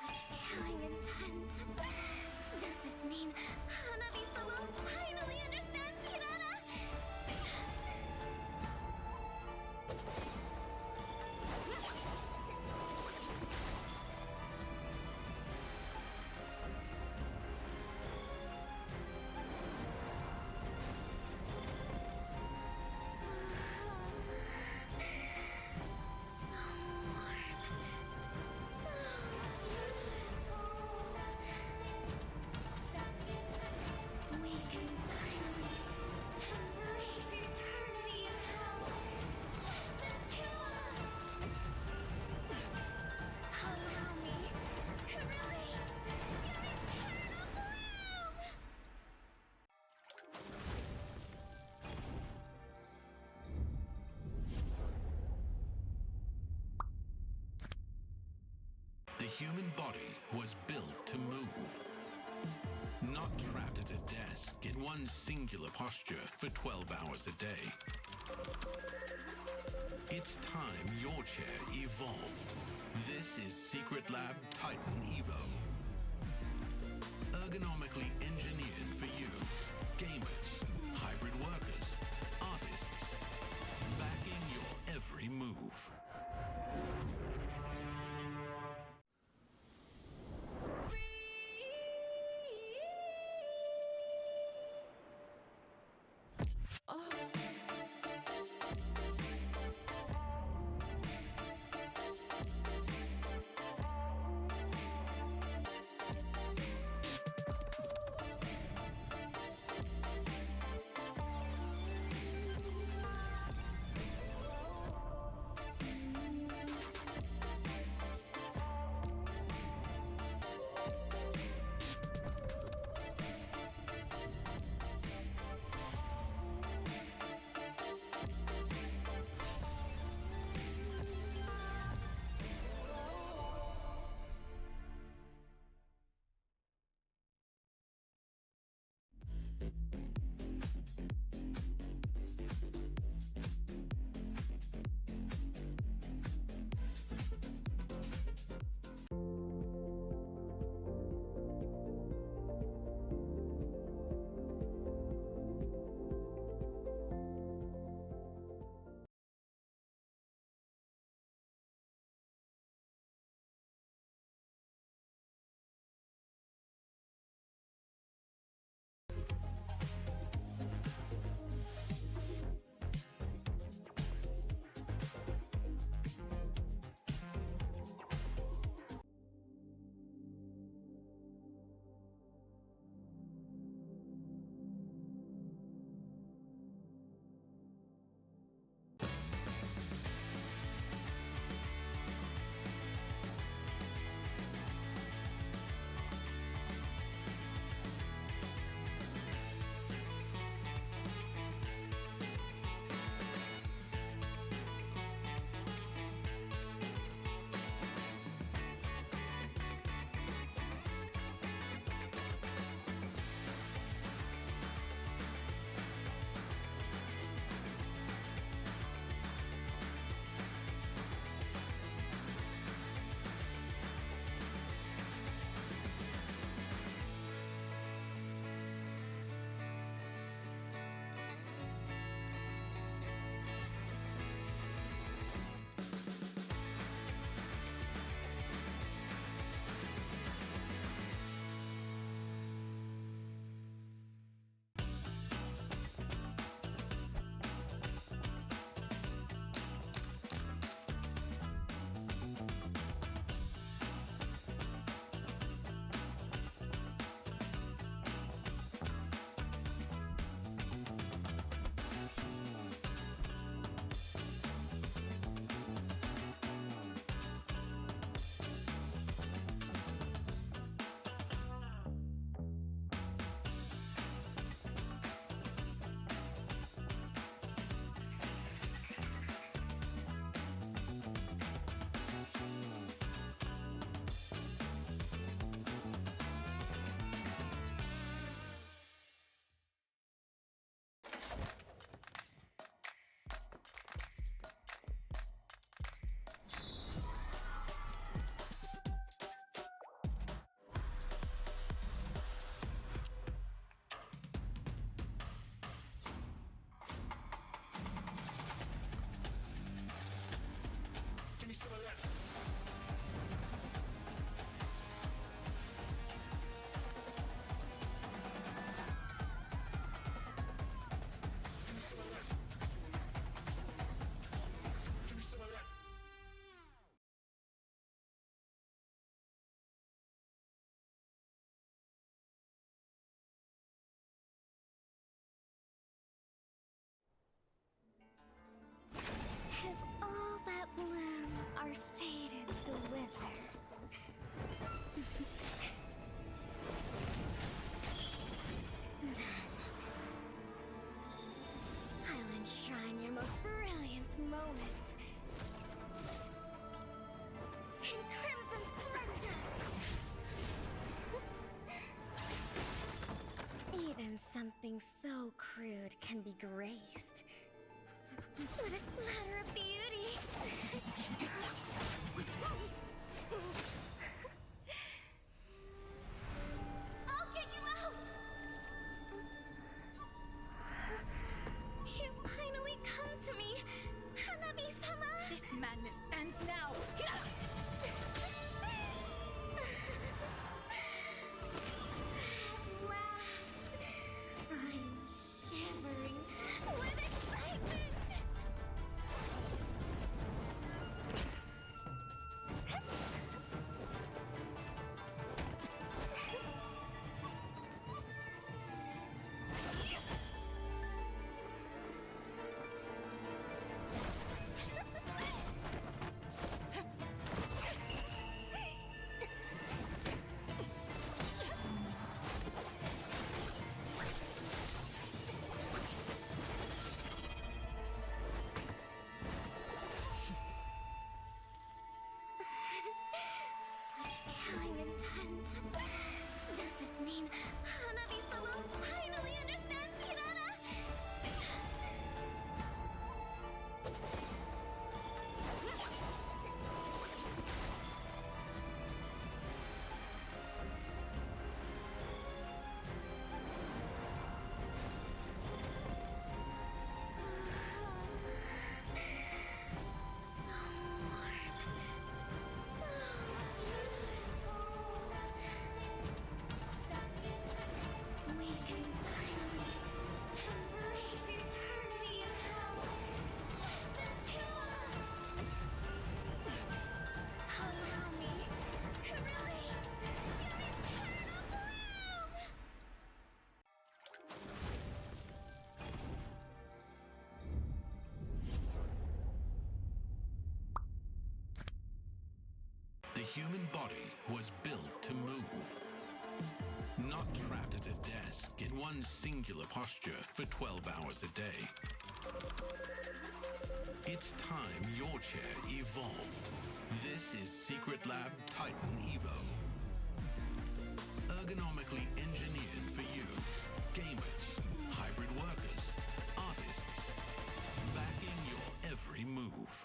Such killing intent. Does this mean Hanabi-sama finally understands Kirara? So warm. So beautiful. We can finally embrace eternity in hell. Just the two of us. Allow me to release your eternal bloom. The human body was built to move. Not trapped at a desk in one singular posture for 12 hours a day. It's time your chair evolved. This is Secret Lab Titan Evo. Ergonomically engineered for you, gamers, hybrid workers, artists, backing your every move. with a splatter of beauty. I'll get you out! You finally come to me, Hanabi-sama! This madness ends now! At last, I'm shivering with excitement! Such killing intent. Does this mean Hanabi-sama finally understands Kirara? So warm. So beautiful. We can finally embrace eternity in hell. Just the two of us. Allow me to release your eternal bloom. The human body was built to move. Not trapped at a desk in one singular posture for 12 hours a day. It's time your chair evolved. This is Secret Lab Titan Evo. Ergonomically engineered for you, gamers, hybrid workers, artists, backing your every move.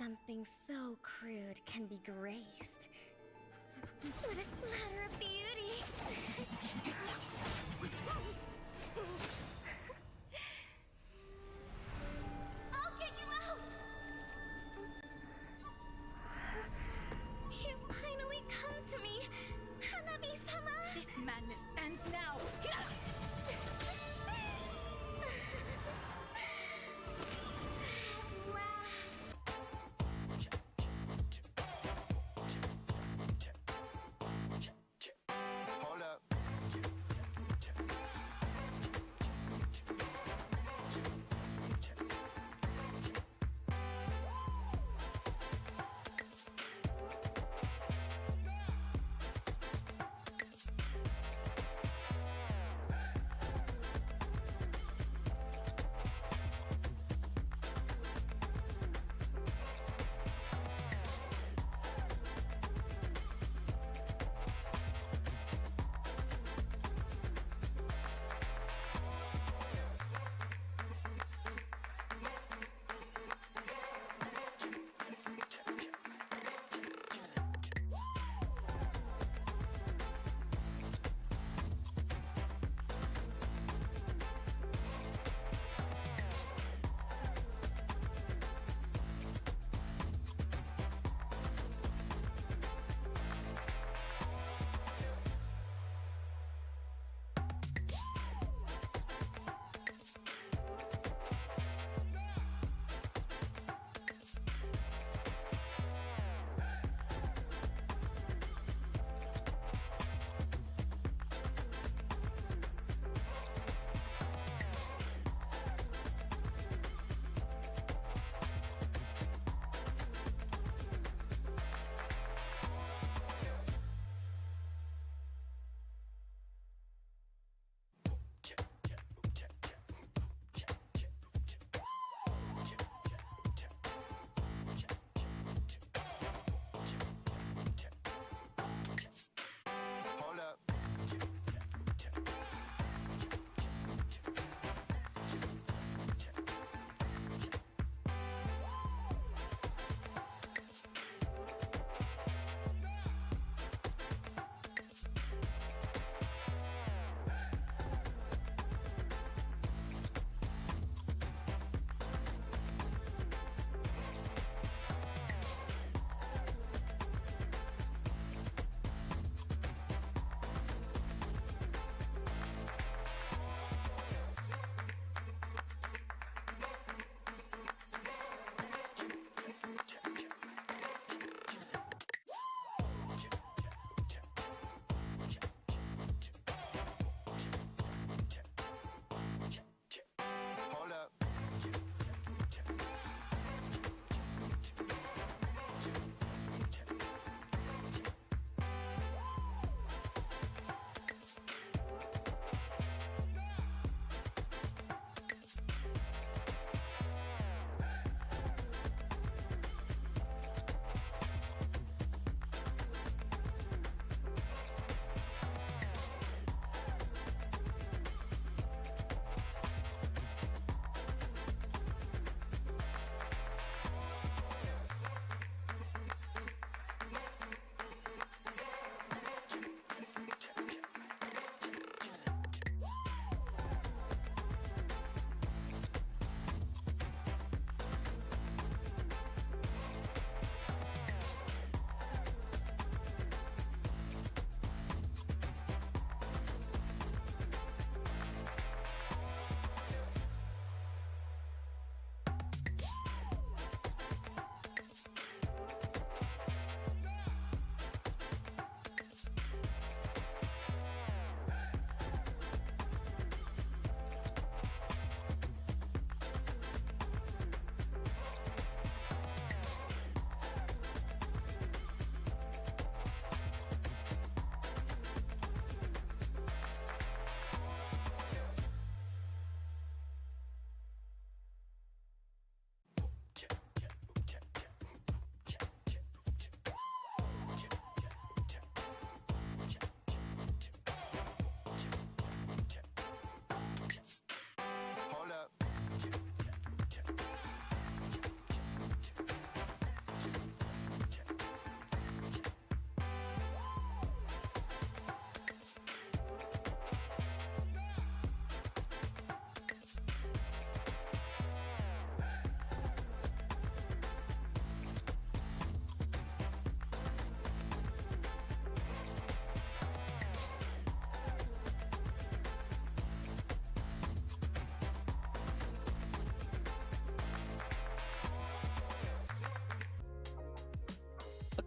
something so crude can be graced with a splatter of beauty. I'll get you out! You finally come to me, Hanabi-sama! This madness ends now. At last. Hold up.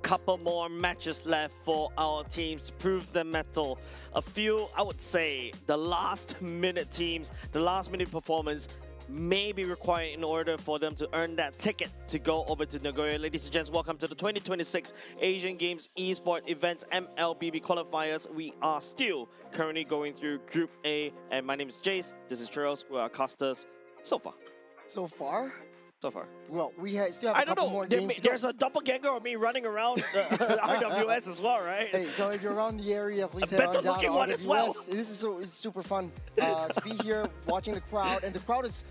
couple more matches left for our teams to prove their mettle. A few, I would say, the last minute teams, the last minute performance may be required in order for them to earn that ticket to go over to Nagoya. Ladies and gents, welcome to the 2026 Asian Games Esports Events MLBB Qualifiers. We are still currently going through Group A, and my name is Jace. This is Charles. We are casters so far. So far? So far. Well, still have a couple more games to go. There's a doppelganger of me running around the RWS as well, right? Hey, so if you're around the area, please head better on down looking to one RWS. as well. This is it's super fun to be here watching the crowd, and the crowd is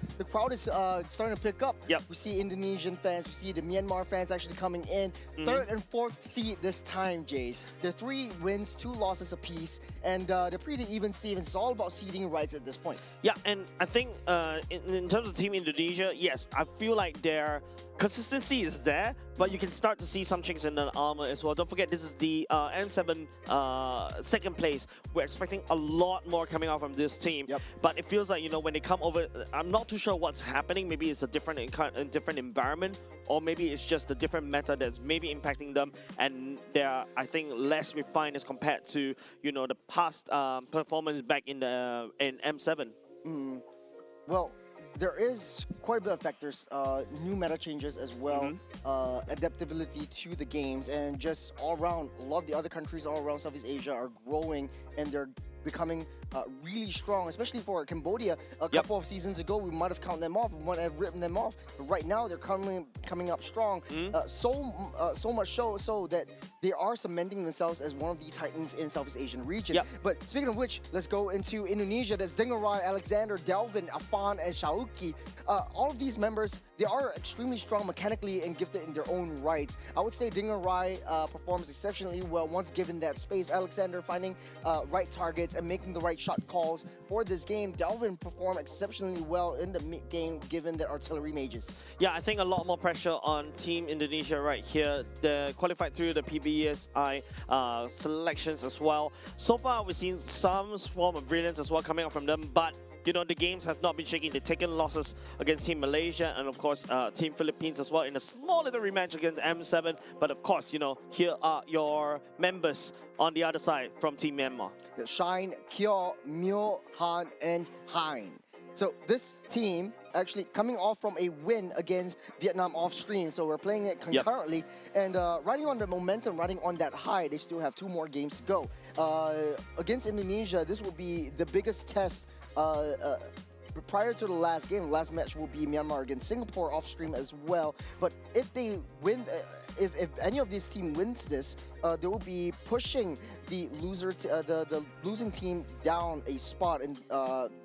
starting to pick up. Yep. We see Indonesian fans, we see the Myanmar fans actually coming in. Third and fourth seed this time, Jays. They're 3 wins, 2 losses apiece, and they're pretty even, Stevens. It's all about seeding rights at this point. Yeah, and I think in terms of Team Indonesia, yes, I feel like their consistency is there, but you can start to see some chinks in the armor as well. Don't forget, this is the M7 second place. We're expecting a lot more coming out from this team. Yep. But it feels like, you know, when they come over, I'm not too sure what's happening. Maybe it's a different environment, or maybe it's just a different meta that's maybe impacting them, and they're, I think, less refined as compared to, you know, the past performance back in the in M7. Well, there is quite a bit of factors, new meta changes as well, adaptability to the games, and just all around, a lot of the other countries all around Southeast Asia are growing, and they're becoming really strong, especially for Cambodia. A couple of seasons ago, we might have counted them off, we might have written them off, but right now they're coming up strong, so much so that they are cementing themselves as one of the titans in Southeast Asian region. But speaking of which, let's go into Indonesia. There's Dingerai, Alexander, Delvin, Afan, and Shauki. All of these members, they are extremely strong mechanically and gifted in their own rights. I would say Dingerai performs exceptionally well once given that space. Alexander finding right targets and making the right shot calls for this game. Delvin performed exceptionally well in the mid-game given the artillery mages. Yeah, I think a lot more pressure on Team Indonesia right here. They qualified through the PBSI selections as well. So far, we've seen some form of brilliance as well coming out from them, but you know, the games have not been shaking. They've taken losses against Team Malaysia and, of course, Team Philippines as well in a small little rematch against M7. But, of course, you know, here are your members on the other side from Team Myanmar. Shine, Kyo, Myo, Han, and Hein. So this team actually coming off from a win against Vietnam off stream. So we're playing it concurrently. And riding on the momentum, riding on that high, they still have 2 more games to go. Against Indonesia, this will be the biggest test prior to the last game. The last match will be Myanmar against Singapore off stream as well. But if they win, if any of these team wins this, they will be pushing the the losing team down a spot and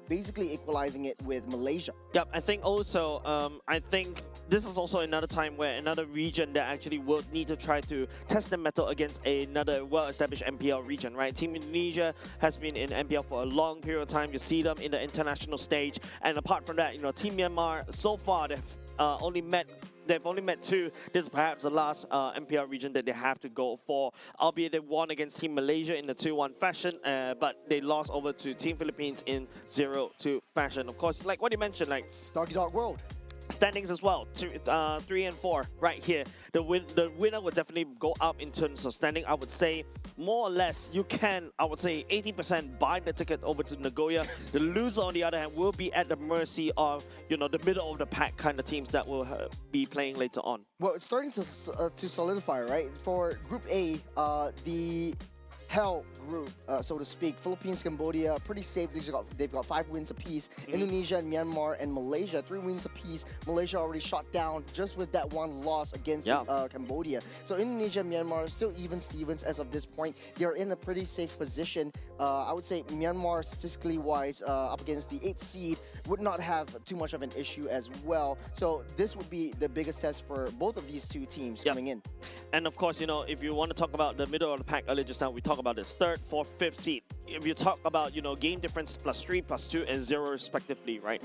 basically equalizing it with Malaysia. Yep, I think also, I think this is also another time where another region that actually will need to try to test the mettle against another well-established MPL region, right? Team Indonesia has been in MPL for a long period of time. You see them in the international stage, and apart from that, you know, Team Myanmar so far they've only met 2. This is perhaps the last MPL region that they have to go for, albeit they won against Team Malaysia in the 2-1 fashion, but they lost over to Team Philippines in 0-2 fashion. Of course, like what you mentioned, like Doggy Dog World. Standings as well, 3 and 4 right here. The winner would definitely go up in terms of standing. I would say more or less you can, I would say 80% buy the ticket over to Nagoya. The loser on the other hand will be at the mercy of, you know, the middle of the pack kind of teams that will be playing later on. Well, it's starting to solidify, right? For Group A, the hell group, so to speak. Philippines, Cambodia, pretty safe. They've got 5 wins apiece. Indonesia and Myanmar and Malaysia, 3 wins apiece. Malaysia already shot down just with that 1 loss against Cambodia. So Indonesia and Myanmar still even Stevens as of this point. They're in a pretty safe position. I would say Myanmar, statistically wise, up against the 8th seed, would not have too much of an issue as well. So this would be the biggest test for both of these 2 teams coming in. And of course, you know, if you want to talk about the middle of the pack earlier just now, we talk about this 3rd, 4th, 5th seed. If you talk about, you know, game difference +3, +2, and 0 respectively, right?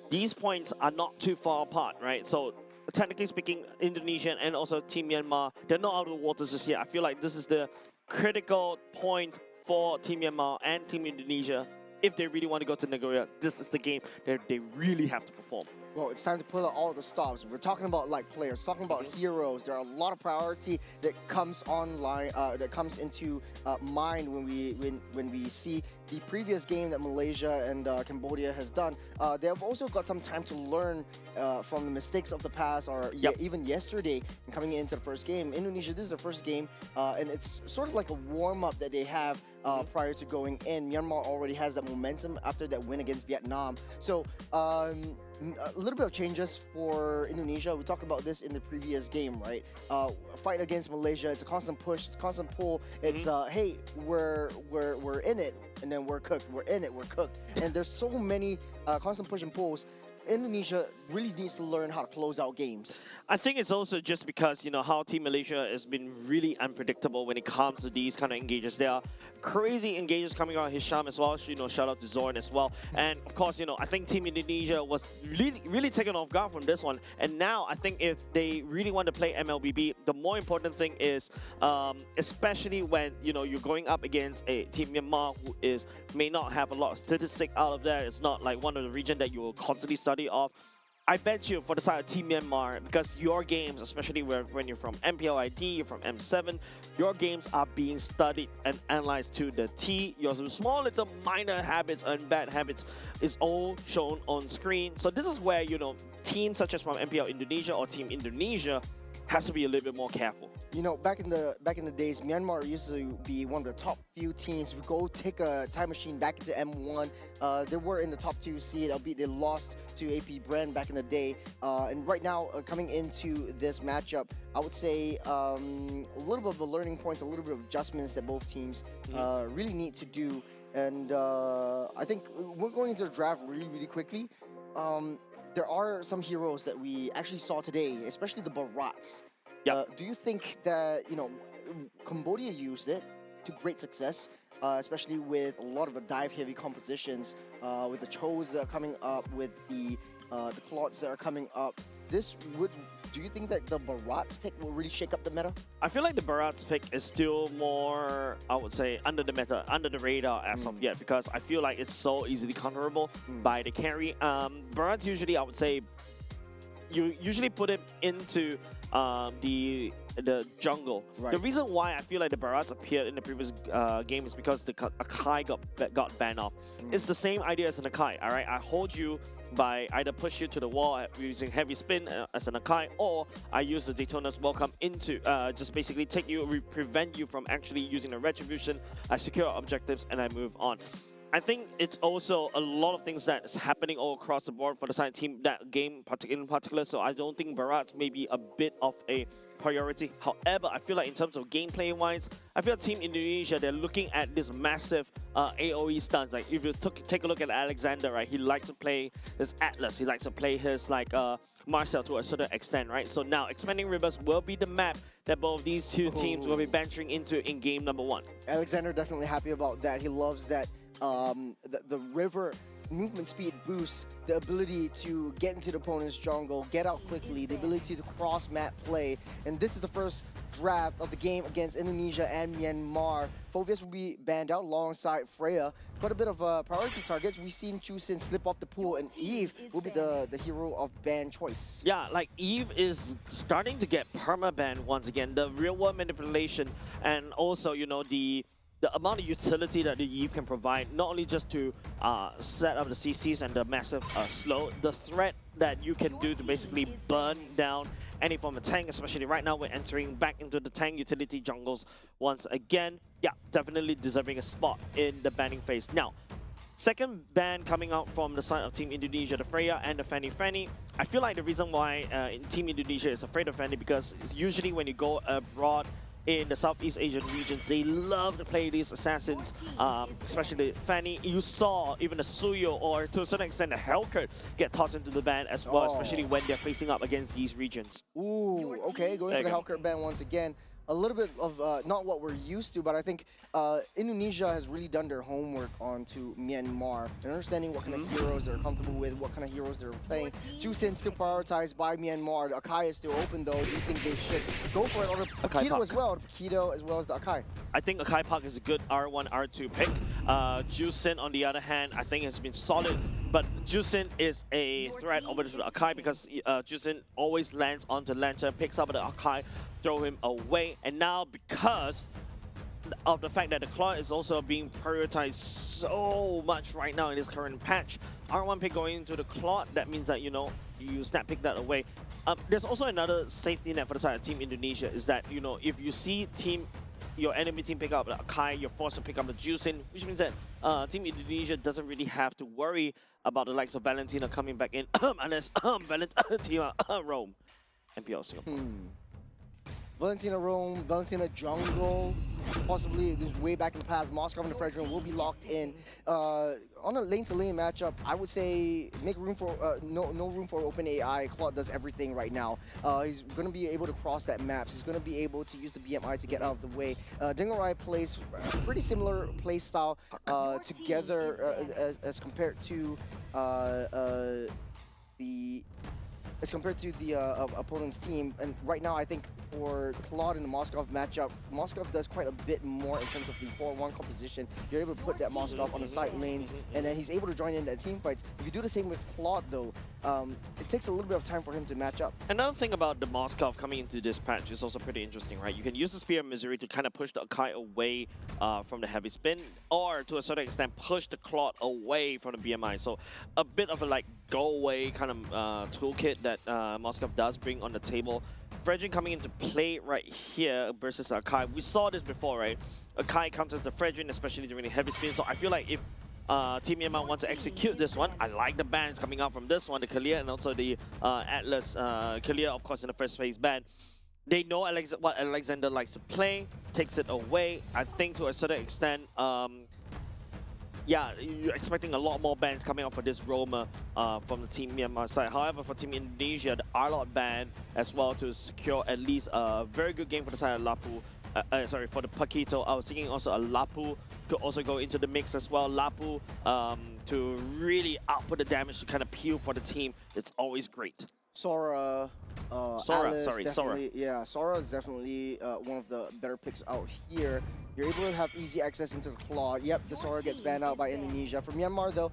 These points are not too far apart, right? So technically speaking, Indonesian and also Team Myanmar, they're not out of the waters just yet. I feel like this is the critical point for Team Myanmar and Team Indonesia. If they really want to go to Nagoya, this is the game that they really have to perform. well, it's time to pull out all the stops. We're talking about like players, talking about heroes. There are a lot of priority that comes online, that comes into mind when we see the previous game that Malaysia and Cambodia has done. They have also got some time to learn from the mistakes of the past, or even yesterday and coming into the first game. Indonesia, this is their first game, and it's sort of like a warm-up that they have prior to going in. Myanmar already has that momentum after that win against Vietnam. So a little bit of changes for Indonesia. We talked about this in the previous game, right? Fight against Malaysia, it's a constant push, it's a constant pull. It's hey, we're in it, and then we're cooked. We're in it, we're cooked. And there's so many constant push and pulls. Indonesia really needs to learn how to close out games. I think it's also just because, you know, how Team Malaysia has been really unpredictable when it comes to these kind of engages. There are crazy engages coming out of Hisham as well. You know, shout out to Zorn as well. And of course, you know, I think Team Indonesia was really taken off guard from this one. And now I think if they really want to play MLBB, the more important thing is, especially when, you know, you're going up against a Team Myanmar who may not have a lot of statistics out of there. It's not like one of the region that you will constantly study of. I bet you for the side of Team Myanmar, because your games, especially when you're from MPLID, you're from M7, your games are being studied and analyzed to the T. Your small little minor habits and bad habits is all shown on screen. So this is where, you know, teams such as from MPL Indonesia or Team Indonesia has to be a little bit more careful. You know, back in the days, Myanmar used to be one of the top few teams. If we go take a time machine back into M1, they were in the top 2 seed, albeit they lost to AP Bren back in the day. And right now, coming into this matchup, I would say a little bit of the learning points, a little bit of adjustments that both teams really need to do. And I think we're going into the draft really quickly. There are some heroes that we actually saw today, especially the Barats. Do you think that, you know, Cambodia used it to great success, especially with a lot of the dive-heavy compositions, with the Chos that are coming up, with the Clods that are coming up? Do you think that the Barats pick will really shake up the meta? I feel like the Barats pick is still more, I would say, under the meta, under the radar as of yet, because I feel like it's so easily counterable by the carry. Barats usually, I would say, you usually put it into the jungle. Right. The reason why I feel like the Barats appeared in the previous game is because the Akai got banned off. It's the same idea as an Akai, all right? I hold you by either push you to the wall using heavy spin as an Akai, or I use the Daytona's Welcome into just basically take you, prevent you from actually using the Retribution. I secure objectives and I move on. I think it's also a lot of things that is happening all across the board for the side team, that game in particular, so I don't think Barats may be a bit of a priority. However, I feel like in terms of gameplay-wise, I feel Team Indonesia, they're looking at this massive AoE stunts. Like, if you take a look at Alexander, right, he likes to play his Atlas, he likes to play his, like, Marcel to a certain extent, right? So now, Expanding Rivers will be the map that both these two teams will be venturing into in game number 1. Alexander definitely happy about that. He loves that the river movement speed boosts, the ability to get into the opponent's jungle, get out quickly, the ability to cross map play. And this is the first draft of the game against Indonesia and Myanmar. Phoveus will be banned out alongside Freya. Quite a bit of priority targets. We've seen Chusin slip off the pool, and Eve will be the hero of ban choice. Yeah, like Eve is starting to get perma-banned once again. The real-world manipulation, and also, you know, the amount of utility that the Eve can provide, not only just to set up the CCs and the massive slow, the threat that you can do to basically burn down any form of tank, especially right now we're entering back into the tank utility jungles once again. Yeah, definitely deserving a spot in the banning phase. Now, second ban coming out from the side of Team Indonesia, the Freya and the Fanny. I feel like the reason why Team Indonesia is afraid of Fanny, because usually when you go abroad in the Southeast Asian regions, they love to play these assassins, especially Fanny. You saw even the Suyo, or to a certain extent the Hellcat, get tossed into the ban as well, especially when they're facing up against these regions. Ooh, okay, going for the Hellcat ban once again. A little bit of not what we're used to, but I think Indonesia has really done their homework onto Myanmar. They're understanding what kind of heroes they're comfortable with, what kind of heroes they're playing. Chusin still prioritized by Myanmar. The Akai is still open though. Do you think they should go for it? Or the Paquito as well. The Paquito as well as the Akai. I think Akai Park is a good R1, R2 pick. Chusin, on the other hand, I think has been solid But Jusin is a threat over to the Akai because Jusin always lands onto Lantern, picks up the Akai, throw him away. And now because of the fact that the Claw is also being prioritized so much right now in this current patch, R1 pick going into the Claw, that means that, you know, you snap pick that away. There's also another safety net for the side of Team Indonesia is that, you know, if you see your enemy team pick up the Akai, you're forced to pick up the Jusin, which means that Team Indonesia doesn't really have to worry about the likes of Valentina coming back in unless Valentina roam. NPL Singapore. Valentina roam, Valentina jungle, possibly this way back in the past. Moskov and the Fredrin will be locked in. On a lane-to-lane matchup, I would say make room for no room for open AI. Claude does everything right now. He's going to be able to cross that maps. He's going to be able to use the BMI to get out of the way. Dingarai plays pretty similar play style together as compared to the opponent's team. And right now, I think for Claude in the Moskov matchup, Moskov does quite a bit more in terms of the 4-1 composition. You're able to put that Moskov on the side lanes, and then he's able to join in that team fights. If you do the same with Claude, though, it takes a little bit of time for him to match up. Another thing about the Moskov coming into this patch is also pretty interesting, right? You can use the Spear of Misery to kind of push the Akai away from the heavy spin, or to a certain extent push the Claude away from the BMI. So a bit of a like go away kind of toolkit that Moskov does bring on the table. Fredrin coming into play right here versus Akai. We saw this before, right? Akai counters the Fredrin, especially during the heavy spin. So I feel like if Team Myanmar wants to execute this one, I like the bans coming out from this one, the Kalia and also the Atlas. Kalia, of course, in the first phase ban. They know what Alexander likes to play, takes it away. I think to a certain extent, yeah, you're expecting a lot more bans coming out for this Roma from the Team Myanmar side. However, for Team Indonesia, the R-Lot ban as well to secure at least a very good game for the side of Lapu. Sorry, for the Paquito. I was thinking also a Lapu could also go into the mix as well. Lapu to really output the damage to kind of peel for the team. It's always great. Sora, Sora. Yeah, Sora is definitely one of the better picks out here. You're able to have easy access into the Claw. Yep, the Sora gets banned out by Indonesia. For Myanmar, though,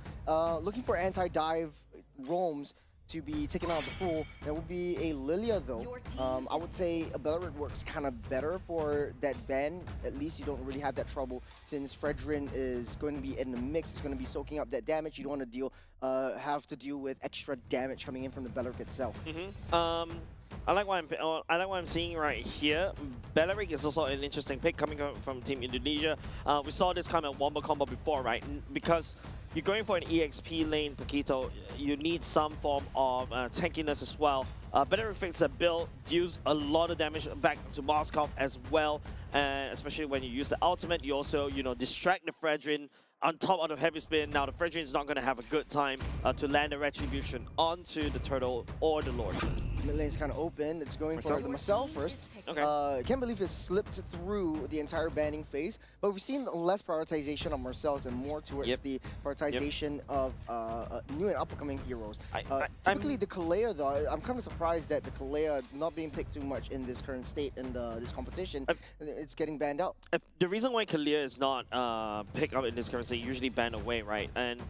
looking for anti-dive roams to be taken out of the pool. There will be a Lilia, though. I would say a Beleric works kind of better for that ban. At least you don't really have that trouble since Fredrin is going to be in the mix. It's going to be soaking up that damage. You don't want to have to deal with extra damage coming in from the Beleric itself. I like what I'm seeing right here. Beleric is also an interesting pick coming from Team Indonesia. We saw this kind of wombo combo before, right? Because you're going for an EXP lane, Paquito, you need some form of tankiness as well. Beleric fixes the build, deals a lot of damage back to Moskov as well. And especially when you use the ultimate, you also, you know, distract the Fredrin on top of the heavy spin. Now the Fredrin is not going to have a good time to land a retribution onto the turtle or the Lord. Mid lane's kind of open. It's going for the Marcel first. Okay. Can't believe it slipped through the entire banning phase, but we've seen less prioritization of Marcel's and more towards the prioritization of new and up-and-coming heroes. Typically, the Kalea, though, I'm kind of surprised that the Kalea not being picked too much in this current state in this competition. It's getting banned out. The reason why Kalea is not picked up in this current state, usually banned away, right? And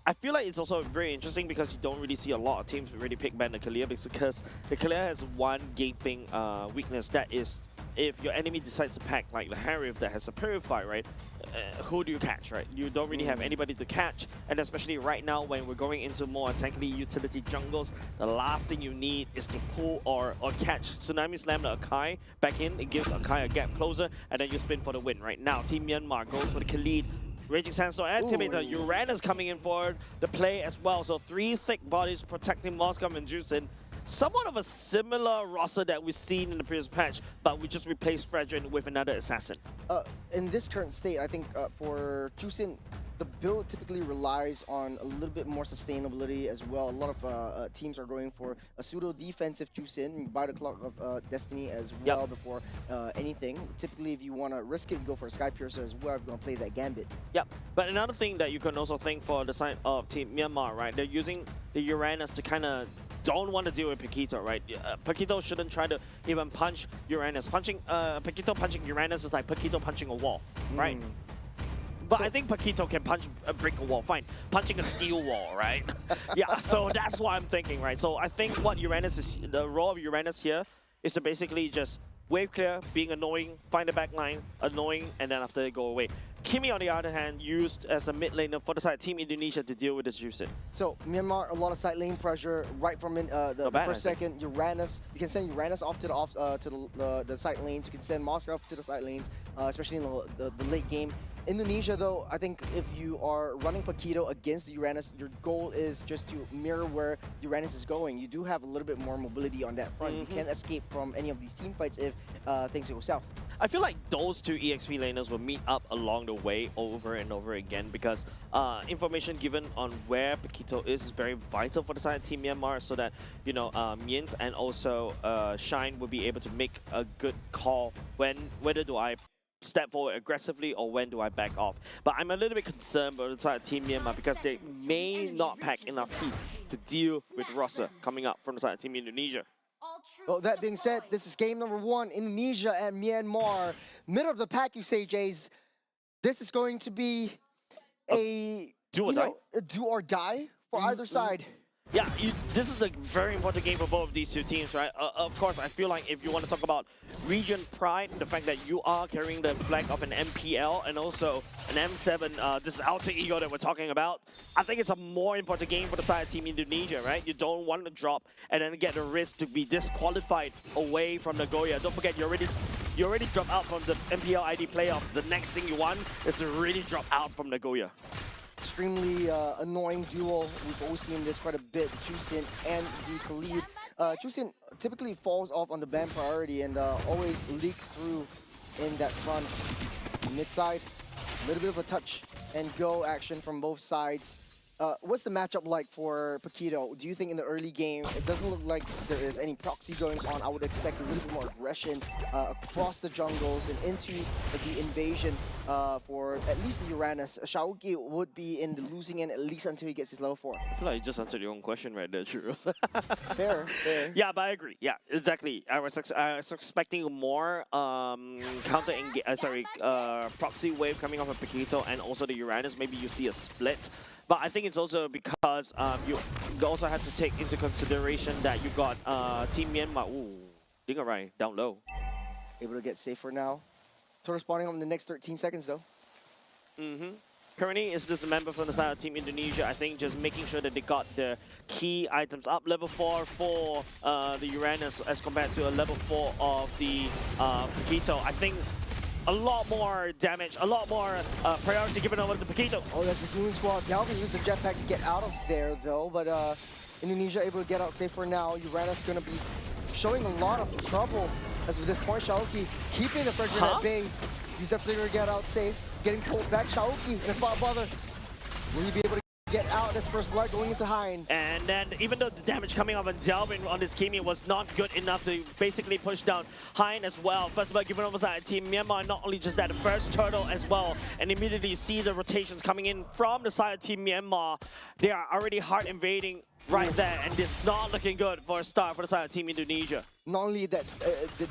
I feel like it's also very interesting because you don't really see a lot of teams really pick ban the Kalia because the Kalia has one gaping weakness, that is if your enemy decides to pack like the Harif that has a Purify, right? Who do you catch, right? You don't really have anybody to catch, and especially right now when we're going into more tankly utility jungles, the last thing you need is to pull or catch Tsunami Slam the Akai back in. It gives Akai a gap closer, and then you spin for the win. Right now, Team Myanmar goes for the Khalid. Raging Sandstorm activator, Uranus coming in for the play as well. So 3 thick bodies protecting Moskov and Jusin. Somewhat of a similar roster that we've seen in the previous patch, but we just replaced Fredrin with another assassin. In this current state, I think for Jusin, the build typically relies on a little bit more sustainability as well. A lot of teams are going for a pseudo-defensive Jusin, buy the Clock of Destiny as well before anything. Typically, if you want to risk it, you go for a Sky Piercer as well if you're going to play that Gambit. Yep, but another thing that you can also think for the side of Team Myanmar, right? They're using the Uranus to kind of don't want to deal with Paquito, right? Paquito shouldn't try to even punch Uranus. Paquito punching Uranus is like Paquito punching a wall, right? But I think Paquito can break a wall, fine. Punching a steel wall, right? Yeah, so that's what I'm thinking, right? So I think what Uranus is, the role of Uranus here is to basically just wave clear, being annoying, find the back line, annoying, and then after they go away. Kimi, on the other hand, used as a mid laner for the side Team Indonesia to deal with the Juicin. So Myanmar, a lot of side lane pressure right from the first second. Uranus, you can send Uranus off to the side lanes. You can send Moscow off to the side lanes, especially in the late game. Indonesia, though, I think if you are running Paquito against the Uranus, your goal is just to mirror where Uranus is going. You do have a little bit more mobility on that front. You can't escape from any of these team fights if things go south. I feel like those two EXP laners will meet up along the way over and over again because information given on where Paquito is very vital for the side of Team Myanmar so that, you know, Miens and also Shine will be able to make a good call whether do I step forward aggressively or when do I back off. But I'm a little bit concerned about the side of Team Myanmar because they may not pack enough heat to deal with Rossa coming up from the side of Team Indonesia. Well, that being said, this is game number 1, Indonesia and Myanmar. Middle of the pack, you say, Jays. This is going to be a do or die for either side. Yeah, this is a very important game for both of these two teams, right? Of course, I feel like if you want to talk about region pride, the fact that you are carrying the flag of an MPL and also an M7, this alter ego that we're talking about, I think it's a more important game for the side of Team Indonesia, right? You don't want to drop and then get the risk to be disqualified away from Nagoya. Don't forget, you already dropped out from the MPL ID playoffs. The next thing you want is to really drop out from Nagoya. Extremely annoying duo. We've always seen this quite a bit, Juicin and the Khalid. Juicin typically falls off on the ban priority and always leak through in that front. Mid side, a little bit of a touch and go action from both sides. What's the matchup like for Paquito? Do you think in the early game, it doesn't look like there is any proxy going on? I would expect a little bit more aggression across the jungles and into the invasion for at least the Uranus. Shaoki would be in the losing end at least until he gets his level 4. I feel like you just answered your own question right there, Churros. Fair. Yeah, but I agree. Yeah, exactly. I was expecting more proxy wave coming off of Paquito and also the Uranus. Maybe you see a split. But I think it's also because you also have to take into consideration that you got Team Myanmar. Ooh, Dingarai down low. Able to get safer now. Total spawning on the next 13 seconds though. Currently, it's just a member from the side of Team Indonesia. I think just making sure that they got the key items up. Level 4 for the Uranus as compared to a level 4 of the Paquito. I think a lot more damage, a lot more priority given over to Paquito. Oh, that's the Goon Squad. Dalvin used the jetpack to get out of there though, but Indonesia able to get out safe for now. Uranus gonna be showing a lot of trouble as of this point. Shaoki keeping the pressure at bay. Use that flicker to get out safe. Getting pulled back. Shaoki in a spot bother. Will he be able to get out? This first blood going into Hein. And then even though the damage coming off on Delvin on this Kimi was not good enough to basically push down Hein as well. First blood given over side Team Myanmar, not only just that, the first turtle as well. And immediately you see the rotations coming in from the side of Team Myanmar. They are already hard invading right there, and it's not looking good for a start for the side of Team Indonesia. Not only that,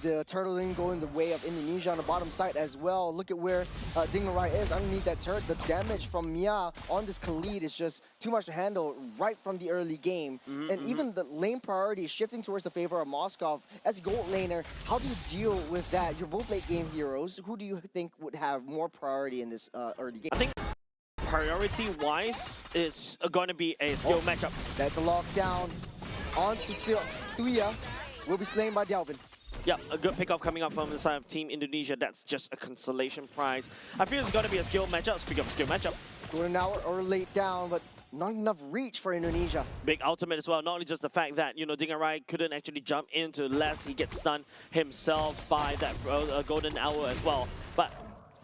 the turtle didn't go in the way of Indonesia on the bottom side as well. Look at where Dingarai is underneath that turret. The damage from Mia on this Khalid is just too much to handle right from the early game. And even the lane priority is shifting towards the favor of Moskov. As a gold laner, how do you deal with that? You're both late game heroes. Who do you think would have more priority in this early game? I think priority-wise, it's going to be a skill matchup. That's a lockdown. On to Tuya. Will be slain by Delvin. Yeah, a good pickup coming up from the side of Team Indonesia. That's just a consolation prize. I feel it's going to be a skill matchup. Speaking of skill matchup. Golden Hour or late down, but not enough reach for Indonesia. Big ultimate as well. Not only just the fact that, you know, Dingarai couldn't actually jump into less. He gets stunned himself by that Golden Hour as well. But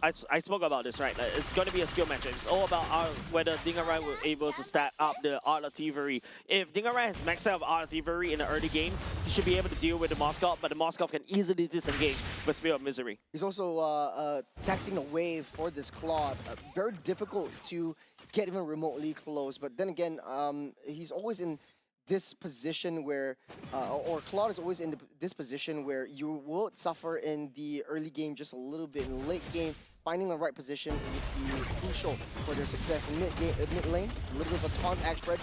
I spoke about this, right? It's going to be a skill matchup. It's all about whether Dingarai will able to stack up the Art of Thievery. If Dingarai has maxed out Art of Thievery in the early game, he should be able to deal with the Moskov, but the Moskov can easily disengage with Spear of Misery. He's also taxing a wave for this Claude. Very difficult to get even remotely close, but then again, he's always in this position where, or Claude is always in this position where you will suffer in the early game just a little bit. In the late game, finding the right position will be crucial for their success. In mid lane, a little bit of a taunt action,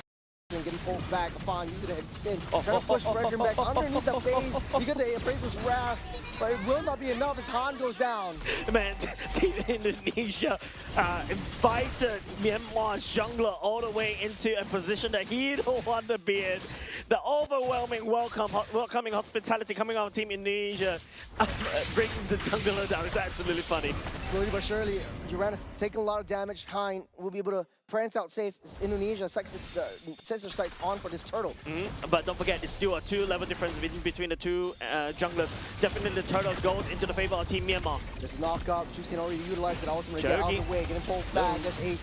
and getting pulled back upon using a head spin. Trying to push Fredrin back underneath the base. You get the Appraiser's Wrath, but it will not be enough as Han goes down. Man, Team Indonesia invited Myanmar's jungler all the way into a position that he don't want to be in. The overwhelming welcoming hospitality coming out of Team Indonesia, bringing the jungler down. It's absolutely funny. Slowly but surely, Uranus taking a lot of damage. Hein will be able to prance out safe. Indonesia sets their sights on for this turtle. But don't forget, it's still a 2-level difference between the two junglers. Definitely the turtle goes into the favor of Team Myanmar. This knock-up, Juicing already utilized it ultimately to get out of the way, getting pulled back. There's a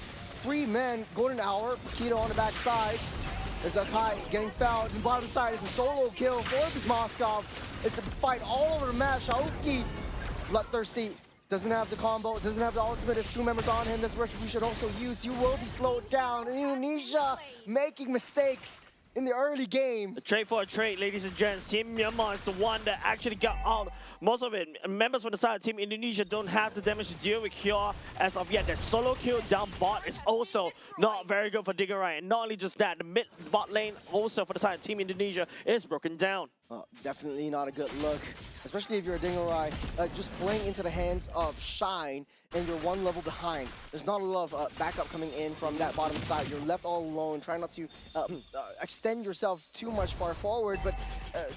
3-man golden hour. Paquito on the back side. There's a Kai getting fouled. On the bottom side is a solo kill for this Moskov. It's a fight all over the map. Shaoki, bloodthirsty. Doesn't have the combo, doesn't have the ultimate. There's 2 members on him. That's Retribution also used. You will be slowed down. Indonesia making mistakes in the early game. A trade for a trade, ladies and gents. Team Myanmar is the one that actually got out most of it. Members from the side of Team Indonesia don't have the damage to deal with Kyo as of yet. That solo kill down bot is also not very good for Dingerai. And not only just that, the mid bot lane also for the side of Team Indonesia is broken down. Definitely not a good look, especially if you're a Dingerai. Just playing into the hands of Shine and you're 1 level behind. There's not a lot of backup coming in from that bottom side. You're left all alone, trying not to extend yourself too much far forward, but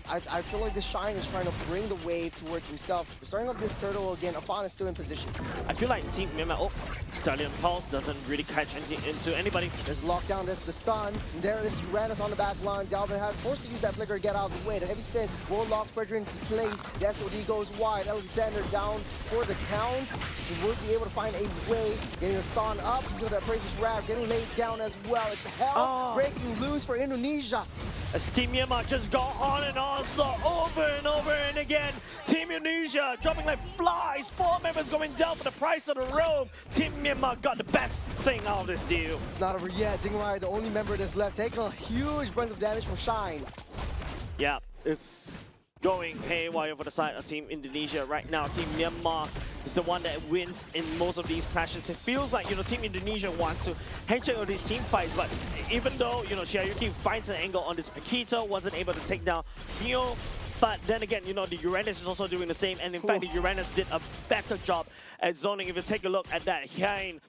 I feel like this Shine is trying to bring the wave towards himself. We're starting up this turtle again. Afan is still in position. I feel like Team Myanmar, Stallion Pulse doesn't really catch into anybody. There's lockdown, there's the stun. And there is Uranus on the back line. Dalvin had forced to use that flicker to get out of the way. The heavy spin will lock Fredrin into place. The SOD goes wide. Alexander down for the count. He will be able to find a way. Getting the stun up. You know that Appraiser's Wrath getting laid down as well. It's hell breaking loose for Indonesia. As Team Myanmar just go on and on, slow over and over and again. Team Indonesia dropping like flies. 4 members going down for the price of the robe. Team Myanmar got the best thing out of this deal. It's not over yet. Dingerai, the only member that's left, taking a huge brunt of damage from Shine. Yeah, it's going haywire for the side of Team Indonesia right now. Team Myanmar is the one that wins in most of these clashes. It feels like, Team Indonesia wants to handshake on these team fights, but even though, Shiayuki finds an angle on this Paquito, wasn't able to take down Neo. But then again, the Uranus is also doing the same, and in fact, the Uranus did a better job at zoning. If you take a look at that, Hein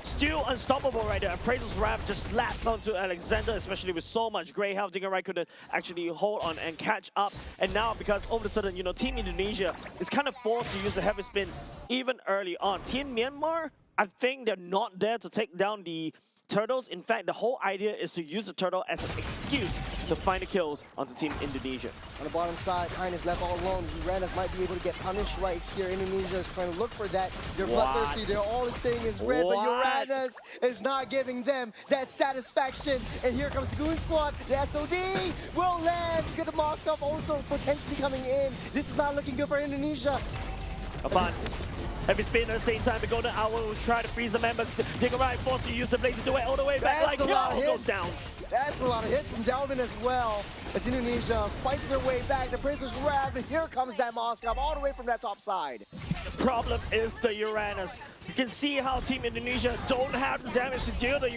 still unstoppable right there. Appraiser's Wrath just slapped onto Alexander, especially with so much gray health. Dingerai couldn't actually hold on and catch up. And now, because all of a sudden, Team Indonesia is kind of forced to use the heavy spin even early on. Team Myanmar, I think they're not there to take down the turtles. In fact, the whole idea is to use the turtle as an excuse to find the kills onto Team Indonesia. On the bottom side, Hein is left all alone. Uranus might be able to get punished right here. Indonesia is trying to look for that. They're bloodthirsty. They're all seeing is red, but Uranus is not giving them that satisfaction. And here comes the Goon Squad. The SOD will land. Get the Moskov also potentially coming in. This is not looking good for Indonesia. Heavy spin at the same time, the Golden Hour will try to freeze the members. Dingerai forced to use the blaze to do it all the way back. That's like a lot of goes hits. down. That's a lot of hits from Dalvin as well. As Indonesia fights their way back, the Appraiser's Wrath, and here comes that Moskov all the way from that top side. The problem is the Uranus. You can see how Team Indonesia don't have the damage to deal the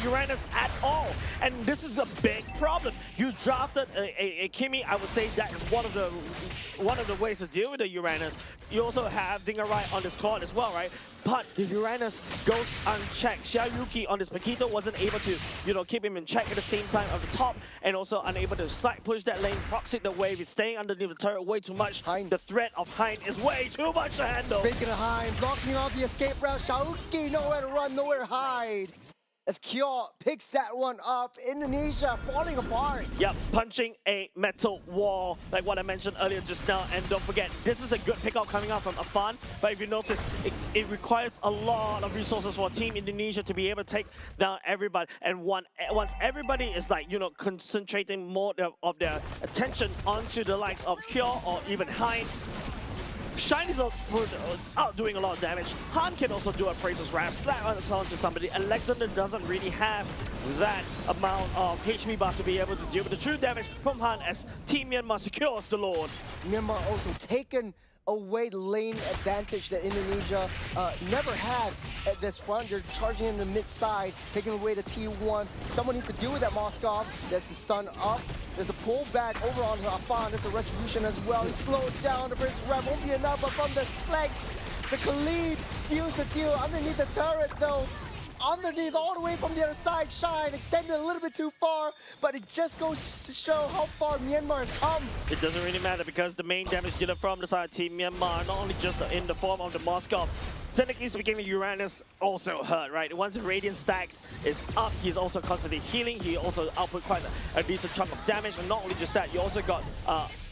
Uranus at all. And this is a big problem. You drafted a Kimi. I would say that is one of the ways to deal with the Uranus. You also have Dingerai on this court as well, right? But the Uranus goes unchecked. Shiayuki on this Paquito wasn't able to, keep him in check at the same time of the top, and also unable to side push that lane, proxy the wave. He's staying underneath the turret way too much. Hein. The threat of Hein is way too much to handle. Speaking of Hein, blocking off the escape route. Shaoki, nowhere to run, nowhere to hide. As Kyo picks that one up, Indonesia falling apart. Yep, punching a metal wall, like what I mentioned earlier just now. And don't forget, this is a good pickup coming out from Afan. But if you notice, it requires a lot of resources for Team Indonesia to be able to take down everybody. And once everybody is concentrating more of their attention onto the likes of Kyo or even Hein, Shine is out doing a lot of damage. Han can also do a Fraser's Wrap, slap onto somebody. Alexander doesn't really have that amount of HP bar to be able to deal with the true damage from Han as Team Myanmar secures the Lord. Myanmar also taken away the lane advantage that Indonesia never had at this front. They're charging in the mid side, taking away the T1. Someone needs to deal with that Moskov. There's the stun up. There's a pullback over on Afan. There's a retribution as well. He slowed down. The Prince Rev won't be enough, but from the flank, the Khalid seals the deal underneath the turret though. Underneath, all the way from the other side, Shine extended a little bit too far, but it just goes to show how far Myanmar has come. It doesn't really matter because the main damage dealer from the side of Team Myanmar, not only just in the form of the Moskov, technically speaking, the Uranus also hurt, right? Once the Radiant stacks is up, he's also constantly healing. He also output quite a decent chunk of damage, and not only just that, you also got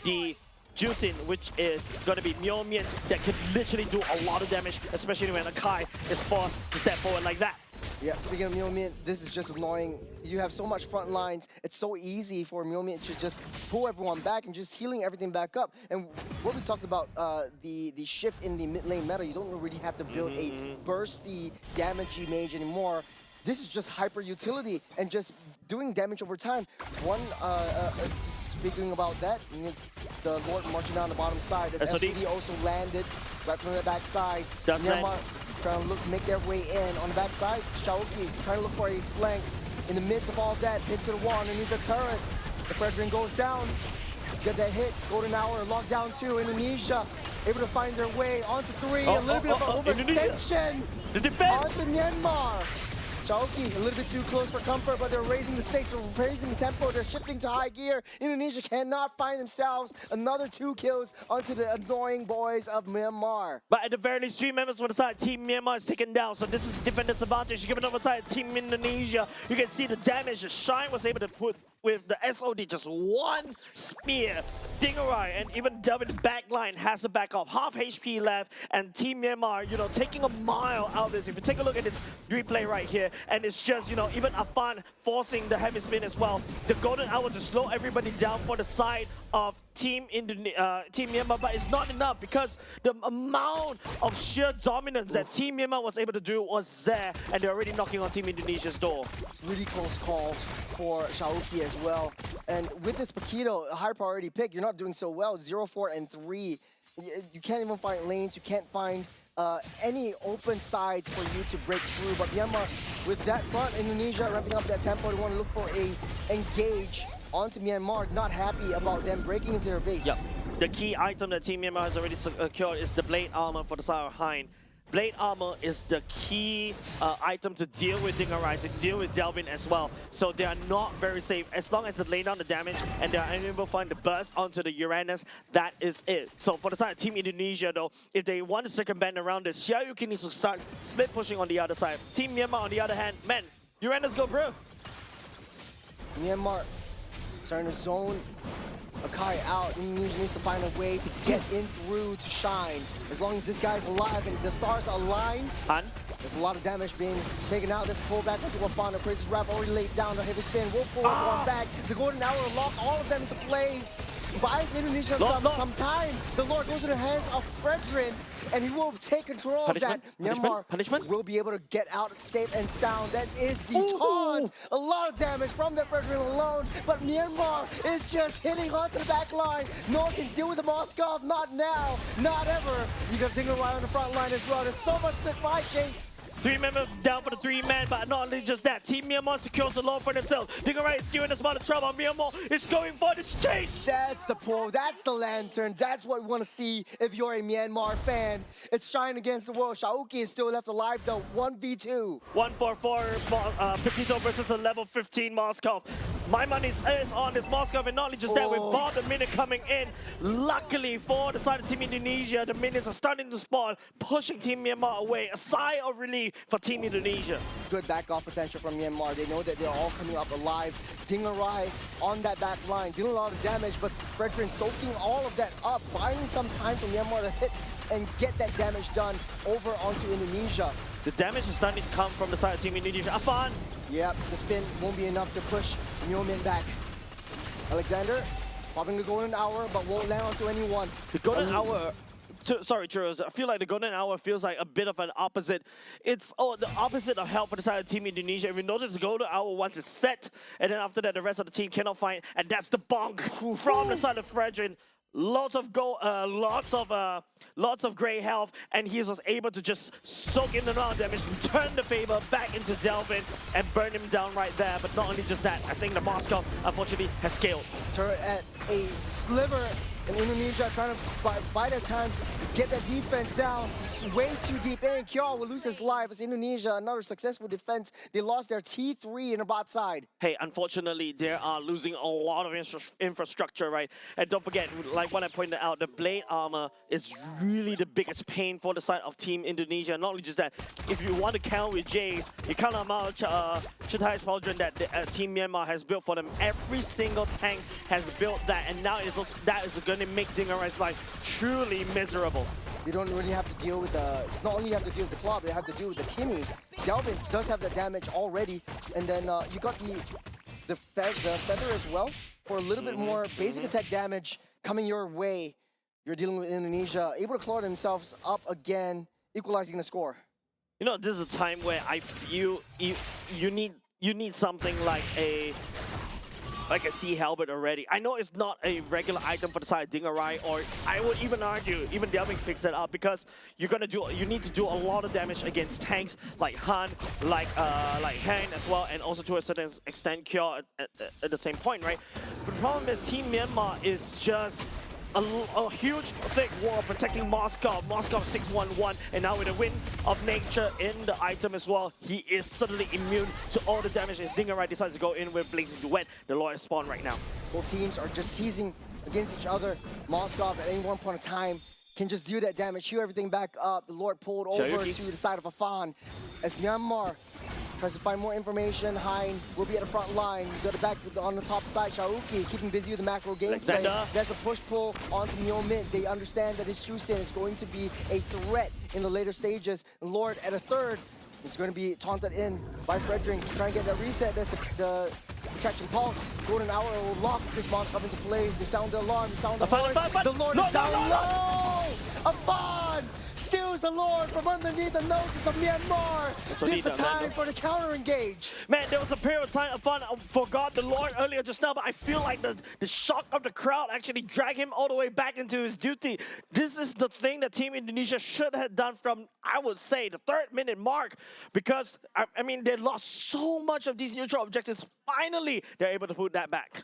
the Juicin, which is going to be Myomian that can literally do a lot of damage, especially when Akai is forced to step forward like that. Yeah, speaking of Myomian, this is just annoying. You have so much front lines. It's so easy for Myomian to just pull everyone back and just healing everything back up. And what we talked about, the shift in the mid lane meta, you don't really have to build a bursty, damagey mage anymore. This is just hyper utility and just doing damage over time. Speaking about that, the Lord marching down the bottom side. As SOD also landed right from the back side. Myanmar trying to look to make their way in on the back side. Shaoki trying to look for a flank. In the midst of all that, hit to the wall underneath the turret. The Fredrin goes down. Get that hit. Golden Hour, lockdown 2. Indonesia able to find their way onto 3. A little bit of an overextension. The defense onto Myanmar. Shaoki a little bit too close for comfort, but they're raising the stakes, they're raising the tempo, they're shifting to high gear. Indonesia cannot find themselves another 2 kills onto the annoying boys of Myanmar. But at the very least, 3 members on the side, Team Myanmar is taken down, so this is defender's advantage. Given over side, Team Indonesia, you can see the damage that Shine was able to put with the SOD, just 1 spear. Dingerai and even Delvin's backline has to back off. Half HP left, and Team Myanmar, taking a mile out of this. If you take a look at this replay right here, and it's just, even Afan forcing the heavy spin as well. The Golden Hour to slow everybody down for the side of Team Myanmar, but it's not enough because the amount of sheer dominance that Team Myanmar was able to do was there, and they're already knocking on Team Indonesia's door. Really close call for Shaoki as well. And with this Paquito, a high priority pick, you're not doing so well. 0, 4, and 3. You can't even find lanes. You can't find any open sides for you to break through. But Myanmar, with that front, Indonesia ramping up that tempo, they want to look for a engage onto Myanmar. Not happy about them breaking into their base. Yep. The key item that Team Myanmar has already secured is the Blade Armor for the side of Hein. Blade Armor is the key item to deal with Dingerai, to deal with Delvin as well. So they are not very safe. As long as they lay down the damage and they are unable to find the burst onto the Uranus, that is it. So for the side of Team Indonesia though, if they want to circumvent around this, Xiaoyuki needs to start split pushing on the other side. Team Myanmar on the other hand, man, Uranus go bro. Myanmar starting to zone Akai out. Indonesia needs to find a way to get in through to Shine. As long as this guy's alive and the stars align, there's a lot of damage being taken out. This pullback into Wafana. Princess Rap already laid down the heavy spin. Will pull one back. The Golden Hour lock all of them into place. Buys Indonesia some time. The Lord goes in the hands of Fredrin, and he will take control of that. Myanmar will be able to get out safe and sound. That is the taunt. A lot of damage from that Fredrin alone, but Myanmar is just hitting onto the back line. No one can deal with the Moskov. Not now, not ever. You got Dingerai on the front line as well. There's so much split fight, Chase. 3 members down for the 3-man, but not only just that. Team Myanmar secures the law for themselves. Dingerai is still in a spot of trouble. Myanmar is going for this chase. That's the pull. That's the lantern. That's what we want to see if you're a Myanmar fan. It's Shine against the world. Shaoki is still left alive though. 1v2. 1-4-4 Petito versus a level 15 Moskov. My money is on this Moskov, and not only just that, with Bob the Minion coming in. Luckily for the side of Team Indonesia, the Minions are starting to spawn, pushing Team Myanmar away. A sigh of relief for Team Indonesia. Good back off potential from Myanmar. They know that they're all coming up alive. Dingerai on that back line, dealing a lot of damage, but Fredrin soaking all of that up, buying some time for Myanmar to hit and get that damage done over onto Indonesia. The damage is starting to come from the side of Team Indonesia. Afan! Yep, the spin won't be enough to push Myomin back. Alexander popping the Golden Hour, but won't land onto anyone. The Golden Hour sorry, Churros. I feel like the golden hour feels like a bit of an opposite. It's the opposite of help for the side of Team Indonesia. If you notice, the golden hour once it's set, and then after that, the rest of the team cannot find, and that's the bonk from the side of Fredrin. Lots of lots of gray health, and he was able to just soak in the amount of damage, turn the favor back into Delvin, and burn him down right there. But not only just that, I think the Moscow unfortunately has scaled. Turret at a sliver in Indonesia, trying to buy that time, get that defense down. Way too deep in. Kyo will lose his life as Indonesia, another successful defense. They lost their T3 in the bot side. Hey, unfortunately, they are losing a lot of infrastructure, right? And don't forget, like what I pointed out, the blade armor is really the biggest pain for the side of Team Indonesia. Not only just that, if you want to count with Jace, you count the amount of Chitai's Pauldron that Team Myanmar has built for them. Every single tank has built that, and now that is going to make Dingarai's life truly miserable. They don't really have to deal with the, not only have to deal with the claw, they have to deal with the Kimmy. Delvin does have that damage already, and then you got the feather as well for a little bit more basic attack damage coming your way. You're dealing with Indonesia, able to claw themselves up again, equalizing the score. You know, this is a time where I feel you need something like a sea halberd already. I know it's not a regular item for the side of Dingarai, or I would even argue even Delvin picks it up, because you need to do a lot of damage against tanks like Han, like Han as well, and also to a certain extent Kyo at the same point, right? But the problem is Team Myanmar is just a huge, thick wall protecting Moscow. Moscow 6-1-1, and now with the Wind of Nature in the item as well, he is suddenly immune to all the damage. And Dingarai decides to go in with Blazing Duet, the Lord spawn right now. Both teams are just teasing against each other. Moscow at any one point of time can just do that damage, heal everything back up. The Lord pulled over to the side of Afan as Myanmar tries to find more information. Hein will be at the front line. You got it back on the top side. Shaoki keeping busy with the macro gameplay. There's a push-pull onto Neo Mint. They understand that his Shusen is going to be a threat in the later stages. And Lord at a third is going to be taunted in by Fredrin. Trying to get that reset. That's the Protection Pulse. Golden Hour will lock this monster up into place. They sound the alarm. They sound the horn. The Lord is down low! Afan steals the Lord from underneath the noses of Myanmar. This is the time for the counter engage. Man, there was a period of time Afan forgot the Lord earlier just now, but I feel like the shock of the crowd actually dragged him all the way back into his duty. This is the thing that Team Indonesia should have done from, I would say, the 3rd minute mark, because, I mean, they lost so much of these neutral objectives. Finally, they're able to put that back.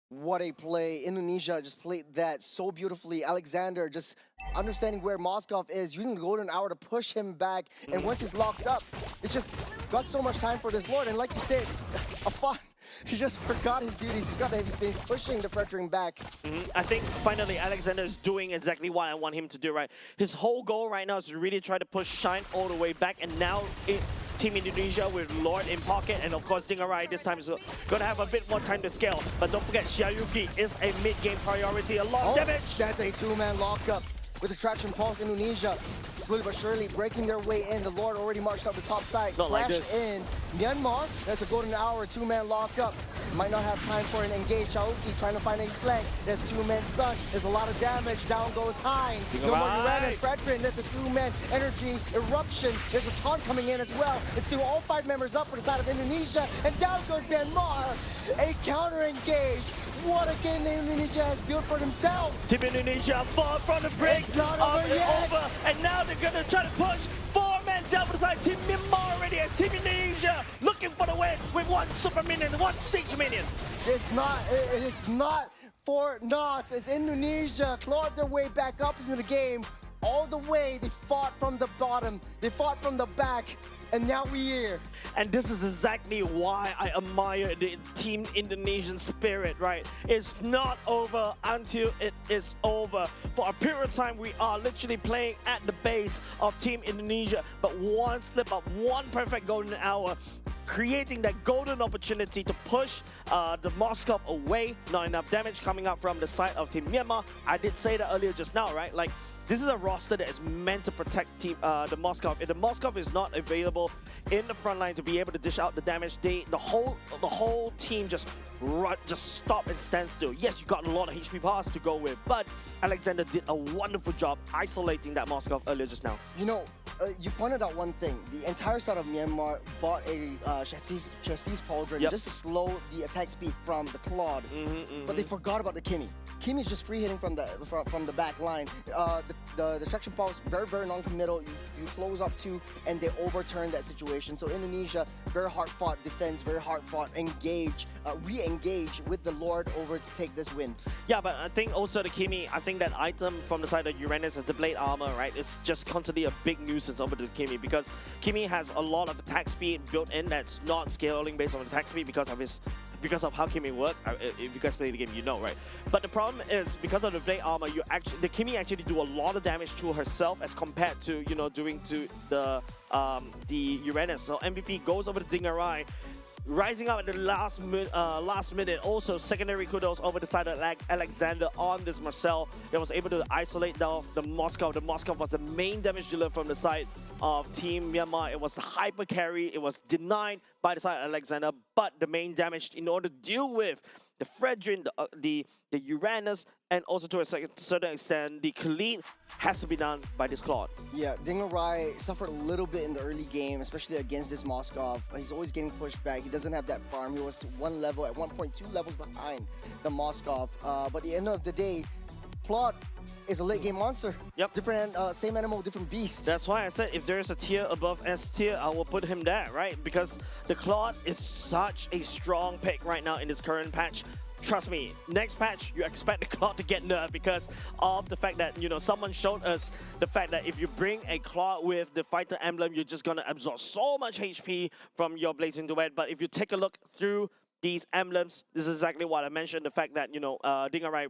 What a play. Indonesia just played that so beautifully. Alexander just understanding where Moskov is, using the golden hour to push him back. And once he's locked up, it's just got so much time for this Lord. And like you said, Afan, he just forgot his duties. He's got the heavy space, pushing the pressuring back. I think finally Alexander is doing exactly what I want him to do, right? His whole goal right now is to really try to push Shine all the way back, and now Team Indonesia with Lord in pocket, and of course Dingarai this time is going to have a bit more time to scale. But don't forget, Xiaoyuki is a mid-game priority. A lot of damage! That's a 2-man lockup with the Traction Pulse. Indonesia slowly but surely breaking their way in. The Lord already marched up the top side. Crashed in. Myanmar, that's a golden hour, 2-man lockup. Might not have time for an engage. Shaoki trying to find a flank. There's 2-man stun. There's a lot of damage. Down goes Hein. No more Uranus. Fredrin, there's a 2-man energy eruption. There's a taunt coming in as well. It's still all 5 members up for the side of Indonesia. And down goes Myanmar. A counter engage. What a game that Indonesia has built for themselves. Team Indonesia fall from the break. It's not over. And now they're going to try to push 4 men down for the side. Team Myanmar already as Team Indonesia looking for the win with 1 super minion, 1 siege minion. It is not for naught as Indonesia clawed their way back up into the game. All the way, they fought from the bottom, they fought from the back, and now we're here. And this is exactly why I admire the Team Indonesian spirit, right? It's not over until it is over. For a period of time, we are literally playing at the base of Team Indonesia, but one slip up, one perfect golden hour creating that golden opportunity to push the Moscow away. Not enough damage coming out from the side of Team Myanmar. I did say that earlier just now, right? Like, this is a roster that is meant to protect the Moscow. If the Moscow is not available in the front line to be able to dish out the damage, the whole team just stop and stand still. Yes, you got a lot of HP pass to go with, but Alexander did a wonderful job isolating that Moscow earlier just now. You know, you pointed out one thing. The entire side of Myanmar bought a Chesties Pauldron just to slow the attack speed from the Claude, but they forgot about the Kimmy. Kimmy's just free hitting from the back line. The traction pulse very non-committal. You close up to, and they overturn that situation. So Indonesia, very hard fought defense, very hard fought engage, re-engage with the Lord over to take this win. Yeah, but I think also the Kimmy, I think that item from the side of Uranus is the blade armor, right? It's just constantly a big nuisance over the Kimmy because Kimmy has a lot of attack speed built in that's not scaling based on attack speed because of how Kimmy work. If you guys play the game, you know, right? But the problem is because of the blade armor, the Kimmy actually do a lot of damage to herself as compared to doing to the Uranus. So MVP goes over to Dingarai, rising up at the last minute. Also, secondary kudos over the side of Alexander on this Marcel that was able to isolate down the Moscow. The Moscow was the main damage dealer from the side of Team Myanmar. It was a hyper carry. It was denied by the side of Alexander, but the main damage in order to deal with the Fredrin, the Uranus, and also to a certain extent, the Khalid has to be done by this Claude. Yeah, Dingarai suffered a little bit in the early game, especially against this Moskov. He's always getting pushed back. He doesn't have that farm. He was one level, at 1.2 levels behind the Moskov. But at the end of the day, Claude is a late game monster. Yep. Different, same animal, different beast. That's why I said if there's a tier above S tier, I will put him there, right? Because the Claude is such a strong pick right now in this current patch. Trust me, next patch, you expect the Claude to get nerfed because of the fact that, someone showed us the fact that if you bring a Claude with the fighter emblem, you're just gonna absorb so much HP from your Blazing Duet. But if you take a look through these emblems, this is exactly what I mentioned, the fact that, Dingarai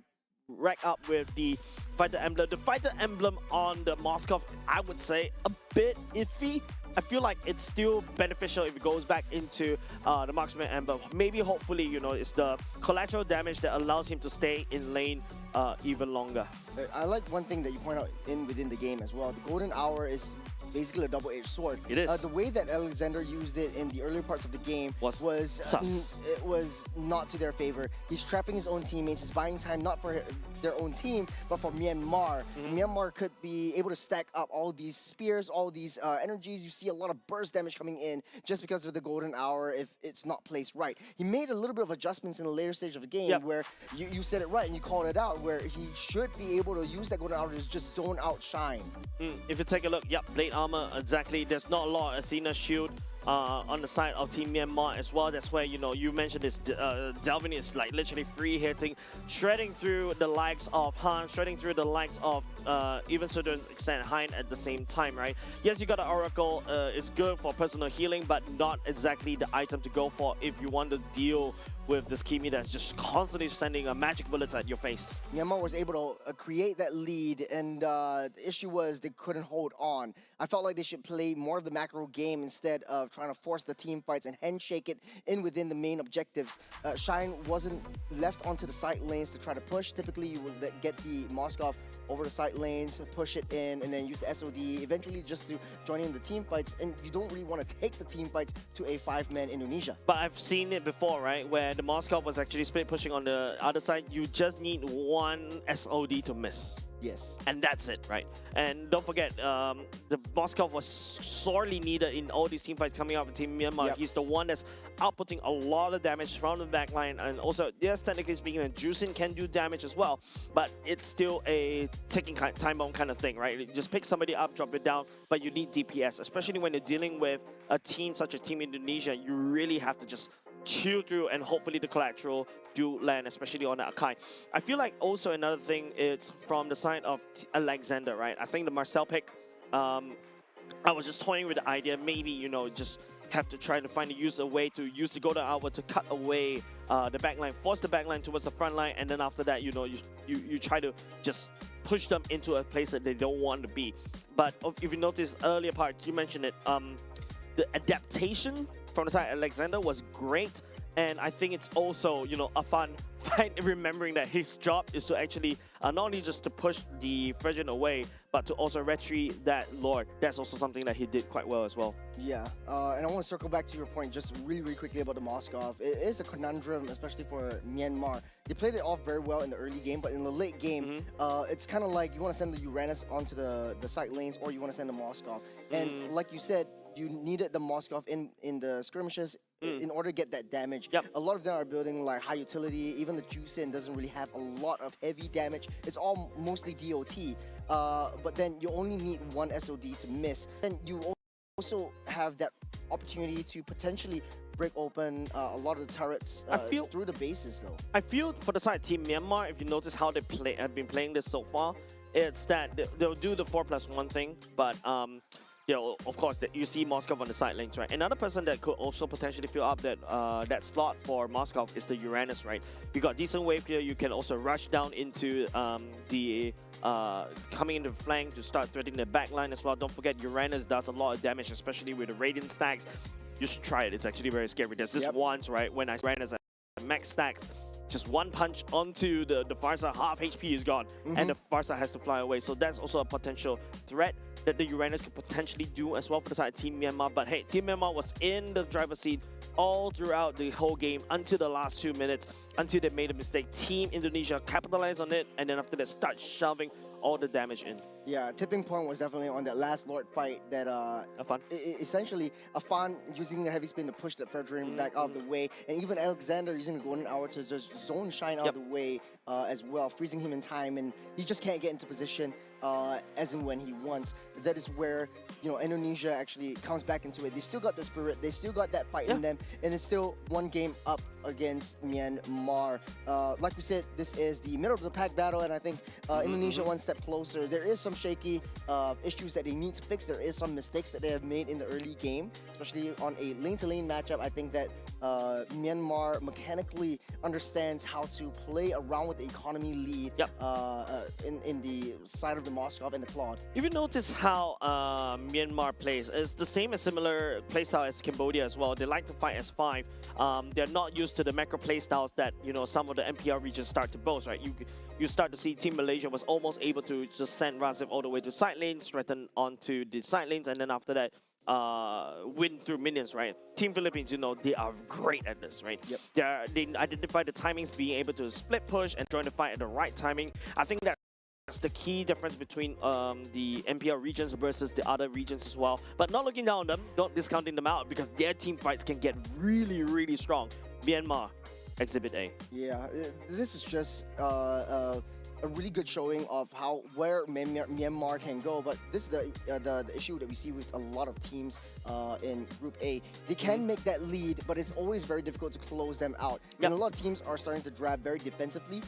rack up with the fighter emblem. The fighter emblem on the Moskov, I would say, a bit iffy. I feel like it's still beneficial if it goes back into the marksman emblem. Maybe, hopefully, it's the collateral damage that allows him to stay in lane even longer. I like one thing that you point out within the game as well. The Golden Hour is basically a double-edged sword. It is. The way that Alexander used it in the earlier parts of the game was sus. It was not to their favor. He's trapping his own teammates. He's buying time not for their own team, but for Myanmar. Myanmar could be able to stack up all these spears, all these energies. You see a lot of burst damage coming in just because of the Golden Hour if it's not placed right. He made a little bit of adjustments in the later stage of the game where you said it right and you called it out, where he should be able to use that Golden Hour to just zone out Shine. If you take a look, blade armor, exactly. There's not a lot of Athena shield on the side of Team Myanmar as well. That's where, you mentioned this, Delvin is like literally free hitting, shredding through the likes of Han, shredding through the likes of even to certain extent Hein at the same time, right? Yes, you got an Oracle, it's good for personal healing, but not exactly the item to go for if you want to deal with this Kimi that's just constantly sending magic bullets at your face. Myanmar was able to create that lead, and the issue was they couldn't hold on. I felt like they should play more of the macro game instead of trying to force the team fights and handshake it in within the main objectives. Shine wasn't left onto the side lanes to try to push. Typically, you would get the Moskov over the side lanes, push it in, and then use the SOD eventually just to join in the team fights. And you don't really want to take the team fights to a 5-man Indonesia. But I've seen it before, right? Where the Moskov was actually split pushing on the other side. You just need one SOD to miss. Yes. And that's it, right? And don't forget, the Moskov was sorely needed in all these team fights coming out with Team Myanmar. Yep. He's the one that's outputting a lot of damage from the backline. And also, yes, technically speaking, Juicin can do damage as well, but it's still a ticking time bomb kind of thing, right? You just pick somebody up, drop it down, but you need DPS, especially when you're dealing with a team such as Team Indonesia. You really have to just chill through, and hopefully the collateral do land, especially on the Akai. I feel like also another thing is from the side of Alexander, right? I think the Marcel pick, I was just toying with the idea, maybe, just have to try to find a way to use the Golden Hour to cut away the backline, force the backline towards the front line, and then after that, you try to just push them into a place that they don't want to be. But if you notice earlier part, you mentioned it, the adaptation from the side Alexander was great. And I think it's also, you know, a fun fight remembering that his job is to actually not only just to push the Virgin away, but to also retreat that Lord. That's also something that he did quite well as well. Yeah, and I want to circle back to your point just really quickly about the Moskov. It is a conundrum, especially for Myanmar. They played it off very well in the early game, but in the late game, it's kind of like you want to send the Uranus onto the side lanes, or you want to send the Moskov. And like you said, you needed the Moskov in the skirmishes in order to get that damage. A lot of them are building like high utility. Even the Juicin doesn't really have a lot of heavy damage. It's all mostly DOT. But then you only need one SOD to miss. Then you also have that opportunity to potentially break open a lot of the turrets through the bases though. I feel for the side Team Myanmar, if you notice how they have been playing this so far, it's that they'll do the 4+1 thing, but you know, of course, that you see Moskov on the side lanes, right? Another person that could also potentially fill up that slot for Moskov is the Uranus, right? You got decent wave here. You can also rush down into coming into the flank to start threatening the backline as well. Don't forget, Uranus does a lot of damage, especially with the Radiant stacks. You should try it. It's actually very scary. There's this once, right, when I Uranus at max stacks, just one punch onto the Farsa, half HP is gone, and the Farsa has to fly away. So that's also a potential threat that the Uranus could potentially do as well for the side of Team Myanmar. But hey, Team Myanmar was in the driver's seat all throughout the whole game until the last 2 minutes, until they made a mistake. Team Indonesia capitalized on it, and then after that start shoving all the damage in. Yeah, tipping point was definitely on that last Lord fight that Afan. Essentially Afan using the heavy spin to push that Fredrin back out of the way, and even Alexander using the golden hour to just zone shine out of the way as well, freezing him in time, and he just can't get into position as and when he wants. That is where, you know, Indonesia actually comes back into it. They still got the spirit, they still got that fight in them, and it's still one game up against Myanmar. Like we said, this is the middle of the pack battle, and I think Indonesia one step closer. There is some shaky issues that they need to fix. There is some mistakes that they have made in the early game, especially on a lane-to-lane matchup. I think that Myanmar mechanically understands how to play around with the economy lead in the side of the Moskov and the Claude. If you notice how Myanmar plays, it's the same as similar playstyle as Cambodia as well. They like to fight as 5. They're not used to the macro playstyles that, you know, some of the MPL regions start to boast, right? You start to see Team Malaysia was almost able to just send Raziv all the way to side lanes, threaten onto the side lanes, and then after that win through minions, right? Team Philippines, you know, they are great at this, right? They identify the timings, being able to split push and join the fight at the right timing. I think that's the key difference between the MPL regions versus the other regions as well. But not looking down on them, not discounting them out, because their team fights can get really, really strong. Myanmar, Exhibit A. Yeah, this is just a really good showing of where Myanmar can go, but this is the issue that we see with a lot of teams in Group A. They can make that lead, but it's always very difficult to close them out. And a lot of teams are starting to drive very defensively,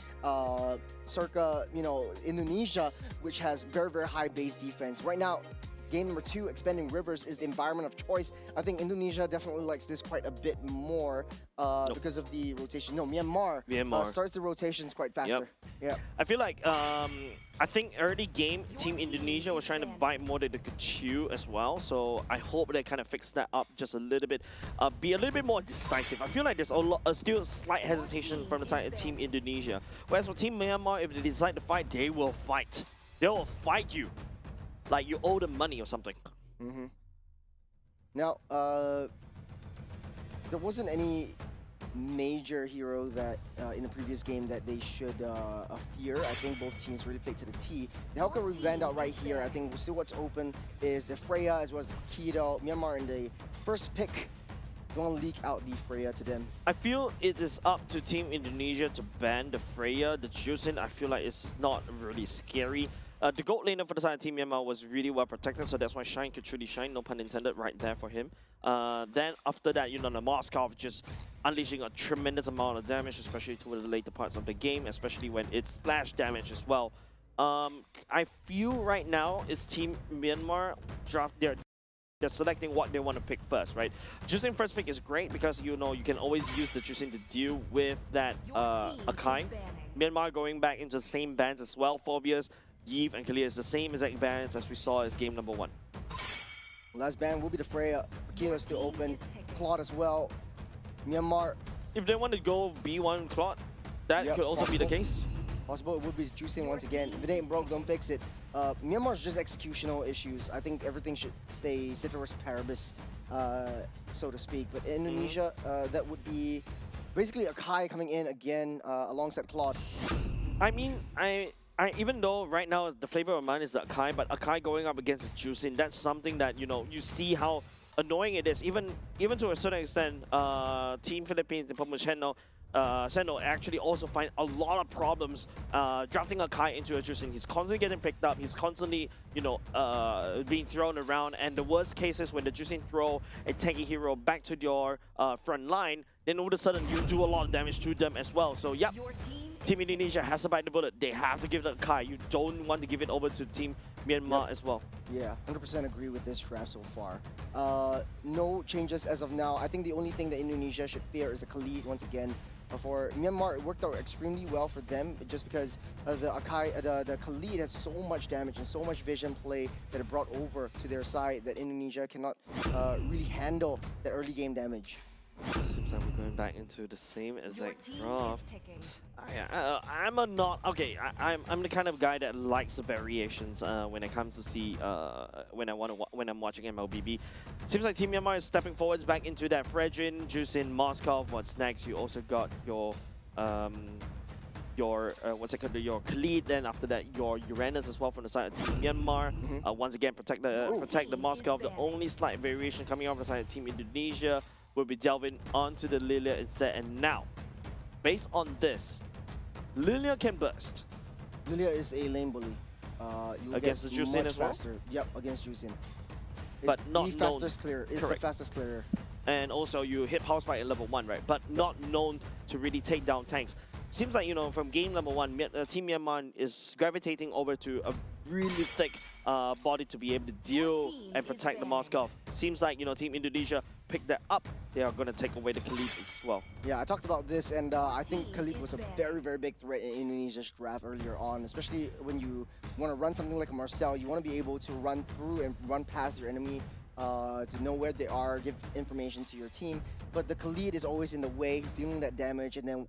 circa, you know, Indonesia, which has very, very high base defense. Right now, game number 2, expanding rivers, is the environment of choice. I think Indonesia definitely likes this quite a bit more because of the rotation. No, Myanmar starts the rotations quite faster. I feel like, I think early game, Team Indonesia was trying to bite more than they could chew as well. So I hope they kind of fix that up just a little bit. Be a little bit more decisive. I feel like there's still a slight hesitation from the side of Team Indonesia. Whereas for Team Myanmar, if they decide to fight, they will fight. They will fight you. Like you owe them money or something. Now, there wasn't any major hero that in the previous game that they should fear. I think both teams really played to the T. The Helka we banned out right here. I think still what's open is the Freya as well as the Kido. Myanmar in the first pick. You want to leak out the Freya to them. I feel it is up to Team Indonesia to ban the Freya. The Juicin, I feel like it's not really scary. The gold laner for the side of Team Myanmar was really well protected, so that's why Shine could truly shine, no pun intended, right there for him. Then after that, you know, the Moskov just unleashing a tremendous amount of damage, especially towards the later parts of the game, especially when it's splash damage as well. I feel right now it's Team Myanmar they're selecting what they want to pick first, right? Juicin first pick is great because, you know, you can always use the Juicin to deal with that Akai. Myanmar going back into the same bands as well, Phobias, Yves and Kalia is the same exact bands as we saw as game number 1. Last ban will be the Freya. Akira is still open. Claude as well. Myanmar, If they want to go B1 Claude, that Yep, could also be the possible. case. possible it would be juicing once again. If it ain't broke, don't fix it. Myanmar's just executional issues. I think everything should stay ceteris paribus, so to speak. But Indonesia, that would be basically Akai coming in again alongside Claude. I mean, I even though right now the flavor of mine is the Akai, but Akai going up against Juicin, that's something that, you know, you see how annoying it is. Even to a certain extent, Team Philippines and Pomucheno, Seno actually also find a lot of problems drafting Akai into a Juicin. He's constantly getting picked up. He's constantly, you know, being thrown around. And the worst case is when the Juicin throw a tanky hero back to your front line, then all of a sudden you do a lot of damage to them as well. So, yep. Team Indonesia has to bite the bullet. They have to give it to Kai. You don't want to give it over to Team Myanmar as well. Yeah, 100% agree with this draft so far. No changes as of now. I think the only thing that Indonesia should fear is the Khalid once again. For Myanmar, it worked out extremely well for them just because the Khalid has so much damage and so much vision play that it brought over to their side that Indonesia cannot really handle the early game damage. Seems like we're going back into the same exact draft. I'm the kind of guy that likes the variations when it comes to see when I'm watching MLBB. Seems like Team Myanmar is stepping forwards back into that Fredrin, Juicin, Moscow. What's next? You also got your what's it called? Your Khalid. Then after that, your Uranus as well from the side of Team Myanmar. Once again, protect the Moscow. The only slight variation coming off the side of Team Indonesia will be delving onto the Lilia instead. And now, based on this, Lilia can burst. Lilia is a lane bully. Against the Juicin as well? Faster. Yep, against Juicin. But not the fastest clear. Is the Correct. fastest clearer. And also you hit power spike at level 1, right? But not known to really take down tanks. Seems like, you know, from game number 1, Team Myanmar is gravitating over to a really thick body to be able to deal and protect the Moscow. Seems like, you know, Team Indonesia picked that up. They are going to take away the Khalid as well. Yeah, I talked about this, and I think Khalid was a very, very big threat in Indonesia's draft earlier on, especially when you want to run something like a Marcel. You want to be able to run through and run past your enemy to know where they are, give information to your team. But the Khalid is always in the way. He's dealing that damage, and then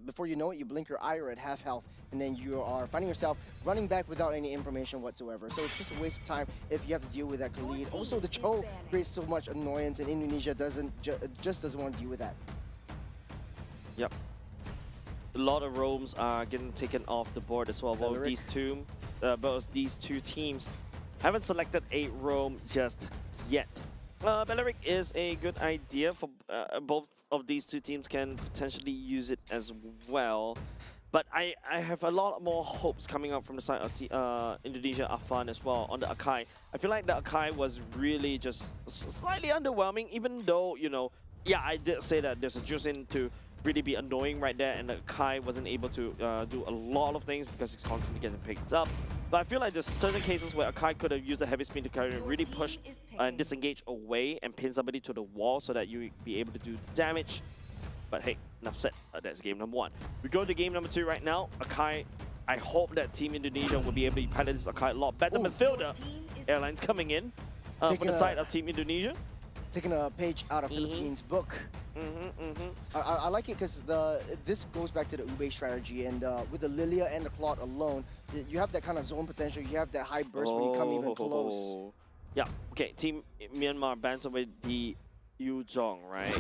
before you know it, you blink your eye or at half health, and then you are finding yourself running back without any information whatsoever. So it's just a waste of time if you have to deal with that Khalid. Also, the Cho creates so much annoyance, and Indonesia just doesn't want to deal with that. Yep. A lot of roams are getting taken off the board as well. Both these two teams haven't selected a roam just yet. Belleric is a good idea for both of these two teams can potentially use it as well. But I have a lot more hopes coming up from the side of Indonesia Afan as well on the Akai. I feel like the Akai was really just slightly underwhelming, even though, you know, yeah, I did say that there's a Juicin to really be annoying right there, and the Kai wasn't able to do a lot of things because he's constantly getting picked up. But I feel like there's certain cases where Akai could have used a heavy spin to carry and really push and disengage away and pin somebody to the wall so that you be able to do damage. But hey, enough said. That's game number 1. We go to game number 2 right now. Akai, I hope that Team Indonesia will be able to pilot this Akai a lot better. Midfielder Airlines coming in from the side of Team Indonesia. Taking a page out of Philippines' book. I like it because this goes back to the Ube strategy, and with the Lilia and the Claude alone, you have that kind of zone potential. You have that high burst when you come even close. Yeah, okay, Team Myanmar bans away the Yuzhong, right?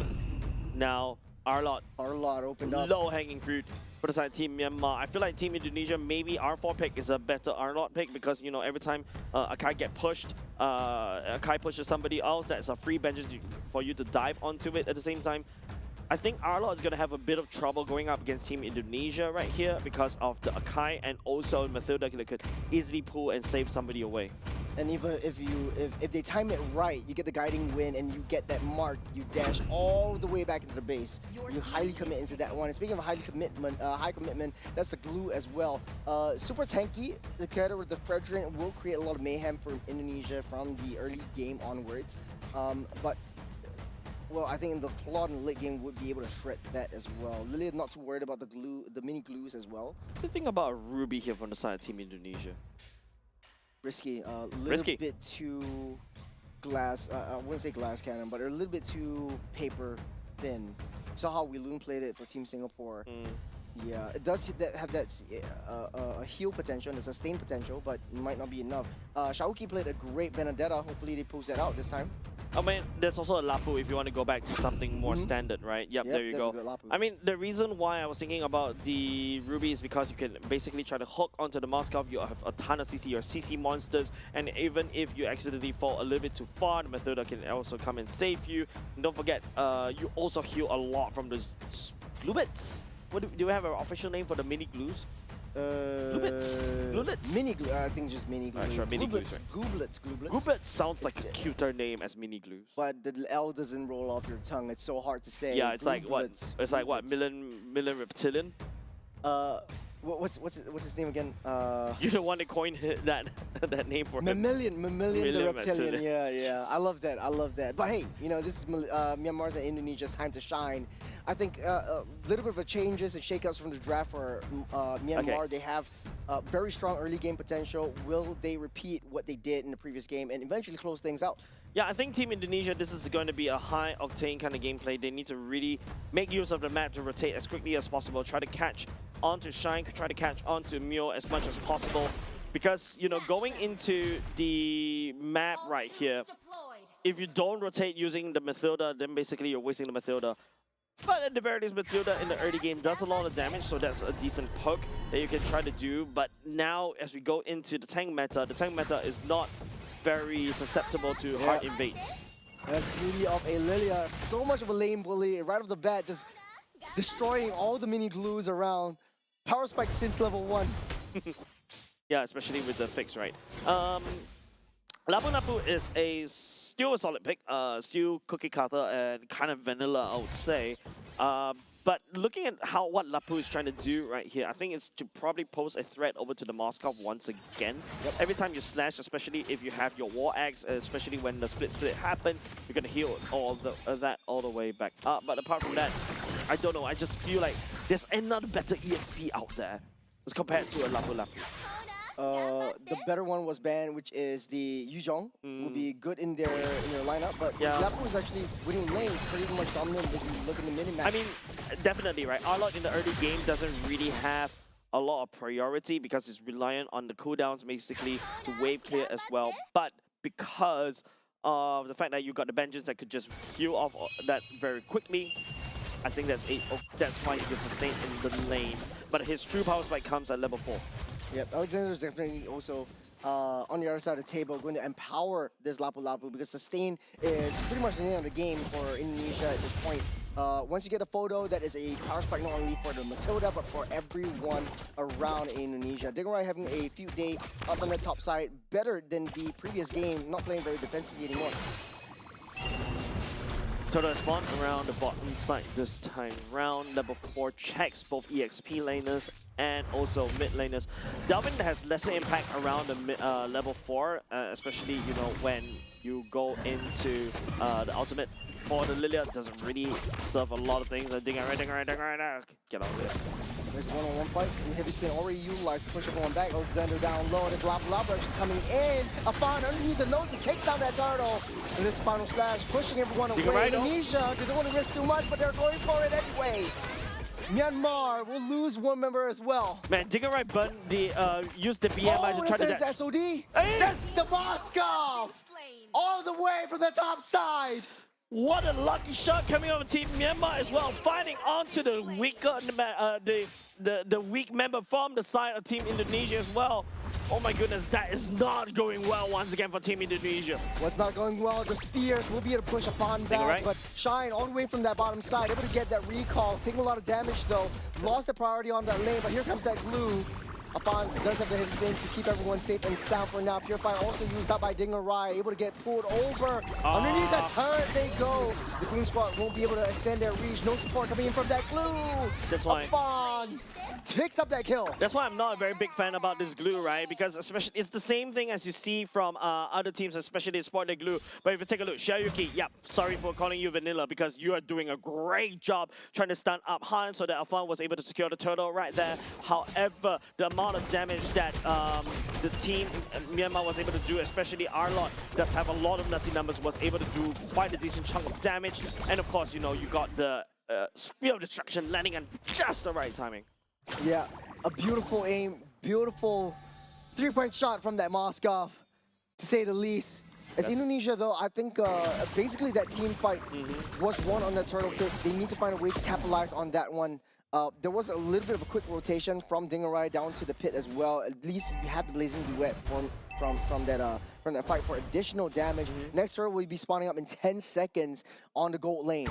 Now, Arlot opened up. Low-hanging fruit for the side of Team Myanmar. I feel like Team Indonesia, maybe R4 pick is a better Arlot pick because, you know, every time Akai get pushed, Akai pushes somebody else, that's a free bench for you to dive onto it at the same time. I think Arlot is going to have a bit of trouble going up against Team Indonesia right here because of the Akai, and also Mathilda could easily pull and save somebody away. And even if they time it right, you get the guiding win and you get that mark, you dash all the way back into the base. You highly commit into that one. And speaking of high commitment, that's the glue as well. Super tanky together with the Fredrin will create a lot of mayhem for Indonesia from the early game onwards. But well, I think in the Claude and late game would be able to shred that as well. Lilia not too worried about the mini glues as well. What do you think about Ruby here from the side of Team Indonesia? Risky, a little bit too glass, I wouldn't say glass cannon, but they're a little bit too paper thin. Saw how Weeloon played it for Team Singapore. Yeah, it does have that a heal potential and a sustain potential, but it might not be enough. Shaoki played a great Benedetta. Hopefully they post that out this time. I mean, there's also a Lapu if you want to go back to something more standard, right? Yep, there you go. I mean, the reason why I was thinking about the Ruby is because you can basically try to hook onto the Moskov. You have a ton of CC or CC monsters, and even if you accidentally fall a little bit too far, the Methoda can also come and save you. And don't forget, you also heal a lot from those glubits. What do you have an official name for the mini glues? Glulets? Mini glue. I think just mini glue. Sure, mini glues. Gooblets. Gooblets sounds like a cuter name as mini glues. But the L doesn't roll off your tongue. It's so hard to say. Yeah, it's like what? It's like what? Million reptilian? What's his name again? You're the one that coined that name for him. Mammalian the reptilian. Yeah. I love that. But hey, you know, this is Myanmar's and Indonesia's time to shine. I think a little bit of a changes and shakeups from the draft for Myanmar. They have very strong early game potential. Will they repeat what they did in the previous game and eventually close things out? Yeah, I think Team Indonesia, this is going to be a high-octane kind of gameplay. They need to really make use of the map to rotate as quickly as possible, try to catch onto Shine, try to catch onto Mio as much as possible. Because, you know, going into the map right here, if you don't rotate using the Mathilda, then basically you're wasting the Mathilda. But at the very least, Mathilda in the early game does a lot of damage, so that's a decent poke that you can try to do. But now, as we go into the tank meta is not very susceptible to hard invades. That's the beauty of a Lilia. So much of a lane bully right off the bat, just destroying all the mini glues around. Power spike since level 1. Yeah, especially with the fix, right? Lapu is still a solid pick, still cookie cutter and kind of vanilla, I would say. But looking at what Lapu is trying to do right here, I think it's to probably pose a threat over to the Moskov once again. Every time you slash, especially if you have your War Axe, especially when the split happen, you're going to heal all that all the way back up. But apart from that, I don't know, I just feel like there's another better EXP out there as compared to a Lapu. The better one was banned, which is the Yuzhong. Would be good in their lineup, but Lapu is actually winning lanes, pretty much dominant if you look in the mini-map. I mean, definitely, right? Arlott in the early game doesn't really have a lot of priority because it's reliant on the cooldowns basically to wave clear as well. But because of the fact that you got the Vengeance that could just heal off that very quickly, I think that's why he can sustain in the lane. But his true power spike comes at level 4. Yep, Alexander's definitely also on the other side of the table going to empower this Lapu because sustain is pretty much the name of the game for Indonesia at this point. Once you get a photo, that is a power spike not only for the Matilda but for everyone around Indonesia. Dingerai having a feud day up on the top side, better than the previous game, not playing very defensively anymore. Total spawn around the bottom side this time round. Level 4 checks both EXP laners and also mid laners. Delvin has lesser impact around the level 4, especially when you go into the ultimate. For the Lilia, doesn't really serve a lot of things. Dingerai, get out of there. There's a one-on-one fight. And Heavy Spin already utilized to push everyone back. Alexander down low. There's Lapu actually coming in. Afan underneath the noses takes down that turtle. And this final slash pushing everyone away. Indonesia, they don't want to risk too much, but they're going for it anyway. Myanmar will lose one member as well. Man, Dingerai burned used the BMI to try to... That's SOD. Hey. That's the Moscow! All the way from the top side. What a lucky shot coming over Team Myanmar as well, fighting onto the weaker, the weak member from the side of Team Indonesia as well. Oh my goodness, that is not going well once again for Team Indonesia. What's not going well? The Spears will be able to push upon back, but Shine all the way from that bottom side, able to get that recall, taking a lot of damage though. Lost the priority on that lane, but here comes that glue. Afan does have the heavy spin to keep everyone safe and sound for now. Purifier also used up by Dingerai, able to get pulled over. Underneath that turret they go. The Gloom Squad won't be able to extend their reach. No support coming in from that glue. That's why. Afan picks up that kill. That's why I'm not a very big fan about this glue, right? Because especially it's the same thing as you see from other teams, especially in Sport, they glue. But if you take a look, Xiaoyuki, yep, sorry for calling you vanilla because you are doing a great job trying to stun up Han so that Afan was able to secure the turtle right there. However, the amount of damage that the team Myanmar was able to do, especially Arlot, does have a lot of nutty numbers, was able to do quite a decent chunk of damage. And of course, you know, you got the Spear of Destruction landing at just the right timing. Yeah, a beautiful aim, beautiful three-point shot from that Moskov, to say the least. As Indonesia, though, I think basically that team fight was won on the turtle pit. They need to find a way to capitalize on that one. There was a little bit of a quick rotation from Dingarai down to the pit as well. At least you had the Blazing Duet from that fight for additional damage. Next turtle will be spawning up in 10 seconds on the gold lane.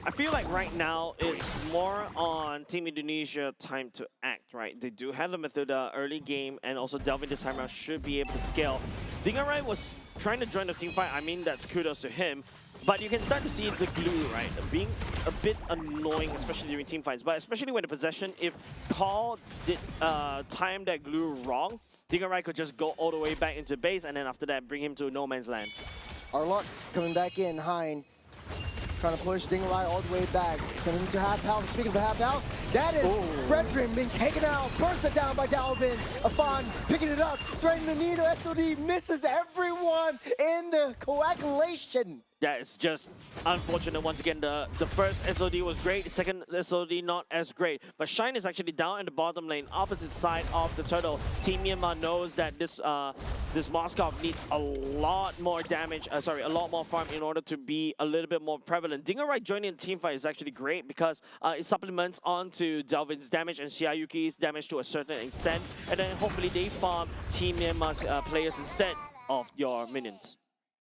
I feel like right now it's more on Team Indonesia time to act, right? They do have the Methoda early game, and also Delvin this time around should be able to scale. Dingarai was trying to join the team fight. I mean, that's kudos to him. But you can start to see the glue, right? Being a bit annoying, especially during team fights. But especially when the possession, if Call did time that glue wrong, Dingarai could just go all the way back into base, and then after that, bring him to no man's land. Arlot coming back in, Hein. Trying to push Dingarai all the way back. Sending him to half health. Speaking of half health, that is Fredrin being taken out. Bursted down by Dalvin. Afan picking it up. Threatening the needle. SOD misses everyone in the coagulation. Yeah, it's just unfortunate. Once again, the first SOD was great, the second SOD not as great. But Shine is actually down in the bottom lane, opposite side of the turtle. Team Myanmar knows that this Moskov needs a lot more damage, a lot more farm in order to be a little bit more prevalent. Dingarai joining the team fight is actually great because it supplements onto Delvin's damage and Xiaoyuki's damage to a certain extent. And then hopefully they farm Team Myanmar's players instead of your minions.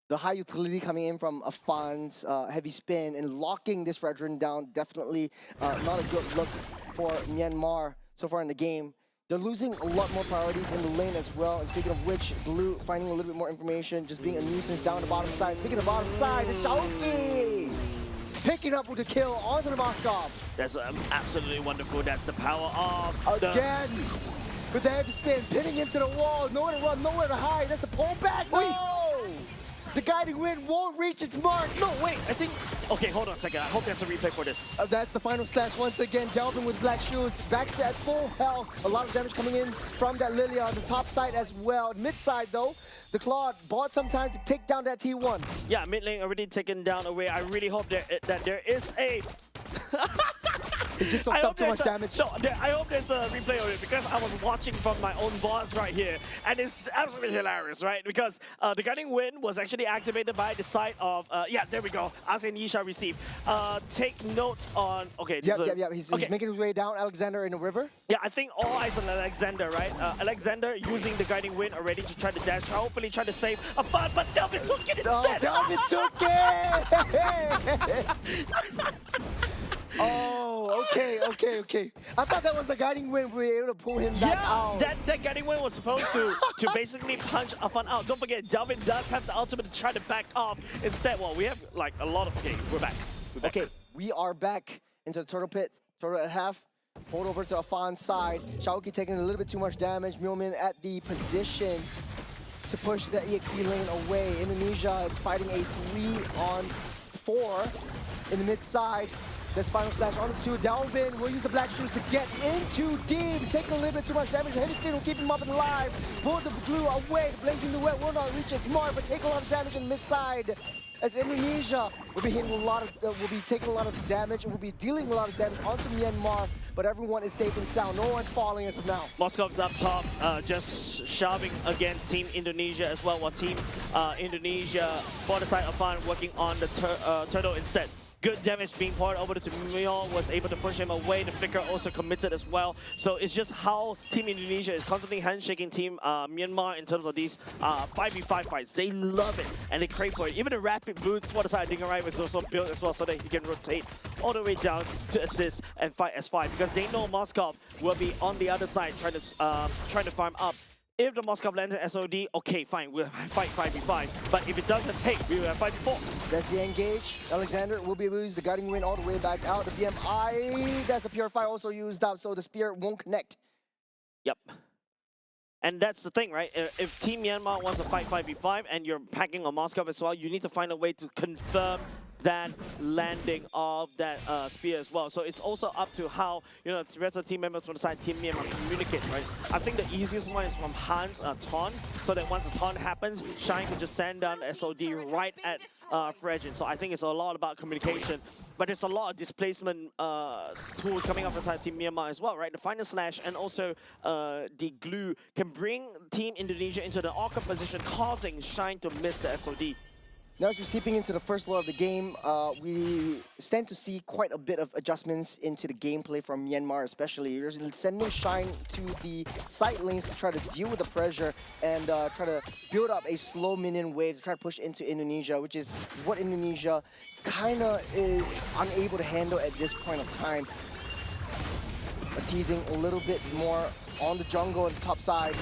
The high utility coming in from Afan's heavy spin and locking this Fredrin down, definitely not a good look for Myanmar so far in the game. They're losing a lot more priorities in the lane as well. And speaking of which, Blue finding a little bit more information, just being a nuisance down the bottom side. Speaking of bottom side, the Xiaoki picking up with the kill onto the Moskov. That's absolutely wonderful. That's the power of again, with the heavy spin, pinning into the wall. Nowhere to run, nowhere to hide. That's a pullback. No! The guiding wind won't reach its mark. No, wait, I think... Okay, hold on a second. I hope there's a replay for this. That's the final slash once again. Delvin with black shoes. Back to that full health. A lot of damage coming in from that Lilia on the top side as well. Mid side, though, the Claude bought some time to take down that T1. Yeah, mid lane already taken down away. I really hope that there is a... It just soaked up too much damage. No, I hope there's a replay of it because I was watching from my own boards right here, and it's absolutely hilarious, right? Because the Guiding Wind was actually activated by the side of, yeah, there we go, Asin Yisha receive. Take note on, okay. Yep. He's making his way down Alexander in the river. Yeah, I think all eyes on Alexander, right? Alexander using the Guiding Wind already to try to dash, hopefully try to save Afan, but Delvin took it instead! Delvin took it! Oh, okay. I thought that was the Guiding Wind. We were able to pull him back out. That Guiding Wind was supposed to basically punch Afan out. Don't forget, Delvin does have the ultimate to try to back off. Instead, well, we have like a lot of... Okay, we're back. Okay, we are back into the turtle pit. Turtle at half. Hold over to Afan's side. Xiaoki taking a little bit too much damage. Myomin at the position to push the EXP lane away. Indonesia is fighting a 3-on-4 in the mid side. This final slash on the two. Dalvin will use the black shoes to get into deep. Taking a little bit too much damage. The heavy spin will keep him up and alive. Pull the glue away. The Blazing Duet will not reach its mark, but take a lot of damage in the mid side. As Indonesia will be hitting a lot of, will be taking a lot of damage and will be dealing a lot of damage onto Myanmar. But everyone is safe and sound. No one's falling as of now. Moscow's up top, just shoving against Team Indonesia as well. While Team Indonesia, for the side of Fan, working on the turtle instead. Good damage being poured over to Myo, was able to push him away. The Flicker also committed as well. So it's just how Team Indonesia is constantly handshaking Team Myanmar in terms of these 5v5 fights. They love it and they crave for it. Even the rapid boots for the side of Dingarai was also built as well so that he can rotate all the way down to assist and fight as 5 because they know Moskov will be on the other side trying to farm up. if the Moskov lands an SOD, okay, fine, we'll fight 5v5. But if it doesn't, hey, we will have 5v4. That's the engage. Alexander will be able to use the guiding wind all the way back out. The BMI, that's a Purify also used up, so the spear won't connect. Yep. And that's the thing, right? If Team Myanmar wants to fight 5v5 and you're packing on Moskov as well, you need to find a way to confirm that landing of that spear as well. So it's also up to how, you know, the rest of the team members from the side Team Myanmar communicate, right? I think the easiest one is from Han's taunt, so that once the taunt happens, Shine can just send down the SOD right at Fregin. So I think it's a lot about communication, but there's a lot of displacement tools coming up inside Team Myanmar as well, right? The Final Slash and also the Glue can bring Team Indonesia into the awkward position, causing Shine to miss the SOD. Now as we're seeping into the first lore of the game, we stand to see quite a bit of adjustments into the gameplay from Myanmar especially. You're sending Shine to the side lanes to try to deal with the pressure and try to build up a slow minion wave to try to push into Indonesia, which is what Indonesia kind of is unable to handle at this point of time. Teasing a little bit more on the jungle at the top side.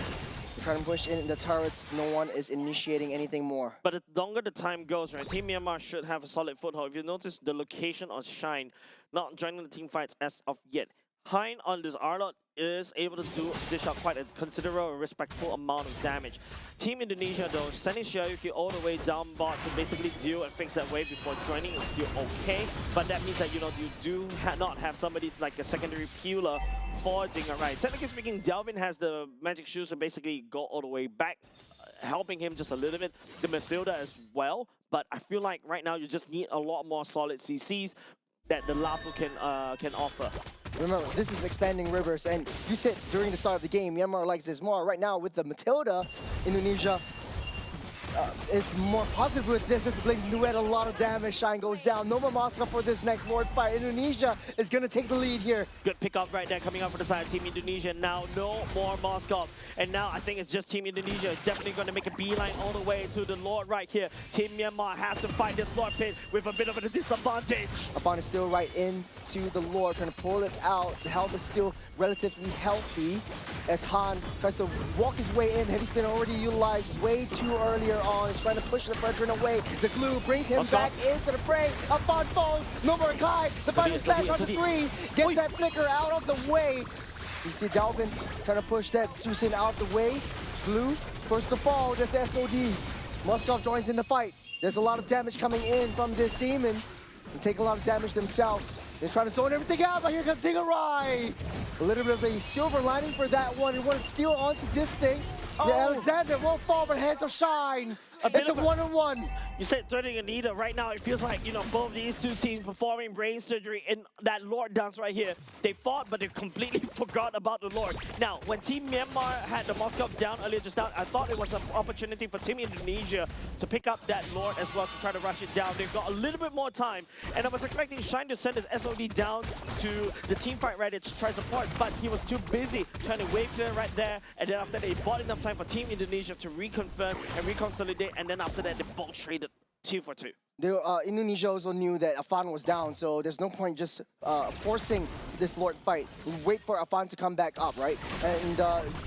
Trying to push in the turrets, no one is initiating anything more. But the longer the time goes, right, Team Myanmar should have a solid foothold. If you notice the location of Shine not joining the team fights as of yet, Hein on this Arlot is able to dish out quite a considerable and respectful amount of damage. Team Indonesia though, sending Shiayuki all the way down bot to basically deal and fix that wave before joining is still okay, but that means that, you know, you do not have somebody like a secondary peeler for Dingarai. Technically speaking, Delvin has the magic shoes to basically go all the way back, helping him just a little bit. The Mathilda as well, but I feel like right now you just need a lot more solid CCs that the Lapu can offer. Remember, this is expanding rivers, and you said during the start of the game, Myanmar likes this more. Right now, with the Matilda, Indonesia is more positive with this. This is Blink Duet, a lot of damage. Shine goes down. No more Moscow for this next Lord fight. Indonesia is going to take the lead here. Good pick up right there coming up for the side of Team Indonesia. Now, no more Moscow. And now I think it's just Team Indonesia definitely going to make a beeline all the way to the Lord right here. Team Myanmar has to fight this Lord pit with a bit of a disadvantage. Upon is still right into the Lord, trying to pull it out. The health is still relatively healthy as Han tries to walk his way in. Heavy spin already utilized way too earlier on. He's trying to push the Fredrin away. The glue brings him back into the fray. Upon falls. No more Kai. The final slash on the 3. Gets that flicker out of the way. You see Dalvin trying to push that Jusin out of the way. Glue first to fall. That's the SOD. Moskov joins in the fight. There's a lot of damage coming in from this demon. They take a lot of damage themselves. They're trying to zone everything out, but here comes Dingarai. A little bit of a silver lining for that one. He wants to steal onto this thing. Oh. Yeah, Alexander will fall, but hands of Shine. It's a one-on-one. You said threatening Anita. Right now, it feels like, you know, both these two teams performing brain surgery in that Lord dance right here. They fought, but they completely forgot about the Lord. Now, when Team Myanmar had the Moskov down earlier just now, I thought it was an opportunity for Team Indonesia to pick up that Lord as well to try to rush it down. They've got a little bit more time, and I was expecting Shine to send his SOD down to the team fight right to try support, but he was too busy trying to wave clear right there, and then after that, they bought enough time for Team Indonesia to reconfirm and reconsolidate, and then after that, they both traded 2 for 2. Indonesia also knew that Afan was down, so there's no point just forcing this Lord fight. Wait for Afan to come back up, right? And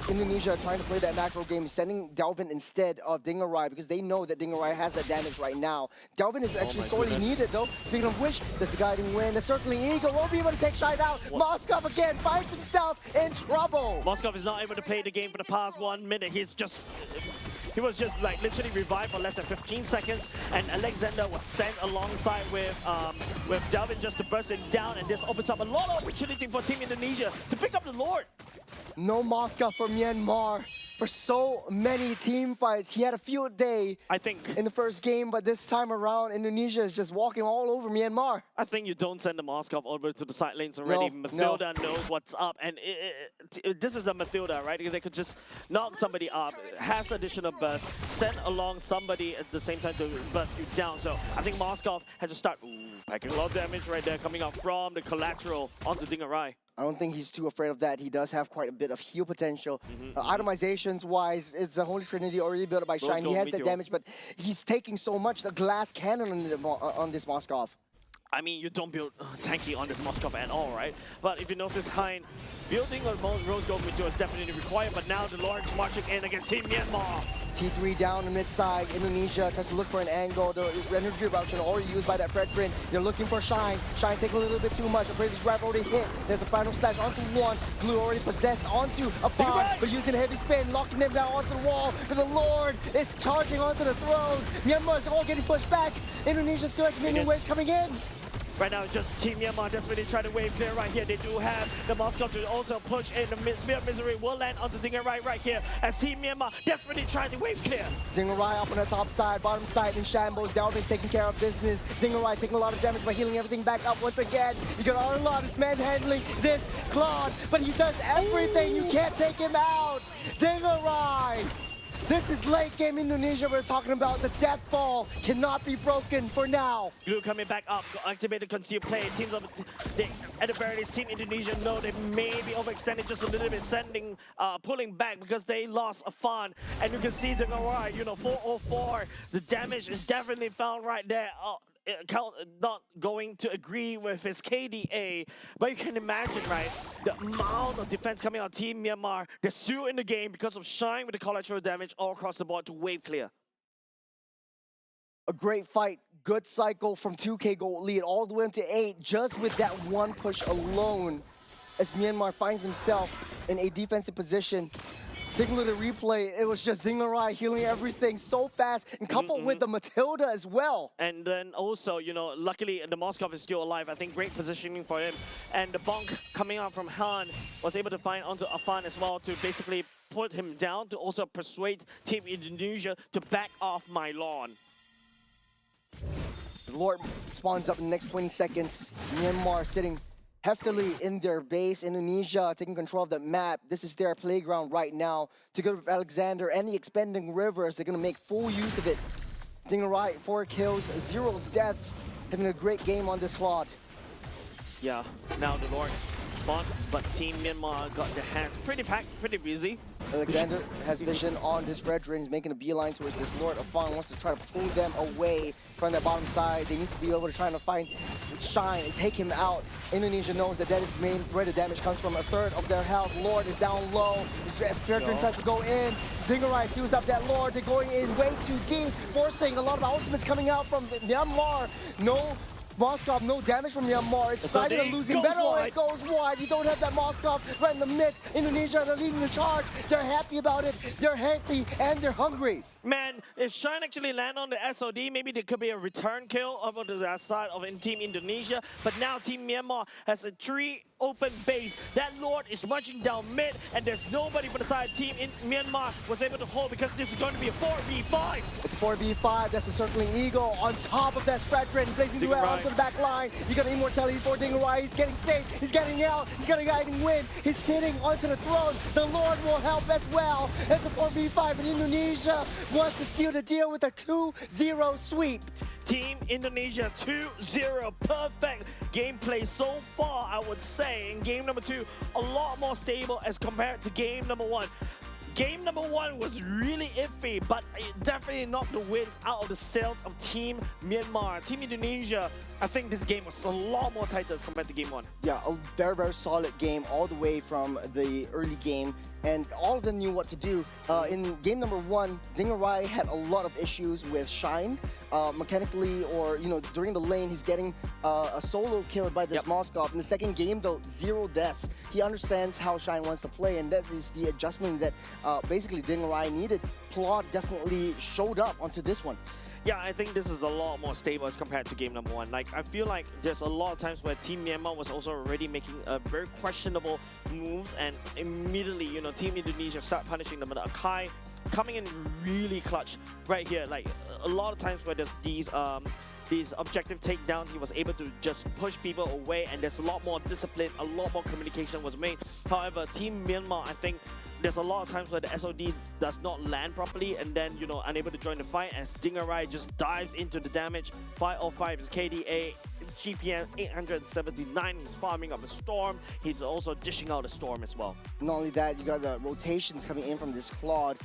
Indonesia trying to play that macro game, sending Delvin instead of Dingarai because they know that Dingarai has that damage right now. Delvin is actually sorely needed though. Speaking of which, there's the guiding wind. The circling eagle won't be able to take Shine out. Moskov again finds himself in trouble. Moskov is not able to play the game for the past 1 minute. He was just like literally revived for less than 15 seconds, and Alexander was sent alongside with Delvin just to burst him down, and this opens up a lot of opportunity for Team Indonesia to pick up the Lord. No Moscow for Myanmar for so many team fights. He had a field day, I think, in the first game, but this time around, Indonesia is just walking all over Myanmar. I think you don't send the Moskov over to the side lanes already. Mathilda knows what's up, and this is a Mathilda, right? They could just knock somebody up, has additional burst, send along somebody at the same time to burst you down. So I think Moskov had to start packing a lot of damage right there, coming out from the collateral onto Dingarai. I don't think he's too afraid of that. He does have quite a bit of heal potential. Itemizations-wise, it's the Holy Trinity already built up by Shine. He has that damage, but he's taking so much. The glass cannon on this Moskov. I mean, you don't build tanky on this Moskov at all, right? But if you notice, Hein, building a Rose Gold Meteor is definitely required, but now the Lord is marching in against Team Myanmar. T3 down the mid side. Indonesia tries to look for an angle. The energy eruption already used by that Fredrin. They're looking for Shine. Shine taking a little bit too much. Appraiser's Drive already hit. There's a final slash onto one. Blue already possessed onto a Fawn, but using a heavy spin, locking them down onto the wall. But the Lord is charging onto the throne. Myanmar is all getting pushed back. Indonesia still has minion waves coming in. Right now, just Team Myanmar desperately trying to wave clear right here. They do have the Moskov to also push in. The Spear of Misery will land onto Dingarai right here as Team Myanmar desperately trying to wave clear. Dingarai up on the top side, bottom side in shambles. Dalvin's taking care of business. Dingarai taking a lot of damage by healing everything back up once again. You got Arlon is manhandling this Claude, but he does everything. You can't take him out. Dingarai! This is late game Indonesia. We're talking about the death ball cannot be broken for now. Blue coming back up, activated conceal play. Teams of at the very least, Team Indonesia know they may be overextended just a little bit, pulling back because they lost a Fawn. And you can see the Garai, 404. The damage is definitely found right there. Not going to agree with his KDA, but you can imagine, right, the amount of defense coming out Team Myanmar. They're still in the game because of Shine with the collateral damage all across the board to wave clear. A great fight, good cycle from 2K gold lead all the way into 8 just with that one push alone as Myanmar finds himself in a defensive position. Taking a look at the replay, it was just Dingarai healing everything so fast and coupled with the Matilda as well. And then also, luckily the Moskov is still alive. I think great positioning for him. And the bonk coming out from Han was able to find onto Afan as well to basically put him down to also persuade Team Indonesia to back off my lawn. The Lord spawns up in the next 20 seconds. Myanmar sitting heftily in their base. Indonesia taking control of the map. This is their playground right now. Together with Alexander and the expanding rivers, they're going to make full use of it. Dingarai, 4 kills, 0 deaths. Having a great game on this Claude. Yeah, now the Lord spawned, but Team Myanmar got their hands pretty packed, pretty busy. Alexander has vision on this Fredrin. He's making a beeline towards this Lord. Afan wants to try to pull them away from that bottom side. They need to be able to try to find Shine and take him out. Indonesia knows that that is the main where the damage comes from. A third of their health. Lord is down low. Fredrin tries to go in. Dingarai seals up that Lord. They're going in way too deep, forcing a lot of ultimates coming out from Myanmar. No Moskov, no damage from Myanmar. It's fighting a losing battle. It goes wide. You don't have that Moskov right in the midst. Indonesia, they're leading the charge. They're happy about it. They're happy and they're hungry. Man, if Shine actually land on the SOD, maybe there could be a return kill over to that side of Team Indonesia. But now Team Myanmar has a 3 open base. That Lord is marching down mid, and there's nobody but the side Team in Myanmar was able to hold because this is going to be a 4v5. It's 4v5. That's the circling eagle on top of that Fredrin, placing the duel onto the back line. You got immortality for Dingarai. He's getting safe. He's getting out. He's getting a guiding win. He's sitting onto the throne. The Lord will help as well. It's a 4v5 in Indonesia. Wants to seal the deal with a 2-0 sweep. Team Indonesia 2-0. Perfect gameplay so far, I would say. In game number 2, a lot more stable as compared to game number 1. Game number 1 was really iffy, but it definitely knocked the wins out of the sails of Team Myanmar. Team Indonesia, I think this game was a lot more tighter as compared to game 1. Yeah, a very, very solid game all the way from the early game. And all of them knew what to do. In game number 1, Dingarai had a lot of issues with Shine. Mechanically, or during the lane, he's getting a solo kill by this Moskov. In the second game, though, 0 deaths. He understands how Shine wants to play, and that is the adjustment that basically Dingarai needed. Claude definitely showed up onto this one. Yeah, I think this is a lot more stable as compared to game number 1. Like, I feel like there's a lot of times where Team Myanmar was also already making very questionable moves, and immediately, Team Indonesia start punishing them. But Akai coming in really clutch right here. Like, a lot of times where there's these objective takedowns, he was able to just push people away, and there's a lot more discipline, a lot more communication was made. However, Team Myanmar, I think, there's a lot of times where the SOD does not land properly and then, unable to join the fight as Dingarai just dives into the damage. 505 is KDA, GPM 879. He's farming up a Storm. He's also dishing out a Storm as well. Not only that, you got the rotations coming in from this Claude.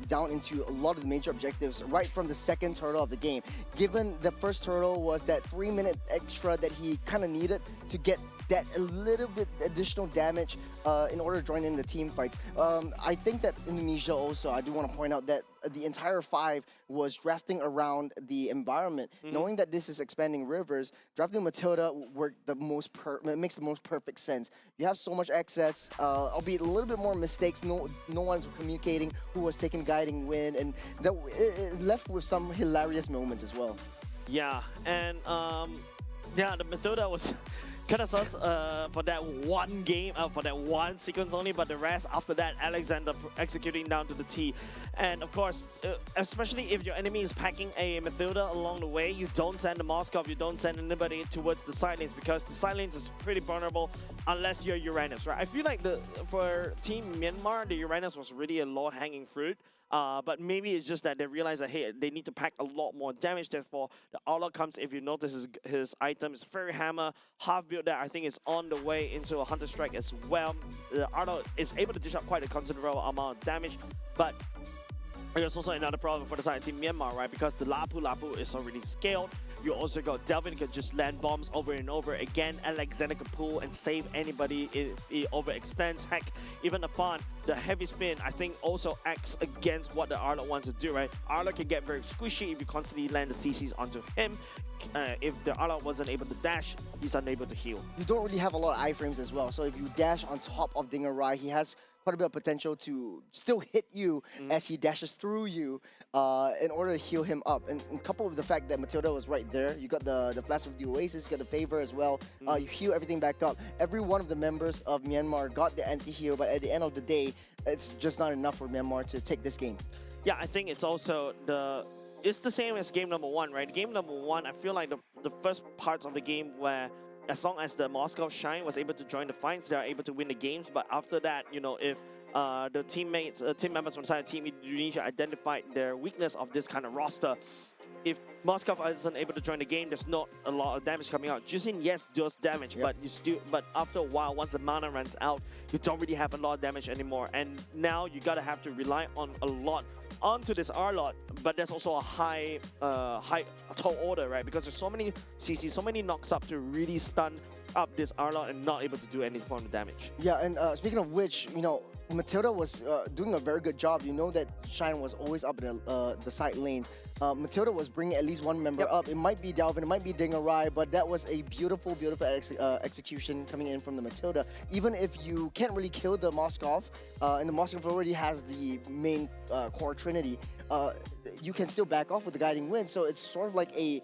down into a lot of the major objectives right from the second turtle of the game. Given the first turtle was that 3-minute extra that he kind of needed to get that a little bit additional damage in order to join in the team fights. I think that Indonesia also, I do want to point out that the entire 5 was drafting around the environment. Knowing that this is expanding rivers, drafting Matilda worked the most makes the most perfect sense. You have so much access, albeit a little bit more mistakes. No one's communicating who was taking guiding wind, and that it left with some hilarious moments as well. Yeah, and yeah, the Matilda was kind of sus for that one game, for that one sequence only, but the rest after that, Alexander executing down to the T. And of course, especially if your enemy is packing a Matilda along the way, you don't send the Moskov, you don't send anybody towards the side lanes, because the side lanes is pretty vulnerable unless you're Uranus, right? I feel like for Team Myanmar, the Uranus was really a low-hanging fruit. But maybe it's just that they realize that, hey, they need to pack a lot more damage. Therefore, the Outlaw comes, if you notice his item is Fairy Hammer, half build that I think is on the way into a Hunter Strike as well. The Outlaw is able to dish out quite a considerable amount of damage, but there's also another problem for the side of Team Myanmar, right? Because the Lapu is already scaled. You also got Delvin who can just land bombs over and over again. Alexander can pull and save anybody if he overextends. Heck, even upon the heavy spin, I think also acts against what the Arlott wants to do, right? Arlott can get very squishy if you constantly land the CCs onto him. If the Arlott wasn't able to dash, he's unable to heal. You don't really have a lot of iframes as well, so if you dash on top of Dingarai, he has quite a bit of potential to still hit you as he dashes through you in order to heal him up. And coupled with the fact that Matilda was right there, you got the Flash of the Oasis, you got the Favor as well, you heal everything back up. Every one of the members of Myanmar got the anti-heal, but at the end of the day, it's just not enough for Myanmar to take this game. Yeah, I think it's also it's the same as game number 1, right? Game number 1, I feel like the first parts of the game where as long as the Moscow Shine was able to join the fights, they are able to win the games. But after that, you know, if the team members from the side of Team Indonesia identified their weakness of this kind of roster, if Moscow isn't able to join the game, there's not a lot of damage coming out. Jusin, yes, does damage, but after a while, once the mana runs out, you don't really have a lot of damage anymore. And now you gotta have to rely on a lot onto this Arlott, but there's also a tall order, right? Because there's so many CCs, so many knocks up to really stun up this Arlott and not able to do any form of damage. Yeah, and speaking of which, you know, Matilda was doing a very good job. You know that Shine was always up in the side lanes. Matilda was bringing at least one member up. It might be Dalvin, it might be Dingarai, but that was a beautiful execution coming in from the Matilda. Even if you can't really kill the Moskov, and the Moskov already has the main core trinity, you can still back off with the Guiding Wind. So it's sort of like a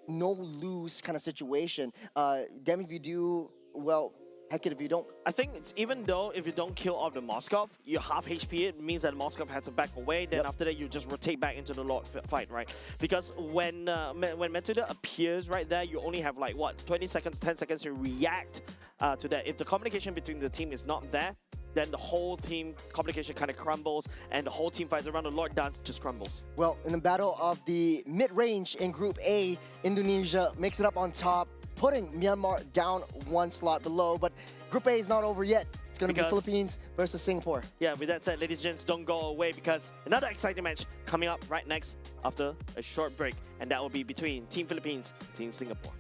no-lose kind of situation. Damn if you do, well, heck it if you don't. I think it's even though if you don't kill off the Moskov, you half HP it means that Moskov has to back away. Then after that, you just rotate back into the Lord fight, right? Because when Matilda appears right there, you only have like what 20 seconds, 10 seconds to react to that. If the communication between the team is not there, then the whole team communication kind of crumbles, and the whole team fights around the Lord Dance just crumbles. Well, in the battle of the mid-range in Group A, Indonesia makes it up on top, putting Myanmar down one slot below. But Group A is not over yet. It's going to be Philippines versus Singapore. Yeah, with that said, ladies and gents, don't go away, because another exciting match coming up right next after a short break, and that will be between Team Philippines and Team Singapore.